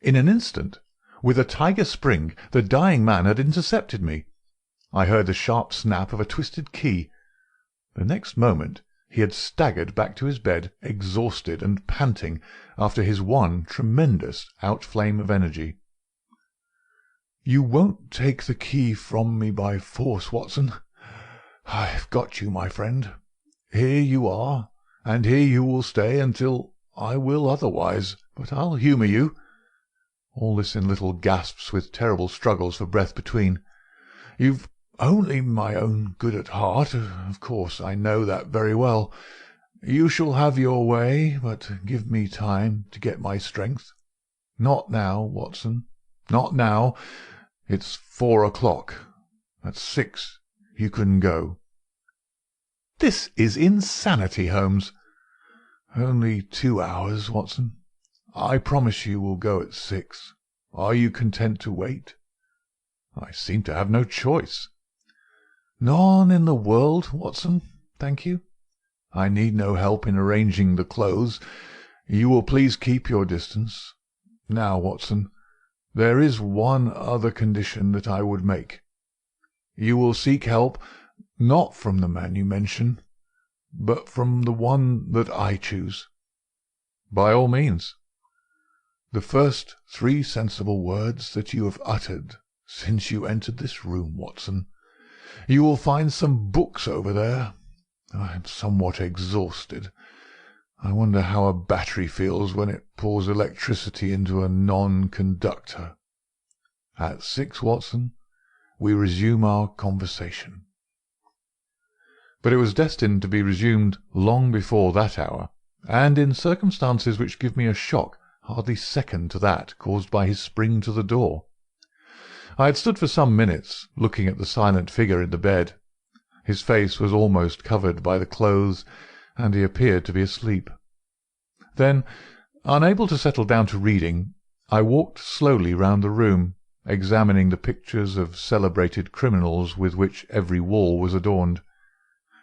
In an instant, with a tiger spring, the dying man had intercepted me. I heard the sharp snap of a twisted key. The next moment he had staggered back to his bed, exhausted and panting after his one tremendous outflame of energy. "You won't take the key from me by force, Watson. I've got you, my friend. Here you are, and here you will stay until I will otherwise, but I'll humour you." All this in little gasps, with terrible struggles for breath between. "You've only my own good at heart. Of course, I know that very well. You shall have your way, but give me time to get my strength. Not now, Watson. Not now. It's 4 o'clock. At 6 you can go." "This is insanity, Holmes." "Only 2 hours, Watson. I promise you will go at 6. Are you content to wait?" "I seem to have no choice." "None in the world, Watson, thank you. I need no help in arranging the clothes. You will please keep your distance. Now, Watson, there is one other condition that I would make. You will seek help, not from the man you mention, but from the one that I choose." "By all means." "The first 3 sensible words that you have uttered since you entered this room, Watson. You will find some books over there. I am somewhat exhausted. I wonder how a battery feels when it pours electricity into a non-conductor. At 6, Watson, we resume our conversation." But it was destined to be resumed long before that hour, and in circumstances which give me a shock hardly second to that caused by his spring to the door. I had stood for some minutes looking at the silent figure in the bed. His face was almost covered by the clothes, and he appeared to be asleep. Then, unable to settle down to reading, I walked slowly round the room, examining the pictures of celebrated criminals with which every wall was adorned.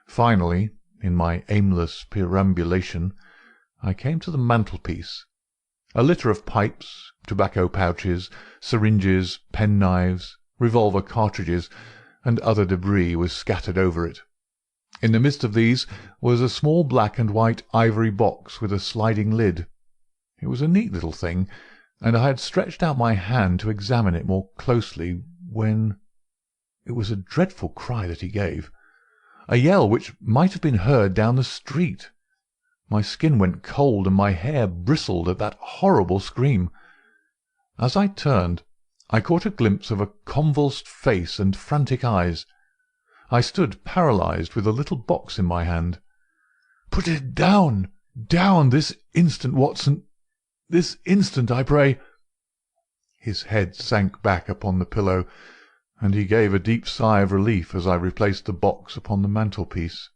Finally, in my aimless perambulation, I came to the mantelpiece. A litter of pipes, tobacco pouches, syringes, penknives, revolver cartridges, and other debris was scattered over it. In the midst of these was a small black and white ivory box with a sliding lid. It was a neat little thing, and I had stretched out my hand to examine it more closely when it was a dreadful cry that he gave, a yell which might have been heard down the street. My skin went cold and my hair bristled at that horrible scream. As I turned, I caught a glimpse of a convulsed face and frantic eyes. I stood paralysed with the little box in my hand. "Put it down, down, this instant, Watson! This instant, I pray!" His head sank back upon the pillow, and he gave a deep sigh of relief as I replaced the box upon the mantelpiece.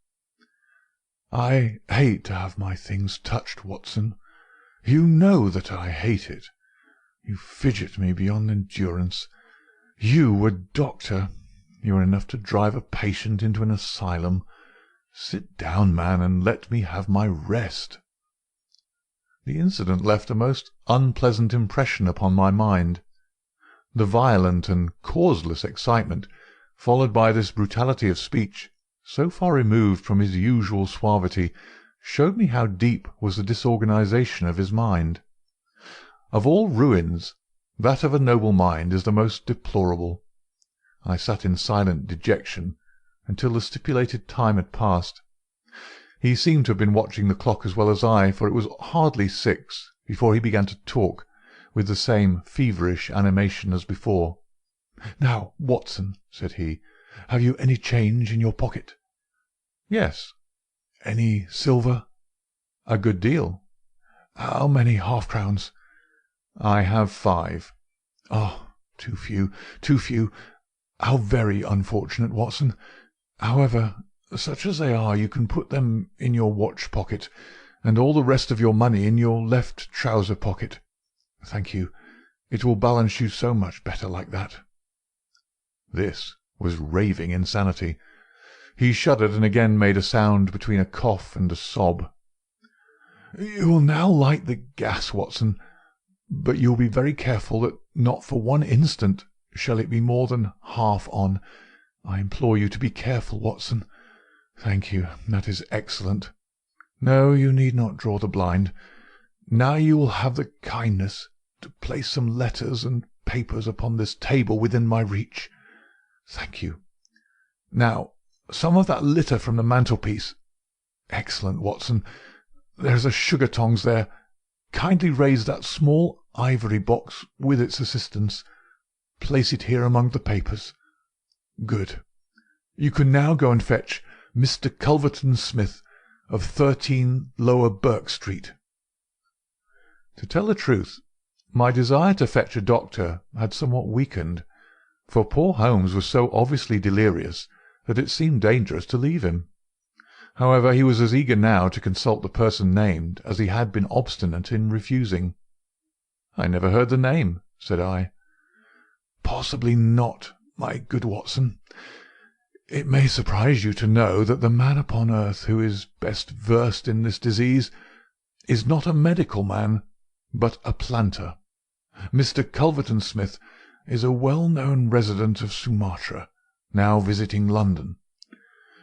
"I hate to have my things touched, Watson. You know that I hate it. You fidget me beyond endurance. You, a doctor, you are enough to drive a patient into an asylum. Sit down, man, and let me have my rest." The incident left a most unpleasant impression upon my mind. The violent and causeless excitement, followed by this brutality of speech, so far removed from his usual suavity, showed me how deep was the disorganization of his mind. Of all ruins, that of a noble mind is the most deplorable. I sat in silent dejection until the stipulated time had passed. He seemed to have been watching the clock as well as I, for it was hardly 6 before he began to talk, with the same feverish animation as before. "Now, Watson," said he, "have you any change in your pocket?" "Yes." "Any silver?" "A good deal." "How many half-crowns?" "I have 5. "Oh, too few, too few. How very unfortunate, Watson. However, such as they are, you can put them in your watch-pocket, and all the rest of your money in your left trouser-pocket. Thank you. It will balance you so much better like that." This was raving insanity. He shuddered and again made a sound between a cough and a sob. "You will now light the gas, Watson, but you will be very careful that not for one instant shall it be more than half on. I implore you to be careful, Watson. Thank you. That is excellent. No, you need not draw the blind. Now you will have the kindness to place some letters and papers upon this table within my reach. Thank you. Now, some of that litter from the mantelpiece. Excellent, Watson. There's a sugar-tongs there. Kindly raise that small ivory box with its assistance. Place it here among the papers. Good. You can now go and fetch Mr. Culverton Smith of 13 Lower Burke Street." To tell the truth, My desire to fetch a doctor had somewhat weakened, for poor Holmes was so obviously delirious that it seemed dangerous to leave him. However, he was as eager now to consult the person named as he had been obstinate in refusing. "I never heard the name," said I. "Possibly not, my good Watson. It may surprise you to know that the man upon earth who is best versed in this disease is not a medical man, but a planter. Mr. Culverton Smith is a well-known resident of Sumatra, now visiting London.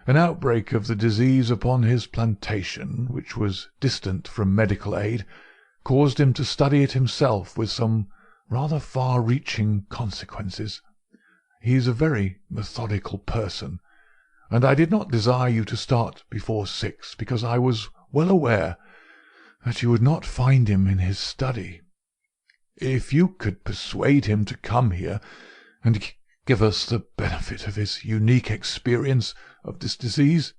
An outbreak of the disease upon his plantation, which was distant from medical aid, caused him to study it himself with some rather far-reaching consequences. He is a very methodical person, and I did not desire you to start before 6, because I was well aware that you would not find him in his study. If you could persuade him to come here and give us the benefit of his unique experience of this disease,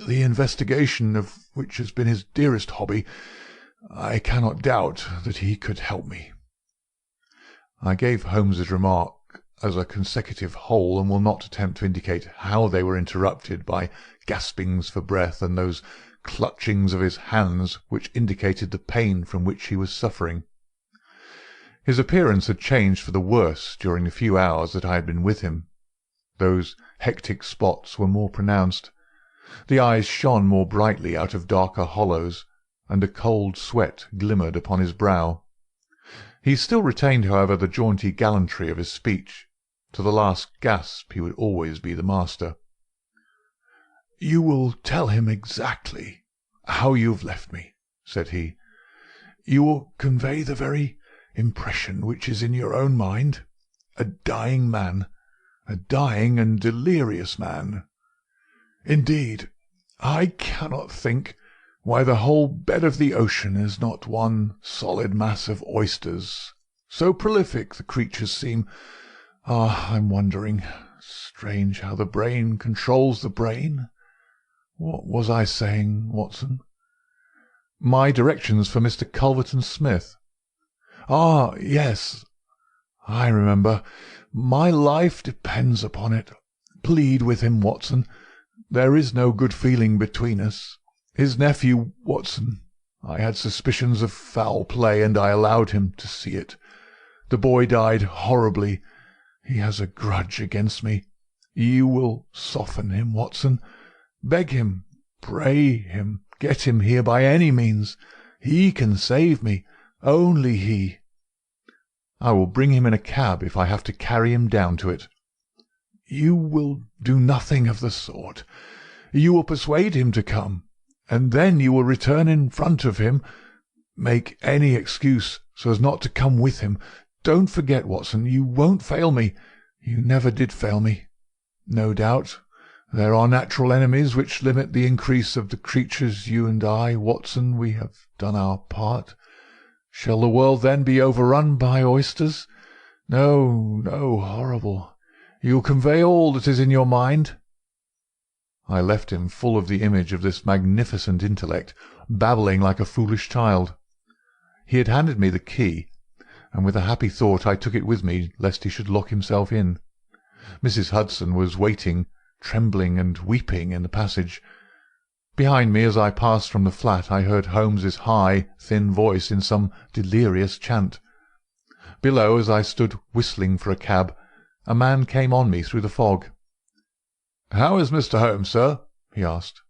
the investigation of which has been his dearest hobby, I cannot doubt that he could help me." I gave Holmes's remark as a consecutive whole, and will not attempt to indicate how they were interrupted by gaspings for breath and those clutchings of his hands which indicated the pain from which he was suffering. His appearance had changed for the worse during the few hours that I had been with him. Those hectic spots were more pronounced. The eyes shone more brightly out of darker hollows, and a cold sweat glimmered upon his brow. He still retained, however, the jaunty gallantry of his speech. To the last gasp he would always be the master. "You will tell him exactly how you have left me," said he. "You will convey the very impression which is in your own mind. A dying man, a dying and delirious man. Indeed, I cannot think why the whole bed of the ocean is not one solid mass of oysters. So prolific the creatures seem. I'm wondering. Strange how the brain controls the brain. What was I saying, Watson?" "My directions for Mr. Culverton Smith." Yes, I remember. My life depends upon it. Plead with him, Watson. There is no good feeling between us. His nephew, Watson, I had suspicions of foul play, and I allowed him to see it. The boy died horribly. He has a grudge against me. You will soften him, Watson. Beg him, pray him, get him here by any means. He can save me. Only he." "I will bring him in a cab if I have to carry him down to it." "You will do nothing of the sort. You will persuade him to come, and then you will return in front of him. Make any excuse so as not to come with him. Don't forget, Watson, you won't fail me. You never did fail me. No doubt there are natural enemies which limit the increase of the creatures. You and I, Watson, we have done our part. Shall the world then be overrun by oysters? No, no, horrible. You'll convey all that is in your mind." I left him full of the image of this magnificent intellect, babbling like a foolish child. He had handed me the key, and with a happy thought I took it with me lest he should lock himself in. Mrs. Hudson was waiting, trembling and weeping, in the passage. Behind me, as I passed from the flat, I heard Holmes's high, thin voice in some delirious chant. Below, as I stood whistling for a cab, a man came on me through the fog. "How is Mr. Holmes, sir?" he asked.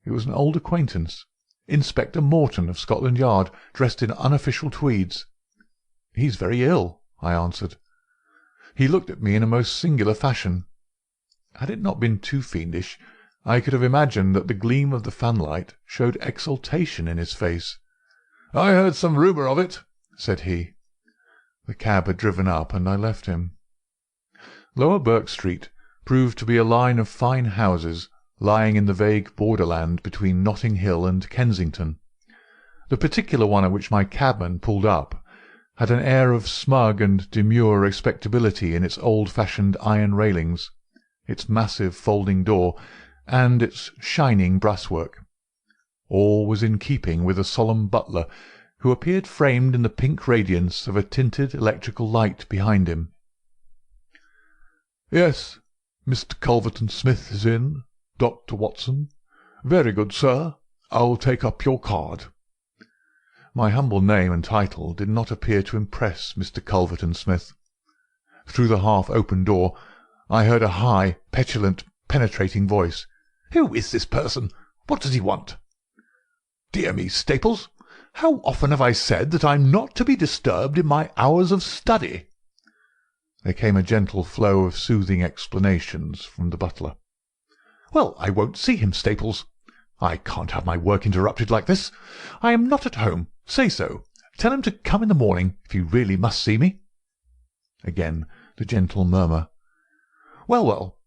It was an old acquaintance, Inspector Morton of Scotland Yard, dressed in unofficial tweeds. "He's very ill," I answered. He looked at me in a most singular fashion. Had it not been too fiendish, I could have imagined that the gleam of the fanlight showed exultation in his face. "I heard some rumour of it," said he. The cab had driven up, and I left him. Lower Burke Street proved to be a line of fine houses lying in the vague borderland between Notting Hill and Kensington. The particular one at which my cabman pulled up had an air of smug and demure respectability in its old-fashioned iron railings, its massive folding door, and its shining brasswork. All was in keeping with a solemn butler, who appeared framed in the pink radiance of a tinted electrical light behind him. "Yes, Mr. Culverton-Smith is in, Dr. Watson. Very good, sir. I'll take up your card." My humble name and title did not appear to impress Mr. Culverton-Smith. Through the half-open door I heard a high, petulant, penetrating voice. "Who is this person? What does he want?" "Dear me, Staples, how often have I said that I'm not to be disturbed in my hours of study?" There came a gentle flow of soothing explanations from the butler. "Well, I won't see him, Staples. I can't have my work interrupted like this. I am not at home. Say so. Tell him to come in the morning, if you really must see me." Again the gentle murmur. "Well, well,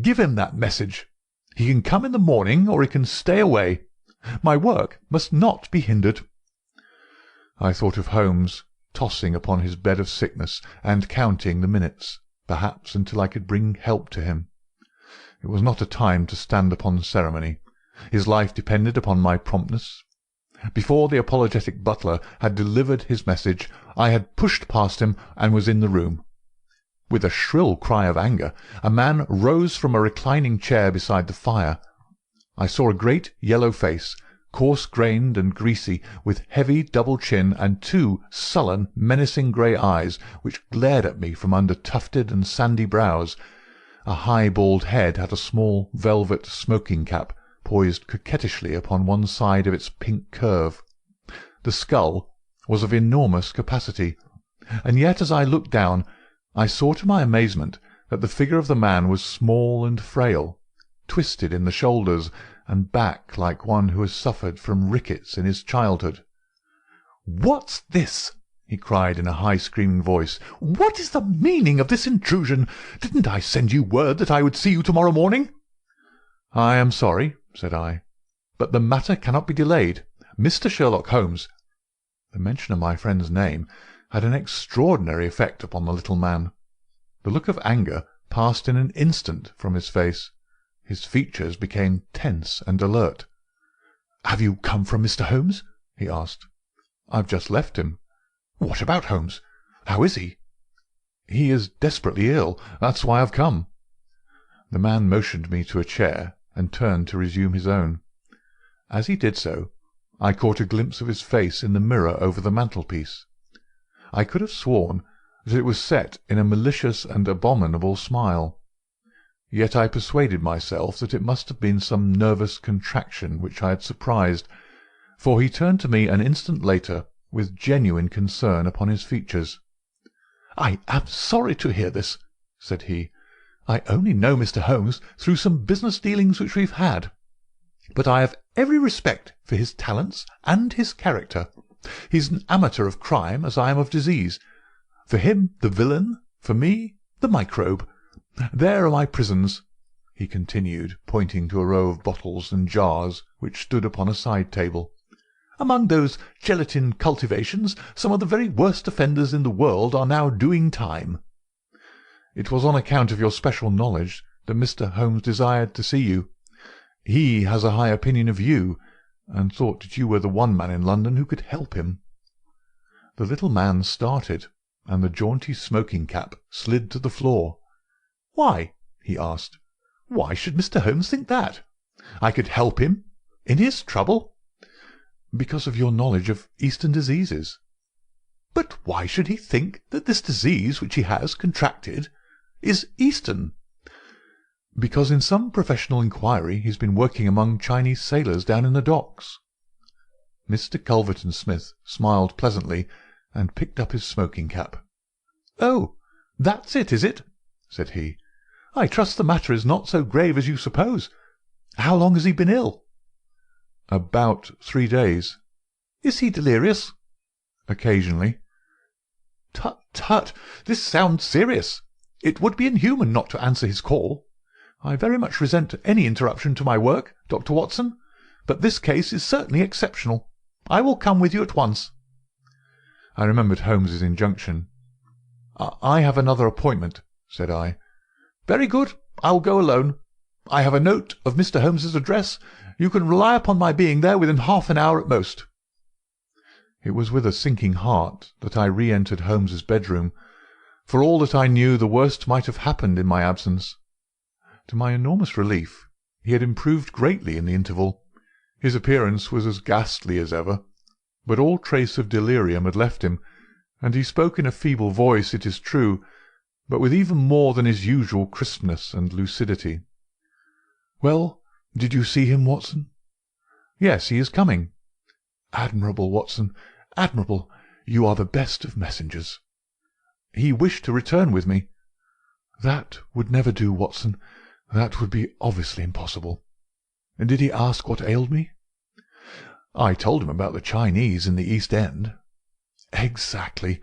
give him that message. He can come in the morning, or he can stay away. My work must not be hindered." I thought of Holmes, tossing upon his bed of sickness and counting the minutes, perhaps until I could bring help to him. It was not a time to stand upon ceremony. His life depended upon my promptness. Before the apologetic butler had delivered his message, I had pushed past him and was in the room. With a shrill cry of anger, a man rose from a reclining chair beside the fire. I saw a great yellow face, coarse-grained and greasy, with heavy double chin and two sullen, menacing grey eyes which glared at me from under tufted and sandy brows. A high bald head had a small velvet smoking-cap poised coquettishly upon one side of its pink curve. The skull was of enormous capacity, and yet as I looked down I saw to my amazement that the figure of the man was small and frail, twisted in the shoulders and back like one who has suffered from rickets in his childhood. "What's this?" he cried in a high screaming voice. "What is the meaning of this intrusion? Didn't I send you word that I would see you tomorrow morning?" "I am sorry," said I, "but the matter cannot be delayed. Mr. Sherlock Holmes—" The mention of my friend's name had an extraordinary effect upon the little man. The look of anger passed in an instant from his face. His features became tense and alert. "Have you come from Mr. Holmes?" he asked. "I've just left him." "What about Holmes? How is he?" "He is desperately ill. That's why I've come." The man motioned me to a chair and turned to resume his own. As he did so, I caught a glimpse of his face in the mirror over the mantelpiece. I could have sworn that it was set in a malicious and abominable smile. Yet I persuaded myself that it must have been some nervous contraction which I had surprised, for he turned to me an instant later with genuine concern upon his features. "I am sorry to hear this," said he. "I only know Mr. Holmes through some business dealings which we've had. But I have every respect for his talents and his character. He's an amateur of crime, as I am of disease. For him the villain, for me the microbe. There are my prisons," he continued, pointing to a row of bottles and jars which stood upon a side table. "Among those gelatin cultivations, some of the very worst offenders in the world are now doing time." "It was on account of your special knowledge that Mr. Holmes desired to see you. He has a high opinion of you, and thought that you were the one man in London who could help him." The little man started, and the jaunty smoking-cap slid to the floor. "Why?" he asked. "Why should Mr. Holmes think that? I could help him in his trouble." "Because of your knowledge of Eastern diseases." "But why should he think that this disease which he has contracted is Eastern?" "Because in some professional inquiry he's been working among Chinese sailors down in the docks." Mr. Culverton-Smith smiled pleasantly and picked up his smoking-cap. "Oh, that's it, is it?" said he. "I trust the matter is not so grave as you suppose. How long has he been ill?" "About 3 days." "Is he delirious?" "Occasionally." "Tut, tut! This sounds serious. It would be inhuman not to answer his call. I very much resent any interruption to my work, Dr. Watson, but this case is certainly exceptional. I will come with you at once." I remembered Holmes's injunction. "I have another appointment," said I. "Very good. I will go alone. I have a note of Mr. Holmes's address. You can rely upon my being there within half an hour at most." It was with a sinking heart that I re-entered Holmes's bedroom. For all that I knew, the worst might have happened in my absence. To my enormous relief, he had improved greatly in the interval. His appearance was as ghastly as ever, but all trace of delirium had left him, and he spoke in a feeble voice, it is true, but with even more than his usual crispness and lucidity. "Well, did you see him, Watson?" "Yes, he is coming." "Admirable, Watson, admirable. You are the best of messengers." "He wished to return with me." "That would never do, Watson. That would be obviously impossible. Did he ask what ailed me?" "I told him about the Chinese in the East End." "Exactly.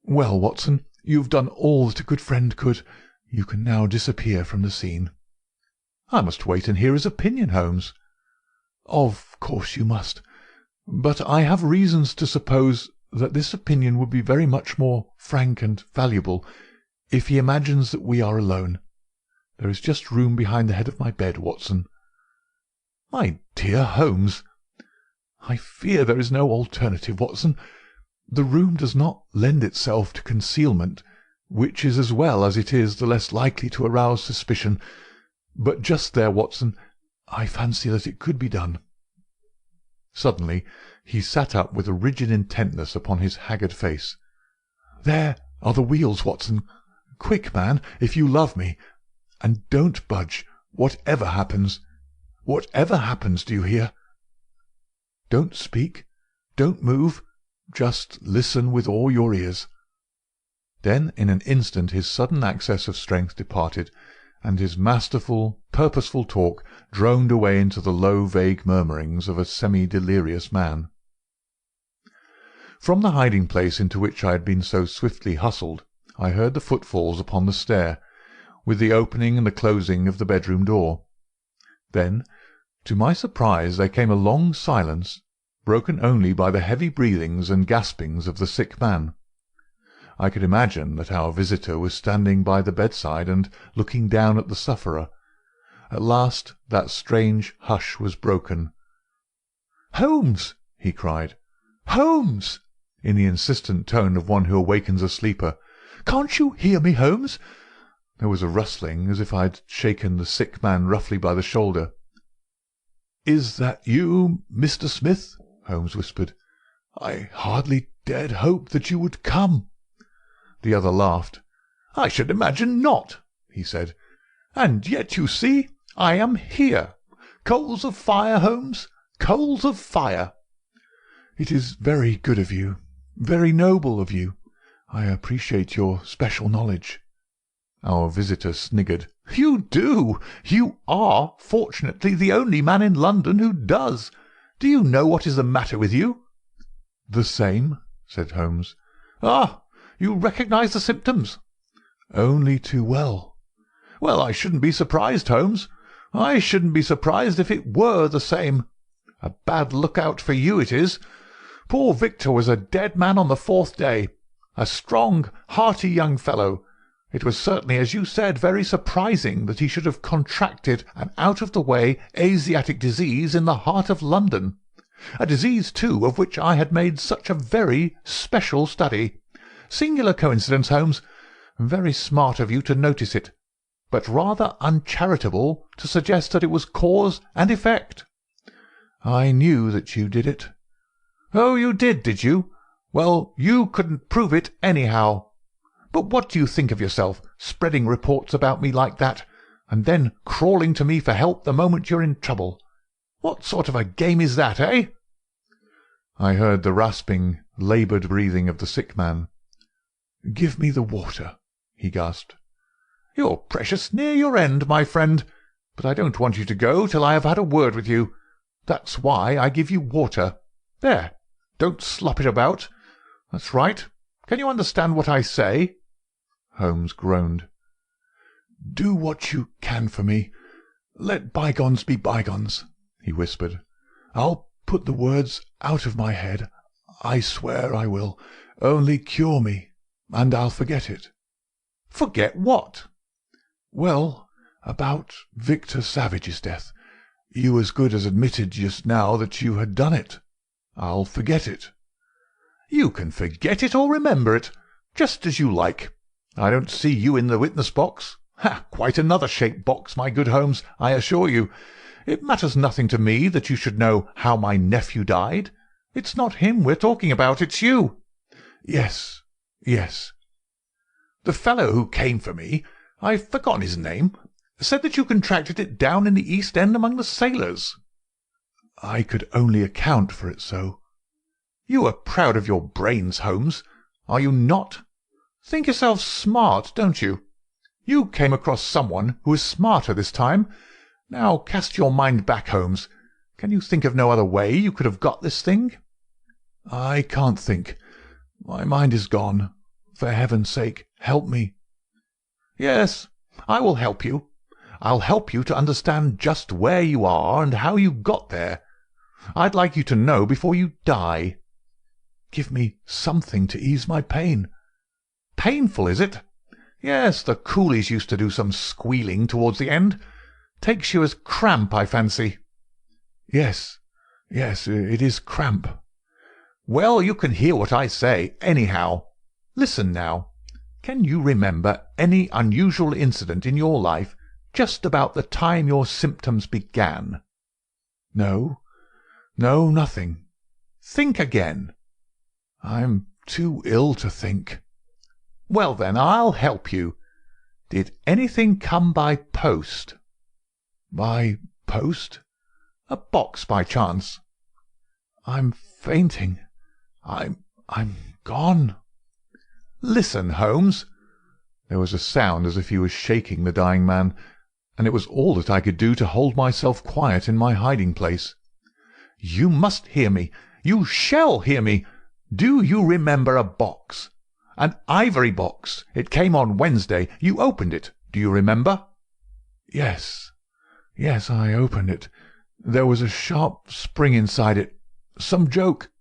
Well, Watson, you've done all that a good friend could. You can now disappear from the scene." "I must wait and hear his opinion, Holmes." "Of course you must. But I have reasons to suppose that this opinion would be very much more frank and valuable if he imagines that we are alone. There is just room behind the head of my bed, Watson." "My dear Holmes!" "I fear there is no alternative, Watson. The room does not lend itself to concealment, which is as well as it is the less likely to arouse suspicion. But just there, Watson, I fancy that it could be done." Suddenly he sat up with a rigid intentness upon his haggard face. "There are the wheels, Watson. Quick, man, if you love me. And don't budge, whatever happens. Whatever happens, do you hear? Don't speak. Don't move. Just listen with all your ears." Then in an instant his sudden access of strength departed, and his masterful, purposeful talk droned away into the low, vague murmurings of a semi-delirious man. From the hiding-place into which I had been so swiftly hustled, I heard the footfalls upon the stair, with the opening and the closing of the bedroom door. Then, to my surprise, there came a long silence, broken only by the heavy breathings and gaspings of the sick man. I could imagine that our visitor was standing by the bedside and looking down at the sufferer. At last that strange hush was broken. "Holmes!" he cried. "Holmes!" in the insistent tone of one who awakens a sleeper. "Can't you hear me, Holmes?" There was a rustling, as if I had shaken the sick man roughly by the shoulder. "Is that you, Mr. Smith?" Holmes whispered. "I hardly dared hope that you would come." The other laughed. "I should imagine not," he said. "And yet, you see, I am here. Coals of fire, Holmes, coals of fire." "It is very good of you, very noble of you. I appreciate your special knowledge." Our visitor sniggered. "You do. You are, fortunately, the only man in London who does. Do you know what is the matter with you?" "The same," said Holmes. "Ah! You recognize the symptoms?" "Only too well." "Well, I shouldn't be surprised, Holmes. I shouldn't be surprised if it were the same. A bad look-out for you it is. Poor Victor was a dead man on the 4th day. A strong, hearty young fellow. It was certainly, as you said, very surprising that he should have contracted an out-of-the-way Asiatic disease in the heart of London. A disease, too, of which I had made such a very special study. Singular coincidence, Holmes. Very smart of you to notice it, but rather uncharitable to suggest that it was cause and effect." "I knew that you did it." "Oh, you did you? Well, you couldn't prove it anyhow. But what do you think of yourself, spreading reports about me like that, and then crawling to me for help the moment you're in trouble? What sort of a game is that, eh?" I heard the rasping, laboured breathing of the sick man. "Give me the water," he gasped. "You're precious near your end, my friend, but I don't want you to go till I have had a word with you. That's why I give you water. There, don't slop it about. That's right. Can you understand what I say?" Holmes groaned. "Do what you can for me. Let bygones be bygones," he whispered. "I'll put the words out of my head. I swear I will. Only cure me, and I'll forget it." "Forget what?" "Well, about Victor Savage's death. You as good as admitted just now that you had done it. I'll forget it." You can forget it or remember it, just as you like. I don't see you in the witness box. Quite another shaped box, my good Holmes, I assure you. It matters nothing to me that you should know how my nephew died. It's not him we're talking about, it's you. Yes, yes. The fellow who came for me, I've forgotten his name, said that you contracted it down in the East End among the sailors. I could only account for it so. You are proud of your brains, Holmes, are you not? Think yourself smart, don't you? You came across someone who is smarter this time. Now cast your mind back, Holmes. Can you think of no other way you could have got this thing? I can't think. My mind is gone. For heaven's sake, help me. Yes, I will help you. I'll help you to understand just where you are and how you got there. I'd like you to know before you die. Give me something to ease my pain. Painful, is it? Yes, the coolies used to do some squealing towards the end. Takes you as cramp, I fancy. Yes, it is cramp. Well, you can hear what I say, anyhow. Listen now. Can you remember any unusual incident in your life just about the time your symptoms began? No, nothing. Think again. I'm too ill to think. Well, then, I'll help you. Did anything come by post? By post? A box, by chance? I'm fainting. I'm gone. Listen, Holmes. There was a sound as if he was shaking the dying man, and it was all that I could do to hold myself quiet in my hiding-place. You must hear me. You shall hear me. Do you remember a box? An ivory box. It came on Wednesday. You opened it. Do you remember? Yes, I opened it. There was a sharp spring inside it. Some joke.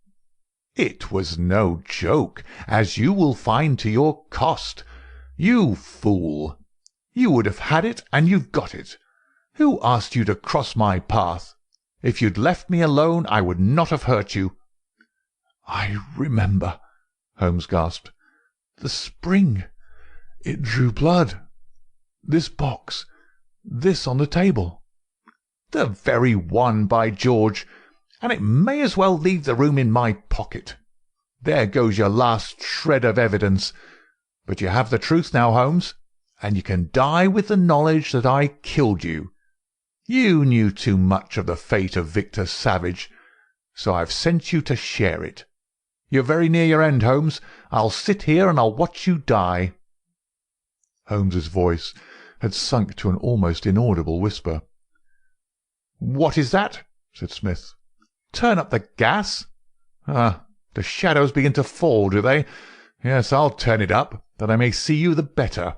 It was no joke, as you will find to your cost. You fool! You would have had it, and you've got it. Who asked you to cross my path? If you'd left me alone, I would not have hurt you. I remember, Holmes gasped. The spring. It drew blood. This box. This on the table. The very one, by George! And it may as well leave the room in my pocket. There goes your last shred of evidence. But you have the truth now, Holmes, and you can die with the knowledge that I killed you. You knew too much of the fate of Victor Savage, so I've sent you to share it. You're very near your end, Holmes. I'll sit here and I'll watch you die. Holmes's voice had sunk to an almost inaudible whisper. What is that? Said Smith. Turn up the gas? The shadows begin to fall, do they? Yes, I'll turn it up, that I may see you the better.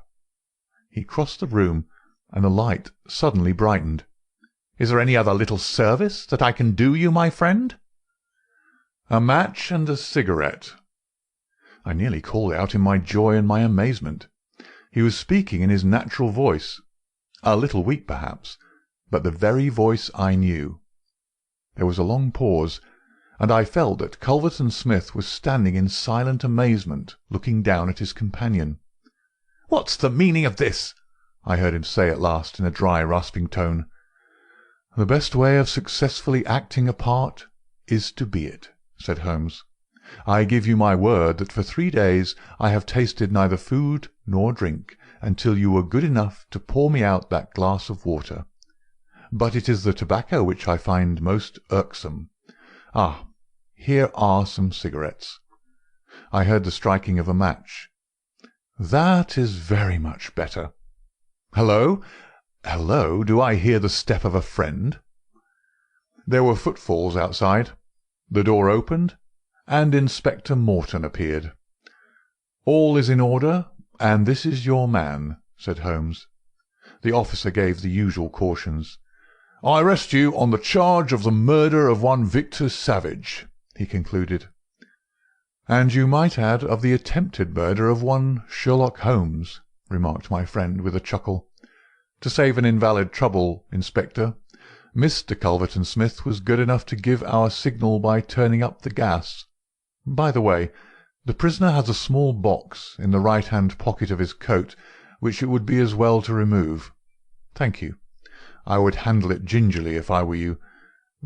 He crossed the room, and the light suddenly brightened. Is there any other little service that I can do you, my friend? A match and a cigarette. I nearly called out in my joy and my amazement. He was speaking in his natural voice, a little weak perhaps, but the very voice I knew. There was a long pause, and I felt that Culverton Smith was standing in silent amazement, looking down at his companion. "What's the meaning of this?" I heard him say at last in a dry, rasping tone. "The best way of successfully acting a part is to be it," said Holmes. "I give you my word that for 3 days I have tasted neither food nor drink until you were good enough to pour me out that glass of water. But it is the tobacco which I find most irksome. Here are some cigarettes." I heard the striking of a match. "That is very much better. Hello! Hello! Do I hear the step of a friend?" There were footfalls outside. The door opened, and Inspector Morton appeared. "All is in order, and this is your man," said Holmes. The officer gave the usual cautions. "I arrest you on the charge of the murder of one Victor Savage," he concluded. "And you might add of the attempted murder of one Sherlock Holmes," remarked my friend with a chuckle. "To save an invalid trouble, Inspector, Mr. Culverton Smith was good enough to give our signal by turning up the gas. By the way, the prisoner has a small box in the right-hand pocket of his coat, which it would be as well to remove. Thank you. I would handle it gingerly if I were you.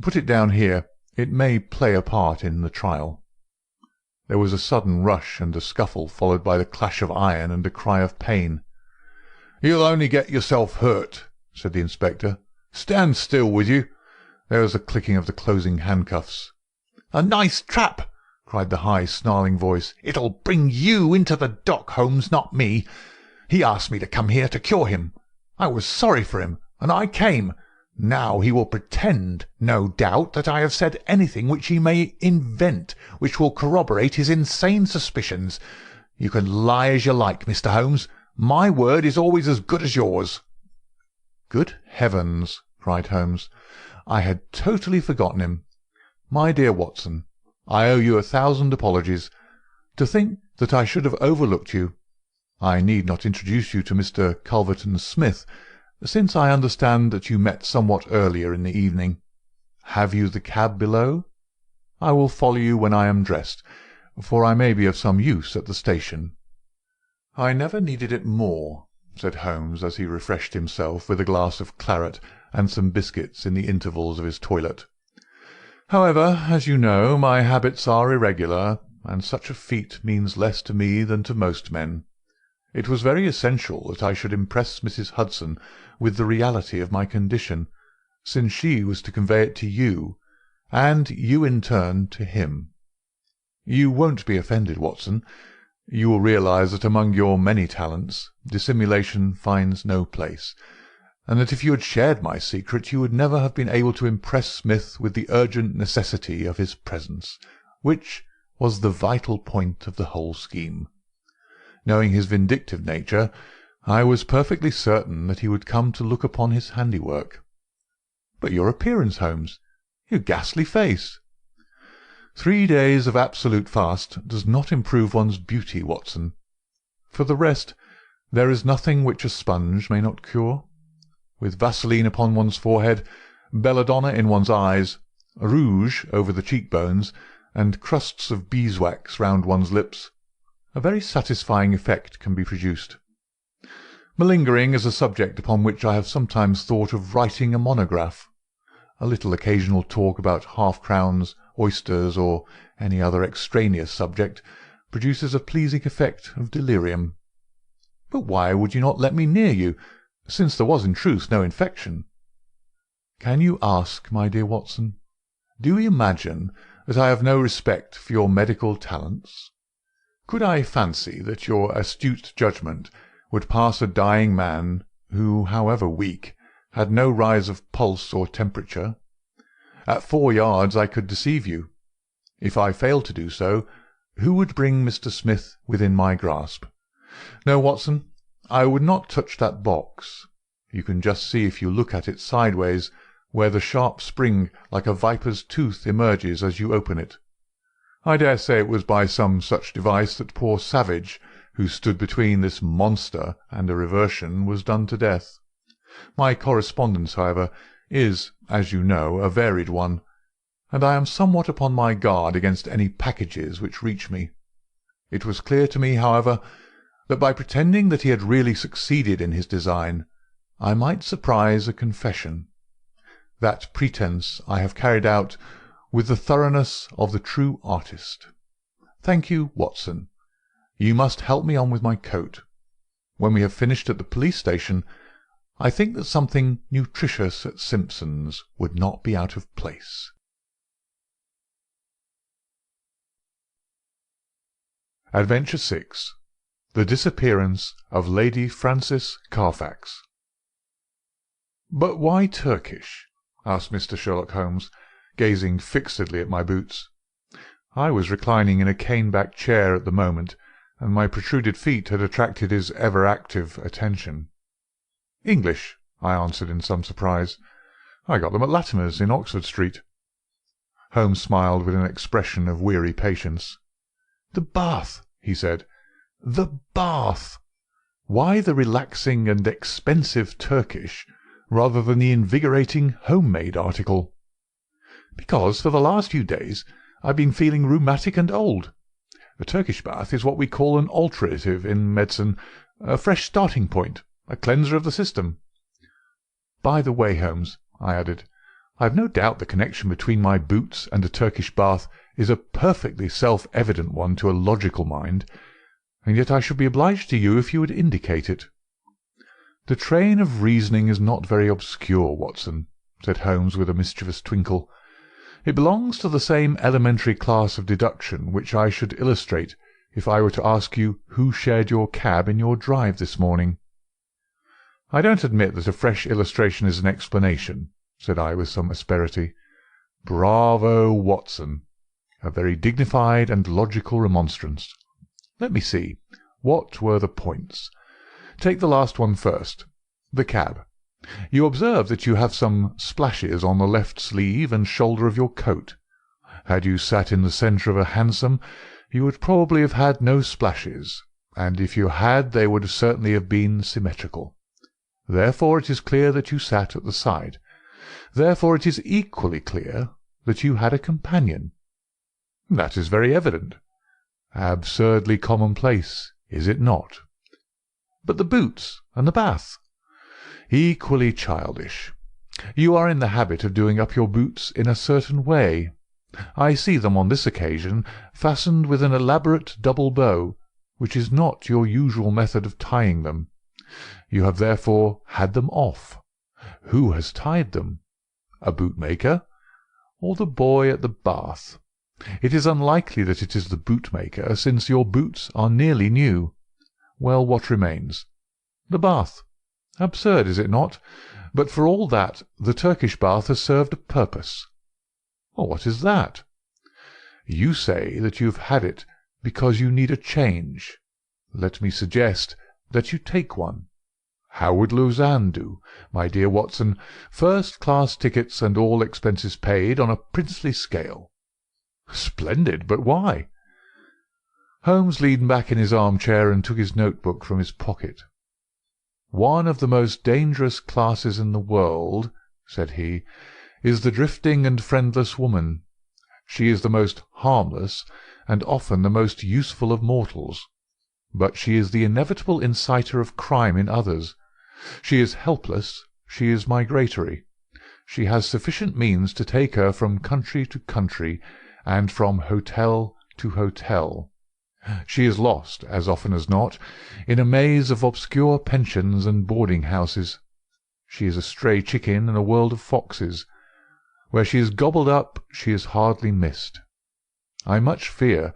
Put it down here. It may play a part in the trial." There was a sudden rush and a scuffle, followed by the clash of iron and a cry of pain. "You'll only get yourself hurt," said the inspector. "Stand still, will you?" There was a clicking of the closing handcuffs. "A nice trap!" cried the high, snarling voice. "It'll bring you into the dock, Holmes, not me. He asked me to come here to cure him. I was sorry for him, and I came. Now he will pretend, no doubt, that I have said anything which he may invent, which will corroborate his insane suspicions. You can lie as you like, Mr. Holmes. My word is always as good as yours." "Good heavens!" cried Holmes. "I had totally forgotten him. My dear Watson, I owe you 1,000 apologies. To think that I should have overlooked you. I need not introduce you to Mr. Culverton-Smith, since I understand that you met somewhat earlier in the evening. Have you the cab below? I will follow you when I am dressed, for I may be of some use at the station." "I never needed it more," said Holmes, as he refreshed himself with a glass of claret and some biscuits in the intervals of his toilet. "However, as you know, my habits are irregular, and such a feat means less to me than to most men. It was very essential that I should impress Mrs. Hudson with the reality of my condition, since she was to convey it to you, and you in turn to him. You won't be offended, Watson. You will realize that among your many talents dissimulation finds no place, and that if you had shared my secret you would never have been able to impress Smith with the urgent necessity of his presence, which was the vital point of the whole scheme. Knowing his vindictive nature, I was perfectly certain that he would come to look upon his handiwork. But your appearance, Holmes, your ghastly face! 3 days of absolute fast does not improve one's beauty, Watson. For the rest, there is nothing which a sponge may not cure. With Vaseline upon one's forehead, belladonna in one's eyes, rouge over the cheekbones, and crusts of beeswax round one's lips, a very satisfying effect can be produced. Malingering is a subject upon which I have sometimes thought of writing a monograph. A little occasional talk about half-crowns, oysters, or any other extraneous subject produces a pleasing effect of delirium. But why would you not let me near you, since there was in truth no infection? Can you ask, my dear Watson? Do you imagine that I have no respect for your medical talents? Could I fancy that your astute judgment would pass a dying man who, however weak, had no rise of pulse or temperature? At 4 yards I could deceive you. If I failed to do so, who would bring Mr. Smith within my grasp? No, Watson, I would not touch that box. You can just see if you look at it sideways, where the sharp spring like a viper's tooth emerges as you open it. I dare say it was by some such device that poor Savage, who stood between this monster and a reversion, was done to death. My correspondence, however, is, as you know, a varied one, and I am somewhat upon my guard against any packages which reach me. It was clear to me, however, that by pretending that he had really succeeded in his design, I might surprise a confession. That pretence I have carried out with the thoroughness of the true artist. Thank you, Watson. You must help me on with my coat. When we have finished at the police station, I think that something nutritious at Simpson's would not be out of place. Adventure 6. The Disappearance of Lady Frances Carfax. "But why Turkish?" asked Mr. Sherlock Holmes, gazing fixedly at my boots. I was reclining in a cane-backed chair at the moment, and my protruded feet had attracted his ever-active attention. "English," I answered in some surprise. "I got them at Latimer's in Oxford Street." Holmes smiled with an expression of weary patience. "The bath," he said. "The bath! Why the relaxing and expensive Turkish rather than the invigorating home-made article?" "Because for the last few days I've been feeling rheumatic and old. A Turkish bath is what we call an alterative in medicine, a fresh starting point, a cleanser of the system. By the way, Holmes," I added, "I have no doubt the connection between my boots and a Turkish bath is a perfectly self-evident one to a logical mind, and yet I should be obliged to you if you would indicate it." "The train of reasoning is not very obscure, Watson," said Holmes with a mischievous twinkle. "It belongs to the same elementary class of deduction which I should illustrate if I were to ask you who shared your cab in your drive this morning." "I don't admit that a fresh illustration is an explanation," said I with some asperity. "Bravo, Watson! A very dignified and logical remonstrance. Let me see. What were the points? Take the last one first. The cab. You observe that you have some splashes on the left sleeve and shoulder of your coat. Had you sat in the centre of a hansom, you would probably have had no splashes, and if you had they would certainly have been symmetrical. Therefore it is clear that you sat at the side. Therefore it is equally clear that you had a companion. That is very evident. Absurdly commonplace, is it not? But the boots and the bath? Equally childish. You are in the habit of doing up your boots in a certain way. I see them on this occasion fastened with an elaborate double bow, which is not your usual method of tying them. You have therefore had them off. Who has tied them? A bootmaker? Or the boy at the bath? It is unlikely that it is the bootmaker, since your boots are nearly new. Well, what remains? The bath. Absurd, is it not? But for all that, the Turkish bath has served a purpose. Well, what is that? You say that you have had it because you need a change. Let me suggest that you take one. How would Lausanne do, my dear Watson? First-class tickets and all expenses paid on a princely scale. Splendid, but why? Holmes leaned back in his armchair and took his notebook from his pocket. "One of the most dangerous classes in the world," said he, "is the drifting and friendless woman. She is the most harmless and often the most useful of mortals. But she is the inevitable inciter of crime in others. She is helpless, she is migratory. She has sufficient means to take her from country to country, and from hotel to hotel. She is lost, as often as not, in a maze of obscure pensions and boarding-houses. She is a stray chicken in a world of foxes. Where she is gobbled up, she is hardly missed. I much fear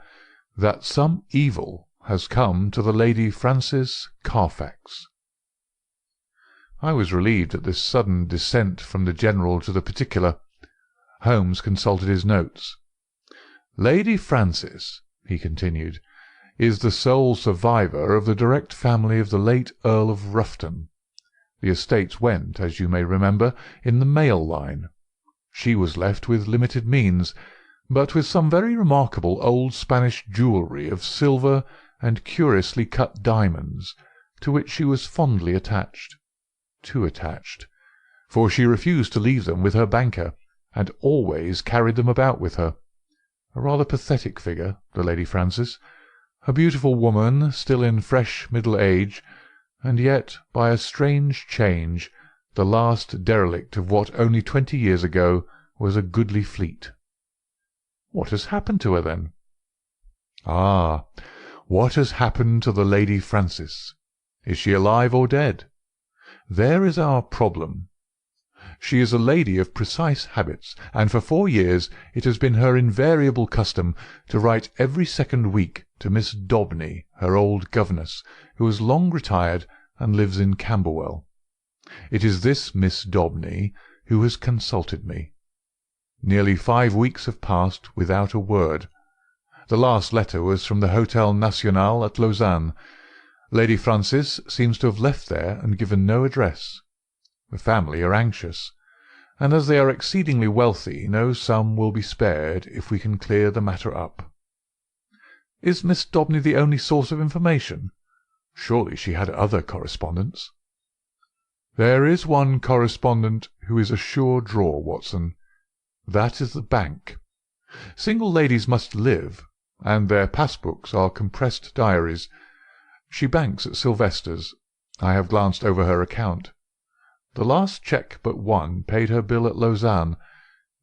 that some evil has come to the Lady Frances Carfax." I was relieved at this sudden descent from the general to the particular. Holmes consulted his notes. "Lady Frances," he continued, "is the sole survivor of the direct family of the late Earl of Rufton. The estates went, as you may remember, in the male line. She was left with limited means, but with some very remarkable old Spanish jewellery of silver and curiously cut diamonds, to which she was fondly attached. Too attached, for she refused to leave them with her banker, and always carried them about with her. A rather pathetic figure, the Lady Frances. A beautiful woman, still in fresh middle age, and yet, by a strange change, the last derelict of what only 20 years ago was a goodly fleet." "What has happened to her, then?" "Ah, what has happened to the Lady Frances? Is she alive or dead? There is our problem. She is a lady of precise habits, and for 4 years it has been her invariable custom to write every second week to Miss Daubeny, her old governess, who has long retired and lives in Camberwell. It is this Miss Daubeny who has consulted me. Nearly 5 weeks have passed without a word. The last letter was from the Hotel National at Lausanne. Lady Frances seems to have left there and given no address. The family are anxious, and as they are exceedingly wealthy, no sum will be spared if we can clear the matter up." "Is Miss Daubeny the only source of information? Surely she had other correspondents?" "There is one correspondent who is a sure draw, Watson. That is the bank. Single ladies must live, and their passbooks are compressed diaries. She banks at Sylvester's. I have glanced over her account. The last cheque but one paid her bill at Lausanne,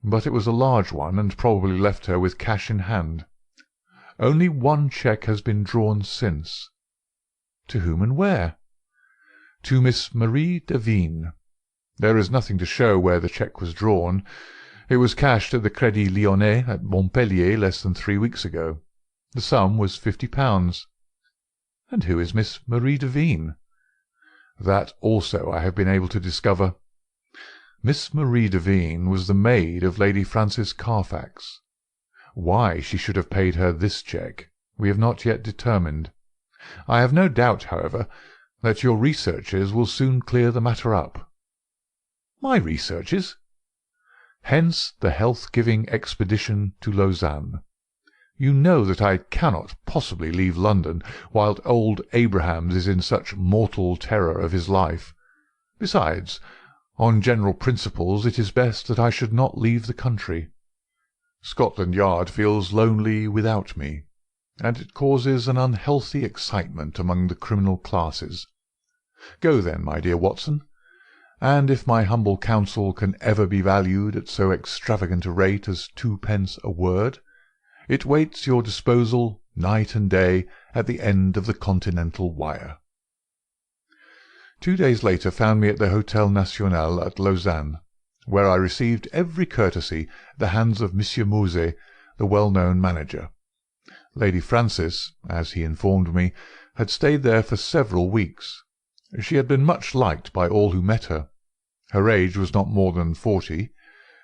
but it was a large one, and probably left her with cash in hand. Only one cheque has been drawn since. To whom and where? To Miss Marie Devine. There is nothing to show where the cheque was drawn. It was cashed at the Crédit Lyonnais at Montpellier less than 3 weeks ago. The sum was £50. And who is Miss Marie Devine? That also I have been able to discover. Miss Marie Devine was the maid of Lady Frances Carfax. Why she should have paid her this cheque we have not yet determined. I have no doubt, however, that your researches will soon clear the matter up. My researches? Hence the health-giving expedition to Lausanne. You know that I cannot possibly leave London while old Abrahams is in such mortal terror of his life. Besides, on general principles it is best that I should not leave the country. Scotland Yard feels lonely without me, and it causes an unhealthy excitement among the criminal classes. Go then, my dear Watson, and if my humble counsel can ever be valued at so extravagant a rate as 2d a word, it waits your disposal night and day at the end of the continental wire. 2 days later found me at the Hotel National at Lausanne, where I received every courtesy at the hands of Monsieur Mose, the well-known manager. Lady Frances, as he informed me, had stayed there for several weeks. She had been much liked by all who met her. Her age was not more than 40.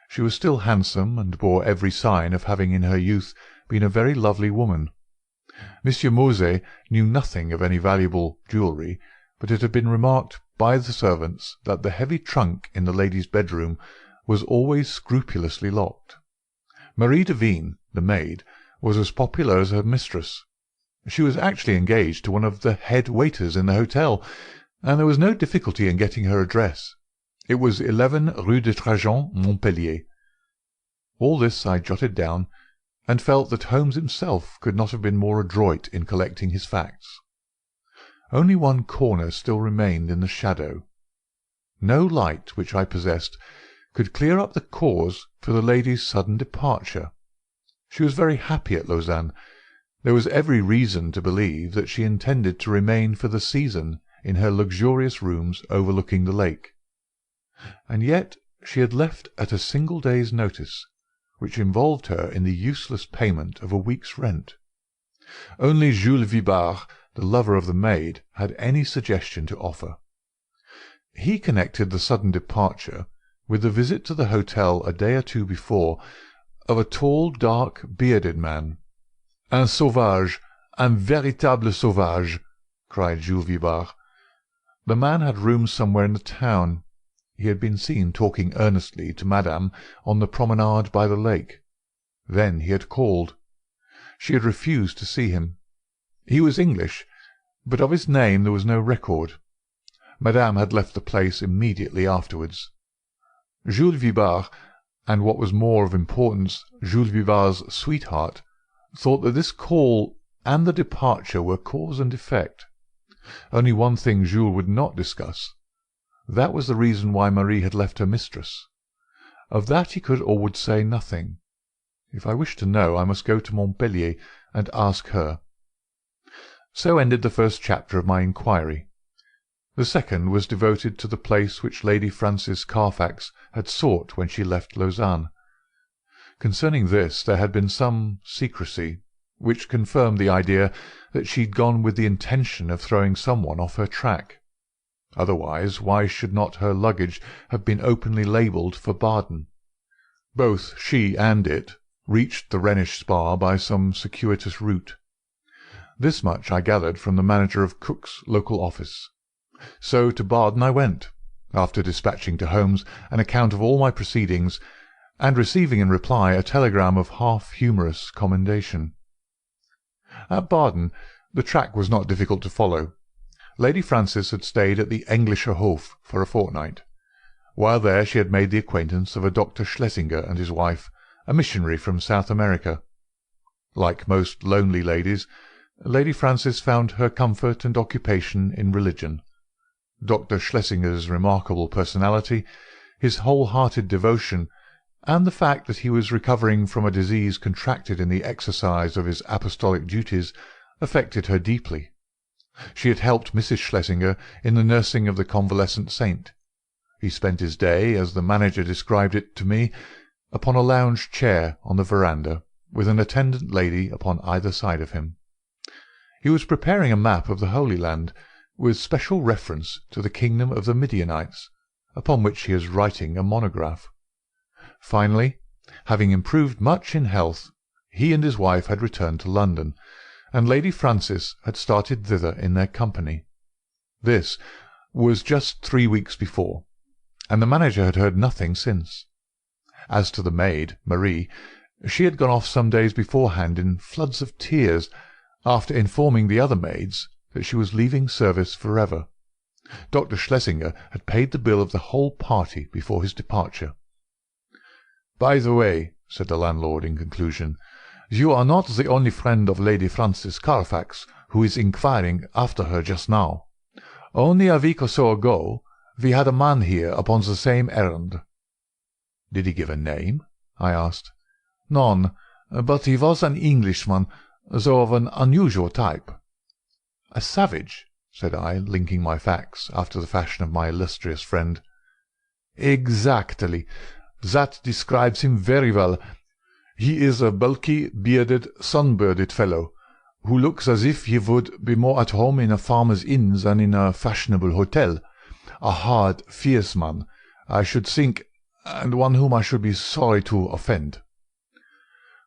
She was still handsome, and bore every sign of having in her youth been a very lovely woman. Monsieur Mose knew nothing of any valuable jewellery, but it had been remarked by the servants that the heavy trunk in the lady's bedroom was always scrupulously locked. Marie Devine, the maid, was as popular as her mistress. She was actually engaged to one of the head waiters in the hotel, and there was no difficulty in getting her address. It was 11 Rue de Trajan, Montpellier. All this I jotted down, and felt that Holmes himself could not have been more adroit in collecting his facts. Only one corner still remained in the shadow. No light which I possessed could clear up the cause for the lady's sudden departure. She was very happy at Lausanne. There was every reason to believe that she intended to remain for the season in her luxurious rooms overlooking the lake. And yet she had left at a single day's notice, which involved her in the useless payment of a week's rent. Only Jules Vibart, the lover of the maid, had any suggestion to offer. He connected the sudden departure with the visit to the hotel a day or two before of a tall, dark, bearded man. "Un sauvage, un véritable sauvage," cried Jules Vibart. The man had rooms somewhere in the town. He had been seen talking earnestly to Madame on the promenade by the lake. Then he had called. She had refused to see him. He was English, but of his name there was no record. Madame had left the place immediately afterwards. Jules Vibart, and what was more of importance, Jules Vibart's sweetheart, thought that this call and the departure were cause and effect. Only one thing Jules would not discuss. That was the reason why Marie had left her mistress. Of that he could or would say nothing. If I wished to know, I must go to Montpellier and ask her. So ended the first chapter of my inquiry. The second was devoted to the place which Lady Frances Carfax had sought when she left Lausanne. Concerning this there had been some secrecy, which confirmed the idea that she had gone with the intention of throwing someone off her track. Otherwise, why should not her luggage have been openly labelled for Baden? Both she and it reached the Rhenish Spa by some circuitous route. This much I gathered from the manager of Cook's local office. So to Baden I went, after dispatching to Holmes an account of all my proceedings, and receiving in reply a telegram of half-humorous commendation. At Baden the track was not difficult to follow. Lady Frances had stayed at the Englischer Hof for a fortnight. While there she had made the acquaintance of a Dr. Schlesinger and his wife, a missionary from South America. Like most lonely ladies, Lady Frances found her comfort and occupation in religion. Dr. Schlesinger's remarkable personality, his whole-hearted devotion, and the fact that he was recovering from a disease contracted in the exercise of his apostolic duties affected her deeply. She had helped Mrs. Schlesinger in the nursing of the convalescent saint. He spent his day, as the manager described it to me, upon a lounge chair on the veranda, with an attendant lady upon either side of him. He was preparing a map of the Holy Land, with special reference to the kingdom of the Midianites, upon which he is writing a monograph. Finally, having improved much in health, he and his wife had returned to London, and Lady Frances had started thither in their company. This was just 3 weeks before, and the manager had heard nothing since. As to the maid, Marie, she had gone off some days beforehand in floods of tears, after informing the other maids that she was leaving service forever. Dr. Schlesinger had paid the bill of the whole party before his departure. "By the way," said the landlord in conclusion, "you are not the only friend of Lady Frances Carfax who is inquiring after her just now. Only a week or so ago we had a man here upon the same errand." "Did he give a name?" I asked. "None, but he was an Englishman, though of an unusual type." "A savage?" said I, linking my facts after the fashion of my illustrious friend. "Exactly. That describes him very well. He is a bulky, bearded, sunbirded fellow, who looks as if he would be more at home in a farmer's inn than in a fashionable hotel. A hard, fierce man, I should think, and one whom I should be sorry to offend."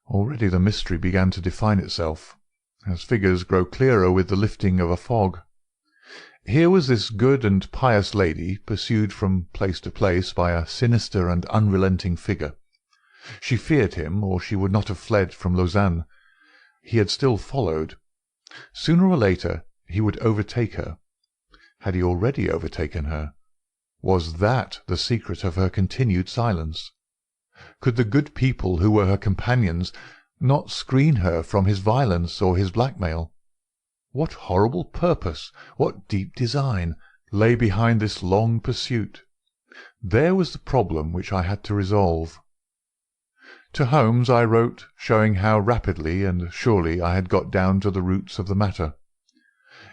Already the mystery began to define itself, as figures grow clearer with the lifting of a fog. Here was this good and pious lady pursued from place to place by a sinister and unrelenting figure. She feared him, or she would not have fled from Lausanne. He had still followed. Sooner or later he would overtake her. Had he already overtaken her? Was that the secret of her continued silence? Could the good people who were her companions not screen her from his violence or his blackmail? What horrible purpose, what deep design, lay behind this long pursuit? There was the problem which I had to resolve. To Holmes I wrote, showing how rapidly and surely I had got down to the roots of the matter.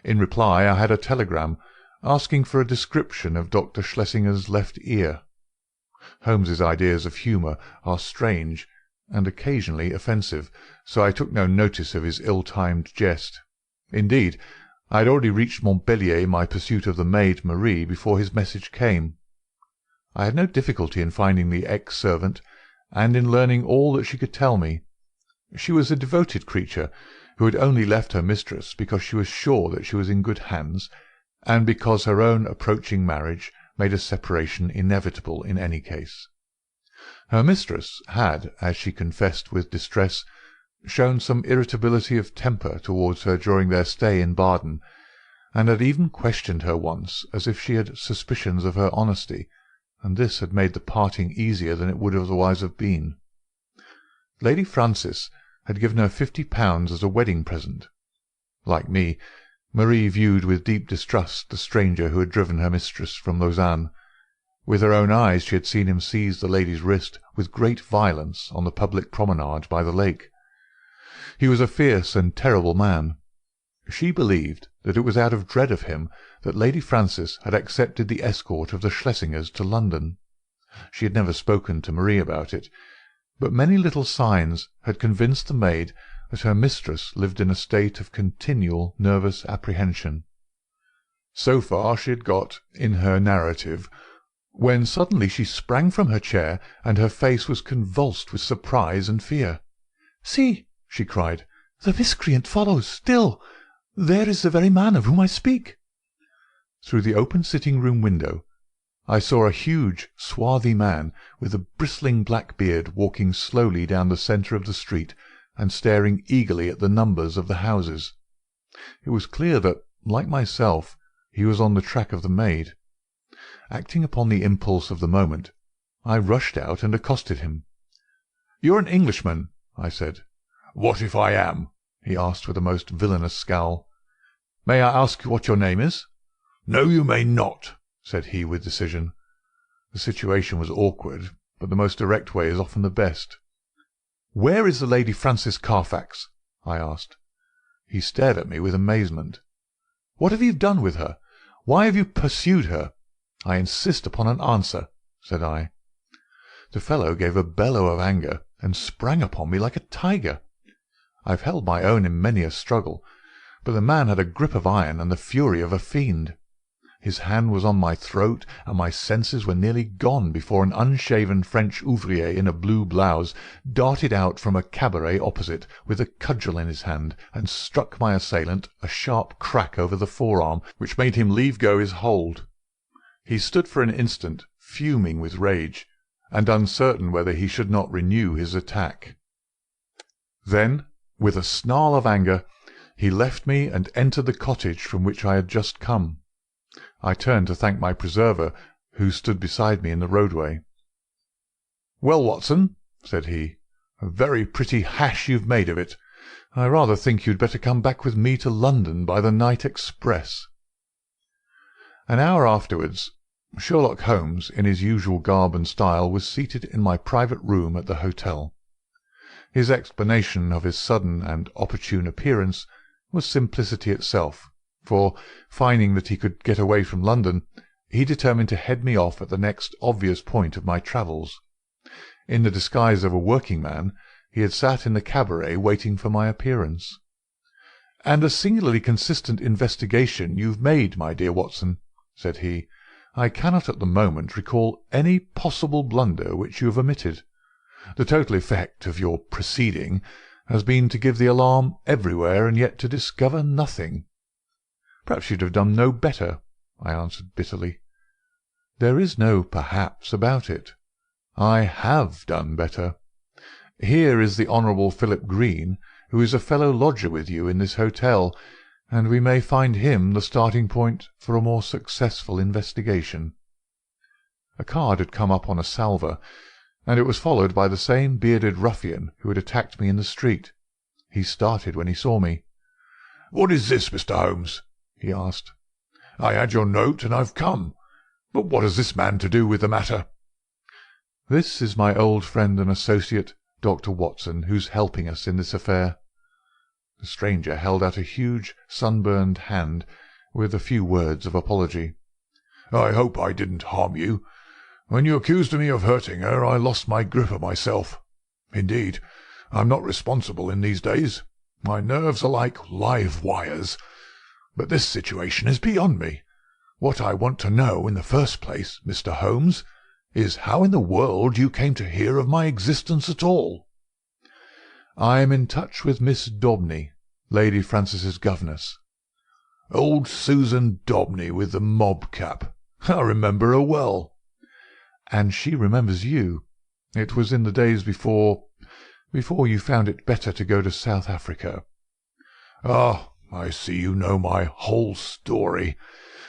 In reply I had a telegram, asking for a description of Dr. Schlesinger's left ear. Holmes's ideas of humour are strange, and occasionally offensive, so I took no notice of his ill-timed jest. Indeed, I had already reached Montpellier in my pursuit of the maid Marie before his message came. I had no difficulty in finding the ex-servant, and in learning all that she could tell me. She was a devoted creature, who had only left her mistress because she was sure that she was in good hands, and because her own approaching marriage made a separation inevitable in any case. Her mistress had, as she confessed with distress, shown some irritability of temper towards her during their stay in Baden, and had even questioned her once as if she had suspicions of her honesty, and this had made the parting easier than it would otherwise have been. Lady Frances had given her £50 as a wedding present. Like me, Marie viewed with deep distrust the stranger who had driven her mistress from Lausanne. With her own eyes she had seen him seize the lady's wrist with great violence on the public promenade by the lake. He was a fierce and terrible man. She believed that it was out of dread of him that Lady Frances had accepted the escort of the Schlesingers to London. She had never spoken to Marie about it, but many little signs had convinced the maid that her mistress lived in a state of continual nervous apprehension. So far she had got in her narrative, when suddenly she sprang from her chair, and her face was convulsed with surprise and fear. "See!" she cried, "the miscreant follows still! There is the very man of whom I speak!" Through the open sitting-room window I saw a huge, swarthy man with a bristling black beard walking slowly down the centre of the street and staring eagerly at the numbers of the houses. It was clear that, like myself, he was on the track of the maid. Acting upon the impulse of the moment, I rushed out and accosted him. "You're an Englishman," I said. "What if I am?" he asked with a most villainous scowl. "May I ask what your name is?" "No, you may not," said he with decision. The situation was awkward, but the most direct way is often the best. "Where is the Lady Frances Carfax?" I asked. He stared at me with amazement. "What have you done with her? Why have you pursued her? I insist upon an answer," said I. The fellow gave a bellow of anger and sprang upon me like a tiger. I've held my own in many a struggle, but the man had a grip of iron and the fury of a fiend. His hand was on my throat, and my senses were nearly gone before an unshaven French ouvrier in a blue blouse darted out from a cabaret opposite with a cudgel in his hand and struck my assailant a sharp crack over the forearm, which made him leave go his hold. He stood for an instant fuming with rage, and uncertain whether he should not renew his attack. Then, with a snarl of anger, he left me and entered the cottage from which I had just come. I turned to thank my preserver, who stood beside me in the roadway. "Well, Watson," said he, "a very pretty hash you've made of it. I rather think you'd better come back with me to London by the night express." An hour afterwards, Sherlock Holmes, in his usual garb and style, was seated in my private room at the hotel. His explanation of his sudden and opportune appearance was simplicity itself, for, finding that he could get away from London, he determined to head me off at the next obvious point of my travels. In the disguise of a working man, he had sat in the cabaret waiting for my appearance. "And a singularly consistent investigation you've made, my dear Watson," said he. "I cannot at the moment recall any possible blunder which you have omitted. The total effect of your proceeding has been to give the alarm everywhere and yet to discover nothing." "Perhaps you'd have done no better," I answered bitterly. "There is no perhaps about it. I have done better. Here is the Honourable Philip Green, who is a fellow lodger with you in this hotel, and we may find him the starting point for a more successful investigation." A card had come up on a salver, and it was followed by the same bearded ruffian who had attacked me in the street. He started when he saw me. "What is this, Mr. Holmes?" he asked. "I had your note, and I've come. But what has this man to do with the matter?" "This is my old friend and associate, Dr. Watson, who's helping us in this affair." The stranger held out a huge, sunburned hand, with a few words of apology. "I hope I didn't harm you. When you accused me of hurting her, I lost my grip of myself. Indeed, I'm not responsible in these days. My nerves are like live wires. But this situation is beyond me. What I want to know in the first place, Mr. Holmes, is how in the world you came to hear of my existence at all." "I am in touch with Miss Daubeny, Lady Frances's governess." "Old Susan Daubeny with the mob cap. I remember her well." "And she remembers you. It was in the days before you found it better to go to South Africa." "Ah, I see you know my whole story.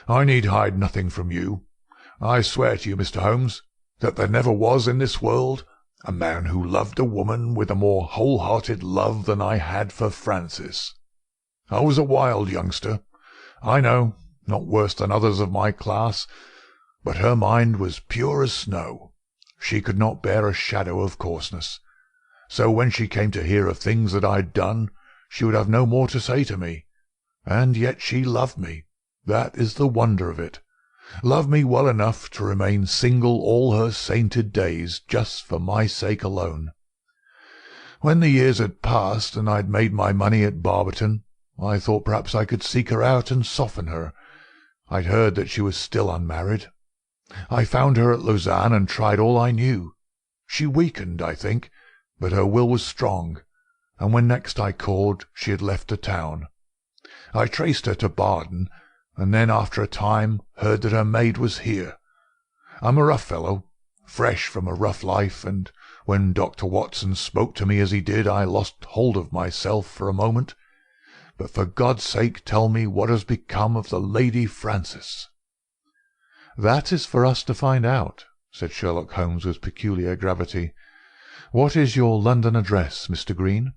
I need hide nothing from you. I swear to you, Mr. Holmes, that there never was in this world a man who loved a woman with a more whole-hearted love than I had for Frances. I was a wild youngster, I know, not worse than others of my class, but her mind was pure as snow. She could not bear a shadow of coarseness. So when she came to hear of things that I'd done, she would have no more to say to me. And yet she loved me. That is the wonder of it. Loved me well enough to remain single all her sainted days, just for my sake alone. When the years had passed, and I'd made my money at Barberton, I thought perhaps I could seek her out and soften her. I'd heard that she was still unmarried. I found her at Lausanne and tried all I knew. She weakened, I think, but her will was strong, and when next I called she had left the town. I traced her to Baden, and then after a time heard that her maid was here. I'm a rough fellow, fresh from a rough life, and when Dr. Watson spoke to me as he did, I lost hold of myself for a moment. But for God's sake tell me what has become of the Lady Frances." "That is for us to find out," said Sherlock Holmes with peculiar gravity. What is your London address, Mr. Green?"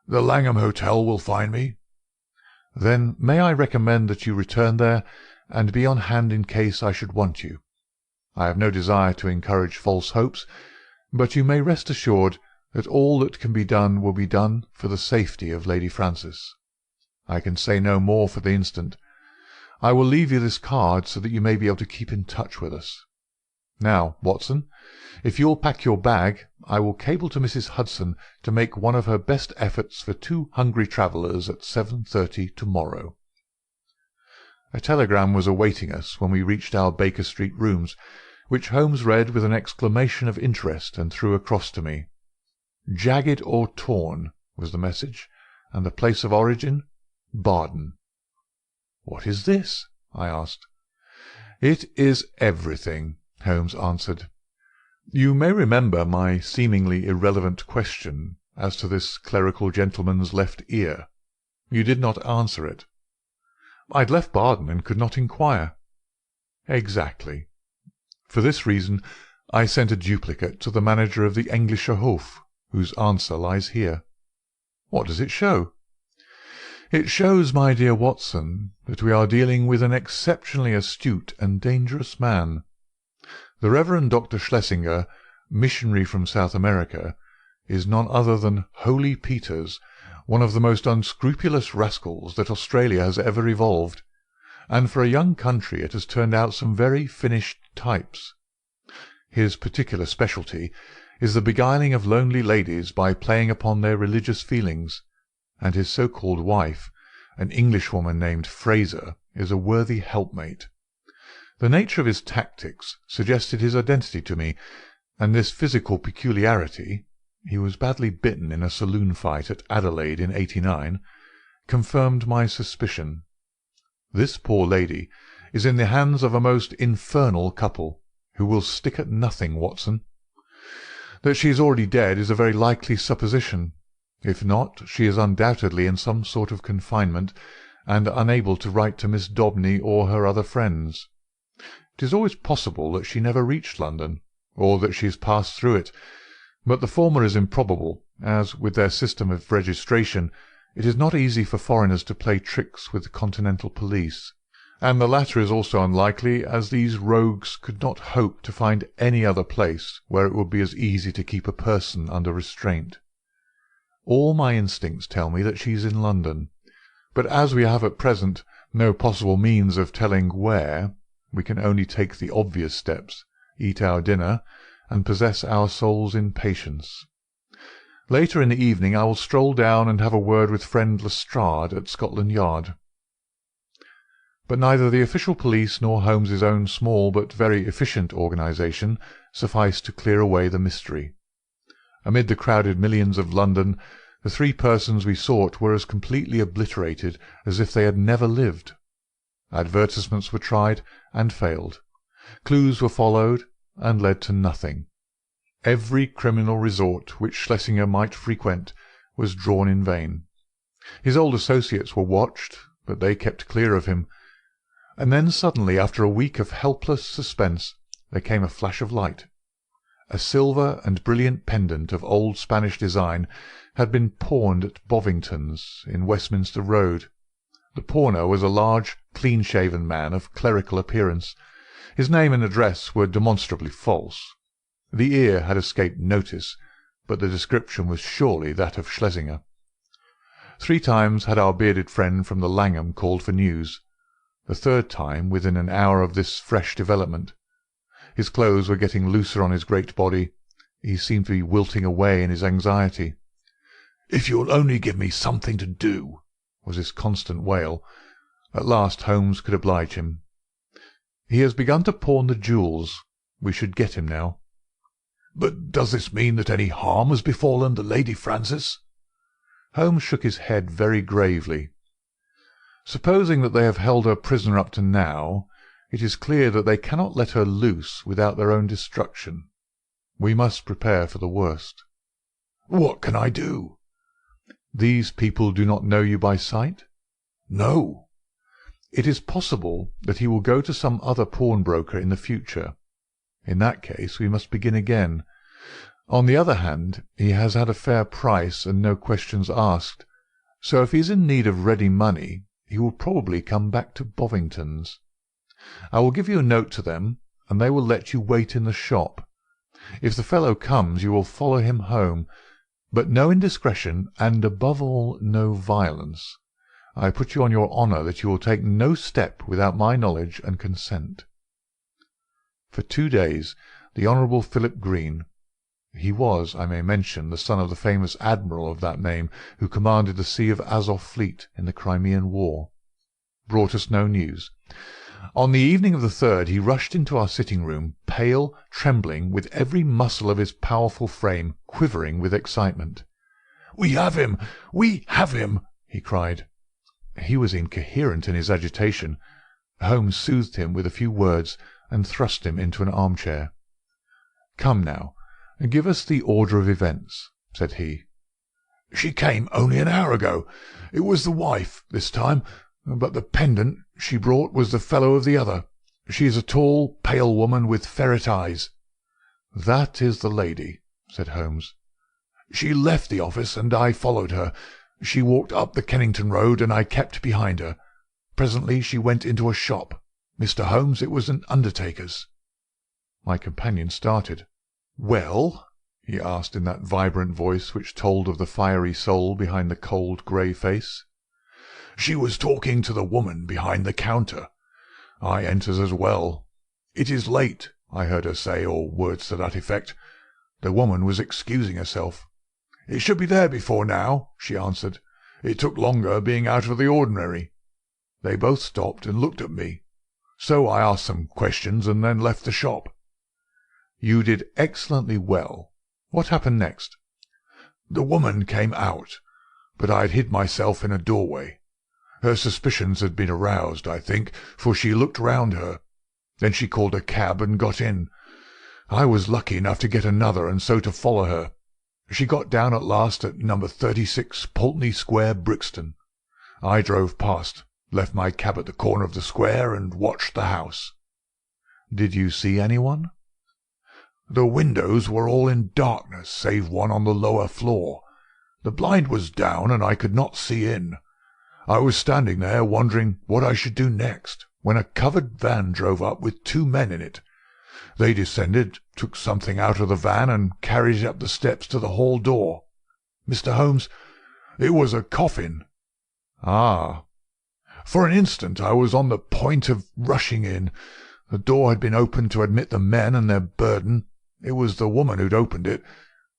"The Langham Hotel will find me." "Then may I recommend that you return there, and be on hand in case I should want you. I have no desire to encourage false hopes, but you may rest assured that all that can be done will be done for the safety of Lady Frances. I can say no more for the instant. I will leave you this card so that you may be able to keep in touch with us. Now, Watson, if you will pack your bag, I will cable to Mrs. Hudson to make one of her best efforts for 2 hungry travellers at 7:30 tomorrow." A telegram was awaiting us when we reached our Baker Street rooms, which Holmes read with an exclamation of interest and threw across to me. "Jagged or torn" was the message, and the place of origin, Baden. "What is this?" I asked. "It is everything," Holmes answered. "You may remember my seemingly irrelevant question as to this clerical gentleman's left ear. You did not answer it." "I'd left Baden and could not inquire." "Exactly. For this reason I sent a duplicate to the manager of the Englischer Hof, whose answer lies here." "What does it show?" "It shows, my dear Watson, that we are dealing with an exceptionally astute and dangerous man. The Reverend Dr. Schlesinger, missionary from South America, is none other than Holy Peters, one of the most unscrupulous rascals that Australia has ever evolved, and for a young country it has turned out some very finished types. His particular specialty is the beguiling of lonely ladies by playing upon their religious feelings, and his so-called wife, an Englishwoman named Fraser, is a worthy helpmate. The nature of his tactics suggested his identity to me, and this physical peculiarity (he was badly bitten in a saloon fight at Adelaide in '89) confirmed my suspicion. This poor lady is in the hands of a most infernal couple, who will stick at nothing, Watson. That she is already dead is a very likely supposition. If not, she is undoubtedly in some sort of confinement, and unable to write to Miss Daubeny or her other friends. It is always possible that she never reached London, or that she has passed through it, but the former is improbable, as, with their system of registration, it is not easy for foreigners to play tricks with the continental police, and the latter is also unlikely, as these rogues could not hope to find any other place where it would be as easy to keep a person under restraint. All my instincts tell me that she is in London, but as we have at present no possible means of telling where, we can only take the obvious steps, eat our dinner, and possess our souls in patience. Later in the evening I will stroll down and have a word with friend Lestrade at Scotland Yard. But neither the official police nor Holmes's own small but very efficient organisation sufficed to clear away the mystery. Amid the crowded millions of London, the 3 persons we sought were as completely obliterated as if they had never lived. Advertisements were tried and failed. Clues were followed and led to nothing. Every criminal resort which Schlesinger might frequent was drawn in vain. His old associates were watched, but they kept clear of him. And then suddenly, after a week of helpless suspense, there came a flash of light. A silver and brilliant pendant of old Spanish design had been pawned at Bovington's, in Westminster Road. The pawner was a large, clean-shaven man of clerical appearance. His name and address were demonstrably false. The ear had escaped notice, but the description was surely that of Schlesinger. 3 times had our bearded friend from the Langham called for news. The 3rd time within an hour of this fresh development. His clothes were getting looser on his great body. He seemed to be wilting away in his anxiety. "If you'll only give me something to do," was his constant wail. At last Holmes could oblige him. "He has begun to pawn the jewels. We should get him now." "But does this mean that any harm has befallen the Lady Frances?" Holmes shook his head very gravely. "Supposing that they have held her prisoner up to now, it is clear that they cannot let her loose without their own destruction. We must prepare for the worst." "What can I do?" "These people do not know you by sight?" "No." "It is possible that he will go to some other pawnbroker in the future. In that case we must begin again. On the other hand, he has had a fair price and no questions asked, so if he is in need of ready money, he will probably come back to Bovington's. I will give you a note to them, and they will let you wait in the shop. If the fellow comes, you will follow him home, but no indiscretion, and above all no violence. I put you on your honour that you will take no step without my knowledge and consent." For 2 days the Honourable Philip Green (he was, I may mention, the son of the famous admiral of that name who commanded the Sea of Azov fleet in the Crimean War) brought us no news. On the evening of the 3rd he rushed into our sitting-room, pale, trembling, with every muscle of his powerful frame quivering with excitement. "We have him! We have him!" he cried. He was incoherent in his agitation. Holmes soothed him with a few words and thrust him into an armchair. "Come now, give us the order of events," said he. "She came only an hour ago. It was the wife this time, but the pendant she brought was the fellow of the other. She is a tall, pale woman with ferret eyes." "That is the lady," said Holmes. "She left the office, and I followed her. She walked up the Kennington Road, and I kept behind her. Presently she went into a shop. Mr. Holmes, it was an undertaker's." My companion started. "Well?" he asked in that vibrant voice which told of the fiery soul behind the cold grey face. "She was talking to the woman behind the counter. I enters as well. 'It is late,' I heard her say, or words to that effect. The woman was excusing herself. 'It should be there before now,' she answered. 'It took longer, being out of the ordinary.' They both stopped and looked at me. So I asked some questions and then left the shop." "You did excellently well. What happened next?" "The woman came out, but I had hid myself in a doorway. Her suspicions had been aroused, I think, for she looked round her. Then she called a cab and got in. I was lucky enough to get another, and so to follow her. She got down at last at No. 36 Pulteney Square, Brixton. I drove past, left my cab at the corner of the square, and watched the house." "Did you see anyone?" "The windows were all in darkness, save one on the lower floor. The blind was down, and I could not see in. I was standing there wondering what I should do next, when a covered van drove up with 2 men in it. They descended, took something out of the van, and carried it up the steps to the hall door. Mr. Holmes, it was a coffin." "Ah!" "For an instant I was on the point of rushing in. The door had been opened to admit the men and their burden. It was the woman who'd opened it,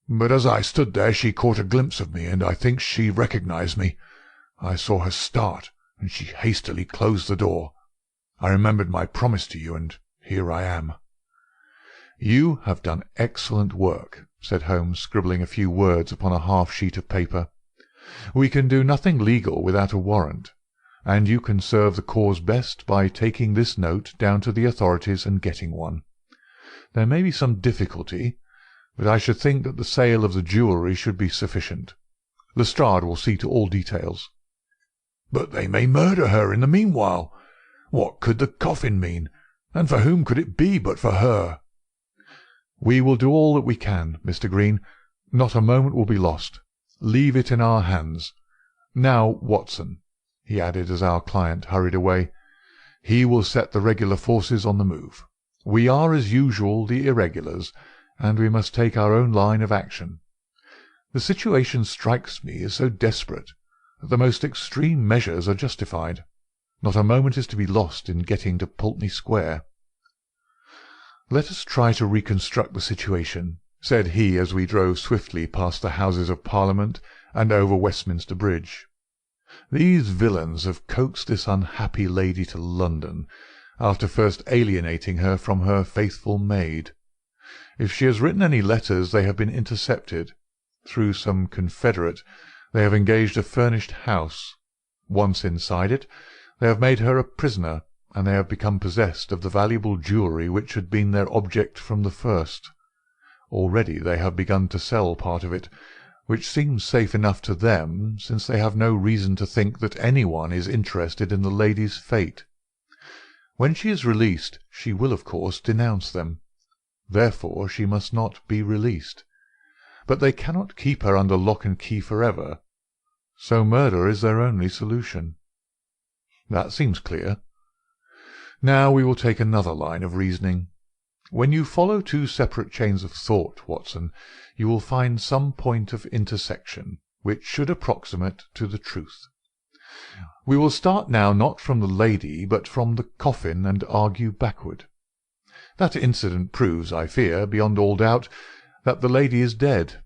but as I stood there she caught a glimpse of me, and I think she recognized me. I saw her start, and she hastily closed the door. I remembered my promise to you, and here I am." "You have done excellent work," said Holmes, scribbling a few words upon a half-sheet of paper. "We can do nothing legal without a warrant, and you can serve the cause best by taking this note down to the authorities and getting one. There may be some difficulty, but I should think that the sale of the jewellery should be sufficient. Lestrade will see to all details." "But they may murder her in the meanwhile. What could the coffin mean, and for whom could it be but for her?" "We will do all that we can, Mr. Green. Not a moment will be lost. Leave it in our hands. Now, Watson," he added as our client hurried away, "he will set the regular forces on the move. We are, as usual, the irregulars, and we must take our own line of action. The situation strikes me as so desperate that the most extreme measures are justified. Not a moment is to be lost in getting to Pulteney Square." "Let us try to reconstruct the situation," said he as we drove swiftly past the Houses of Parliament and over Westminster Bridge. "These villains have coaxed this unhappy lady to London, after first alienating her from her faithful maid. If she has written any letters, they have been intercepted. Through some confederate, they have engaged a furnished house. Once inside it, they have made her a prisoner, and they have become possessed of the valuable jewellery which had been their object from the first. Already they have begun to sell part of it, which seems safe enough to them, since they have no reason to think that anyone is interested in the lady's fate. When she is released, she will, of course, denounce them. Therefore she must not be released. but they cannot keep her under lock and key forever, so murder is their only solution. That seems clear. Now we will take another line of reasoning. When you follow two separate chains of thought, Watson, you will find some point of intersection which should approximate to the truth. We will start now not from the lady, but from the coffin, and argue backward. That incident proves, I fear, beyond all doubt, that the lady is dead.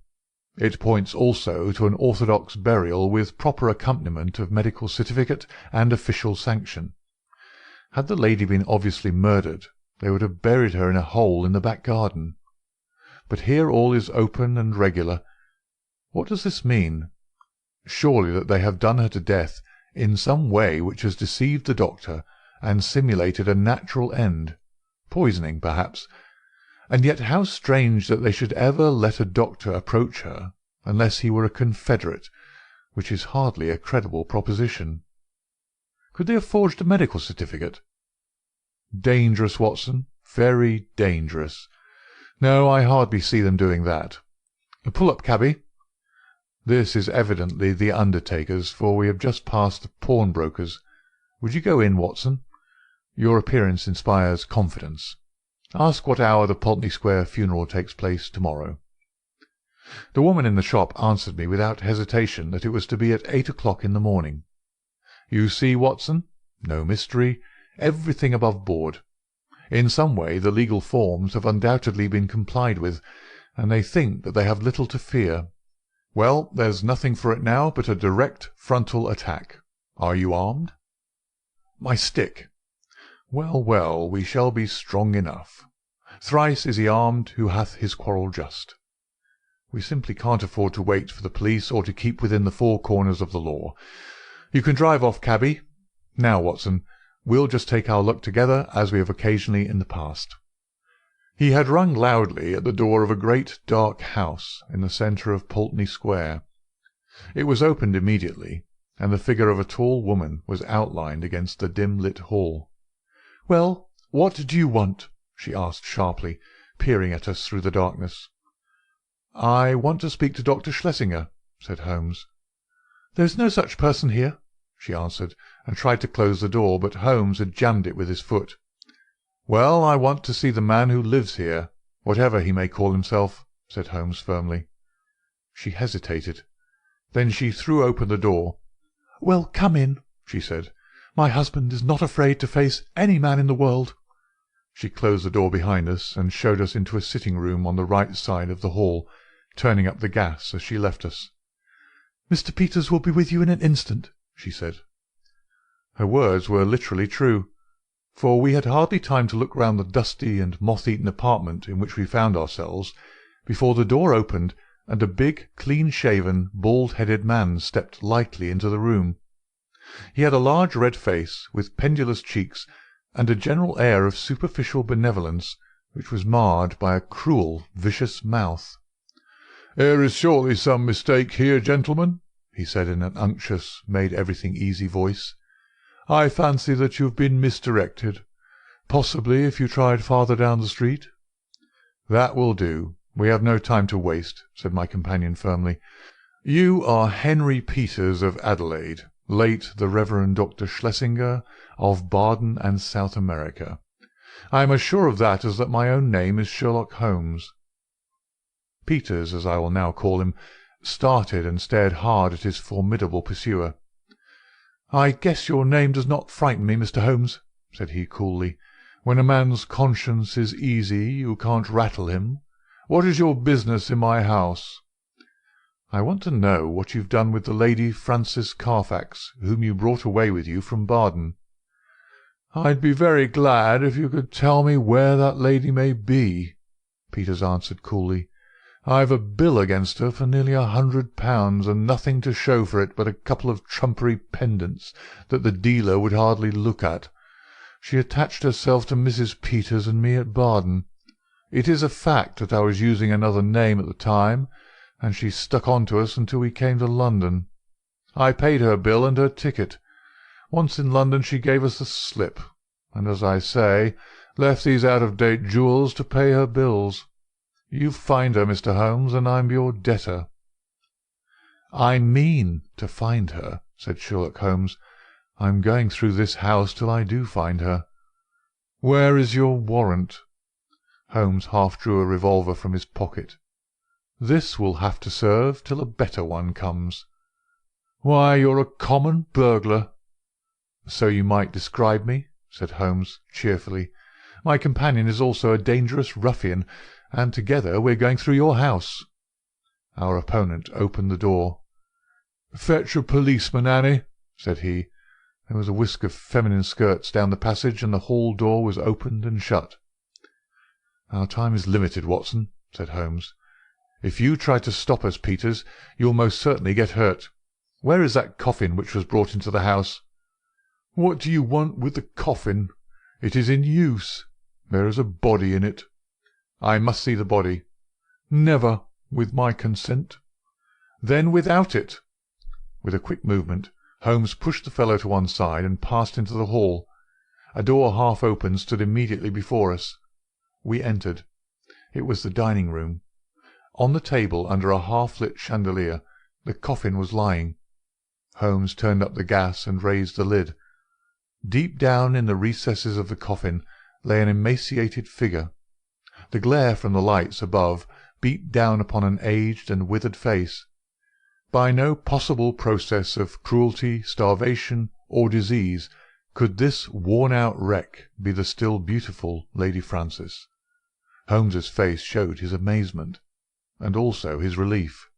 It points also to an orthodox burial with proper accompaniment of medical certificate and official sanction. Had the lady been obviously murdered, they would have buried her in a hole in the back garden. But here all is open and regular. What does this mean? Surely that they have done her to death in some way which has deceived the doctor and simulated a natural end, poisoning perhaps. And yet how strange that they should ever let a doctor approach her unless he were a confederate, which is hardly a credible proposition. Could they have forged a medical certificate? Dangerous, Watson, very dangerous. No, I hardly see them doing that. Pull up, cabby. This is evidently the undertaker's, for we have just passed the pawnbroker's. Would you go in, Watson? Your appearance inspires confidence. Ask what hour the Pulteney Square funeral takes place tomorrow. The woman in the shop answered me without hesitation that it was to be at 8 o'clock in the morning. You see, Watson, no mystery, everything above board. In some way the legal forms have undoubtedly been complied with, and they think that they have little to fear. Well, there's nothing for it now but a direct frontal attack. Are you armed? My stick. Well, well, we shall be strong enough. Thrice is he armed who hath his quarrel just. We simply can't afford to wait for the police or to keep within the four corners of the law. You can drive off, cabby. Now, Watson, we'll just take our luck together as we have occasionally in the past. He had rung loudly at the door of a great dark house in the centre of Pulteney Square. It was opened immediately, and the figure of a tall woman was outlined against the dim-lit hall. "Well, what do you want?" she asked sharply, peering at us through the darkness. "I want to speak to Dr. Schlesinger," said Holmes. "There's no such person here," she answered, and tried to close the door, but Holmes had jammed it with his foot. "Well, I want to see the man who lives here, whatever he may call himself," said Holmes firmly. She hesitated. Then she threw open the door. "Well, come in," she said. "My husband is not afraid to face any man in the world." She closed the door behind us and showed us into a sitting-room on the right side of the hall, turning up the gas as she left us. "Mr. Peters will be with you in an instant," she said. Her words were literally true, for we had hardly time to look round the dusty and moth-eaten apartment in which we found ourselves before the door opened and a big, clean-shaven, bald-headed man stepped lightly into the room. He had a large red face, with pendulous cheeks, and a general air of superficial benevolence, which was marred by a cruel, vicious mouth. "There is surely some mistake here, gentlemen," he said in an unctuous, made-everything-easy voice. "I fancy that you have been misdirected. Possibly if you tried farther down the street." "That will do. We have no time to waste," said my companion firmly. "You are Henry Peters of Adelaide, late the Reverend Dr. Schlesinger of Baden and South America. I am as sure of that as that my own name is Sherlock Holmes." Peters, as I will now call him, started and stared hard at his formidable pursuer. "I guess your name does not frighten me, Mr. Holmes," said he coolly. "When a man's conscience is easy, you can't rattle him. What is your business in my house?" "I want to know what you've done with the Lady Frances Carfax, whom you brought away with you from Baden." "I'd be very glad if you could tell me where that lady may be," Peters answered coolly. "I've a bill against her for nearly £100, and nothing to show for it but a couple of trumpery pendants that the dealer would hardly look at. She attached herself to Mrs. Peters and me at Baden. It is a fact that I was using another name at the time, and she stuck on to us until we came to London. I paid her bill and her ticket. Once in London she gave us the slip, and, as I say, left these out-of-date jewels to pay her bills. You find her, Mr. Holmes, and I'm your debtor." "I mean to find her," said Sherlock Holmes. "I'm going through this house till I do find her. Where is your warrant?" Holmes half drew a revolver from his pocket. "This will have to serve till a better one comes." "Why, you're a common burglar." "So you might describe me," said Holmes cheerfully. "My companion is also a dangerous ruffian, and together we're going through your house." Our opponent opened the door. "Fetch a policeman, Annie," said he. There was a whisk of feminine skirts down the passage, and the hall door was opened and shut. "Our time is limited, Watson," said Holmes. "If you try to stop us, Peters, you'll most certainly get hurt. Where is that coffin which was brought into the house?" "What do you want with the coffin? It is in use. There is a body in it." "I must see the body." "Never, with my consent." "Then without it." With a quick movement, Holmes pushed the fellow to one side and passed into the hall. A door half open stood immediately before us. We entered. It was the dining-room. On the table, under a half-lit chandelier, the coffin was lying. Holmes turned up the gas and raised the lid. Deep down in the recesses of the coffin lay an emaciated figure. The glare from the lights above beat down upon an aged and withered face. By no possible process of cruelty, starvation, or disease could this worn-out wreck be the still beautiful Lady Frances. Holmes's face showed his amazement, and also his relief.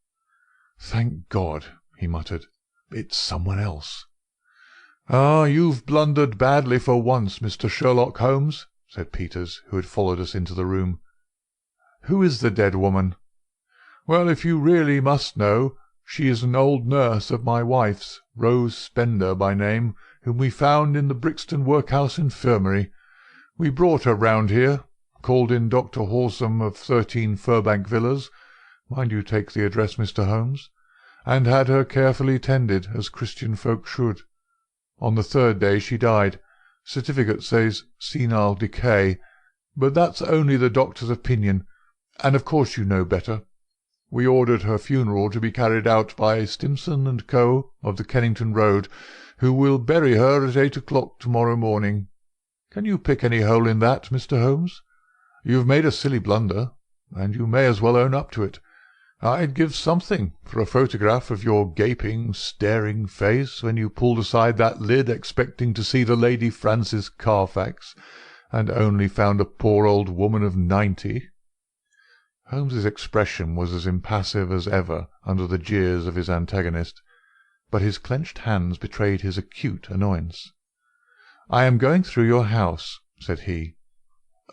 "Thank God," he muttered. "It's someone else." "Ah, you've blundered badly for once, Mr. Sherlock Holmes," said Peters, who had followed us into the room. "Who is the dead woman?" "Well, if you really must know, she is an old nurse of my wife's, Rose Spender by name, whom we found in the Brixton Workhouse Infirmary. We brought her round here, called in Dr. Horsam of 13 Furbank Villas, mind you take the address, Mr. Holmes, and had her carefully tended, as Christian folk should. On the third day she died. Certificate says senile decay, but that's only the doctor's opinion, and of course you know better. We ordered her funeral to be carried out by Stimson and Co. of the Kennington Road, who will bury her at 8 o'clock tomorrow morning. Can you pick any hole in that, Mr. Holmes? You've made a silly blunder, and you may as well own up to it. I'd give something for a photograph of your gaping, staring face when you pulled aside that lid expecting to see the Lady Frances Carfax, and only found a poor old woman of 90. Holmes's expression was as impassive as ever under the jeers of his antagonist, but his clenched hands betrayed his acute annoyance. "I am going through your house," said he.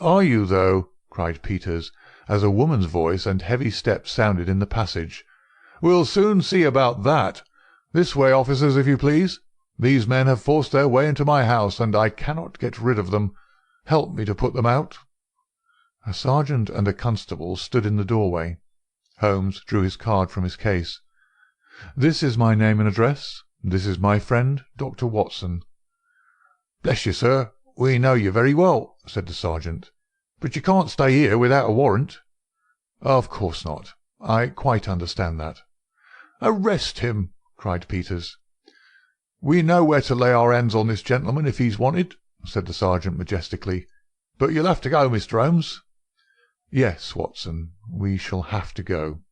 "Are you, though?" cried Peters, as a woman's voice and heavy steps sounded in the passage. "We'll soon see about that. This way, officers, if you please. These men have forced their way into my house, and I cannot get rid of them. Help me to put them out." A sergeant and a constable stood in the doorway. Holmes drew his card from his case. "This is my name and address. This is my friend, Dr. Watson." "Bless you, sir, we know you very well," said the sergeant. "But you can't stay here without a warrant." "Of course not. I quite understand that." "Arrest him!" cried Peters. "We know where to lay our hands on this gentleman if he's wanted," said the sergeant majestically. "But you'll have to go, Mr. Holmes." "Yes, Watson, we shall have to go."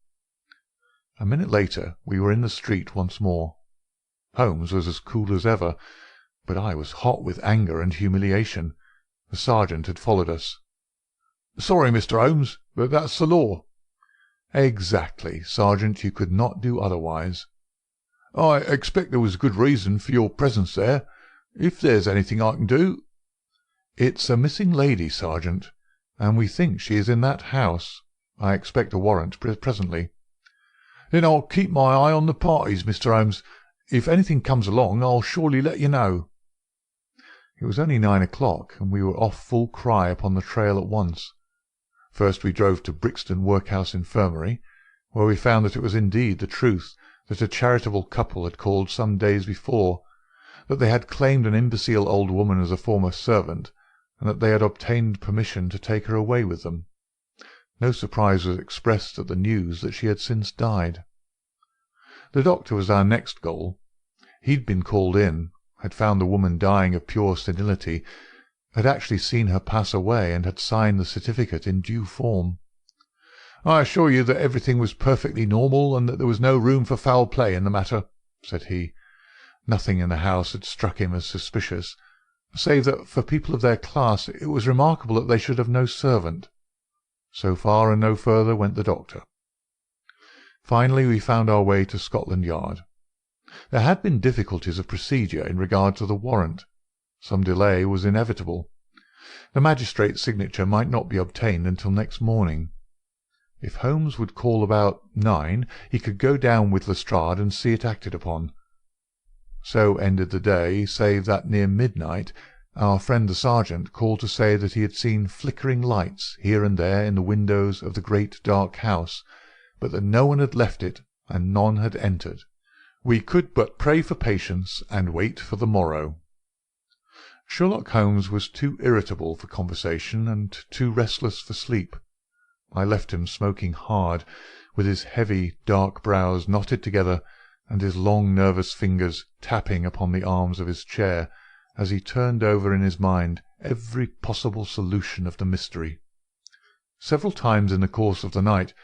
A minute later we were in the street once more. Holmes was as cool as ever, but I was hot with anger and humiliation. The sergeant had followed us. "Sorry, Mr. Holmes, but that's the law." "Exactly, Sergeant, you could not do otherwise." "I expect there was good reason for your presence there. If there's anything I can do—" "It's a missing lady, Sergeant, and we think she is in that house. I expect a warrant presently." "Then I'll keep my eye on the parties, Mr. Holmes. If anything comes along, I'll surely let you know." It was only 9 o'clock, and we were off full cry upon the trail at once. First we drove to Brixton Workhouse Infirmary, where we found that it was indeed the truth that a charitable couple had called some days before, that they had claimed an imbecile old woman as a former servant, and that they had obtained permission to take her away with them. No surprise was expressed at the news that she had since died. The doctor was our next goal. He'd been called in, had found the woman dying of pure senility, had actually seen her pass away, and had signed the certificate in due form. "I assure you that everything was perfectly normal, and that there was no room for foul play in the matter," said he. Nothing in the house had struck him as suspicious, save that for people of their class it was remarkable that they should have no servant. So far and no further went the doctor. Finally we found our way to Scotland Yard. There had been difficulties of procedure in regard to the warrant. Some delay was inevitable. The magistrate's signature might not be obtained until next morning. If Holmes would call about 9, he could go down with Lestrade and see it acted upon. So ended the day, save that near midnight our friend the sergeant called to say that he had seen flickering lights here and there in the windows of the great dark house, but that no one had left it and none had entered. We could but pray for patience and wait for the morrow. Sherlock Holmes was too irritable for conversation and too restless for sleep. I left him smoking hard, with his heavy dark brows knotted together and his long nervous fingers tapping upon the arms of his chair, as he turned over in his mind every possible solution of the mystery. Several times in the course of the night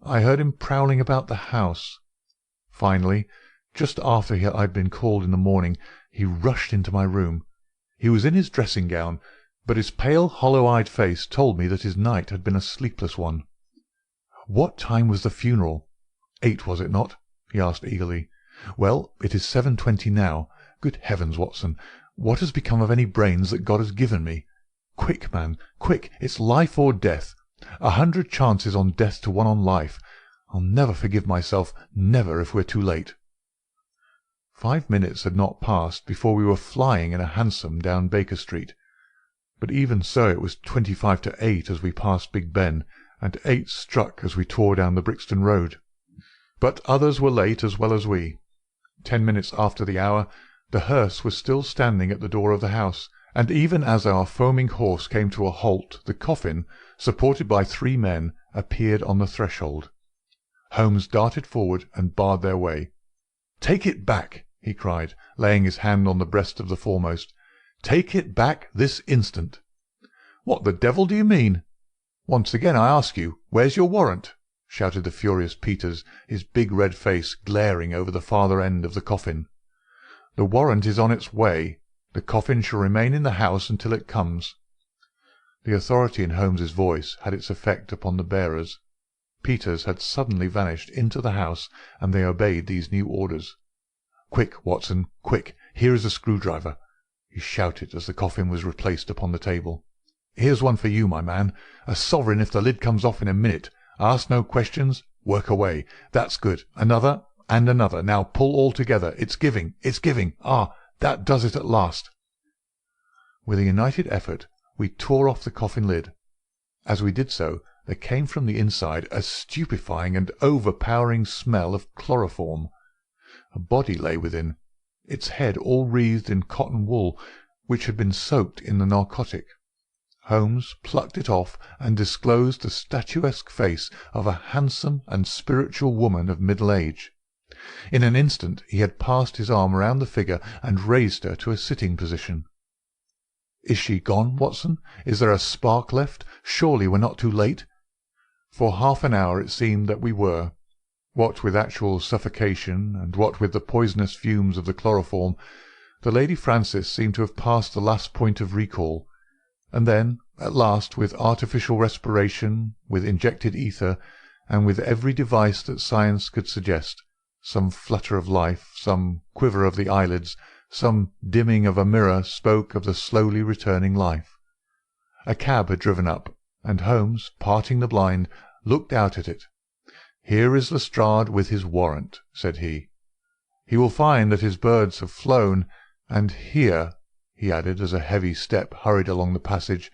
I heard him prowling about the house. Finally, just after I had been called in the morning, he rushed into my room. He was in his dressing-gown, but his pale, hollow-eyed face told me that his night had been a sleepless one. "What time was the funeral? 8, was it not?" he asked eagerly. "Well, it is 7:20 now. Good heavens, Watson, what has become of any brains that God has given me? Quick, man, quick! It's life or death. 100 chances on death to 1 on life. I'll never forgive myself, never, if we're too late." 5 minutes had not passed before we were flying in a hansom down Baker Street. But even so it was 25 to 8 as we passed Big Ben, and 8 struck as we tore down the Brixton Road. But others were late as well as we. 10 minutes after the hour, the hearse was still standing at the door of the house, and even as our foaming horse came to a halt, the coffin, supported by 3 men, appeared on the threshold. Holmes darted forward and barred their way. "Take it back!" he cried, laying his hand on the breast of the foremost. "Take it back this instant!" "What the devil do you mean?" "Once again I ask you, where's your warrant?" shouted the furious Peters, his big red face glaring over the farther end of the coffin. "The warrant is on its way. The coffin shall remain in the house until it comes." The authority in Holmes's voice had its effect upon the bearers. Peters had suddenly vanished into the house, and they obeyed these new orders. "Quick, Watson, quick! Here is a screwdriver," he shouted as the coffin was replaced upon the table. "Here's one for you, my man. A sovereign if the lid comes off in a minute. Ask no questions. Work away. That's good. Another, and another. Now pull all together. It's giving. It's giving. Ah, that does it at last." With a united effort we tore off the coffin lid. As we did so, there came from the inside a stupefying and overpowering smell of chloroform. A body lay within, its head all wreathed in cotton wool, which had been soaked in the narcotic. Holmes plucked it off and disclosed the statuesque face of a handsome and spiritual woman of middle age. In an instant he had passed his arm round the figure and raised her to a sitting position. "Is she gone, Watson? Is there a spark left? Surely we're not too late?" For half an hour it seemed that we were. What with actual suffocation, and what with the poisonous fumes of the chloroform, the Lady Frances seemed to have passed the last point of recall, and then, at last, with artificial respiration, with injected ether, and with every device that science could suggest, some flutter of life, some quiver of the eyelids, some dimming of a mirror spoke of the slowly returning life. A cab had driven up, and Holmes, parting the blind, looked out at it. "Here is Lestrade with his warrant," said he. "He will find that his birds have flown, and here," he added, as a heavy step hurried along the passage,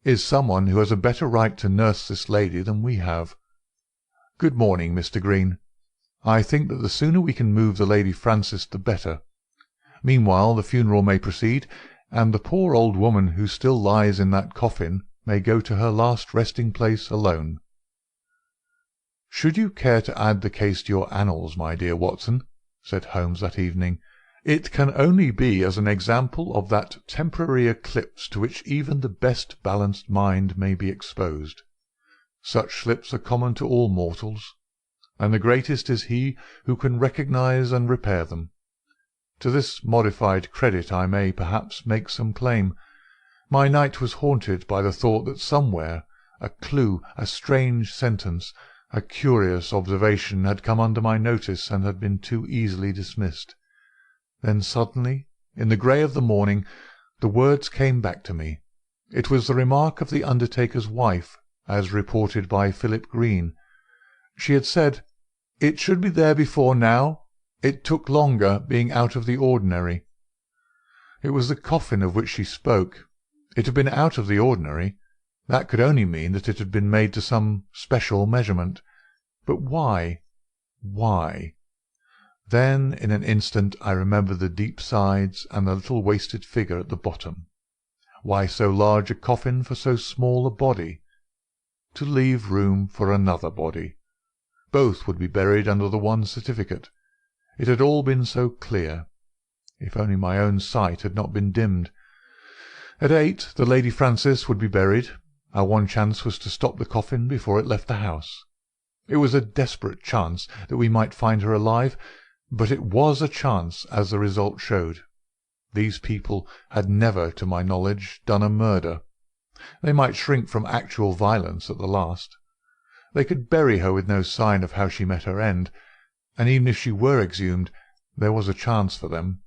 "is someone who has a better right to nurse this lady than we have. Good morning, Mr. Green. I think that the sooner we can move the Lady Frances the better. Meanwhile the funeral may proceed, and the poor old woman who still lies in that coffin may go to her last resting-place alone." "Should you care to add the case to your annals, my dear Watson," said Holmes that evening, "it can only be as an example of that temporary eclipse to which even the best balanced mind may be exposed. Such slips are common to all mortals, and the greatest is he who can recognize and repair them. To this modified credit I may, perhaps, make some claim. My night was haunted by the thought that somewhere a clue, a strange sentence, a curious observation had come under my notice and had been too easily dismissed. Then suddenly, in the grey of the morning, the words came back to me. It was the remark of the undertaker's wife, as reported by Philip Green. She had said, "It should be there before now. It took longer, being out of the ordinary." It was the coffin of which she spoke. It had been out of the ordinary. That could only mean that it had been made to some special measurement. But why? Why? Then, in an instant, I remembered the deep sides and the little wasted figure at the bottom. Why so large a coffin for so small a body? To leave room for another body. Both would be buried under the one certificate. It had all been so clear. If only my own sight had not been dimmed. At 8, the Lady Frances would be buried. Our one chance was to stop the coffin before it left the house. It was a desperate chance that we might find her alive, but it was a chance, as the result showed. These people had never, to my knowledge, done a murder. They might shrink from actual violence at the last. They could bury her with no sign of how she met her end, and even if she were exhumed, there was a chance for them.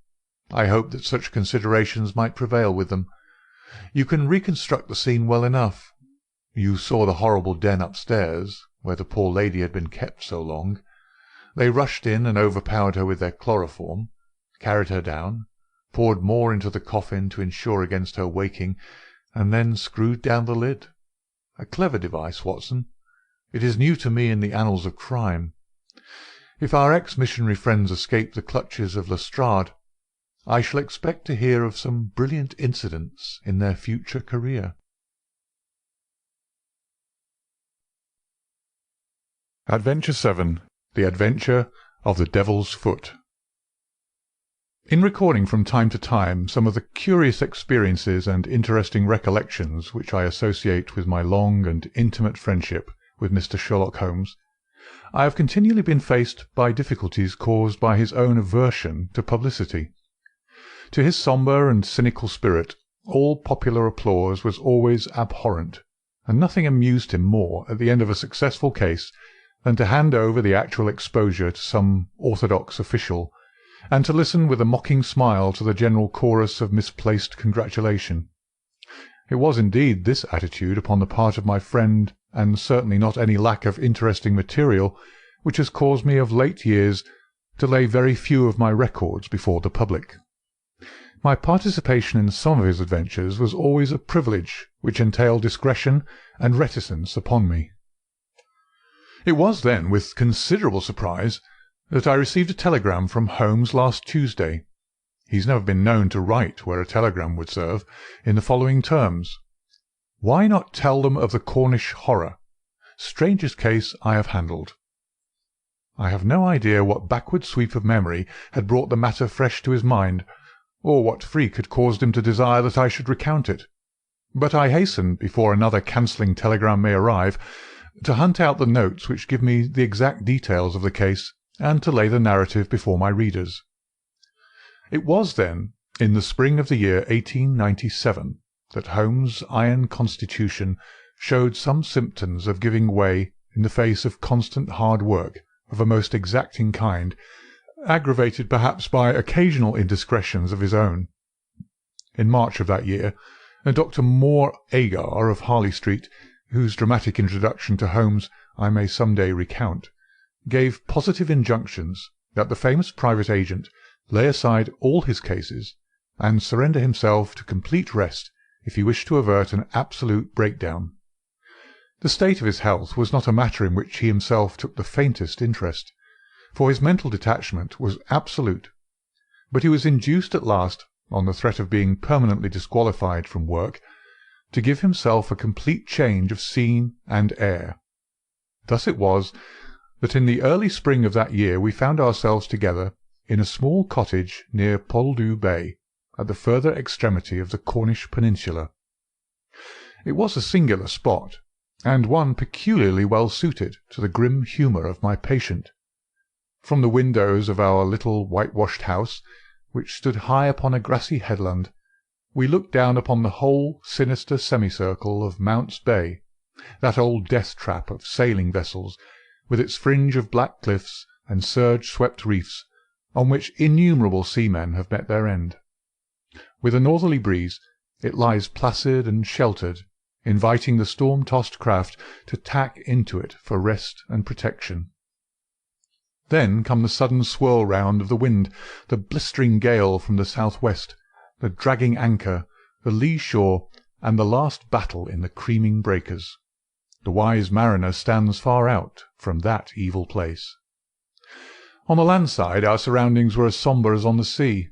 I hoped that such considerations might prevail with them. You can reconstruct the scene well enough. You saw the horrible den upstairs, where the poor lady had been kept so long. They rushed in and overpowered her with their chloroform, carried her down, poured more into the coffin to insure against her waking, and then screwed down the lid. A clever device, Watson. It is new to me in the annals of crime. If our ex-missionary friends escape the clutches of Lestrade, I shall expect to hear of some brilliant incidents in their future career. Adventure 7. The Adventure of the Devil's Foot. In recording from time to time some of the curious experiences and interesting recollections which I associate with my long and intimate friendship with Mr. Sherlock Holmes, I have continually been faced by difficulties caused by his own aversion to publicity. To his sombre and cynical spirit, all popular applause was always abhorrent, and nothing amused him more at the end of a successful case than to hand over the actual exposure to some orthodox official, and to listen with a mocking smile to the general chorus of misplaced congratulation. It was indeed this attitude upon the part of my friend, and certainly not any lack of interesting material, which has caused me of late years to lay very few of my records before the public. My participation in some of his adventures was always a privilege which entailed discretion and reticence upon me. It was then with considerable surprise that I received a telegram from Holmes last Tuesday. He's never been known to write where a telegram would serve, in the following terms: "Why not tell them of the Cornish horror? Strangest case I have handled." I have no idea what backward sweep of memory had brought the matter fresh to his mind, or what freak had caused him to desire that I should recount it. But I hasten, before another cancelling telegram may arrive, to hunt out the notes which give me the exact details of the case, and to lay the narrative before my readers. It was, then, in the spring of the year 1897, that Holmes' iron constitution showed some symptoms of giving way in the face of constant hard work of a most exacting kind, aggravated perhaps by occasional indiscretions of his own. In March of that year, Dr. Moore Agar of Harley Street, whose dramatic introduction to Holmes I may some day recount, gave positive injunctions that the famous private agent lay aside all his cases and surrender himself to complete rest if he wished to avert an absolute breakdown. The state of his health was not a matter in which he himself took the faintest interest, for his mental detachment was absolute, but he was induced at last, on the threat of being permanently disqualified from work, to give himself a complete change of scene and air. Thus it was that in the early spring of that year we found ourselves together in a small cottage near Poldhu Bay, at the further extremity of the Cornish peninsula. It was a singular spot, and one peculiarly well suited to the grim humour of my patient. From the windows of our little whitewashed house, which stood high upon a grassy headland, we looked down upon the whole sinister semicircle of Mount's Bay, that old death-trap of sailing vessels, with its fringe of black cliffs and surge-swept reefs, on which innumerable seamen have met their end. With a northerly breeze, it lies placid and sheltered, inviting the storm-tossed craft to tack into it for rest and protection. Then come the sudden swirl-round of the wind, the blistering gale from the south-west, the dragging anchor, the lee shore, and the last battle in the creaming breakers. The wise mariner stands far out from that evil place. On the land side our surroundings were as sombre as on the sea.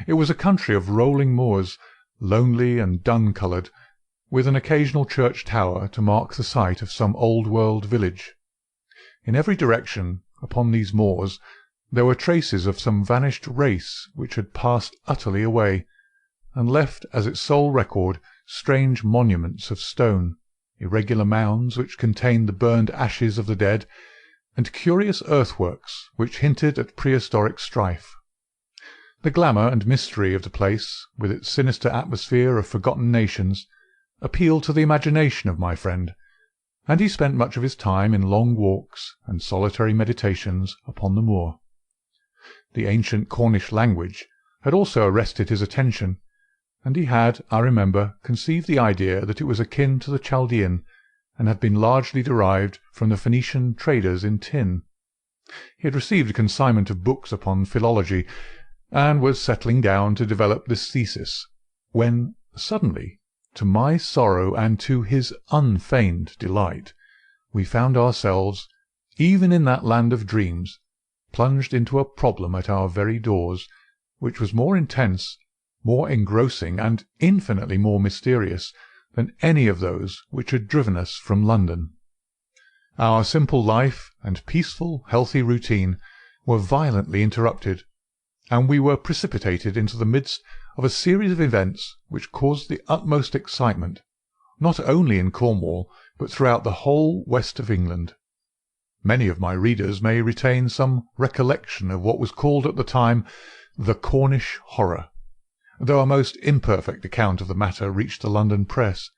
It was a country of rolling moors, lonely and dun-coloured, with an occasional church tower to mark the site of some old-world village. In every direction upon these moors there were traces of some vanished race which had passed utterly away, and left as its sole record strange monuments of stone, irregular mounds which contained the burned ashes of the dead, and curious earthworks which hinted at prehistoric strife. The glamour and mystery of the place, with its sinister atmosphere of forgotten nations, appealed to the imagination of my friend, and he spent much of his time in long walks and solitary meditations upon the moor. The ancient Cornish language had also arrested his attention, and he had, I remember, conceived the idea that it was akin to the Chaldean, and had been largely derived from the Phoenician traders in tin. He had received a consignment of books upon philology, and was settling down to develop this thesis, when suddenly, to my sorrow and to his unfeigned delight, we found ourselves, even in that land of dreams, plunged into a problem at our very doors, which was more intense, more engrossing, and infinitely more mysterious than any of those which had driven us from London. Our simple life and peaceful, healthy routine were violently interrupted, and we were precipitated into the midst of a series of events which caused the utmost excitement, not only in Cornwall, but throughout the whole west of England. Many of my readers may retain some recollection of what was called at the time the Cornish horror, though a most imperfect account of the matter reached the London press.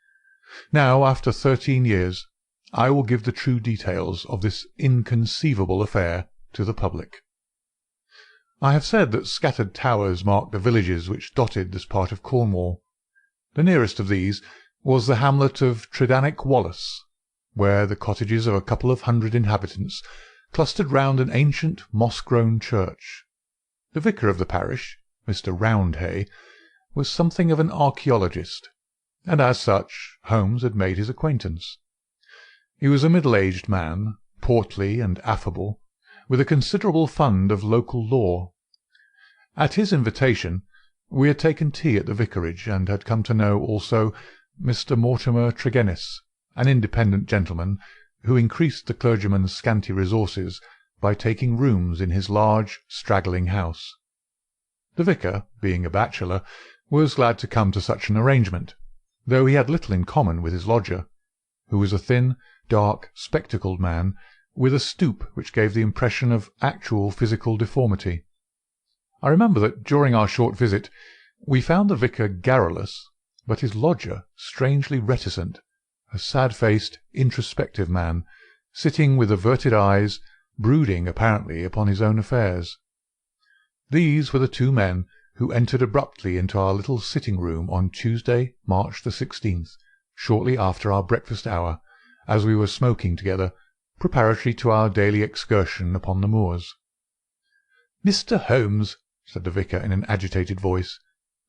Now, after 13 years, I will give the true details of this inconceivable affair to the public. I have said that scattered towers marked the villages which dotted this part of Cornwall. The nearest of these was the hamlet of Tredannick Wallace, where the cottages of a couple of hundred inhabitants clustered round an ancient moss-grown church. The vicar of the parish, Mr. Roundhay, was something of an archaeologist, and as such Holmes had made his acquaintance. He was a middle-aged man, portly and affable, with a considerable fund of local lore. At his invitation we had taken tea at the vicarage, and had come to know also Mr. Mortimer Tregennis, an independent gentleman who increased the clergyman's scanty resources by taking rooms in his large, straggling house. The vicar, being a bachelor, was glad to come to such an arrangement, though he had little in common with his lodger, who was a thin, dark, spectacled man, with a stoop which gave the impression of actual physical deformity. I remember that during our short visit we found the vicar garrulous, but his lodger strangely reticent, a sad-faced, introspective man, sitting with averted eyes, brooding apparently upon his own affairs. These were the two men who entered abruptly into our little sitting-room on Tuesday, March the 16th, shortly after our breakfast hour, as we were smoking together, preparatory to our daily excursion upon the moors. "Mr. Holmes," said the vicar in an agitated voice,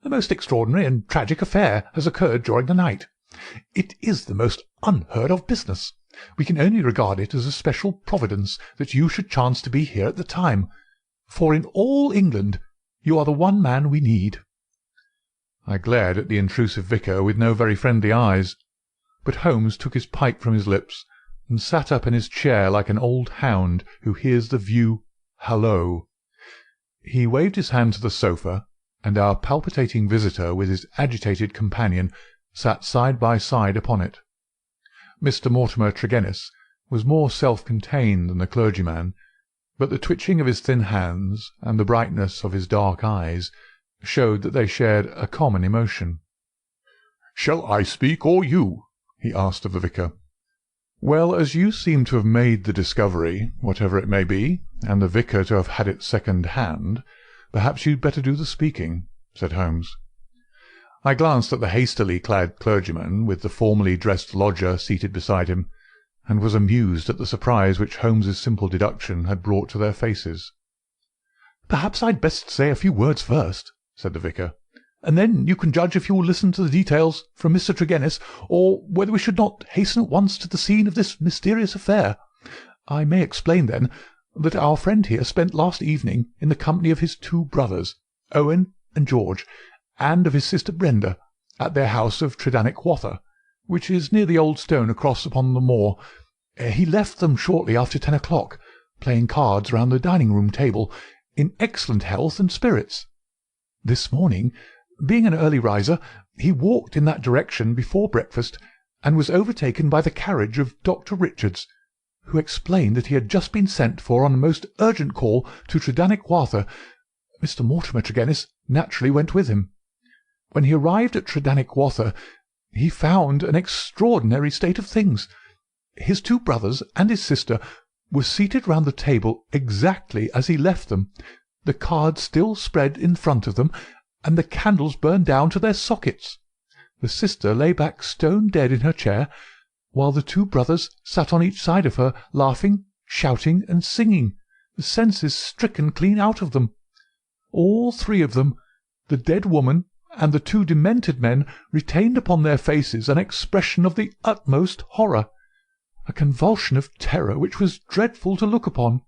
"the most extraordinary and tragic affair has occurred during the night. It is the most unheard-of business. We can only regard it as a special providence that you should chance to be here at the time, for in all England you are the one man we need." I glared at the intrusive vicar with no very friendly eyes, but Holmes took his pipe from his lips, and sat up in his chair like an old hound who hears the view hallo. He waved his hand to the sofa, and our palpitating visitor with his agitated companion sat side by side upon it. Mr. Mortimer Tregennis was more self-contained than the clergyman, but the twitching of his thin hands and the brightness of his dark eyes showed that they shared a common emotion. "Shall I speak or you?" he asked of the vicar. "Well, as you seem to have made the discovery, whatever it may be, and the vicar to have had it second-hand, perhaps you'd better do the speaking," said Holmes. I glanced at the hastily clad clergyman, with the formally dressed lodger seated beside him, and was amused at the surprise which Holmes's simple deduction had brought to their faces. "Perhaps I'd best say a few words first," said the vicar, "and then you can judge if you will listen to the details from Mr. Tregennis, or whether we should not hasten at once to the scene of this mysterious affair. I may explain, then, that our friend here spent last evening in the company of his two brothers, Owen and George, and of his sister Brenda, at their house of Tredannick Wather, which is near the old stone across upon the moor. He left them shortly after 10 o'clock, playing cards round the dining-room table, in excellent health and spirits. This morning, being an early riser, he walked in that direction before breakfast, and was overtaken by the carriage of Dr. Richards, who explained that he had just been sent for on a most urgent call to Tredannick Wather. Mr. Mortimer Tregennis naturally went with him. When he arrived at Tredannick Wather, he found an extraordinary state of things. His two brothers and his sister were seated round the table exactly as he left them, the cards still spread in front of them, and the candles burned down to their sockets. The sister lay back stone-dead in her chair, while the two brothers sat on each side of her, laughing, shouting, and singing, the senses stricken clean out of them. All three of them, the dead woman and the two demented men, retained upon their faces an expression of the utmost horror, a convulsion of terror which was dreadful to look upon.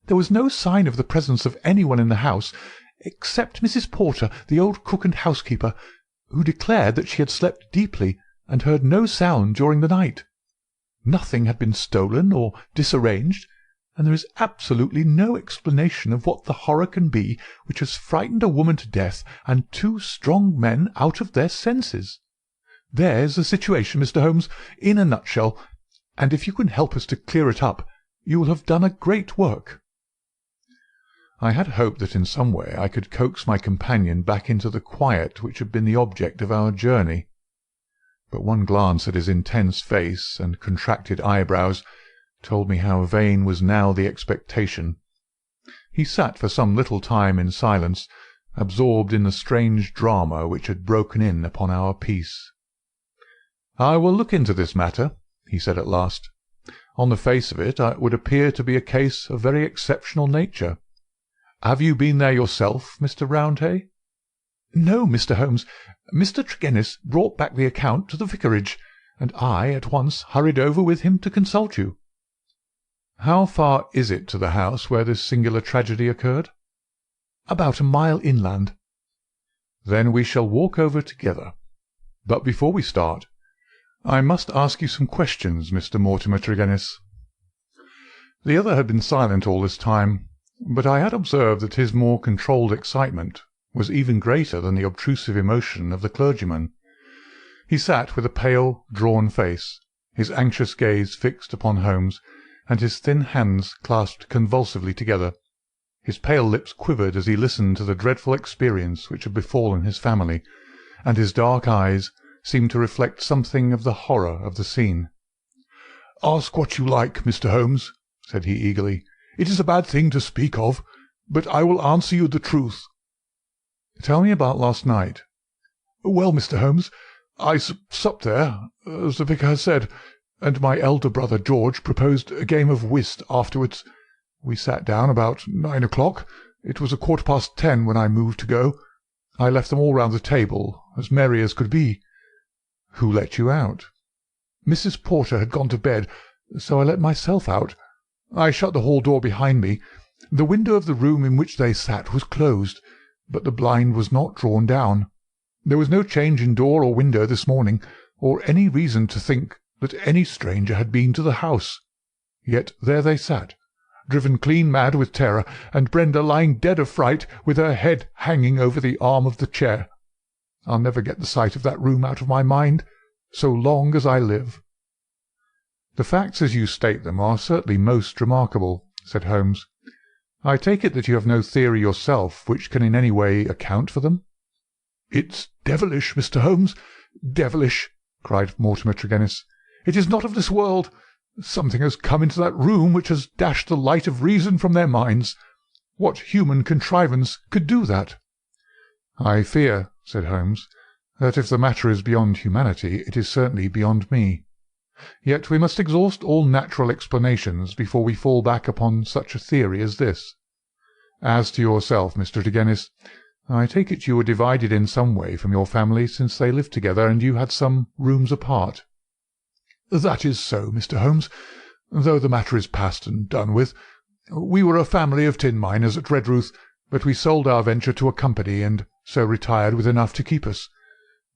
There was no sign of the presence of anyone in the house, except Mrs. Porter, the old cook and housekeeper, who declared that she had slept deeply and heard no sound during the night. Nothing had been stolen or disarranged, and there is absolutely no explanation of what the horror can be which has frightened a woman to death and two strong men out of their senses. There's the situation, Mr. Holmes, in a nutshell, and if you can help us to clear it up, you will have done a great work." I had hoped that in some way I could coax my companion back into the quiet which had been the object of our journey, but one glance at his intense face and contracted eyebrows told me how vain was now the expectation. He sat for some little time in silence, absorbed in the strange drama which had broken in upon our peace. "I will look into this matter," he said at last. "On the face of it, it would appear to be a case of very exceptional nature. Have you been there yourself, Mr. Roundhay?" "No, Mr. Holmes. Mr. Tregennis brought back the account to the vicarage, and I at once hurried over with him to consult you." "How far is it to the house where this singular tragedy occurred?" "About a mile inland." "Then we shall walk over together. But before we start, I must ask you some questions, Mr. Mortimer Tregennis." The other had been silent all this time, but I had observed that his more controlled excitement was even greater than the obtrusive emotion of the clergyman. He sat with a pale, drawn face, his anxious gaze fixed upon Holmes, and his thin hands clasped convulsively together. His pale lips quivered as he listened to the dreadful experience which had befallen his family, and his dark eyes seemed to reflect something of the horror of the scene. "Ask what you like, Mr. Holmes," said he eagerly. "It is a bad thing to speak of, but I will answer you the truth." "Tell me about last night." "Well, Mr. Holmes, I supped there, as the vicar has said, and my elder brother George proposed a game of whist afterwards. We sat down about 9 o'clock. It was 10:15 when I moved to go. I left them all round the table, as merry as could be." "Who let you out?" "Mrs. Porter had gone to bed, so I let myself out. I shut the hall door behind me. The window of the room in which they sat was closed, but the blind was not drawn down. There was no change in door or window this morning, or any reason to think that any stranger had been to the house. Yet there they sat, driven clean mad with terror, and Brenda lying dead of fright, with her head hanging over the arm of the chair. I'll never get the sight of that room out of my mind, so long as I live." "The facts as you state them are certainly most remarkable," said Holmes. "I take it that you have no theory yourself which can in any way account for them?" "It's devilish, Mr. Holmes, devilish," cried Mortimer Tregennis. "It is not of this world. Something has come into that room which has dashed the light of reason from their minds. What human contrivance could do that?" "I fear," said Holmes, "that if the matter is beyond humanity, it is certainly beyond me. Yet we must exhaust all natural explanations before we fall back upon such a theory as this. As to yourself, Mr. Tregennis, I take it you were divided in some way from your family since they lived together and you had some rooms apart?" "That is so, Mr. Holmes, though the matter is past and done with. We were a family of tin miners at Redruth, but we sold our venture to a company, and so retired with enough to keep us.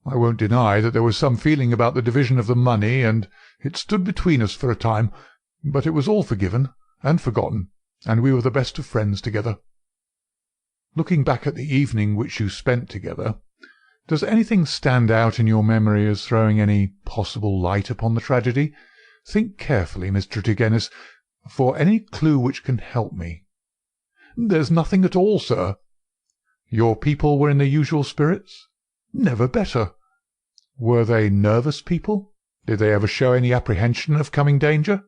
I won't deny that there was some feeling about the division of the money, and it stood between us for a time, but it was all forgiven and forgotten, and we were the best of friends together." "Looking back at the evening which you spent together, does anything stand out in your memory as throwing any possible light upon the tragedy? Think carefully, Mr. Tregennis, for any clue which can help me." "There's nothing at all, sir." "Your people were in their usual spirits?" "Never better." "Were they nervous people? Did they ever show any apprehension of coming danger?"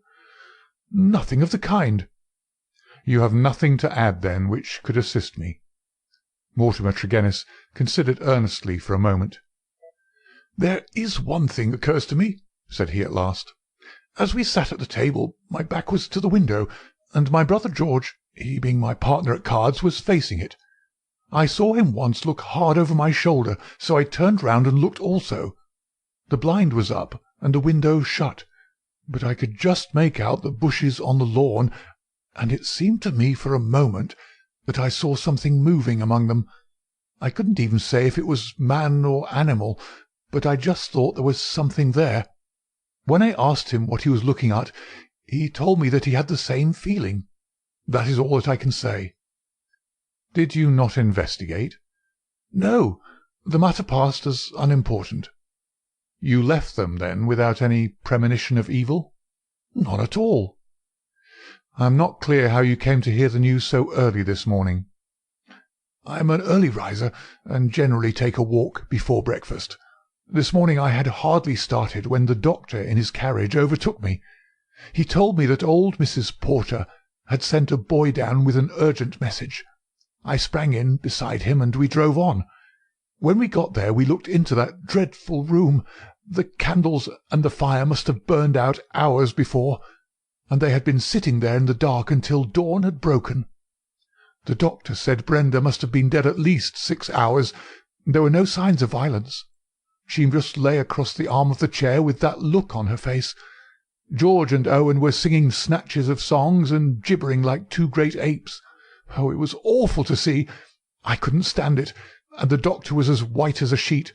"Nothing of the kind." "You have nothing to add, then, which could assist me?" Mortimer Tregennis considered earnestly for a moment. "There is one thing occurs to me," said he at last. "As we sat at the table, my back was to the window, and my brother George, he being my partner at cards, was facing it. I saw him once look hard over my shoulder, so I turned round and looked also. The blind was up and the window shut, but I could just make out the bushes on the lawn, and it seemed to me for a moment that I saw something moving among them. I couldn't even say if it was man or animal, but I just thought there was something there. When I asked him what he was looking at, he told me that he had the same feeling. That is all that I can say." "Did you not investigate?" "No, the matter passed as unimportant." "You left them, then, without any premonition of evil?" "None at all." "I am not clear how you came to hear the news so early this morning." "I am an early riser, and generally take a walk before breakfast. This morning I had hardly started when the doctor in his carriage overtook me. He told me that old Mrs. Porter had sent a boy down with an urgent message. I sprang in beside him, and we drove on. When we got there we looked into that dreadful room. The candles and the fire must have burned out hours before, and they had been sitting there in the dark until dawn had broken. The doctor said Brenda must have been dead at least 6 hours. There were no signs of violence. She just lay across the arm of the chair with that look on her face. George and Owen were singing snatches of songs and gibbering like two great apes. Oh, it was awful to see. I couldn't stand it, and the doctor was as white as a sheet.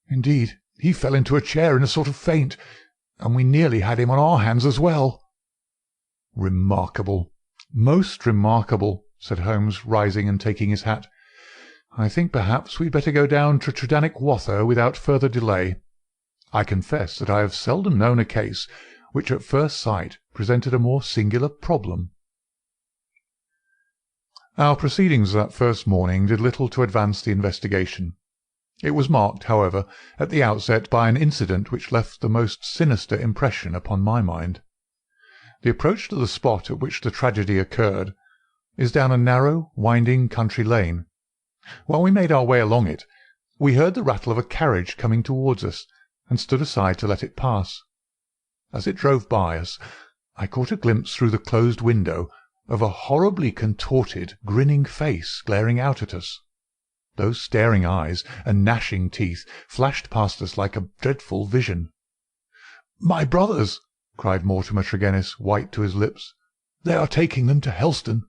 Indeed, he fell into a chair in a sort of faint, and we nearly had him on our hands as well." "Remarkable, most remarkable," said Holmes, rising and taking his hat. "I think perhaps we'd better go down to Tredannick Wather without further delay. I confess that I have seldom known a case which at first sight presented a more singular problem." Our proceedings that first morning did little to advance the investigation. It was marked, however, at the outset by an incident which left the most sinister impression upon my mind. The approach to the spot at which the tragedy occurred is down a narrow, winding country lane. While we made our way along it, we heard the rattle of a carriage coming towards us, and stood aside to let it pass. As it drove by us, I caught a glimpse through the closed window of a horribly contorted, grinning face glaring out at us. Those staring eyes and gnashing teeth flashed past us like a dreadful vision. "My brothers!" cried Mortimer Tregennis, white to his lips. "They are taking them to Helston."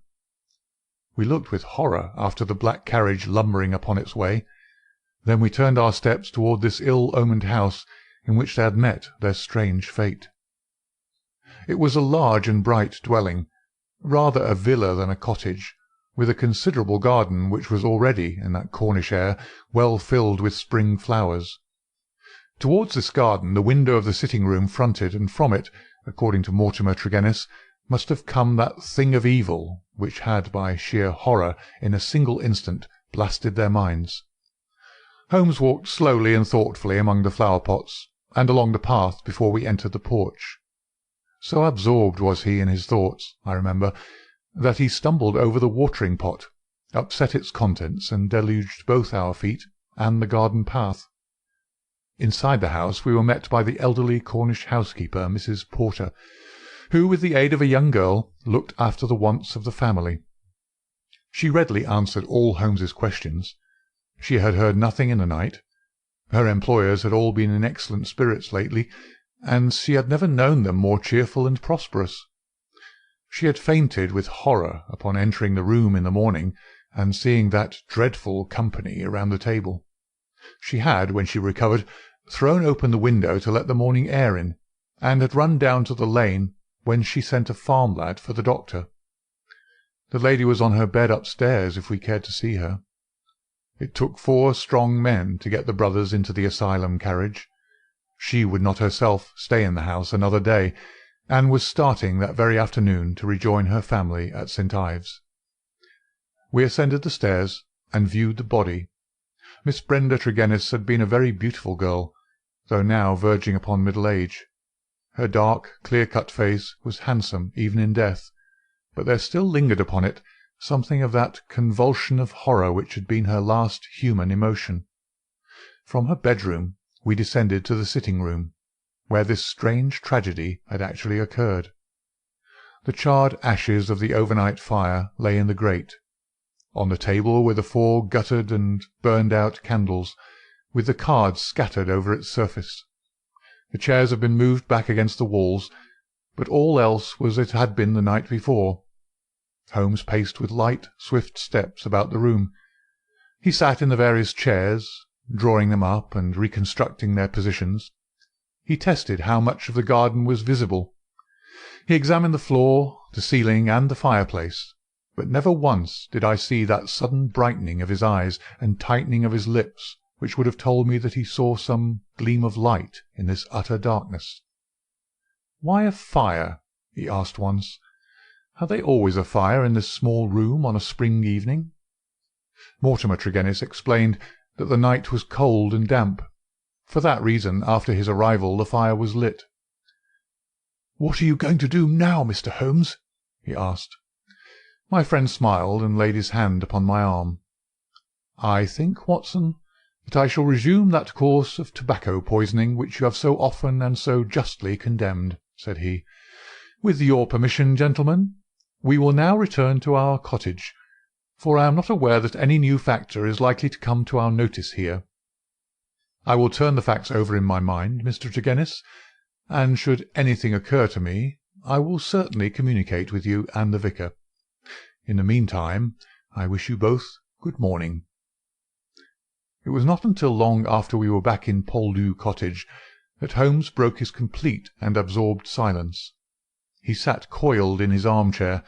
We looked with horror after the black carriage lumbering upon its way. Then we turned our steps toward this ill-omened house in which they had met their strange fate. It was a large and bright dwelling, rather a villa than a cottage, with a considerable garden which was already, in that Cornish air, well filled with spring flowers. Towards this garden the window of the sitting-room fronted, and from it, according to Mortimer Tregennis, must have come that thing of evil which had, by sheer horror, in a single instant, blasted their minds. Holmes walked slowly and thoughtfully among the flower-pots, and along the path before we entered the porch. So absorbed was he in his thoughts, I remember, that he stumbled over the watering-pot, upset its contents, and deluged both our feet and the garden path. Inside the house we were met by the elderly Cornish housekeeper, Mrs. Porter, who, with the aid of a young girl, looked after the wants of the family. She readily answered all Holmes's questions. She had heard nothing in the night. Her employers had all been in excellent spirits lately, and she had never known them more cheerful and prosperous. She had fainted with horror upon entering the room in the morning and seeing that dreadful company around the table. She had, when she recovered, thrown open the window to let the morning air in, and had run down to the lane, when she sent a farm lad for the doctor. The lady was on her bed upstairs if we cared to see her. It took 4 strong men to get the brothers into the asylum carriage. She would not herself stay in the house another day, and was starting that very afternoon to rejoin her family at St. Ives. We ascended the stairs and viewed the body. Miss Brenda Tregennis had been a very beautiful girl, though now verging upon middle age. Her dark, clear-cut face was handsome even in death, but there still lingered upon it something of that convulsion of horror which had been her last human emotion. From her bedroom we descended to the sitting-room, where this strange tragedy had actually occurred. The charred ashes of the overnight fire lay in the grate. On the table were the 4 guttered and burned-out candles, with the cards scattered over its surface. The chairs had been moved back against the walls, but all else was as it had been the night before. Holmes paced with light, swift steps about the room. He sat in the various chairs, drawing them up and reconstructing their positions. He tested how much of the garden was visible. He examined the floor, the ceiling, and the fireplace, but never once did I see that sudden brightening of his eyes and tightening of his lips which would have told me that he saw some gleam of light in this utter darkness. "Why a fire?" he asked once. "Had they always a fire in this small room on a spring evening?" Mortimer Tregennis explained that the night was cold and damp. For that reason, after his arrival, the fire was lit. "What are you going to do now, Mr. Holmes?" he asked. My friend smiled and laid his hand upon my arm. "I think, Watson, that I shall resume that course of tobacco poisoning which you have so often and so justly condemned," said he. "With your permission, gentlemen, we will now return to our cottage, for I am not aware that any new factor is likely to come to our notice here. I will turn the facts over in my mind, Mr. Tregennis, and should anything occur to me, I will certainly communicate with you and the vicar. In the meantime, I wish you both good morning." It was not until long after we were back in Poldhu Cottage that Holmes broke his complete and absorbed silence. He sat coiled in his arm-chair,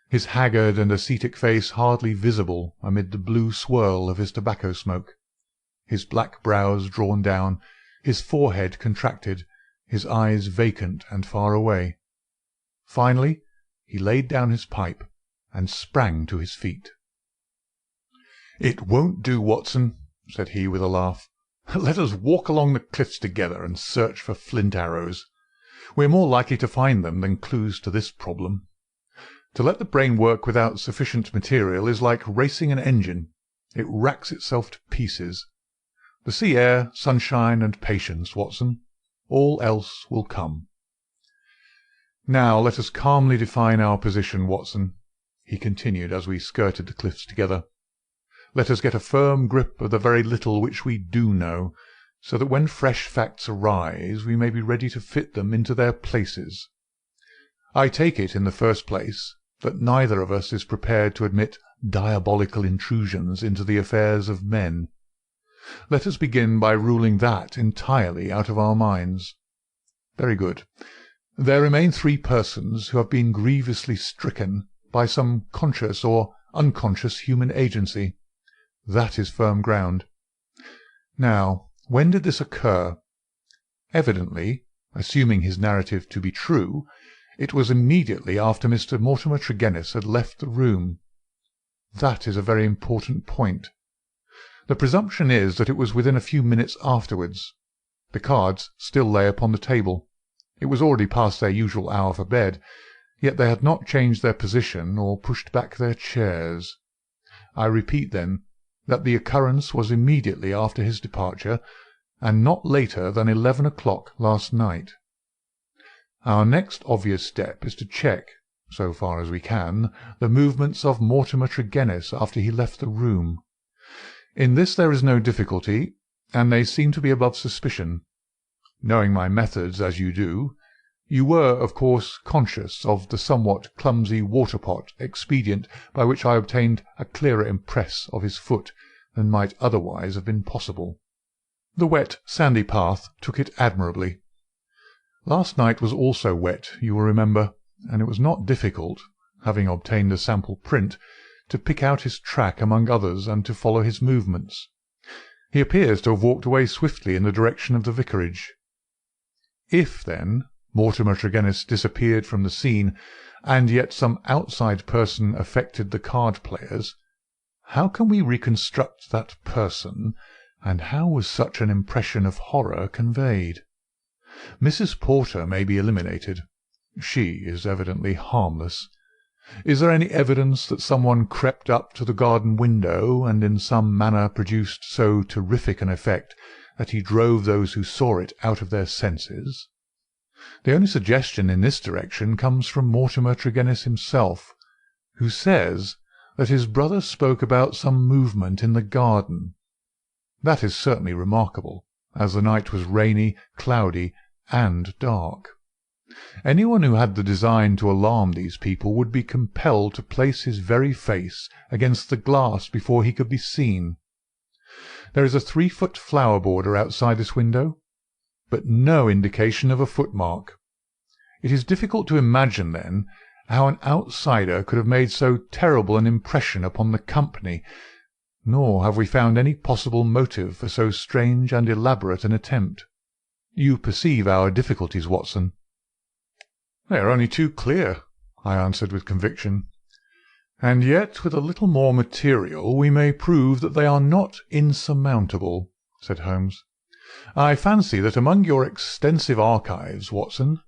his haggard and ascetic face hardly visible amid the blue swirl of his tobacco smoke, his black brows drawn down, his forehead contracted, his eyes vacant and far away. Finally he laid down his pipe and sprang to his feet. "It won't do, Watson," said he with a laugh. "Let us walk along the cliffs together and search for flint arrows. We are more likely to find them than clues to this problem. To let the brain work without sufficient material is like racing an engine. It racks itself to pieces. The sea air, sunshine, and patience, Watson. All else will come. Now let us calmly define our position, Watson," he continued as we skirted the cliffs together. "Let us get a firm grip of the very little which we do know, so that when fresh facts arise we may be ready to fit them into their places. I take it, in the first place, that neither of us is prepared to admit diabolical intrusions into the affairs of men. Let us begin by ruling that entirely out of our minds. Very good. There remain 3 persons who have been grievously stricken by some conscious or unconscious human agency. That is firm ground. Now, when did this occur? Evidently, assuming his narrative to be true, it was immediately after Mr. Mortimer Tregennis had left the room. That is a very important point. The presumption is that it was within a few minutes afterwards. The cards still lay upon the table. It was already past their usual hour for bed, yet they had not changed their position or pushed back their chairs. I repeat, then, that the occurrence was immediately after his departure, and not later than 11 o'clock last night. Our next obvious step is to check, so far as we can, the movements of Mortimer Tregennis after he left the room. In this there is no difficulty, and they seem to be above suspicion. Knowing my methods as you do, you were, of course, conscious of the somewhat clumsy water-pot expedient by which I obtained a clearer impress of his foot than might otherwise have been possible. The wet, sandy path took it admirably. Last night was also wet, you will remember, and it was not difficult, having obtained a sample print, to pick out his track among others and to follow his movements. He appears to have walked away swiftly in the direction of the vicarage. If, then, Mortimer Tregennis disappeared from the scene, and yet some outside person affected the card-players, how can we reconstruct that person, and how was such an impression of horror conveyed? Mrs. Porter may be eliminated. She is evidently harmless. Is there any evidence that someone crept up to the garden window and in some manner produced so terrific an effect that he drove those who saw it out of their senses? The only suggestion in this direction comes from Mortimer Tregennis himself, who says that his brother spoke about some movement in the garden. That is certainly remarkable, as the night was rainy, cloudy, and dark. Anyone who had the design to alarm these people would be compelled to place his very face against the glass before he could be seen. There is a 3-foot flower border outside this window, but no indication of a footmark. It is difficult to imagine, then, how an outsider could have made so terrible an impression upon the company, nor have we found any possible motive for so strange and elaborate an attempt. You perceive our difficulties, Watson. They are only too clear, I answered with conviction. And yet, with a little more material, we may prove that they are not insurmountable, said Holmes. I fancy that among your extensive archives, Watson,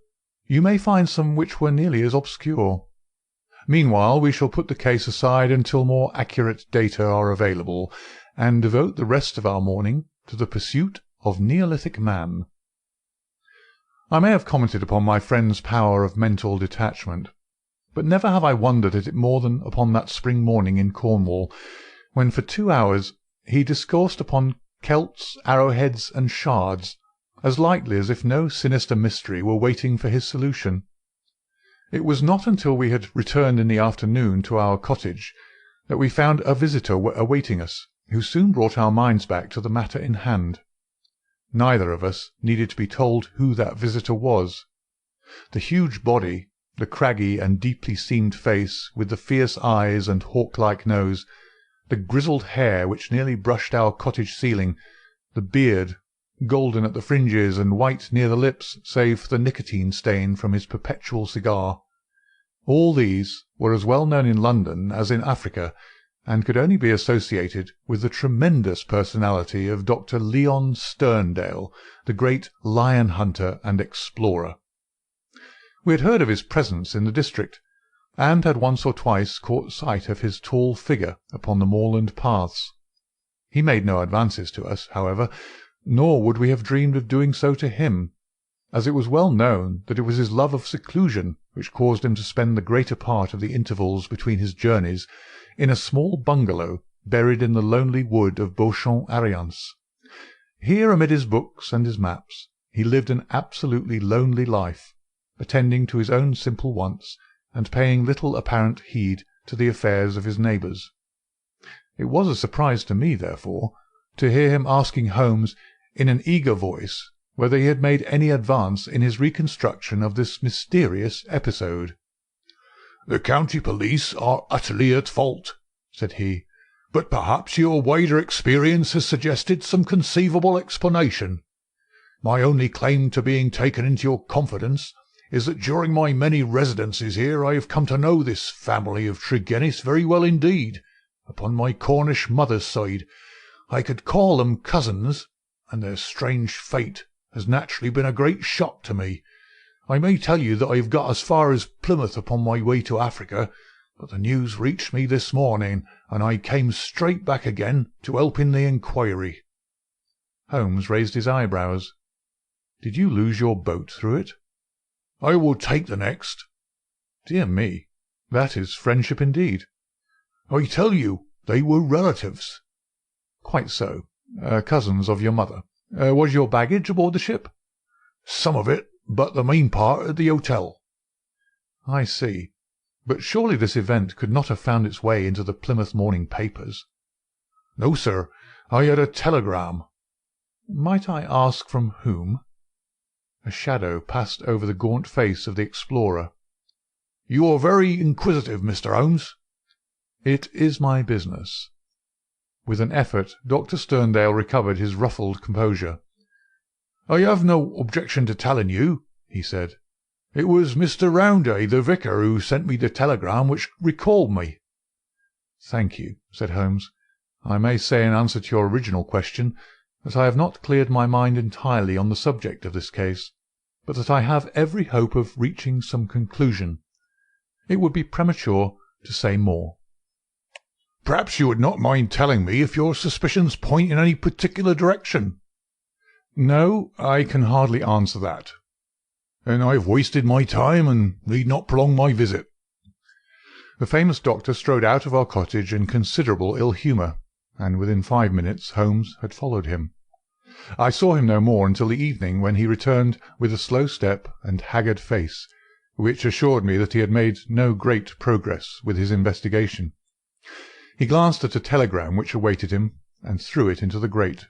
you may find some which were nearly as obscure. Meanwhile, we shall put the case aside until more accurate data are available, and devote the rest of our morning to the pursuit of Neolithic man. I may have commented upon my friend's power of mental detachment, but never have I wondered at it more than upon that spring morning in Cornwall, when for 2 hours he discoursed upon celts, arrowheads, and shards, as lightly as if no sinister mystery were waiting for his solution. It was not until we had returned in the afternoon to our cottage that we found a visitor awaiting us, who soon brought our minds back to the matter in hand. Neither of us needed to be told who that visitor was. The huge body, the craggy and deeply seamed face with the fierce eyes and hawk-like nose, the grizzled hair which nearly brushed our cottage ceiling, the beard, golden at the fringes and white near the lips save for the nicotine stain from his perpetual cigar. All these were as well known in London as in Africa, and could only be associated with the tremendous personality of Dr. Leon Sterndale, the great lion-hunter and explorer. We had heard of his presence in the district, and had once or twice caught sight of his tall figure upon the moorland paths. He made no advances to us, however, nor would we have dreamed of doing so to him, as it was well known that it was his love of seclusion which caused him to spend the greater part of the intervals between his journeys in a small bungalow buried in the lonely wood of Beauchamp-Ariens. Here, amid his books and his maps, he lived an absolutely lonely life, attending to his own simple wants, and paying little apparent heed to the affairs of his neighbours. It was a surprise to me, therefore, to hear him asking Holmes, in an eager voice, whether he had made any advance in his reconstruction of this mysterious episode. "The county police are utterly at fault," said he, "but perhaps your wider experience has suggested some conceivable explanation. My only claim to being taken into your confidence is that during my many residences here I have come to know this family of Tregennis very well indeed. Upon my Cornish mother's side, I could call them cousins, and their strange fate has naturally been a great shock to me. I may tell you that I have got as far as Plymouth upon my way to Africa, but the news reached me this morning, and I came straight back again to help in the inquiry." Holmes raised his eyebrows. "Did you lose your boat through it?" "I will take the next." "Dear me, that is friendship indeed." "I tell you, they were relatives." "Quite so. Cousins of your mother. Was your baggage aboard the ship?" "Some of it, but the main part at the hotel." "I see. But surely this event could not have found its way into the Plymouth morning papers?" "No, sir. I had a telegram." "Might I ask from whom?" A shadow passed over the gaunt face of the explorer. "You are very inquisitive, Mr. Holmes." "It is my business." With an effort, Dr. Sterndale recovered his ruffled composure. "I have no objection to telling you," he said. "It was Mr. Rounday, the vicar, who sent me the telegram which recalled me." "Thank you," said Holmes. "I may say in answer to your original question that I have not cleared my mind entirely on the subject of this case, but that I have every hope of reaching some conclusion. It would be premature to say more." "Perhaps you would not mind telling me if your suspicions point in any particular direction?" "No, I can hardly answer that." "Then I have wasted my time and need not prolong my visit." The famous doctor strode out of our cottage in considerable ill-humour, and within 5 minutes Holmes had followed him. I saw him no more until the evening, when he returned with a slow step and haggard face, which assured me that he had made no great progress with his investigation. He glanced at a telegram which awaited him, and threw it into the grate.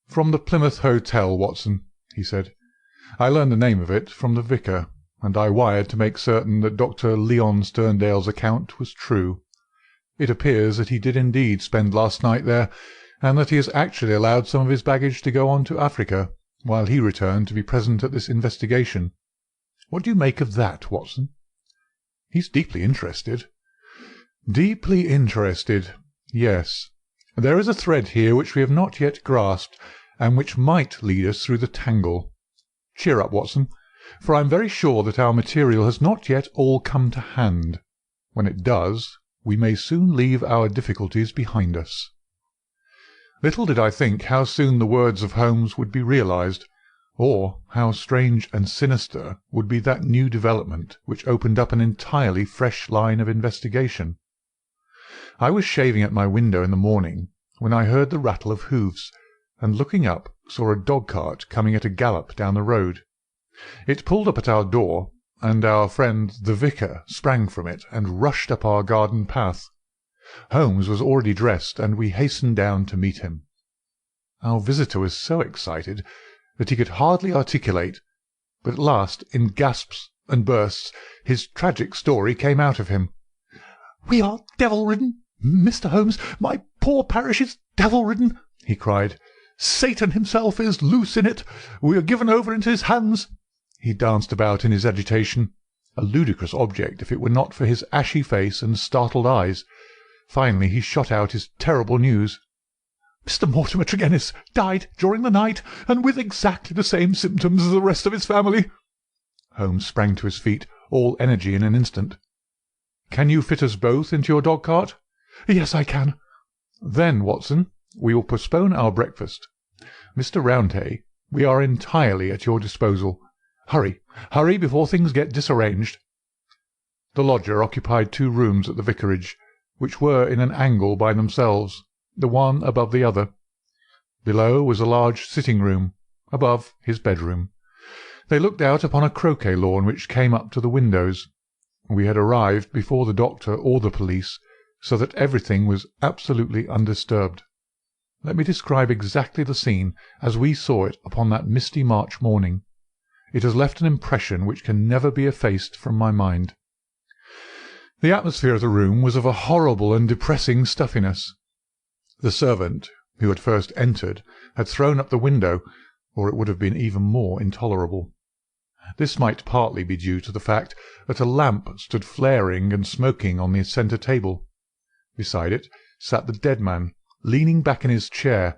"From the Plymouth Hotel, Watson," he said. "I learned the name of it from the vicar, and I wired to make certain that Dr. Leon Sterndale's account was true. It appears that he did indeed spend last night there, and that he has actually allowed some of his baggage to go on to Africa, while he returned to be present at this investigation. What do you make of that, Watson?" "He's deeply interested." "Deeply interested. Yes. There is a thread here which we have not yet grasped, and which might lead us through the tangle. Cheer up, Watson, for I am very sure that our material has not yet all come to hand. When it does, we may soon leave our difficulties behind us." Little did I think how soon the words of Holmes would be realized, or how strange and sinister would be that new development which opened up an entirely fresh line of investigation. I was shaving at my window in the morning, when I heard the rattle of hoofs, and looking up saw a dog-cart coming at a gallop down the road. It pulled up at our door, and our friend the vicar sprang from it and rushed up our garden path. Holmes was already dressed, and we hastened down to meet him. Our visitor was so excited that he could hardly articulate, but at last, in gasps and bursts, his tragic story came out of him. "We are devil-ridden, Mr. Holmes. My poor parish is devil-ridden," he cried. "Satan himself is loose in it. We are given over into his hands." He danced about in his agitation, a ludicrous object if it were not for his ashy face and startled eyes. Finally he shot out his terrible news. "Mr. Mortimer Tregennis died during the night, and with exactly the same symptoms as the rest of his family." Holmes sprang to his feet, all energy in an instant. "Can you fit us both into your dog-cart?" "Yes, I can." "Then, Watson, we will postpone our breakfast. Mr. Roundhay, we are entirely at your disposal. Hurry, hurry, before things get disarranged." The lodger occupied 2 rooms at the vicarage, which were in an angle by themselves, the one above the other. Below was a large sitting-room, above his bedroom. They looked out upon a croquet lawn which came up to the windows. We had arrived before the doctor or the police, so that everything was absolutely undisturbed. Let me describe exactly the scene as we saw it upon that misty March morning. It has left an impression which can never be effaced from my mind. The atmosphere of the room was of a horrible and depressing stuffiness. The servant, who had first entered, had thrown up the window, or it would have been even more intolerable. This might partly be due to the fact that a lamp stood flaring and smoking on the centre table. Beside it sat the dead man, leaning back in his chair,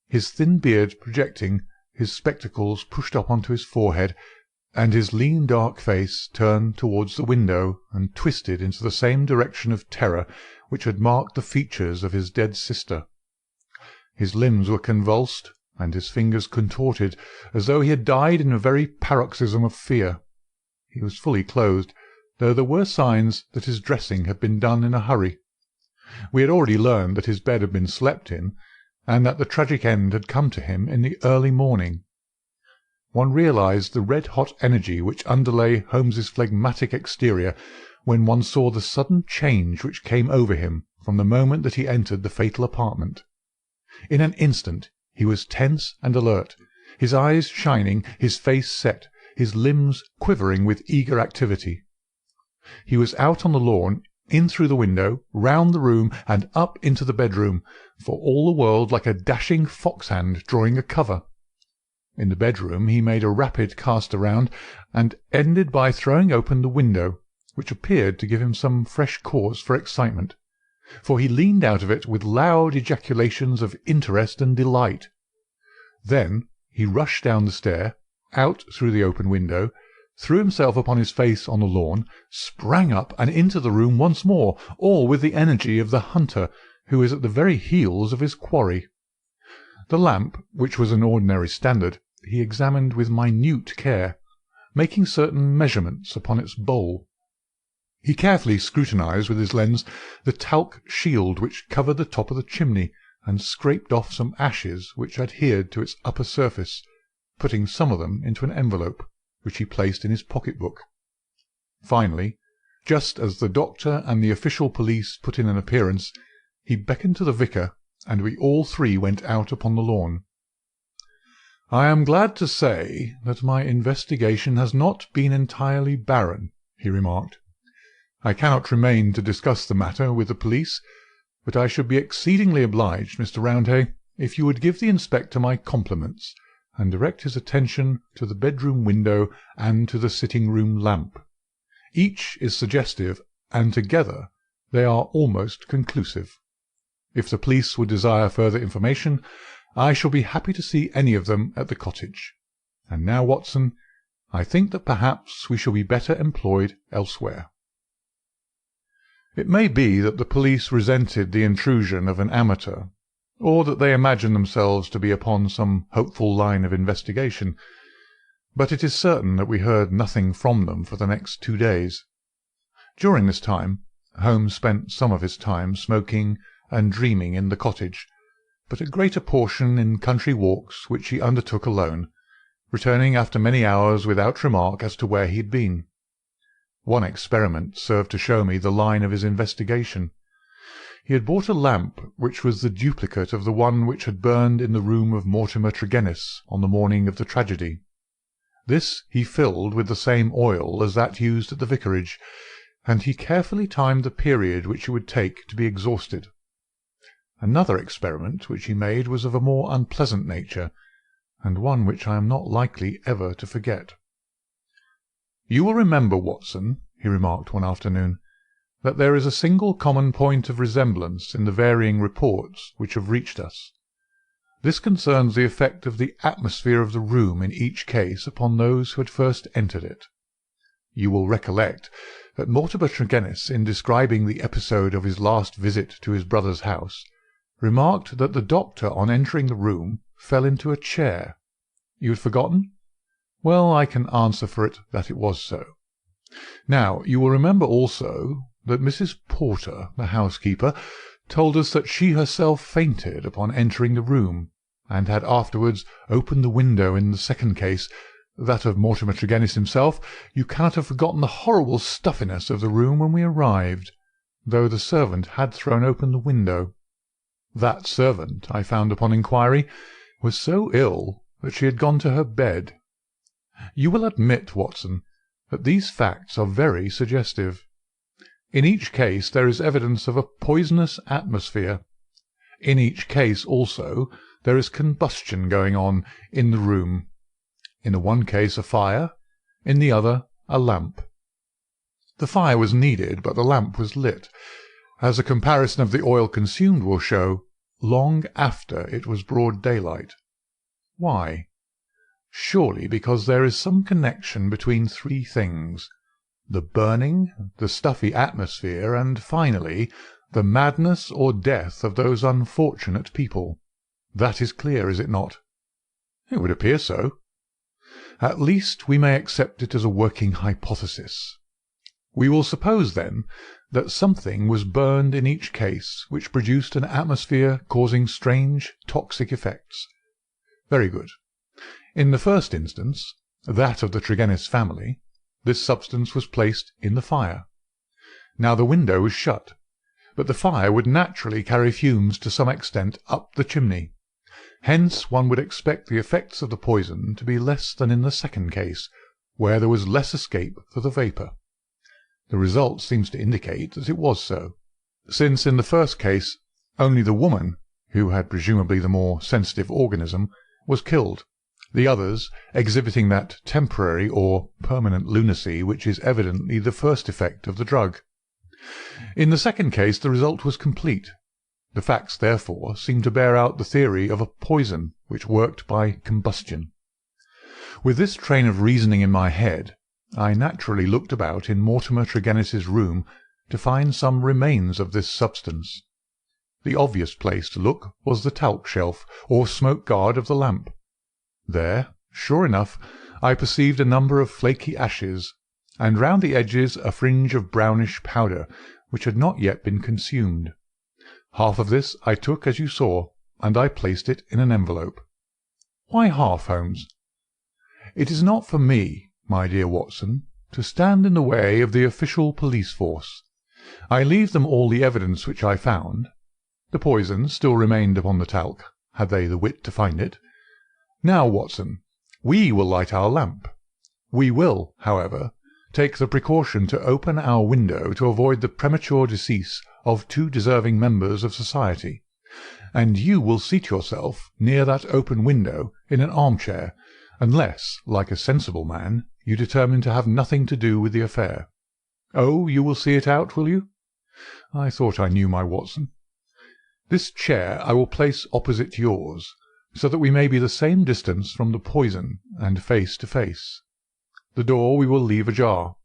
his thin beard projecting, his spectacles pushed up onto his forehead, and his lean dark face turned towards the window and twisted into the same direction of terror which had marked the features of his dead sister. His limbs were convulsed, and his fingers contorted, as though he had died in a very paroxysm of fear. He was fully clothed, though there were signs that his dressing had been done in a hurry. We had already learned that his bed had been slept in, and that the tragic end had come to him in the early morning. One realized the red-hot energy which underlay Holmes's phlegmatic exterior when one saw the sudden change which came over him from the moment that he entered the fatal apartment. In an instant he was tense and alert, his eyes shining, his face set, his limbs quivering with eager activity. He was out on the lawn, in through the window, round the room, and up into the bedroom, for all the world like a dashing foxhound drawing a cover. In the bedroom he made a rapid cast around, and ended by throwing open the window, which appeared to give him some fresh cause for excitement, for he leaned out of it with loud ejaculations of interest and delight. Then he rushed down the stair, out through the open window, threw himself upon his face on the lawn, sprang up and into the room once more, all with the energy of the hunter who is at the very heels of his quarry. The lamp, which was an ordinary standard, he examined with minute care, making certain measurements upon its bowl. He carefully scrutinized with his lens the talc shield which covered the top of the chimney, and scraped off some ashes which adhered to its upper surface, putting some of them into an envelope, which he placed in his pocket-book. Finally, just as the doctor and the official police put in an appearance, he beckoned to the vicar, and we all three went out upon the lawn. "I am glad to say that my investigation has not been entirely barren," he remarked. "I cannot remain to discuss the matter with the police, but I should be exceedingly obliged, Mr. Roundhay, if you would give the inspector my compliments, and direct his attention to the bedroom window and to the sitting-room lamp. Each is suggestive, and together they are almost conclusive. If the police would desire further information, I shall be happy to see any of them at the cottage. And now, Watson, I think that perhaps we shall be better employed elsewhere." It may be that the police resented the intrusion of an amateur, or that they imagined themselves to be upon some hopeful line of investigation, but it is certain that we heard nothing from them for the next 2 days. During this time Holmes spent some of his time smoking and dreaming in the cottage, but a greater portion in country walks which he undertook alone, returning after many hours without remark as to where he had been. One experiment served to show me the line of his investigation. He had bought a lamp which was the duplicate of the one which had burned in the room of Mortimer Tregennis on the morning of the tragedy. This he filled with the same oil as that used at the vicarage, and he carefully timed the period which it would take to be exhausted. Another experiment which he made was of a more unpleasant nature, and one which I am not likely ever to forget. "You will remember, Watson," he remarked one afternoon, "that there is a single common point of resemblance in the varying reports which have reached us. This concerns the effect of the atmosphere of the room in each case upon those who had first entered it. You will recollect that Mortimer Tregennis, in describing the episode of his last visit to his brother's house, remarked that the doctor, on entering the room, fell into a chair. You had forgotten? Well, I can answer for it that it was so. Now, you will remember also that Mrs. Porter, the housekeeper, told us that she herself fainted upon entering the room, and had afterwards opened the window in the second case, that of Mortimer Tregennis himself. You cannot have forgotten the horrible stuffiness of the room when we arrived, though the servant had thrown open the window. That servant, I found upon inquiry, was so ill that she had gone to her bed. You will admit, Watson, that these facts are very suggestive. In each case there is evidence of a poisonous atmosphere. In each case, also, there is combustion going on in the room. In the one case a fire, in the other a lamp. The fire was needed, but the lamp was lit, as a comparison of the oil consumed will show, long after it was broad daylight. Why? Surely because there is some connection between three things: the burning, the stuffy atmosphere, and, finally, the madness or death of those unfortunate people. That is clear, is it not? It would appear so. At least we may accept it as a working hypothesis. We will suppose, then, that something was burned in each case which produced an atmosphere causing strange toxic effects. Very good. In the first instance, that of the Tregennis family, this substance was placed in the fire. Now the window was shut, but the fire would naturally carry fumes to some extent up the chimney. Hence one would expect the effects of the poison to be less than in the second case, where there was less escape for the vapour. The result seems to indicate that it was so, since in the first case only the woman, who had presumably the more sensitive organism, was killed, the others exhibiting that temporary or permanent lunacy which is evidently the first effect of the drug. In the second case the result was complete. The facts, therefore, seem to bear out the theory of a poison which worked by combustion. With this train of reasoning in my head, I naturally looked about in Mortimer Tregennis's room to find some remains of this substance. The obvious place to look was the talc shelf, or smoke guard of the lamp. There, sure enough, I perceived a number of flaky ashes, and round the edges a fringe of brownish powder, which had not yet been consumed. Half of this I took as you saw, and I placed it in an envelope. Why half, Holmes? It is not for me, my dear Watson, to stand in the way of the official police force. I leave them all the evidence which I found. The poison still remained upon the talc, had they the wit to find it. Now, Watson, we will light our lamp. We will, however, take the precaution to open our window to avoid the premature decease of two deserving members of society, and you will seat yourself near that open window in an armchair, unless, like a sensible man, you determine to have nothing to do with the affair. Oh, you will see it out, will you? I thought I knew my Watson. This chair I will place opposite yours, so that we may be the same distance from the poison and face to face. The door we will leave ajar.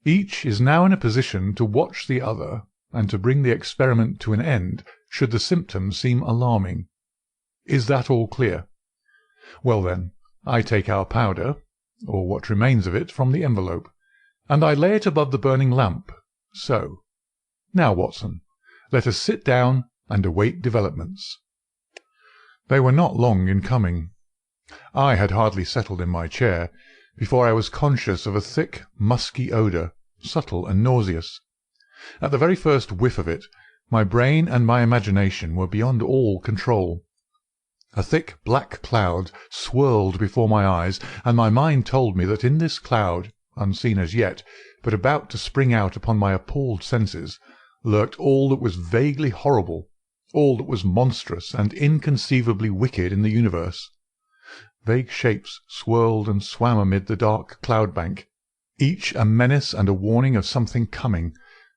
Each is now in a position to watch the other, and to bring the experiment to an end should the symptoms seem alarming. Is that all clear? Well, then, I take our powder, or what remains of it, from the envelope, and I lay it above the burning lamp, so. Now, Watson, let us sit down and await developments. They were not long in coming. I had hardly settled in my chair before I was conscious of a thick, musky odour, subtle and nauseous. At the very first whiff of it, my brain and my imagination were beyond all control. A thick black cloud swirled before my eyes, and my mind told me that in this cloud, unseen as yet, but about to spring out upon my appalled senses, lurked all that was vaguely horrible, all that was monstrous and inconceivably wicked in the universe. Vague shapes swirled and swam amid the dark cloud-bank, each a menace and a warning of something coming,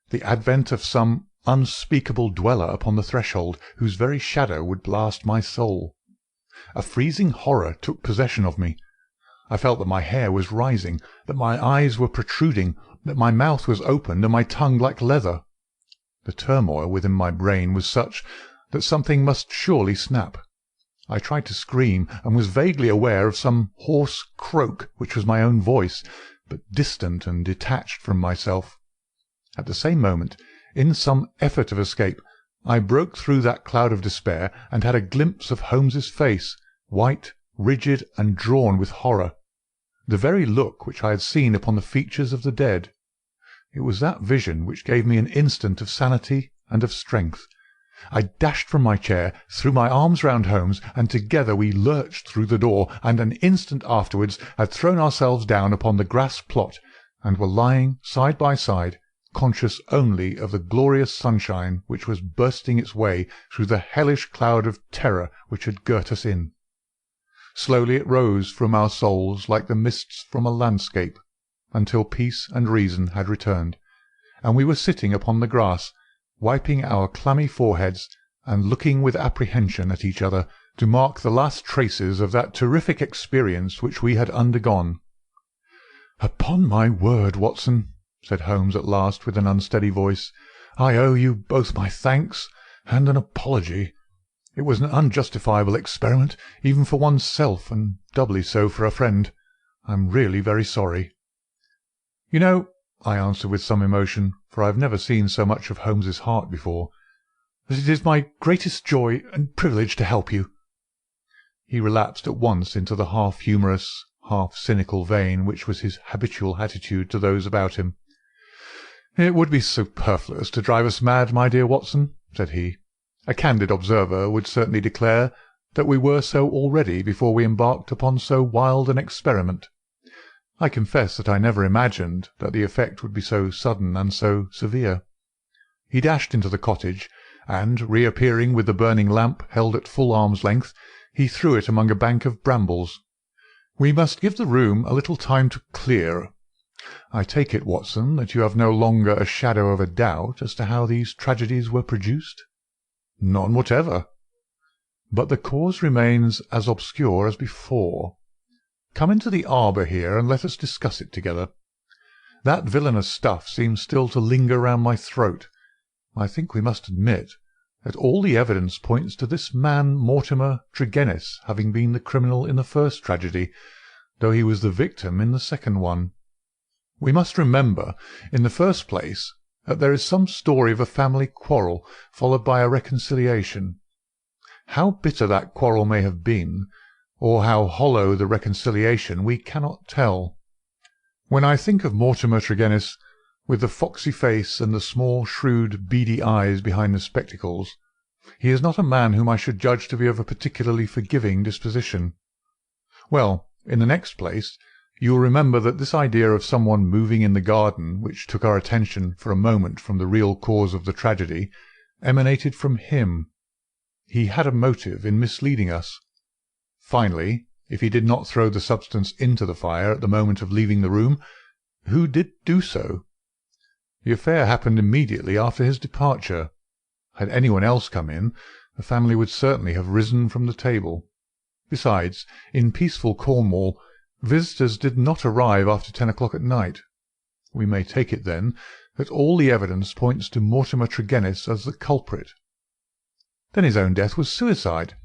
the advent of some unspeakable dweller upon the threshold, whose very shadow would blast my soul. A freezing horror took possession of me. I felt that my hair was rising, that my eyes were protruding, that my mouth was opened and my tongue like leather. The turmoil within my brain was such that something must surely snap. I tried to scream, and was vaguely aware of some hoarse croak which was my own voice, but distant and detached from myself. At the same moment, in some effort of escape, I broke through that cloud of despair, and had a glimpse of Holmes's face, white, rigid, and drawn with horror, the very look which I had seen upon the features of the dead. It was that vision which gave me an instant of sanity and of strength, I dashed from my chair, threw my arms round Holmes, and together we lurched through the door, and an instant afterwards had thrown ourselves down upon the grass plot, and were lying side by side, conscious only of the glorious sunshine which was bursting its way through the hellish cloud of terror which had girt us in. Slowly it rose from our souls like the mists from a landscape, until peace and reason had returned, and we were sitting upon the grass, wiping our clammy foreheads and looking with apprehension at each other to mark the last traces of that terrific experience which we had undergone. "Upon my word, Watson," said Holmes at last with an unsteady voice, "I owe you both my thanks and an apology. It was an unjustifiable experiment, even for one's self, and doubly so for a friend. I'm really very sorry." "You know," I answered with some emotion, for I have never seen so much of Holmes's heart before, "that it is my greatest joy and privilege to help you." He relapsed at once into the half-humorous, half-cynical vein which was his habitual attitude to those about him. "It would be superfluous to drive us mad, my dear Watson," said he. "A candid observer would certainly declare that we were so already before we embarked upon so wild an experiment. I confess that I never imagined that the effect would be so sudden and so severe." He dashed into the cottage, and, reappearing with the burning lamp held at full arm's length, he threw it among a bank of brambles. "We must give the room a little time to clear. I take it, Watson, that you have no longer a shadow of a doubt as to how these tragedies were produced?" "None whatever." "But the cause remains as obscure as before. Come into the arbour here, and let us discuss it together. That villainous stuff seems still to linger round my throat. I think we must admit that all the evidence points to this man Mortimer Tregennis having been the criminal in the first tragedy, though he was the victim in the second one. We must remember, in the first place, that there is some story of a family quarrel followed by a reconciliation. How bitter that quarrel may have been, or how hollow the reconciliation, we cannot tell. When I think of Mortimer Tregennis, with the foxy face and the small, shrewd, beady eyes behind the spectacles, he is not a man whom I should judge to be of a particularly forgiving disposition. Well, in the next place, you will remember that this idea of someone moving in the garden, which took our attention for a moment from the real cause of the tragedy, emanated from him. He had a motive in misleading us. Finally, if he did not throw the substance into the fire at the moment of leaving the room, who did do so? The affair happened immediately after his departure. Had anyone else come in, the family would certainly have risen from the table. Besides, in peaceful Cornwall, visitors did not arrive after 10 o'clock at night. We may take it, then, that all the evidence points to Mortimer Tregennis as the culprit. Then his own death was suicide.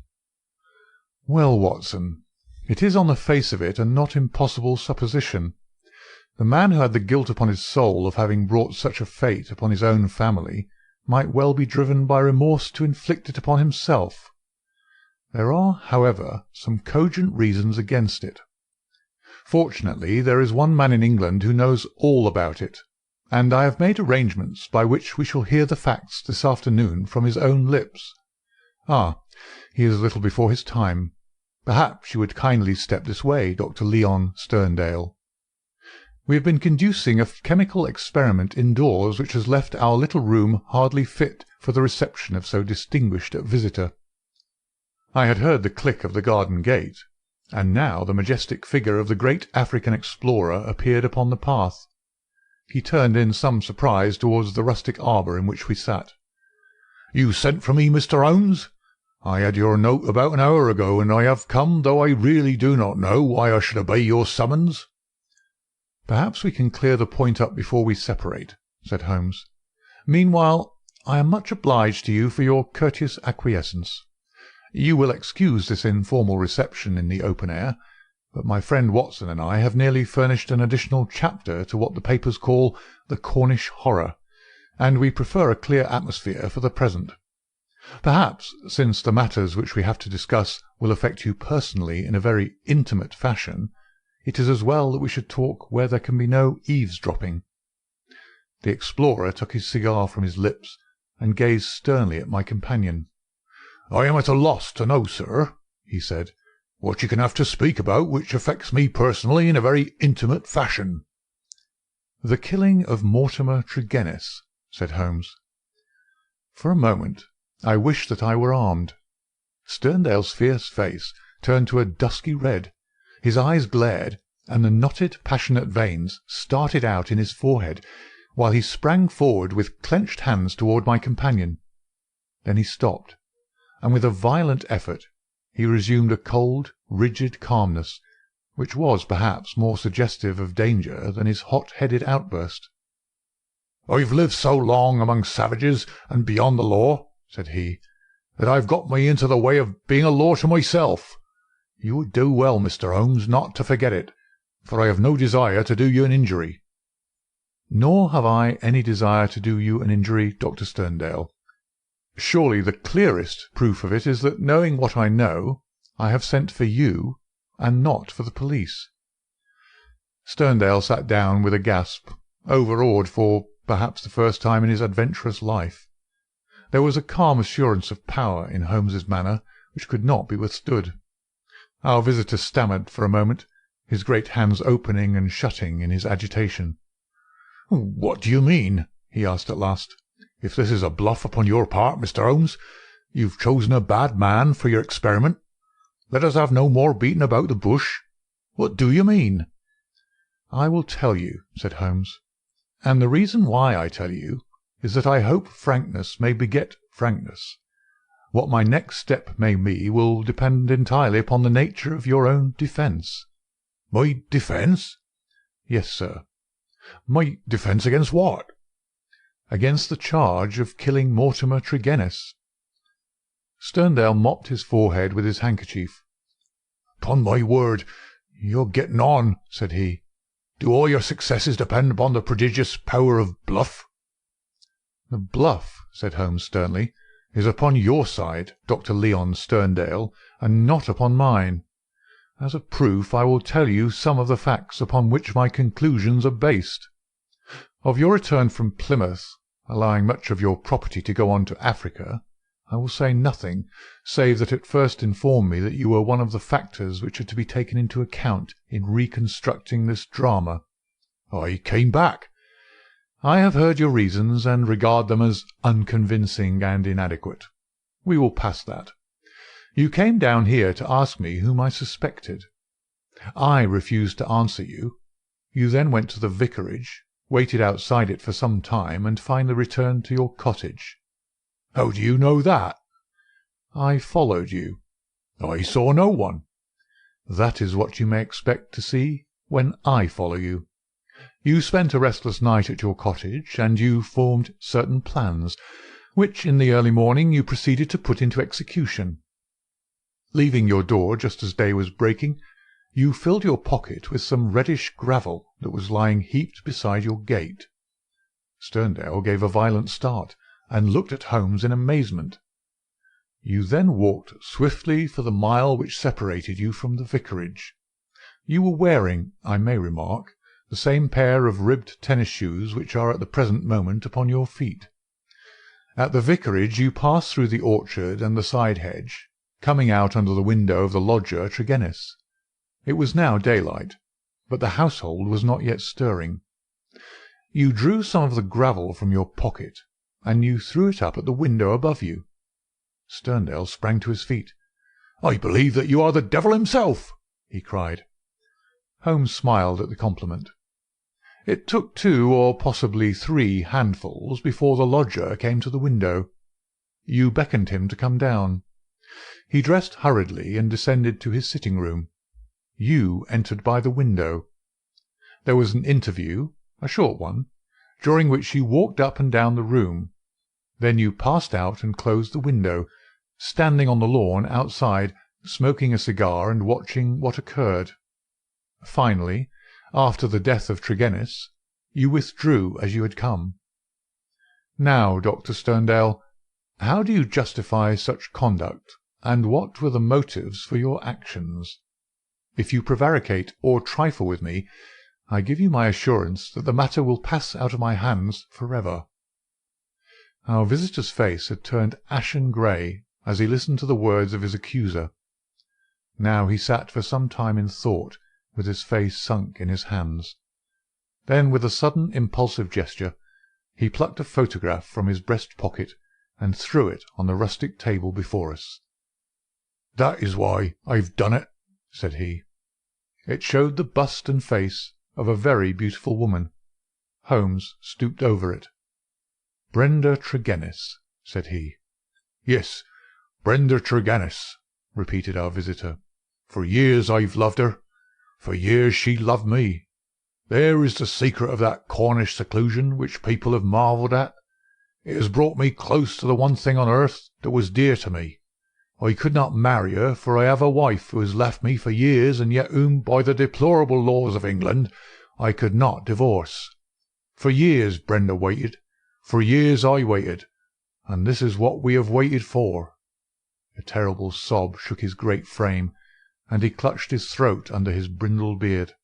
Well, Watson, it is on the face of it a not impossible supposition. The man who had the guilt upon his soul of having brought such a fate upon his own family might well be driven by remorse to inflict it upon himself. There are, however, some cogent reasons against it. Fortunately, there is one man in England who knows all about it, and I have made arrangements by which we shall hear the facts this afternoon from his own lips. Ah, he is a little before his time. Perhaps you would kindly step this way, Dr. Leon Sterndale. We have been conducting a chemical experiment indoors which has left our little room hardly fit for the reception of so distinguished a visitor." I had heard the click of the garden gate, and now the majestic figure of the great African explorer appeared upon the path. He turned in some surprise towards the rustic arbour in which we sat. "You sent for me, Mr. Holmes? I had your note about an hour ago, and I have come, though I really do not know why I should obey your summons." "Perhaps we can clear the point up before we separate," said Holmes. "Meanwhile, I am much obliged to you for your courteous acquiescence. You will excuse this informal reception in the open air, but my friend Watson and I have nearly furnished an additional chapter to what the papers call the Cornish horror, and we prefer a clear atmosphere for the present. Perhaps, since the matters which we have to discuss will affect you personally in a very intimate fashion, it is as well that we should talk where there can be no eavesdropping." The explorer took his cigar from his lips and gazed sternly at my companion. "I am at a loss to know, sir," he said, "what you can have to speak about which affects me personally in a very intimate fashion." "The killing of Mortimer Tregennis," said Holmes. For a moment I wished that I were armed. Sterndale's fierce face turned to a dusky red, his eyes glared, and the knotted, passionate veins started out in his forehead, while he sprang forward with clenched hands toward my companion. Then he stopped, and with a violent effort he resumed a cold, rigid calmness, which was perhaps more suggestive of danger than his hot-headed outburst. "I've lived so long among savages and beyond the law," said he, "that I've got me into the way of being a law to myself. You would do well, Mr. Holmes, not to forget it, for I have no desire to do you an injury." "Nor have I any desire to do you an injury, Dr. Sterndale. Surely the clearest proof of it is that, knowing what I know, I have sent for you, and not for the police." Sterndale sat down with a gasp, overawed for perhaps the first time in his adventurous life. There was a calm assurance of power in Holmes's manner which could not be withstood. Our visitor stammered for a moment, his great hands opening and shutting in his agitation. "What do you mean?" he asked at last. "If this is a bluff upon your part, Mr. Holmes, you've chosen a bad man for your experiment. Let us have no more beating about the bush. What do you mean?" "I will tell you," said Holmes, "and the reason why I tell you is that I hope frankness may beget frankness. What my next step may be will depend entirely upon the nature of your own defence." "My defence?" "Yes, sir." "My defence against what?" "Against the charge of killing Mortimer Tregennis." Sterndale mopped his forehead with his handkerchief. "Upon my word, you're getting on," said he. "Do all your successes depend upon the prodigious power of bluff?" "The bluff," said Holmes sternly, "is upon your side, Dr. Leon Sterndale, and not upon mine. As a proof, I will tell you some of the facts upon which my conclusions are based. Of your return from Plymouth, allowing much of your property to go on to Africa, I will say nothing, save that it first informed me that you were one of the factors which are to be taken into account in reconstructing this drama." "I came back." "I have heard your reasons, and regard them as unconvincing and inadequate. We will pass that. You came down here to ask me whom I suspected. I refused to answer you. You then went to the vicarage, waited outside it for some time, and finally returned to your cottage." "How do you know that?" "I followed you." "I saw no one." "That is what you may expect to see when I follow you. You spent a restless night at your cottage, and you formed certain plans, which in the early morning you proceeded to put into execution. Leaving your door just as day was breaking, you filled your pocket with some reddish gravel that was lying heaped beside your gate." Sterndale gave a violent start, and looked at Holmes in amazement. "You then walked swiftly for the mile which separated you from the vicarage. You were wearing, I may remark, the same pair of ribbed tennis shoes which are at the present moment upon your feet. At the vicarage you passed through the orchard and the side hedge, coming out under the window of the lodger Tregennis. It was now daylight, but the household was not yet stirring. You drew some of the gravel from your pocket, and you threw it up at the window above you." Sterndale sprang to his feet. "I believe that you are the devil himself!" he cried. Holmes smiled at the compliment. "It took 2 or possibly 3 handfuls before the lodger came to the window. You beckoned him to come down. He dressed hurriedly and descended to his sitting-room. You entered by the window. There was an interview, a short one, during which you walked up and down the room. Then you passed out and closed the window, standing on the lawn outside, smoking a cigar and watching what occurred. Finally, after the death of Tregennis, you withdrew as you had come. Now, Dr. Sterndale, how do you justify such conduct, and what were the motives for your actions? If you prevaricate or trifle with me, I give you my assurance that the matter will pass out of my hands forever." Our visitor's face had turned ashen grey as he listened to the words of his accuser. Now he sat for some time in thought, with his face sunk in his hands. Then, with a sudden impulsive gesture, he plucked a photograph from his breast pocket and threw it on the rustic table before us. "That is why I've done it," said he. It showed the bust and face of a very beautiful woman. Holmes stooped over it. "Brenda Tregennis," said he. "Yes, Brenda Tregennis," repeated our visitor. "For years I've loved her. For years she loved me. There is the secret of that Cornish seclusion which people have marvelled at. It has brought me close to the one thing on earth that was dear to me. I could not marry her, for I have a wife who has left me for years, and yet whom, by the deplorable laws of England, I could not divorce. For years Brenda waited. For years I waited. And this is what we have waited for." A terrible sob shook his great frame, and he clutched his throat under his brindled beard.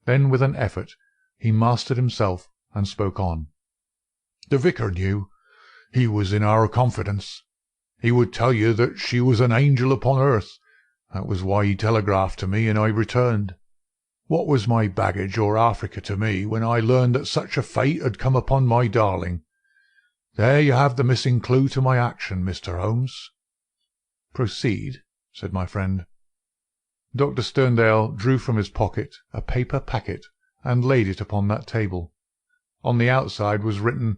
Then, with an effort, he mastered himself and spoke on. "The vicar knew. He was in our confidence. He would tell you that she was an angel upon earth. That was why he telegraphed to me, and I returned. What was my baggage or Africa to me when I learned that such a fate had come upon my darling? There you have the missing clue to my action, Mr. Holmes." "Proceed," said my friend. Dr. Sterndale drew from his pocket a paper packet and laid it upon that table. On the outside was written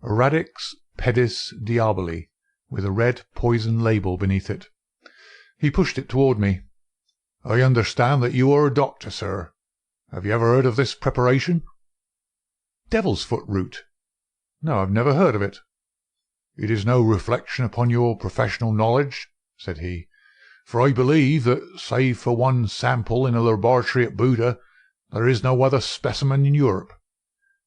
"Radix Pedis Diaboli," with a red poison label beneath it. He pushed it toward me. "I understand that you are a doctor, sir. Have you ever heard of this preparation?" "Devil's foot root? No, I've never heard of it." "It is no reflection upon your professional knowledge," said he, "for I believe that, save for one sample in a laboratory at Buda, there is no other specimen in Europe.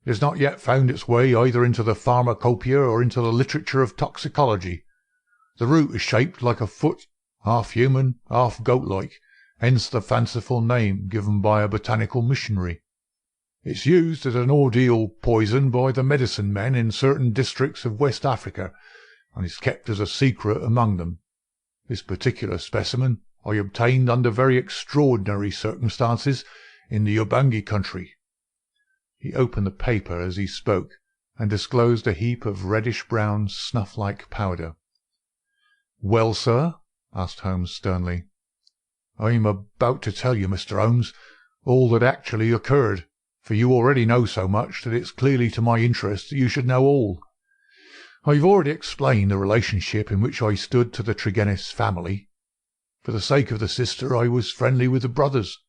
It has not yet found its way either into the pharmacopoeia or into the literature of toxicology. The root is shaped like a foot, half human, half goat-like, hence the fanciful name given by a botanical missionary. It's used as an ordeal poison by the medicine men in certain districts of West Africa, and is kept as a secret among them. This particular specimen I obtained under very extraordinary circumstances in the Ubangi country." He opened the paper as he spoke, and disclosed a heap of reddish-brown, snuff-like powder. "Well, sir?" asked Holmes sternly. "I am about to tell you, Mr. Holmes, all that actually occurred, for you already know so much that it's clearly to my interest that you should know all. I've already explained the relationship in which I stood to the Tregennis family. For the sake of the sister I was friendly with the brothers.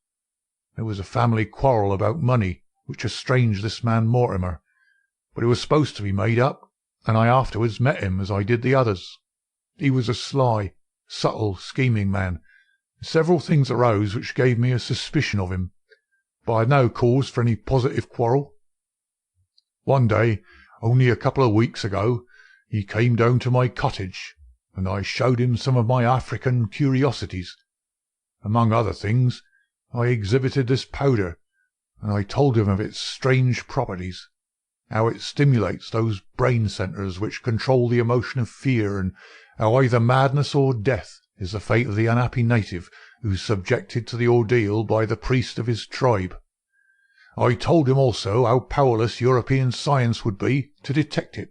There was a family quarrel about money which estranged this man Mortimer, but it was supposed to be made up, and I afterwards met him as I did the others. He was a sly, subtle, scheming man. Several things arose which gave me a suspicion of him, but I had no cause for any positive quarrel. One day, only a couple of weeks ago, he came down to my cottage, and I showed him some of my African curiosities. Among other things, I exhibited this powder, and I told him of its strange properties, how it stimulates those brain centres which control the emotion of fear, and how either madness or death is the fate of the unhappy native who is subjected to the ordeal by the priest of his tribe. I told him also how powerless European science would be to detect it.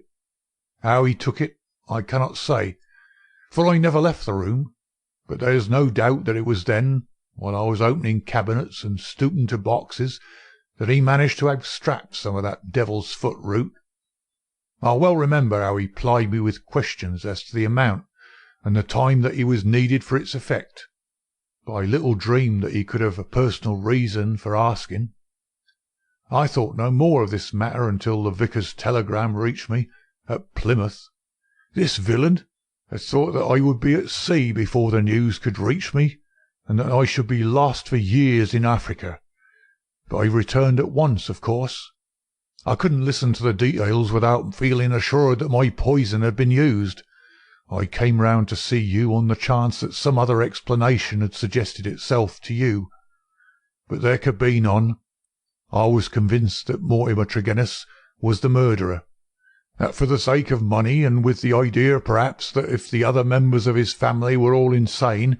How he took it, I cannot say, for I never left the room, but there is no doubt that it was then, while I was opening cabinets and stooping to boxes, that he managed to abstract some of that devil's foot root. I well remember how he plied me with questions as to the amount and the time that he was needed for its effect, but I little dreamed that he could have a personal reason for asking. I thought no more of this matter until the vicar's telegram reached me at Plymouth. This villain had thought that I would be at sea before the news could reach me, and that I should be lost for years in Africa. But I returned at once, of course. I couldn't listen to the details without feeling assured that my poison had been used. I came round to see you on the chance that some other explanation had suggested itself to you. But there could be none. I was convinced that Mortimer Tregennis was the murderer, That for the sake of money, and with the idea perhaps that if the other members of his family were all insane,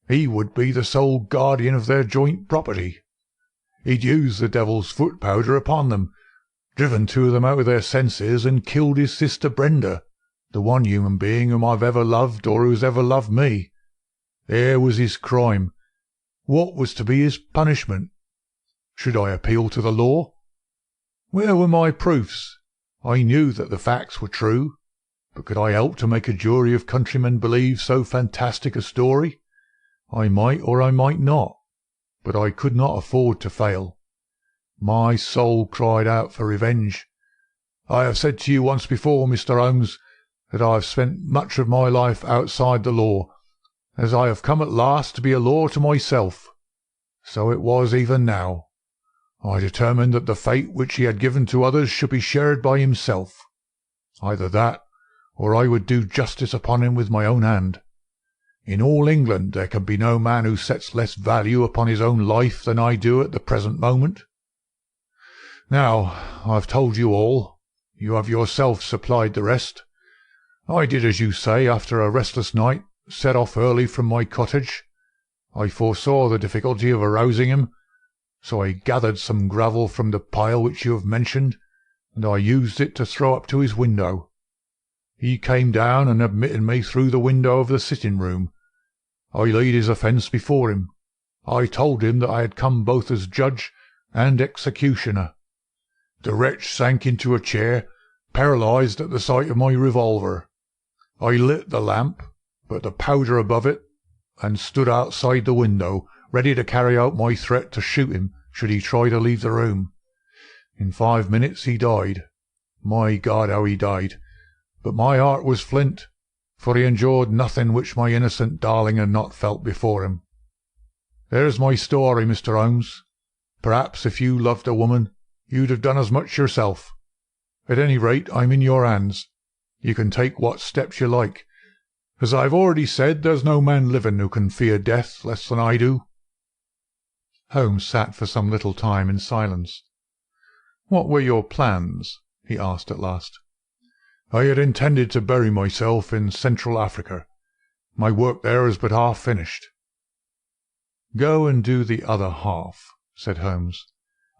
he would be the sole guardian of their joint property. He'd used the devil's foot powder upon them, driven two of them out of their senses, and killed his sister Brenda, the one human being whom I've ever loved or who's ever loved me. There was his crime. What was to be his punishment? Should I appeal to the law? Where were my proofs? I knew that the facts were true, but could I help to make a jury of countrymen believe so fantastic a story? I might or I might not, but I could not afford to fail. My soul cried out for revenge. I have said to you once before, Mr. Holmes, that I have spent much of my life outside the law, as I have come at last to be a law to myself. So it was even now. I determined that the fate which he had given to others should be shared by himself. Either that, or I would do justice upon him with my own hand. In all England there can be no man who sets less value upon his own life than I do at the present moment. Now, I've told you all. You have yourself supplied the rest. I did as you say after a restless night, set off early from my cottage. I foresaw the difficulty of arousing him, so I gathered some gravel from the pile which you have mentioned, and I used it to throw up to his window. He came down and admitted me through the window of the sitting-room. I laid his offence before him. I told him that I had come both as judge and executioner. The wretch sank into a chair, paralysed at the sight of my revolver. I lit the lamp, put the powder above it, and stood outside the window, ready to carry out my threat to shoot him should he try to leave the room. In 5 minutes he died. My God, how he died! But my heart was flint, for he endured nothing which my innocent darling had not felt before him. There's my story, Mr. Holmes. Perhaps if you loved a woman, you'd have done as much yourself. At any rate, I'm in your hands. You can take what steps you like. As I've already said, there's no man living who can fear death less than I do." Holmes sat for some little time in silence. "What were your plans?" he asked at last. "I had intended to bury myself in Central Africa. My work there is but half finished." "Go and do the other half," said Holmes.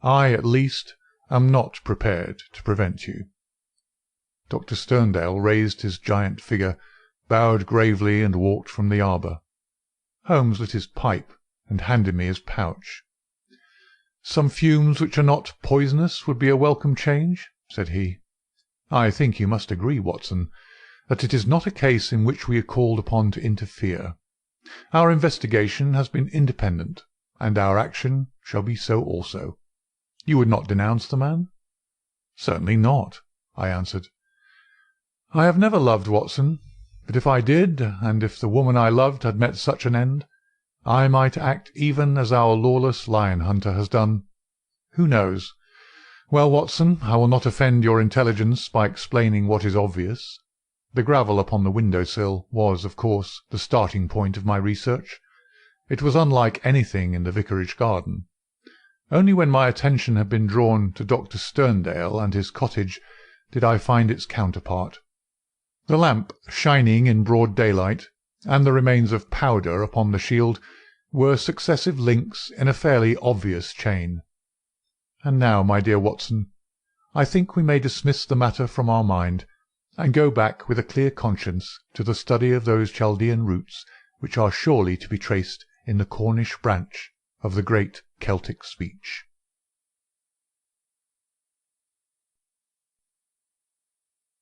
"I, at least, am not prepared to prevent you." Dr. Sterndale raised his giant figure, bowed gravely, and walked from the arbour. Holmes lit his pipe and handed me his pouch. "Some fumes which are not poisonous would be a welcome change," said he. "I think you must agree, Watson, that it is not a case in which we are called upon to interfere. Our investigation has been independent, and our action shall be so also. You would not denounce the man?" "Certainly not," I answered. "I have never loved, Watson, but if I did, and if the woman I loved had met such an end, I might act even as our lawless lion-hunter has done. Who knows? Well, Watson, I will not offend your intelligence by explaining what is obvious. The gravel upon the window-sill was, of course, the starting point of my research. It was unlike anything in the vicarage garden. Only when my attention had been drawn to Dr. Sterndale and his cottage did I find its counterpart. The lamp shining in broad daylight, and the remains of powder upon the shield, were successive links in a fairly obvious chain. And now, my dear Watson, I think we may dismiss the matter from our mind, and go back with a clear conscience to the study of those Chaldean roots which are surely to be traced in the Cornish branch of the great Celtic speech.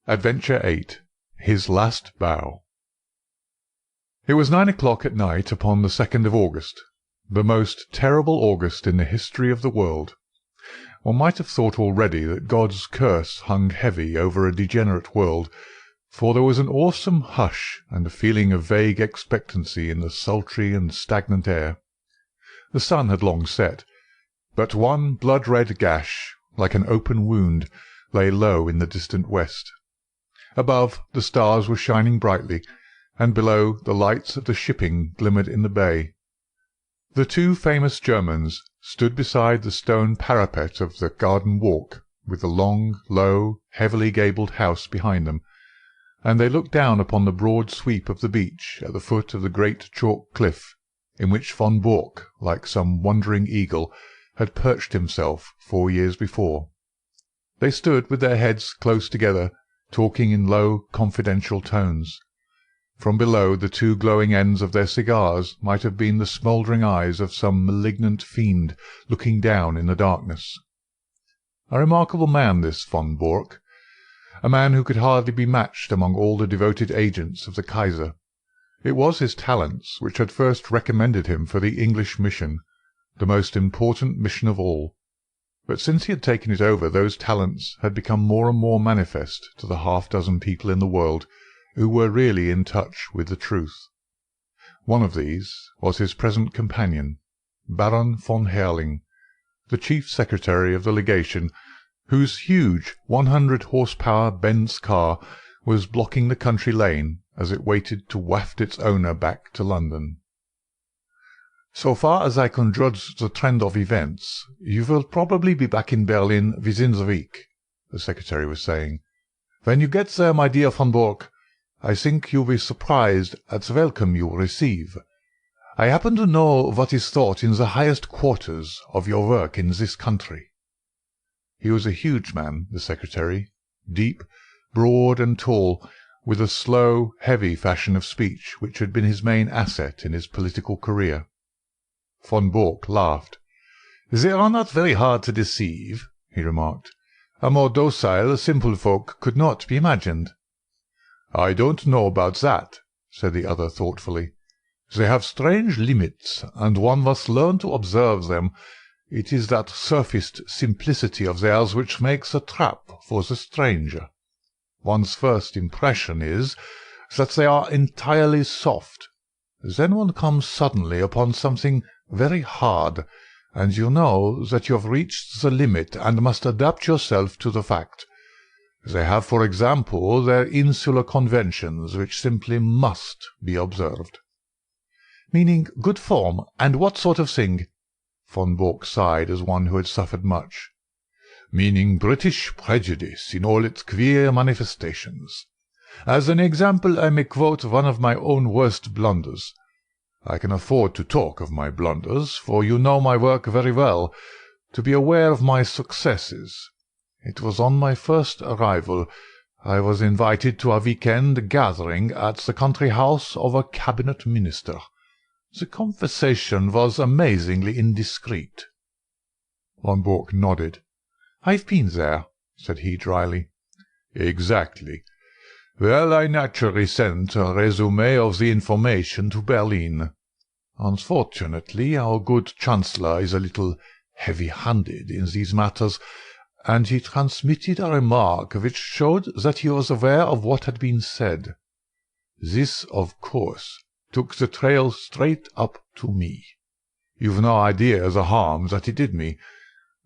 Adventure 8. His Last Bow. It was 9 o'clock at night upon the 2nd of August, the most terrible August in the history of the world. One might have thought already that God's curse hung heavy over a degenerate world, for there was an awesome hush and a feeling of vague expectancy in the sultry and stagnant air. The sun had long set, but one blood-red gash, like an open wound, lay low in the distant west. Above, the stars were shining brightly, and below the lights of the shipping glimmered in the bay. The two famous Germans stood beside the stone parapet of the garden walk, with the long, low, heavily gabled house behind them, and they looked down upon the broad sweep of the beach at the foot of the great chalk cliff in which von Bork, like some wandering eagle, had perched himself 4 years before. They stood with their heads close together, talking in low, confidential tones. From below, the two glowing ends of their cigars might have been the smouldering eyes of some malignant fiend looking down in the darkness. A remarkable man, this von Bork, a man who could hardly be matched among all the devoted agents of the Kaiser. It was his talents which had first recommended him for the English mission, the most important mission of all. But since he had taken it over, those talents had become more and more manifest to the half-dozen people in the world who were really in touch with the truth. One of these was his present companion, Baron von Herling, the chief secretary of the legation, whose huge 100-horsepower Benz car was blocking the country lane as it waited to waft its owner back to London. "So far as I can judge the trend of events, you will probably be back in Berlin within the week," the secretary was saying. "When you get there, my dear von Bork, I think you'll be surprised at the welcome you will receive. I happen to know what is thought in the highest quarters of your work in this country." He was a huge man, the secretary, deep, broad, and tall, with a slow, heavy fashion of speech which had been his main asset in his political career. Von Bork laughed. "They are not very hard to deceive," he remarked. "A more docile, simple folk could not be imagined." "I don't know about that," said the other thoughtfully. "They have strange limits, and one must learn to observe them. It is that surfaced simplicity of theirs which makes a trap for the stranger. One's first impression is that they are entirely soft. Then one comes suddenly upon something very hard, and you know that you have reached the limit and must adapt yourself to the fact. They have, for example, their insular conventions, which simply must be observed." "Meaning good form, and what sort of thing?" Von Bork sighed as one who had suffered much. "Meaning British prejudice in all its queer manifestations. As an example, I may quote one of my own worst blunders. I can afford to talk of my blunders, for you know my work very well, to be aware of my successes. It was on my first arrival. I was invited to a week-end gathering at the country house of a cabinet minister. The conversation was amazingly indiscreet." Von Bork nodded. "I've been there," said he dryly. "Exactly. Well, I naturally sent a résumé of the information to Berlin. Unfortunately, our good Chancellor is a little heavy-handed in these matters, and he transmitted a remark which showed that he was aware of what had been said. This, of course, took the trail straight up to me. You've no idea the harm that it did me.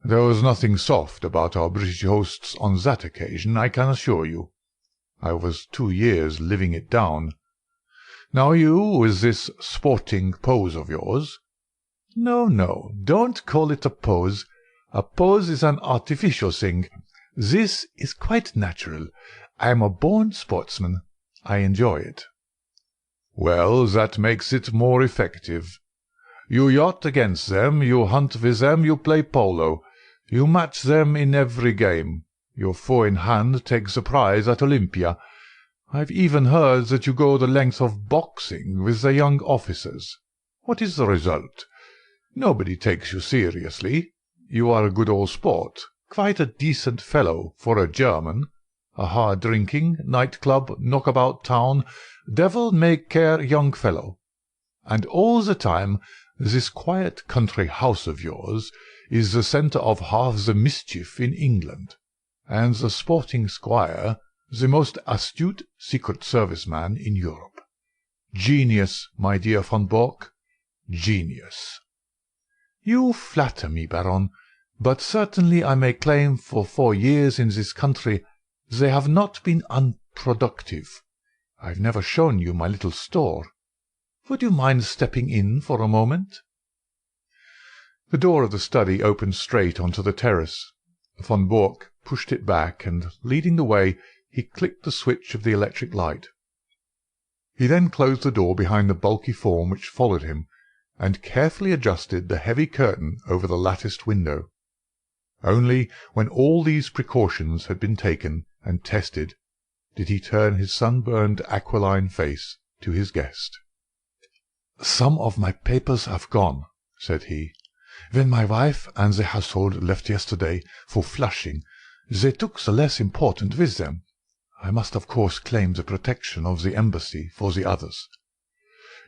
There was nothing soft about our British hosts on that occasion, I can assure you. I was 2 years living it down. Now you, with this sporting pose of yours—" "No, no, don't call it a pose. A pose is an artificial thing. This is quite natural. I am a born sportsman. I enjoy it." "Well, that makes it more effective. You yacht against them, you hunt with them, you play polo. You match them in every game. Your four in hand takes the prize at Olympia. I've even heard that you go the length of boxing with the young officers. What is the result? Nobody takes you seriously. You are a good old sport, quite a decent fellow for a German, a hard-drinking, night-club, knockabout town, devil-may-care young fellow. And all the time this quiet country house of yours is the centre of half the mischief in England, and the sporting squire the most astute secret service man in Europe. Genius, my dear von Bork, genius." "You flatter me, Baron, but certainly I may claim for 4 years in this country they have not been unproductive. I've never shown you my little store. Would you mind stepping in for a moment?" The door of the study opened straight onto the terrace. Von Bork pushed it back, and, leading the way, he clicked the switch of the electric light. He then closed the door behind the bulky form which followed him, and carefully adjusted the heavy curtain over the latticed window. Only when all these precautions had been taken and tested did he turn his sunburned aquiline face to his guest. "Some of my papers have gone," said he. "When my wife and the household left yesterday for Flushing, they took the less important with them. I must of course claim the protection of the embassy for the others."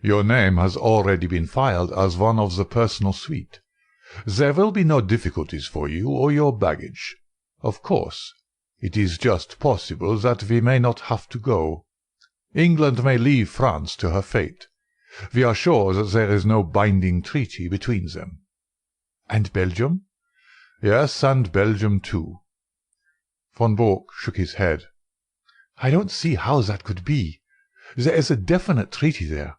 "Your name has already been filed as one of the personal suite. There will be no difficulties for you or your baggage. Of course, it is just possible that we may not have to go. England may leave France to her fate. We are sure that there is no binding treaty between them." "And Belgium?" "Yes, and Belgium too." Von Bork shook his head. "I don't see how that could be. There is a definite treaty there.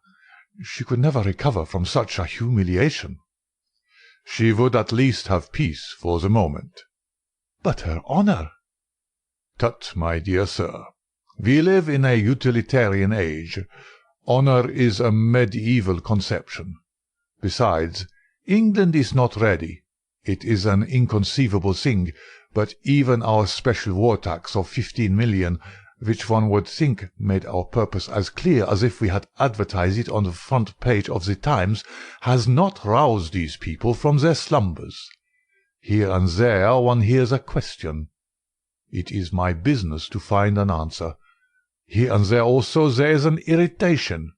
She could never recover from such a humiliation." "She would at least have peace for the moment." "But her honour—" "Tut, my dear sir. We live in a utilitarian age. Honour is a medieval conception. Besides, England is not ready. It is an inconceivable thing, but even our special war tax of 15 million, which one would think made our purpose as clear as if we had advertised it on the front page of the Times, has not roused these people from their slumbers. Here and there one hears a question. It is my business to find an answer. Here and there also there is an irritation.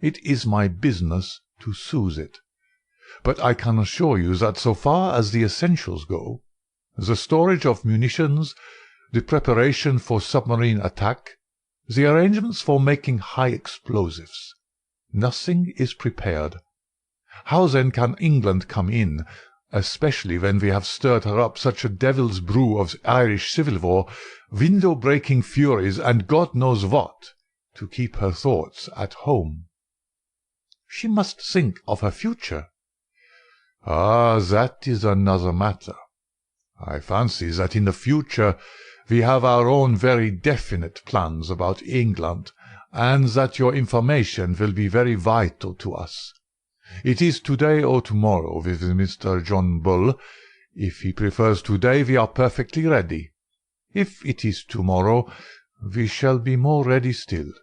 It is my business to soothe it. But I can assure you that so far as the essentials go, the storage of munitions, the preparation for submarine attack, the arrangements for making high explosives, nothing is prepared. How then can England come in, especially when we have stirred her up such a devil's brew of Irish civil war, window-breaking furies, and God knows what, to keep her thoughts at home?" "She must think of her future." "Ah, that is another matter. I fancy that in the future we have our own very definite plans about England, and that your information will be very vital to us. It is today or tomorrow with Mr. John Bull. If he prefers today, we are perfectly ready. If it is tomorrow, we shall be more ready still.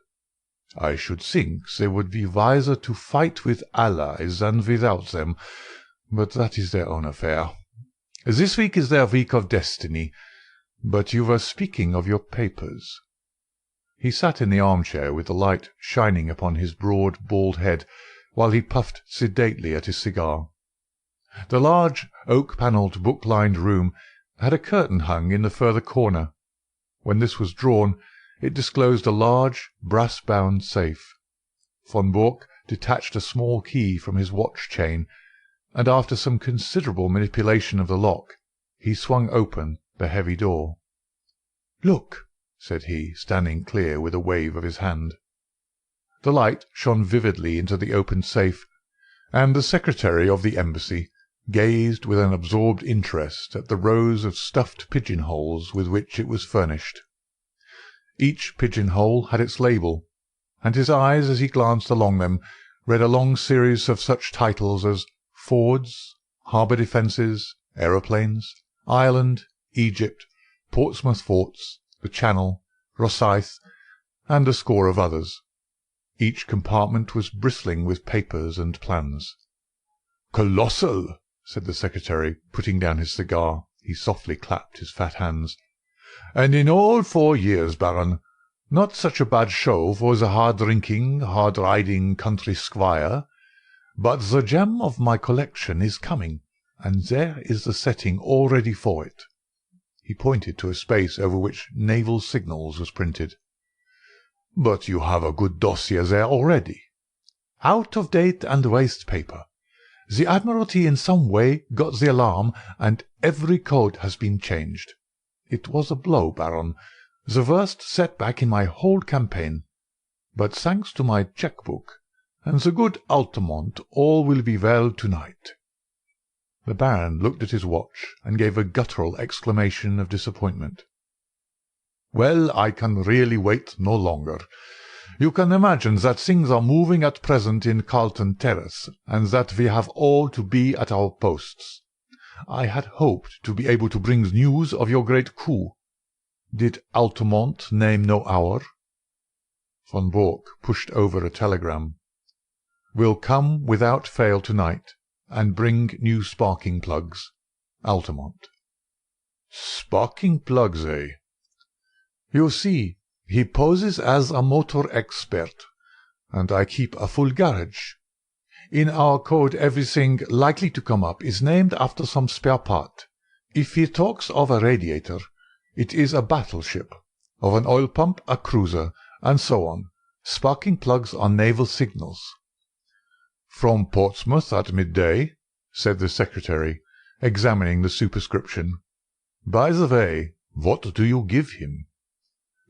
I should think they would be wiser to fight with allies than without them, but that is their own affair. This week is their week of destiny. But you were speaking of your papers." He sat in the armchair with the light shining upon his broad, bald head, while he puffed sedately at his cigar. The large, oak-panelled, book-lined room had a curtain hung in the further corner. When this was drawn, it disclosed a large, brass-bound safe. Von Bork detached a small key from his watch-chain, and after some considerable manipulation of the lock, he swung open the heavy door. "Look," said he, standing clear with a wave of his hand. The light shone vividly into the opened safe, and the secretary of the embassy gazed with an absorbed interest at the rows of stuffed pigeon-holes with which it was furnished. Each pigeon-hole had its label, and his eyes, as he glanced along them, read a long series of such titles as Fords, Harbour Defences, Aeroplanes, Ireland, Egypt, Portsmouth Forts, the Channel, Rosyth, and a score of others. Each compartment was bristling with papers and plans. "Colossal!" said the secretary, putting down his cigar. He softly clapped his fat hands. "And in all 4 years, Baron, not such a bad show for the hard-drinking, hard-riding country squire. But the gem of my collection is coming, and there is the setting all ready for it." He pointed to a space over which Naval Signals was printed. "But you have a good dossier there already." "Out of date and waste paper. The Admiralty in some way got the alarm, and every code has been changed. It was a blow, Baron, the worst setback in my whole campaign. But thanks to my cheque-book and the good Altamont, all will be well tonight." The Baron looked at his watch and gave a guttural exclamation of disappointment. "Well, I can really wait no longer. You can imagine that things are moving at present in Carlton Terrace, and that we have all to be at our posts. I had hoped to be able to bring news of your great coup. Did Altamont name no hour?" Von Bork pushed over a telegram. "Will come without fail tonight, and bring new sparking plugs. Altamont." Sparking plugs, eh? "You see, he poses as a motor expert, and I keep a full garage. In our code everything likely to come up is named after some spare part. If he talks of a radiator, it is a battleship, of an oil pump a cruiser, and so on. Sparking plugs are naval signals." From Portsmouth at midday, said the secretary, examining the superscription. By the way, what do you give him?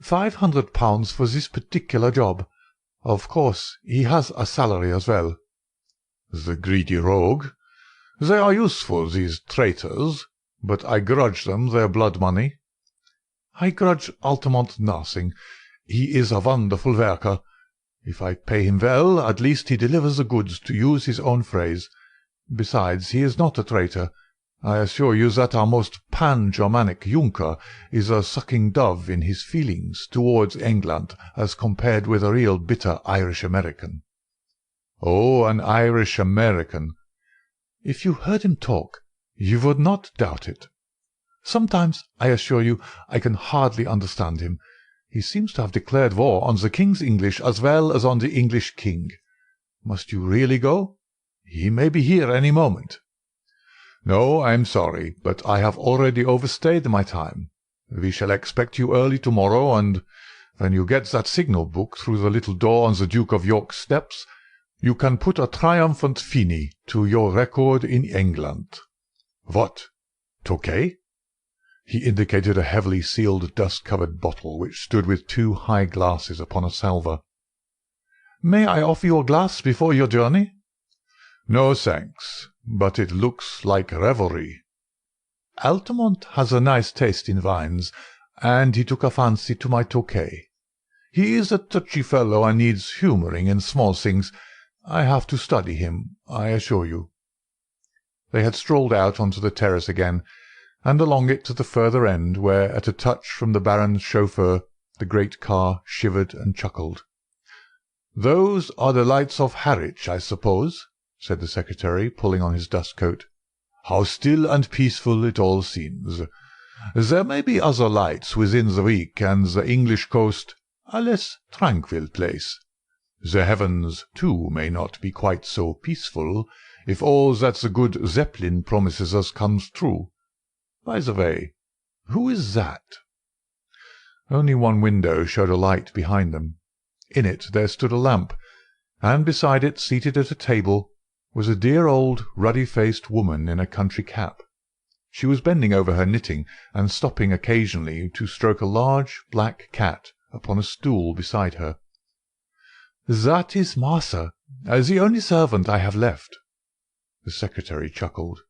£500 for this particular job. Of course, he has a salary as well. The greedy rogue. They are useful, these traitors, but I grudge them their blood money. I grudge Altamont nothing. He is a wonderful worker. If I pay him well, at least he delivers the goods, to use his own phrase. Besides, he is not a traitor. I assure you that our most pan-Germanic Junker is a sucking dove in his feelings towards England as compared with a real bitter Irish-American. Oh, an Irish-American! If you heard him talk, you would not doubt it. Sometimes, I assure you, I can hardly understand him. He seems to have declared war on the King's English as well as on the English King. Must you really go? He may be here any moment." "No, I am sorry, but I have already overstayed my time. We shall expect you early tomorrow, and when you get that signal book through the little door on the Duke of York's steps, you can put a triumphant fine to your record in England." "What? Tokay?" He indicated a heavily sealed dust-covered bottle which stood with 2 high glasses upon a salver. "May I offer you a glass before your journey?" "No, thanks, but it looks like revelry." "Altamont has a nice taste in wines, and he took a fancy to my Tokay. He is a touchy fellow and needs humouring in small things. I have to study him, I assure you." They had strolled out onto the terrace again, and along it to the further end, where, at a touch from the Baron's chauffeur, the great car shivered and chuckled. "Those are the lights of Harwich, I suppose?" said the secretary, pulling on his dust-coat. "How still and peaceful it all seems. There may be other lights within the week, and the English coast a less tranquil place. The heavens, too, may not be quite so peaceful, if all that the good Zeppelin promises us comes true. By the way, who is that?" Only one window showed a light behind them. In it there stood a lamp, and beside it, seated at a table, was a dear old ruddy-faced woman in a country cap. She was bending over her knitting, and stopping occasionally to stroke a large black cat upon a stool beside her. "That is Martha, the only servant I have left." The secretary chuckled.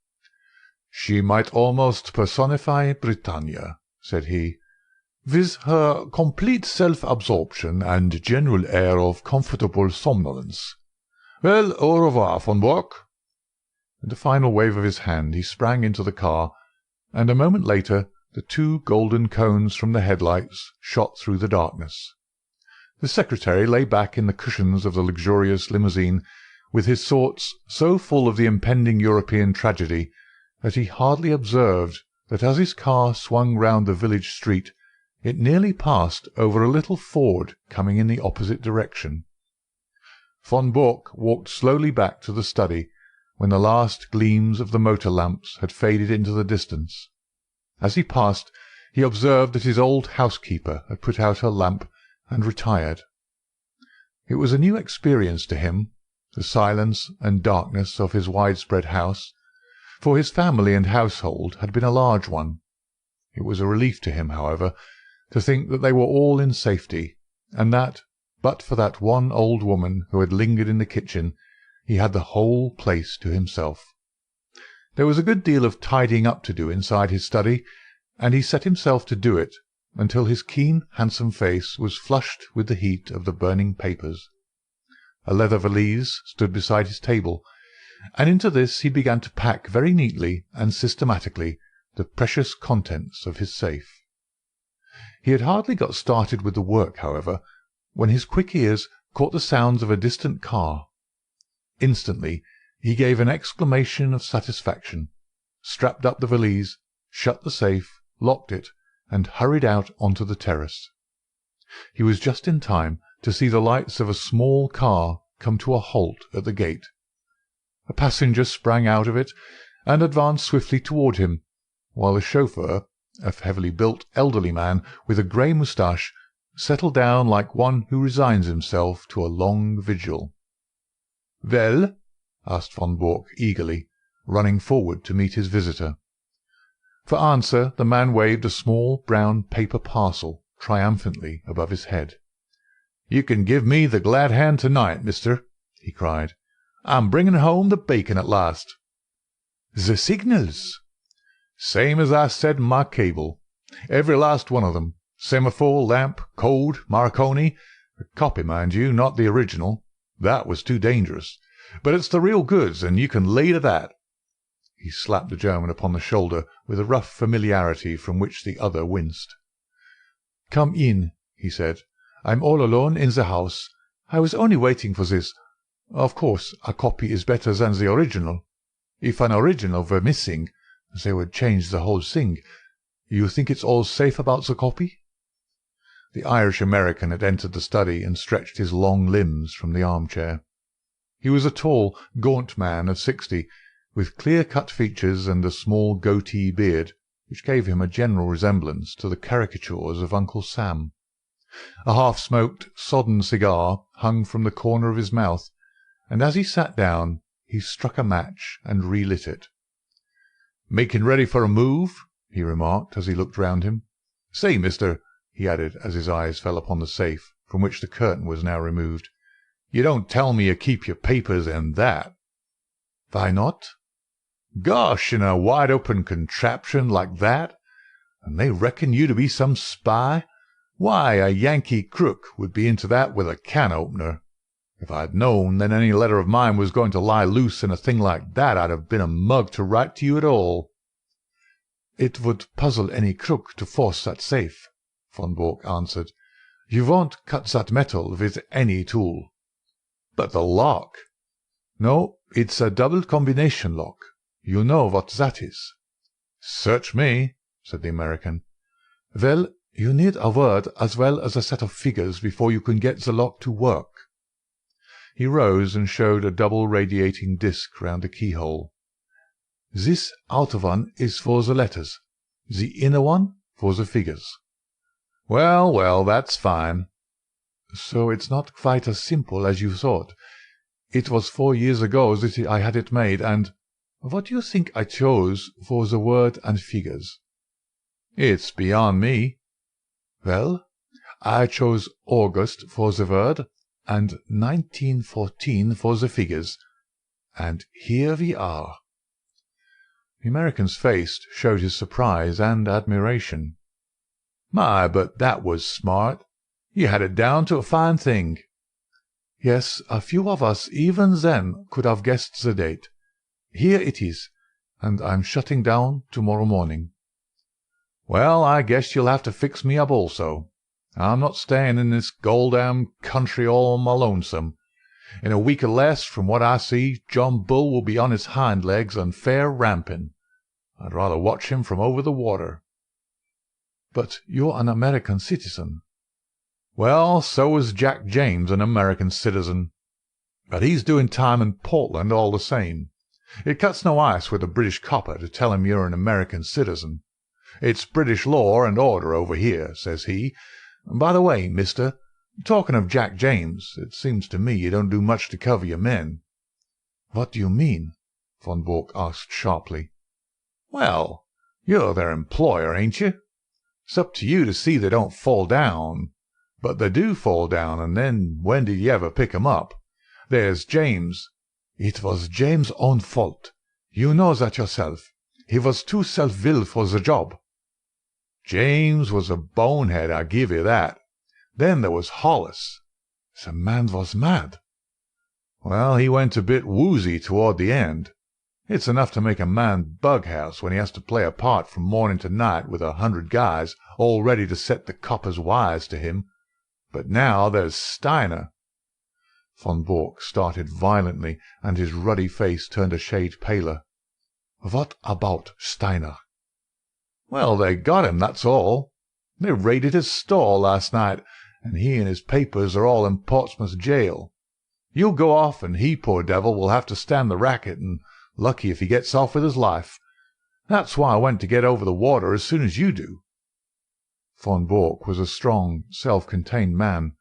"She might almost personify Britannia," said he, "with her complete self-absorption and general air of comfortable somnolence. Well, au revoir, Von Bork." With a final wave of his hand he sprang into the car, and a moment later the 2 golden cones from the headlights shot through the darkness. The secretary lay back in the cushions of the luxurious limousine, with his thoughts so full of the impending European tragedy that he hardly observed that as his car swung round the village street it nearly passed over a little ford coming in the opposite direction. Von Bork walked slowly back to the study when the last gleams of the motor lamps had faded into the distance. As he passed, he observed that his old housekeeper had put out her lamp and retired. It was a new experience to him, the silence and darkness of his widespread house, for his family and household had been a large one. It was a relief to him, however, to think that they were all in safety, and that, but for that one old woman who had lingered in the kitchen, he had the whole place to himself. There was a good deal of tidying up to do inside his study, and he set himself to do it until his keen, handsome face was flushed with the heat of the burning papers. A leather valise stood beside his table, and into this he began to pack very neatly and systematically the precious contents of his safe. He had hardly got started with the work, however, when his quick ears caught the sounds of a distant car. Instantly he gave an exclamation of satisfaction, strapped up the valise, shut the safe, locked it, and hurried out onto the terrace. He was just in time to see the lights of a small car come to a halt at the gate. A passenger sprang out of it and advanced swiftly toward him, while the chauffeur, a heavily built elderly man with a grey moustache, settled down like one who resigns himself to a long vigil. "Well?" asked von Bork eagerly, running forward to meet his visitor. For answer the man waved a small brown paper parcel triumphantly above his head. "You can give me the glad hand tonight, mister," he cried. "I'm bringing home the bacon at last." "The signals?" "Same as I said in my cable. Every last one of them. Semaphore, lamp, code, Marconi. A copy, mind you, not the original. That was too dangerous. But it's the real goods, and you can lay to that." He slapped the German upon the shoulder with a rough familiarity from which the other winced. "Come in," he said. "I'm all alone in the house. I was only waiting for this. Of course, a copy is better than the original. If an original were missing, they would change the whole thing. You think it's all safe about the copy?" The Irish-American had entered the study and stretched his long limbs from the armchair. He was a tall, gaunt man of 60, with clear-cut features and a small goatee beard, which gave him a general resemblance to the caricatures of Uncle Sam. A half-smoked, sodden cigar hung from the corner of his mouth, and as he sat down he struck a match and relit it. "Making ready for a move?" he remarked as he looked round him. "Say, mister," he added as his eyes fell upon the safe, from which the curtain was now removed, "you don't tell me you keep your papers in that?" "Why not?" "Gosh, in a wide-open contraption like that? And they reckon you to be some spy? Why, a Yankee crook would be into that with a can-opener. If I'd known that any letter of mine was going to lie loose in a thing like that, I'd have been a mug to write to you at all." "It would puzzle any crook to force that safe," von Bork answered. "You won't cut that metal with any tool." "But the lock?" "No, it's a double combination lock. You know what that is?" "Search me," said the American. "Well, you need a word as well as a set of figures before you can get the lock to work." He rose and showed a double radiating disc round the keyhole. "This outer one is for the letters, the inner one for the figures." "Well, well, that's fine." "So it's not quite as simple as you thought. It was 4 years ago that I had it made, and what do you think I chose for the word and figures?" "It's beyond me." "Well, I chose August for the word and 1914 for the figures, and here we are." The American's face showed his surprise and admiration. "My, but that was smart. You had it down to a fine thing." "Yes, a few of us even then could have guessed the date. Here it is, and I'm shutting down tomorrow morning." "Well, I guess you'll have to fix me up also. I'm not staying in this goddam country all my lonesome. In a week or less, from what I see, John Bull will be on his hind legs and fair ramping. I'd rather watch him from over the water." "But you're an American citizen." "Well, so is Jack James an American citizen. But he's doing time in Portland all the same. It cuts no ice with a British copper to tell him you're an American citizen. It's British law and order over here, says he. By the way, mister, talking of Jack James, it seems to me you don't do much to cover your men." "What do you mean?" von Bork asked sharply. "Well, you're their employer, ain't you? It's up to you to see they don't fall down. But they do fall down, and then when did you ever pick 'em up? There's James—" "It was James' own fault. You know that yourself. He was too self-willed for the job." "James was a bonehead, I give you that. Then there was Hollis." "The man was mad." "Well, he went a bit woozy toward the end. It's enough to make a man bughouse when he has to play a part from morning to night with 100 guys all ready to set the coppers wise to him. But now there's Steiner." Von Bork started violently, and his ruddy face turned a shade paler. "What about Steiner?" "Well, they got him, that's all. They raided his store last night, and he and his papers are all in Portsmouth jail. You'll go off, and he, poor devil, will have to stand the racket, and lucky if he gets off with his life. That's why I went to get over the water as soon as you do." Von Bork was a strong, self-contained man,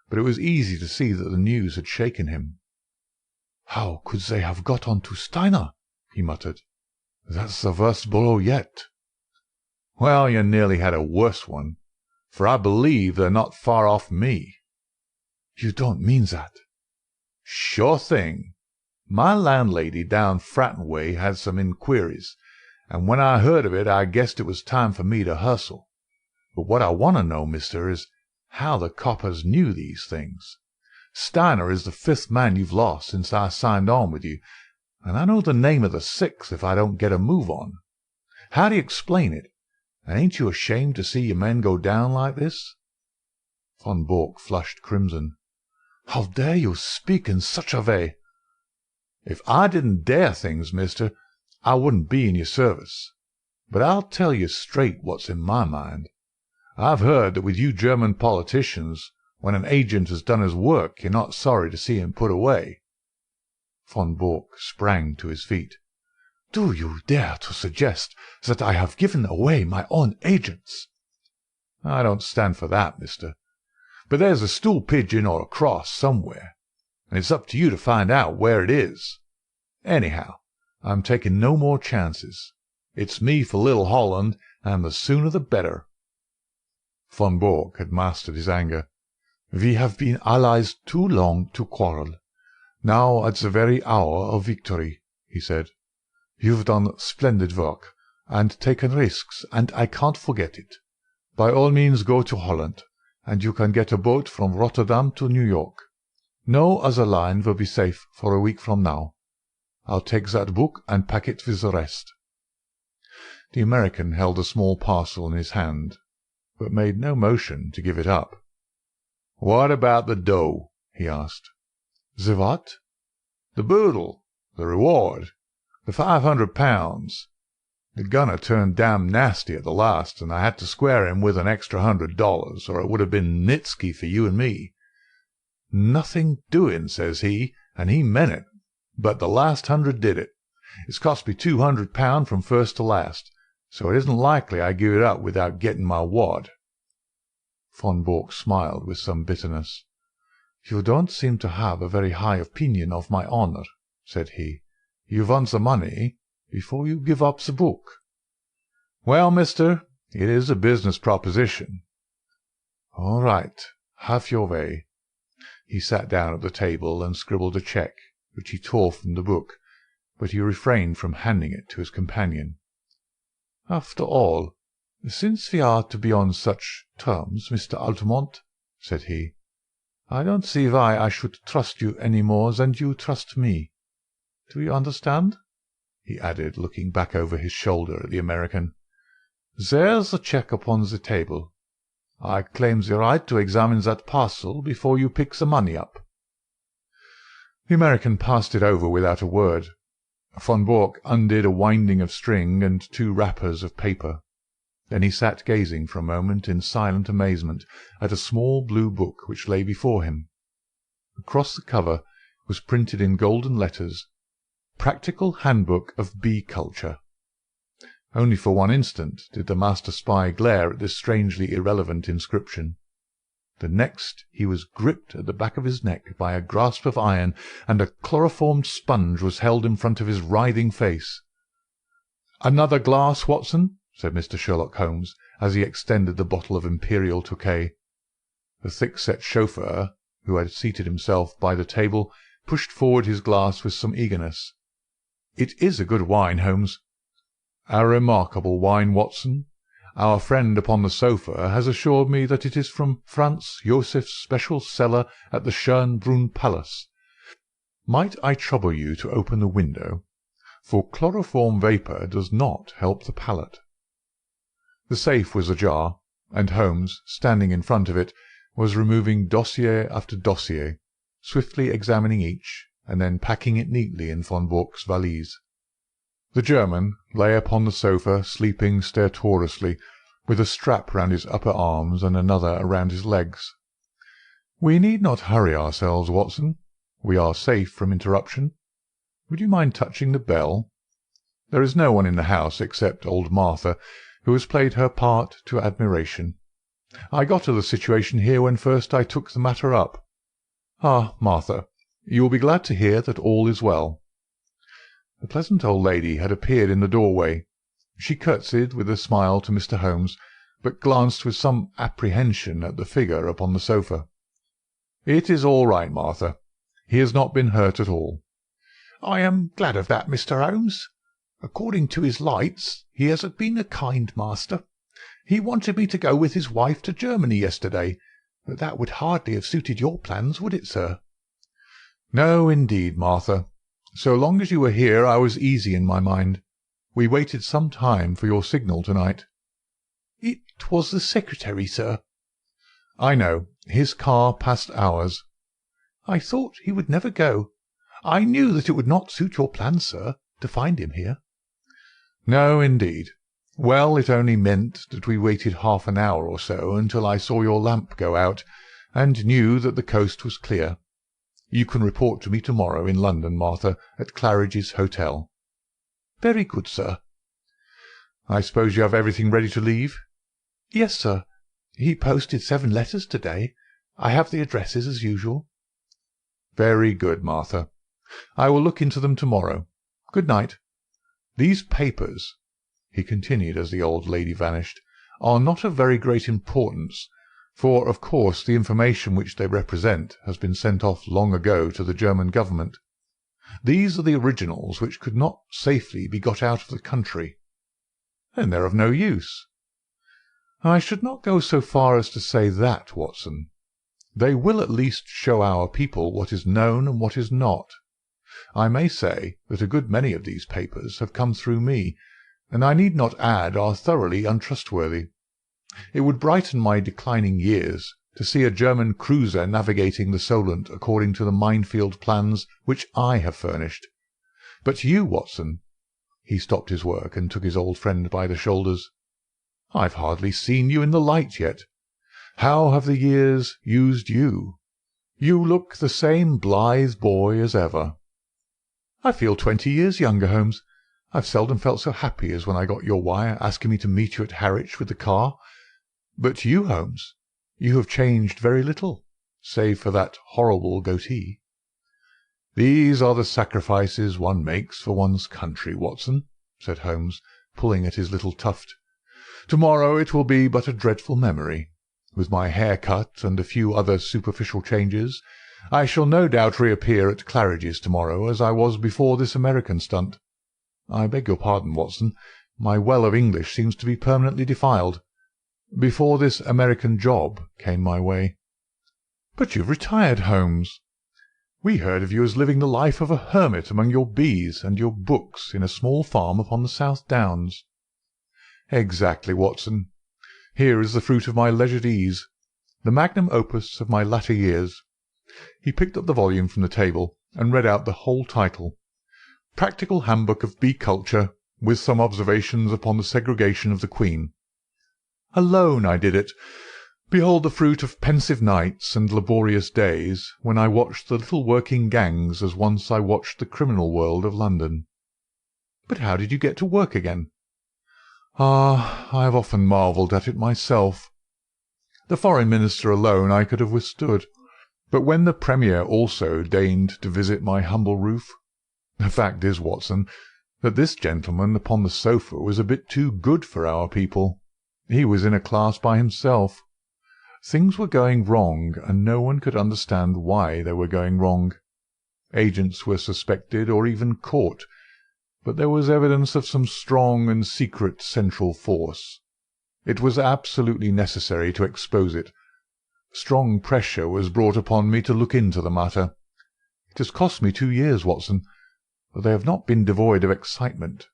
but it was easy to see that the news had shaken him. "How could they have got on to Steiner?" he muttered. "That's the worst blow yet." "Well, you nearly had a worse one, for I believe they're not far off me." "You don't mean that?" "Sure thing. My landlady down Fratton way had some inquiries, and when I heard of it I guessed it was time for me to hustle. But what I want to know, mister, is how the coppers knew these things. Steiner is the 5th man you've lost since I signed on with you, and I know the name of the 6th if I don't get a move on. How do you explain it? And ain't you ashamed to see your men go down like this?" Von Bork flushed crimson. "How dare you speak in such a way?" "If I didn't dare things, mister, I wouldn't be in your service. But I'll tell you straight what's in my mind. I've heard that with you German politicians, when an agent has done his work, you're not sorry to see him put away." Von Bork sprang to his feet. "Do you dare to suggest that I have given away my own agents?" "I don't stand for that, mister. But there's a stool pigeon or a cross somewhere, and it's up to you to find out where it is. Anyhow, I'm taking no more chances. It's me for Little Holland, and the sooner the better." Von Bork had mastered his anger. "We have been allies too long to quarrel. Now at the very hour of victory," he said. "You've done splendid work, and taken risks, and I can't forget it. By all means go to Holland, and you can get a boat from Rotterdam to New York. No other line will be safe for a week from now. I'll take that book and pack it with the rest." The American held a small parcel in his hand, but made no motion to give it up. "What about the dough?" he asked. "The what?" "The boodle, the reward, the £500. The gunner turned damn nasty at the last, and I had to square him with an extra $100, or it would have been Nitsky for you and me. 'Nothing doing,' says he, and he meant it. But the last 100 did it. It's cost me £200 from first to last, so it isn't likely I give it up without getting my wad." Von Bork smiled with some bitterness. "You don't seem to have a very high opinion of my honour," said he. "You want the money before you give up the book." "Well, mister, it is a business proposition." "All right, have your way." He sat down at the table and scribbled a cheque, which he tore from the book, but he refrained from handing it to his companion. "After all, since we are to be on such terms, Mr. Altamont," said he, "I don't see why I should trust you any more than you trust me. Do you understand?" he added, looking back over his shoulder at the American. "There's the cheque upon the table. I claim the right to examine that parcel before you pick the money up." The American passed it over without a word. Von Bork undid a winding of string and 2 wrappers of paper. Then he sat gazing for a moment in silent amazement at a small blue book which lay before him. Across the cover was printed in golden letters, "Practical Handbook of Bee Culture." Only for one instant did the master spy glare at this strangely irrelevant inscription. The next he was gripped at the back of his neck by a grasp of iron, and a chloroformed sponge was held in front of his writhing face. "Another glass, Watson?" said Mr. Sherlock Holmes, as he extended the bottle of Imperial Tokay. The thick-set chauffeur, who had seated himself by the table, pushed forward his glass with some eagerness. "It is a good wine, Holmes." "A remarkable wine, Watson. Our friend upon the sofa has assured me that it is from Franz Josef's special cellar at the Schönbrunn Palace. Might I trouble you to open the window, for chloroform vapour does not help the palate." The safe was ajar, and Holmes, standing in front of it, was removing dossier after dossier, swiftly examining each, and then packing it neatly in von Bork's valise. The German lay upon the sofa, sleeping stertorously, with a strap round his upper arms and another around his legs. "We need not hurry ourselves, Watson. We are safe from interruption. Would you mind touching the bell? There is no one in the house except old Martha, who has played her part to admiration. I got to the situation here when first I took the matter up. Ah, Martha, you will be glad to hear that all is well." The pleasant old lady had appeared in the doorway. She curtsied with a smile to Mr. Holmes, but glanced with some apprehension at the figure upon the sofa. "It is all right, Martha. He has not been hurt at all." "I am glad of that, Mr. Holmes. According to his lights, he has been a kind master. He wanted me to go with his wife to Germany yesterday, but that would hardly have suited your plans, would it, sir?" "No, indeed, Martha. So long as you were here I was easy in my mind. We waited some time for your signal to-night." "It was the secretary, sir." "I know. His car passed ours." "I thought he would never go. I knew that it would not suit your plans, sir, to find him here." "No, indeed. Well, it only meant that we waited half an hour or so until I saw your lamp go out, and knew that the coast was clear. You can report to me to-morrow in London, Martha, at Claridge's Hotel." "Very good, sir." "I suppose you have everything ready to leave?" "Yes, sir. He posted 7 letters to-day. I have the addresses as usual." "Very good, Martha. I will look into them to-morrow. Good night. These papers," he continued as the old lady vanished, "are not of very great importance, for of course the information which they represent has been sent off long ago to the German government. These are the originals which could not safely be got out of the country." "Then they're of no use." "I should not go so far as to say that, Watson. They will at least show our people what is known and what is not. I may say that a good many of these papers have come through me, and I need not add are thoroughly untrustworthy. It would brighten my declining years to see a German cruiser navigating the Solent according to the minefield plans which I have furnished. But you, Watson—" He stopped his work and took his old friend by the shoulders. "I've hardly seen you in the light yet. How have the years used you? You look the same blithe boy as ever." "I feel 20 years younger, Holmes. I've seldom felt so happy as when I got your wire asking me to meet you at Harwich with the car. But you, Holmes, you have changed very little, save for that horrible goatee." "These are the sacrifices one makes for one's country, Watson," said Holmes, pulling at his little tuft. "To-morrow it will be but a dreadful memory. With my hair cut and a few other superficial changes, I shall no doubt reappear at Claridge's to-morrow as I was before this American stunt. I beg your pardon, Watson, my well of English seems to be permanently defiled. Before this American job came my way." "But you've retired, Holmes. We heard of you as living the life of a hermit among your bees and your books in a small farm upon the South Downs." "Exactly, Watson. Here is the fruit of my leisured ease, the magnum opus of my latter years." He picked up the volume from the table and read out the whole title: "Practical Handbook of Bee Culture, with some observations upon the segregation of the queen. Alone I did it. Behold the fruit of pensive nights and laborious days, when I watched the little working gangs as once I watched the criminal world of London." "But how did you get to work again?" "Ah, I have often marvelled at it myself. The Foreign Minister alone I could have withstood, but when the Premier also deigned to visit my humble roof— The fact is, Watson, that this gentleman upon the sofa was a bit too good for our people. He was in a class by himself. Things were going wrong, and no one could understand why they were going wrong. Agents were suspected or even caught, but there was evidence of some strong and secret central force. It was absolutely necessary to expose it. Strong pressure was brought upon me to look into the matter. It has cost me 2 years, Watson, but they have not been devoid of excitement.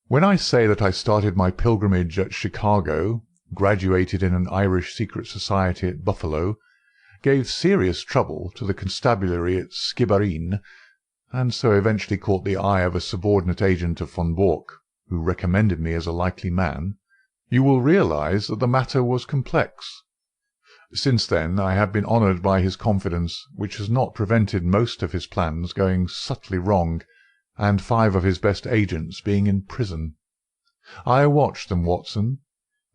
When I say that I started my pilgrimage at Chicago, graduated in an Irish secret society at Buffalo, gave serious trouble to the constabulary at Skibbereen, and so eventually caught the eye of a subordinate agent of von Bork, who recommended me as a likely man, you will realize that the matter was complex. Since then I have been honoured by his confidence, which has not prevented most of his plans going subtly wrong, and 5 of his best agents being in prison. I watched them, Watson,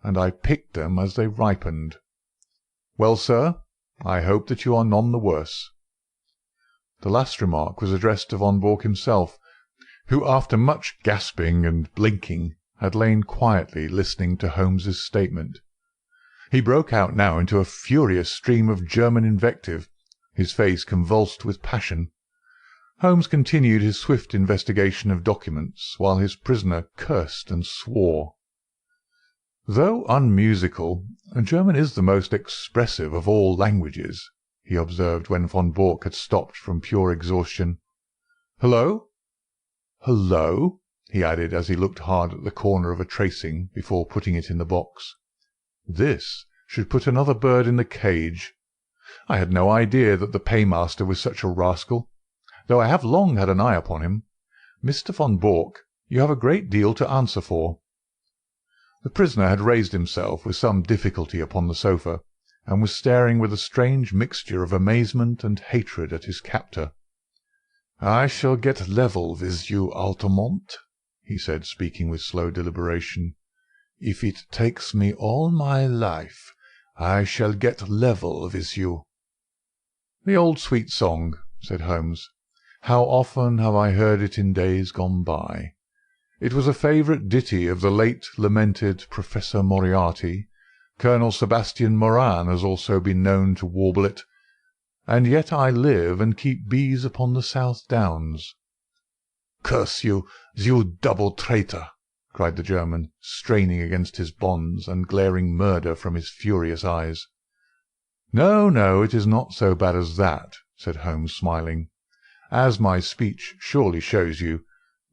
and I picked them as they ripened. Well, sir, I hope that you are none the worse." The last remark was addressed to von Bork himself, who, after much gasping and blinking, had lain quietly listening to Holmes's statement. He broke out now into a furious stream of German invective, his face convulsed with passion. Holmes continued his swift investigation of documents, while his prisoner cursed and swore. "Though unmusical, German is the most expressive of all languages," he observed when von Bork had stopped from pure exhaustion. "Hullo! Hullo!" he added as he looked hard at the corner of a tracing before putting it in the box. "This should put another bird in the cage. I had no idea that the paymaster was such a rascal, though I have long had an eye upon him. Mr. von Bork, you have a great deal to answer for." The prisoner had raised himself with some difficulty upon the sofa, and was staring with a strange mixture of amazement and hatred at his captor. "I shall get level with you, Altamont," he said, speaking with slow deliberation. "If it takes me all my life, I shall get level with you." "The old sweet song," said Holmes. "How often have I heard it in days gone by! It was a favourite ditty of the late lamented Professor Moriarty. Colonel Sebastian Moran has also been known to warble it. And yet I live and keep bees upon the South Downs." "Curse you, you double traitor!" cried the German, straining against his bonds and glaring murder from his furious eyes. "No, no, it is not so bad as that," said Holmes, smiling. "As my speech surely shows you,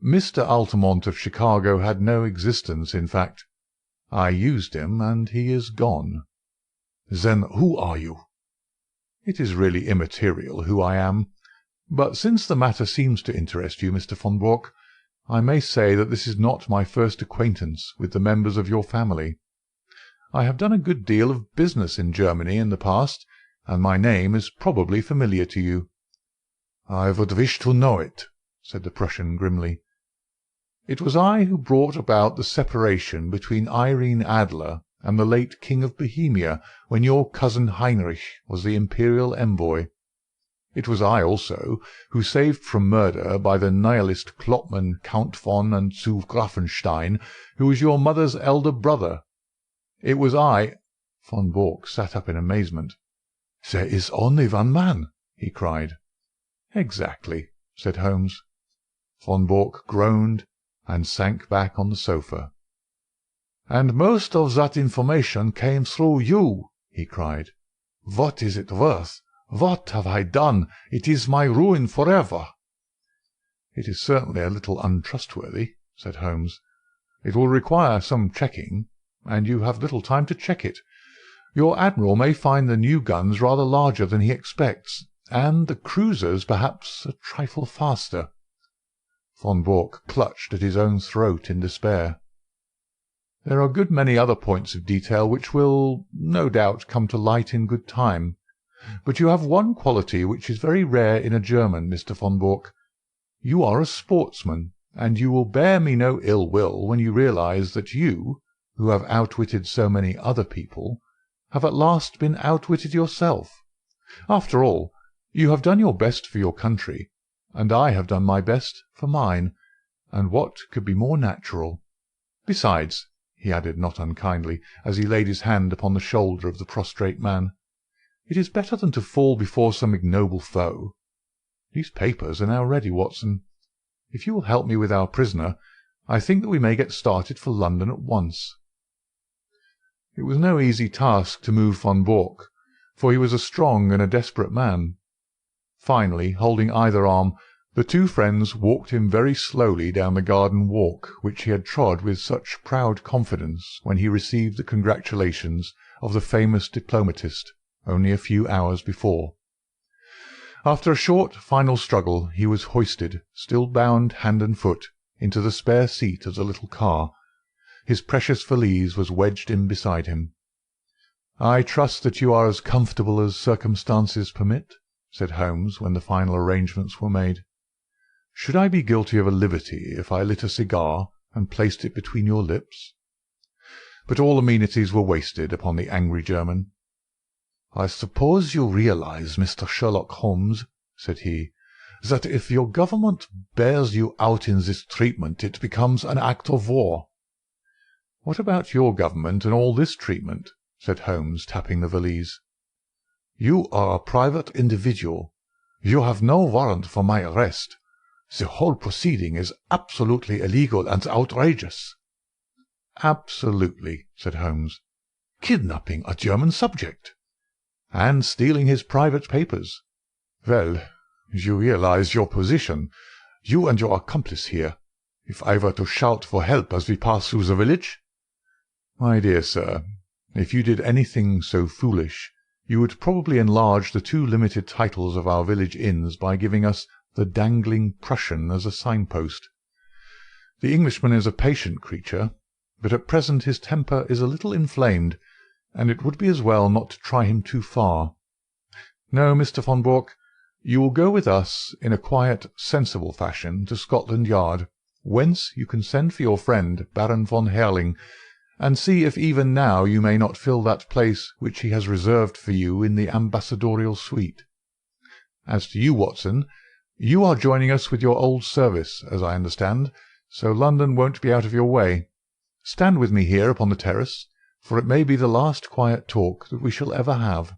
Mr. Altamont of Chicago had no existence, in fact. I used him, and he is gone." "Then who are you?" "It is really immaterial who I am. But since the matter seems to interest you, Mr. von Bork, I may say that this is not my first acquaintance with the members of your family. I have done a good deal of business in Germany in the past, and my name is probably familiar to you." "I would wish to know it," said the Prussian grimly. "It was I who brought about the separation between Irene Adler and the late King of Bohemia when your cousin Heinrich was the imperial envoy. It was I also who saved from murder by the nihilist Klopman Count von and zu Grafenstein, who was your mother's elder brother. It was I—" Von Bork sat up in amazement. "There is only one man," he cried. "Exactly," said Holmes. Von Bork groaned and sank back on the sofa. "And most of that information came through you," he cried. "What is it worth? What have I done? It is my ruin forever." "It is certainly a little untrustworthy," said Holmes. "It will require some checking, and you have little time to check it. Your admiral may find the new guns rather larger than he expects, and the cruisers perhaps a trifle faster." Von Bork clutched at his own throat in despair. "There are a good many other points of detail which will, no doubt, come to light in good time. But you have one quality which is very rare in a German, Mr. von Bork. You are a sportsman, and you will bear me no ill will when you realize that you, who have outwitted so many other people, have at last been outwitted yourself. After all, you have done your best for your country, and I have done my best for mine, and what could be more natural? Besides," he added not unkindly, as he laid his hand upon the shoulder of the prostrate man, "it is better than to fall before some ignoble foe. These papers are now ready, Watson. If you will help me with our prisoner, I think that we may get started for London at once." It was no easy task to move von Bork, for he was a strong and a desperate man. Finally, holding either arm, the two friends walked him very slowly down the garden walk which he had trod with such proud confidence when he received the congratulations of the famous diplomatist only a few hours before. After a short final struggle he was hoisted, still bound hand and foot, into the spare seat of the little car. His precious valise was wedged in beside him. "I trust that you are as comfortable as circumstances permit," said Holmes, when the final arrangements were made. "Should I be guilty of a liberty if I lit a cigar and placed it between your lips?" But all amenities were wasted upon the angry German. "I suppose you realize, Mr. Sherlock Holmes," said he, "that if your government bears you out in this treatment it becomes an act of war." "What about your government and all this treatment?" said Holmes, tapping the valise. "You are a private individual. You have no warrant for my arrest. The whole proceeding is absolutely illegal and outrageous." "Absolutely," said Holmes. "Kidnapping a German subject." "And stealing his private papers." "Well, you realize your position, you and your accomplice here, if I were to shout for help as we pass through the village?" "My dear sir, if you did anything so foolish, you would probably enlarge the too limited titles of our village inns by giving us the Dangling Prussian as a signpost. The Englishman is a patient creature, but at present his temper is a little inflamed, and it would be as well not to try him too far. No, Mr. von Bork, you will go with us in a quiet, sensible fashion to Scotland Yard, whence you can send for your friend Baron von Herling, and see if even now you may not fill that place which he has reserved for you in the ambassadorial suite. As to you, Watson, you are joining us with your old service, as I understand, so London won't be out of your way. Stand with me here upon the terrace, for it may be the last quiet talk that we shall ever have."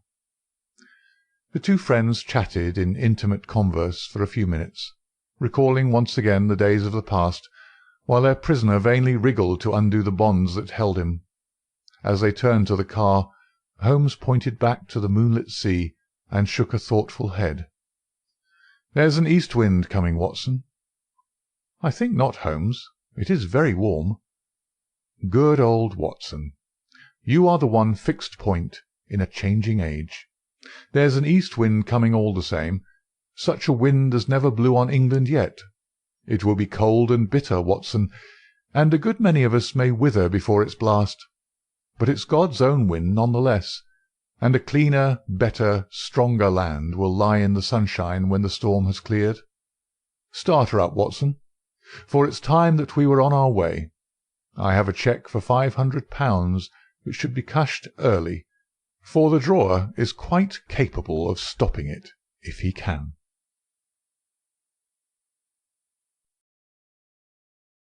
The two friends chatted in intimate converse for a few minutes, recalling once again the days of the past, while their prisoner vainly wriggled to undo the bonds that held him. As they turned to the car, Holmes pointed back to the moonlit sea and shook a thoughtful head. "There's an east wind coming, Watson." "I think not, Holmes. It is very warm." "Good old Watson. You are the one fixed point in a changing age. There's an east wind coming all the same. Such a wind as never blew on England yet. It will be cold and bitter, Watson, and a good many of us may wither before its blast. But it's God's own wind none the less, and a cleaner, better, stronger land will lie in the sunshine when the storm has cleared. Start her up, Watson, for it's time that we were on our way. I have a cheque for £500 which should be cashed early, for the drawer is quite capable of stopping it if he can."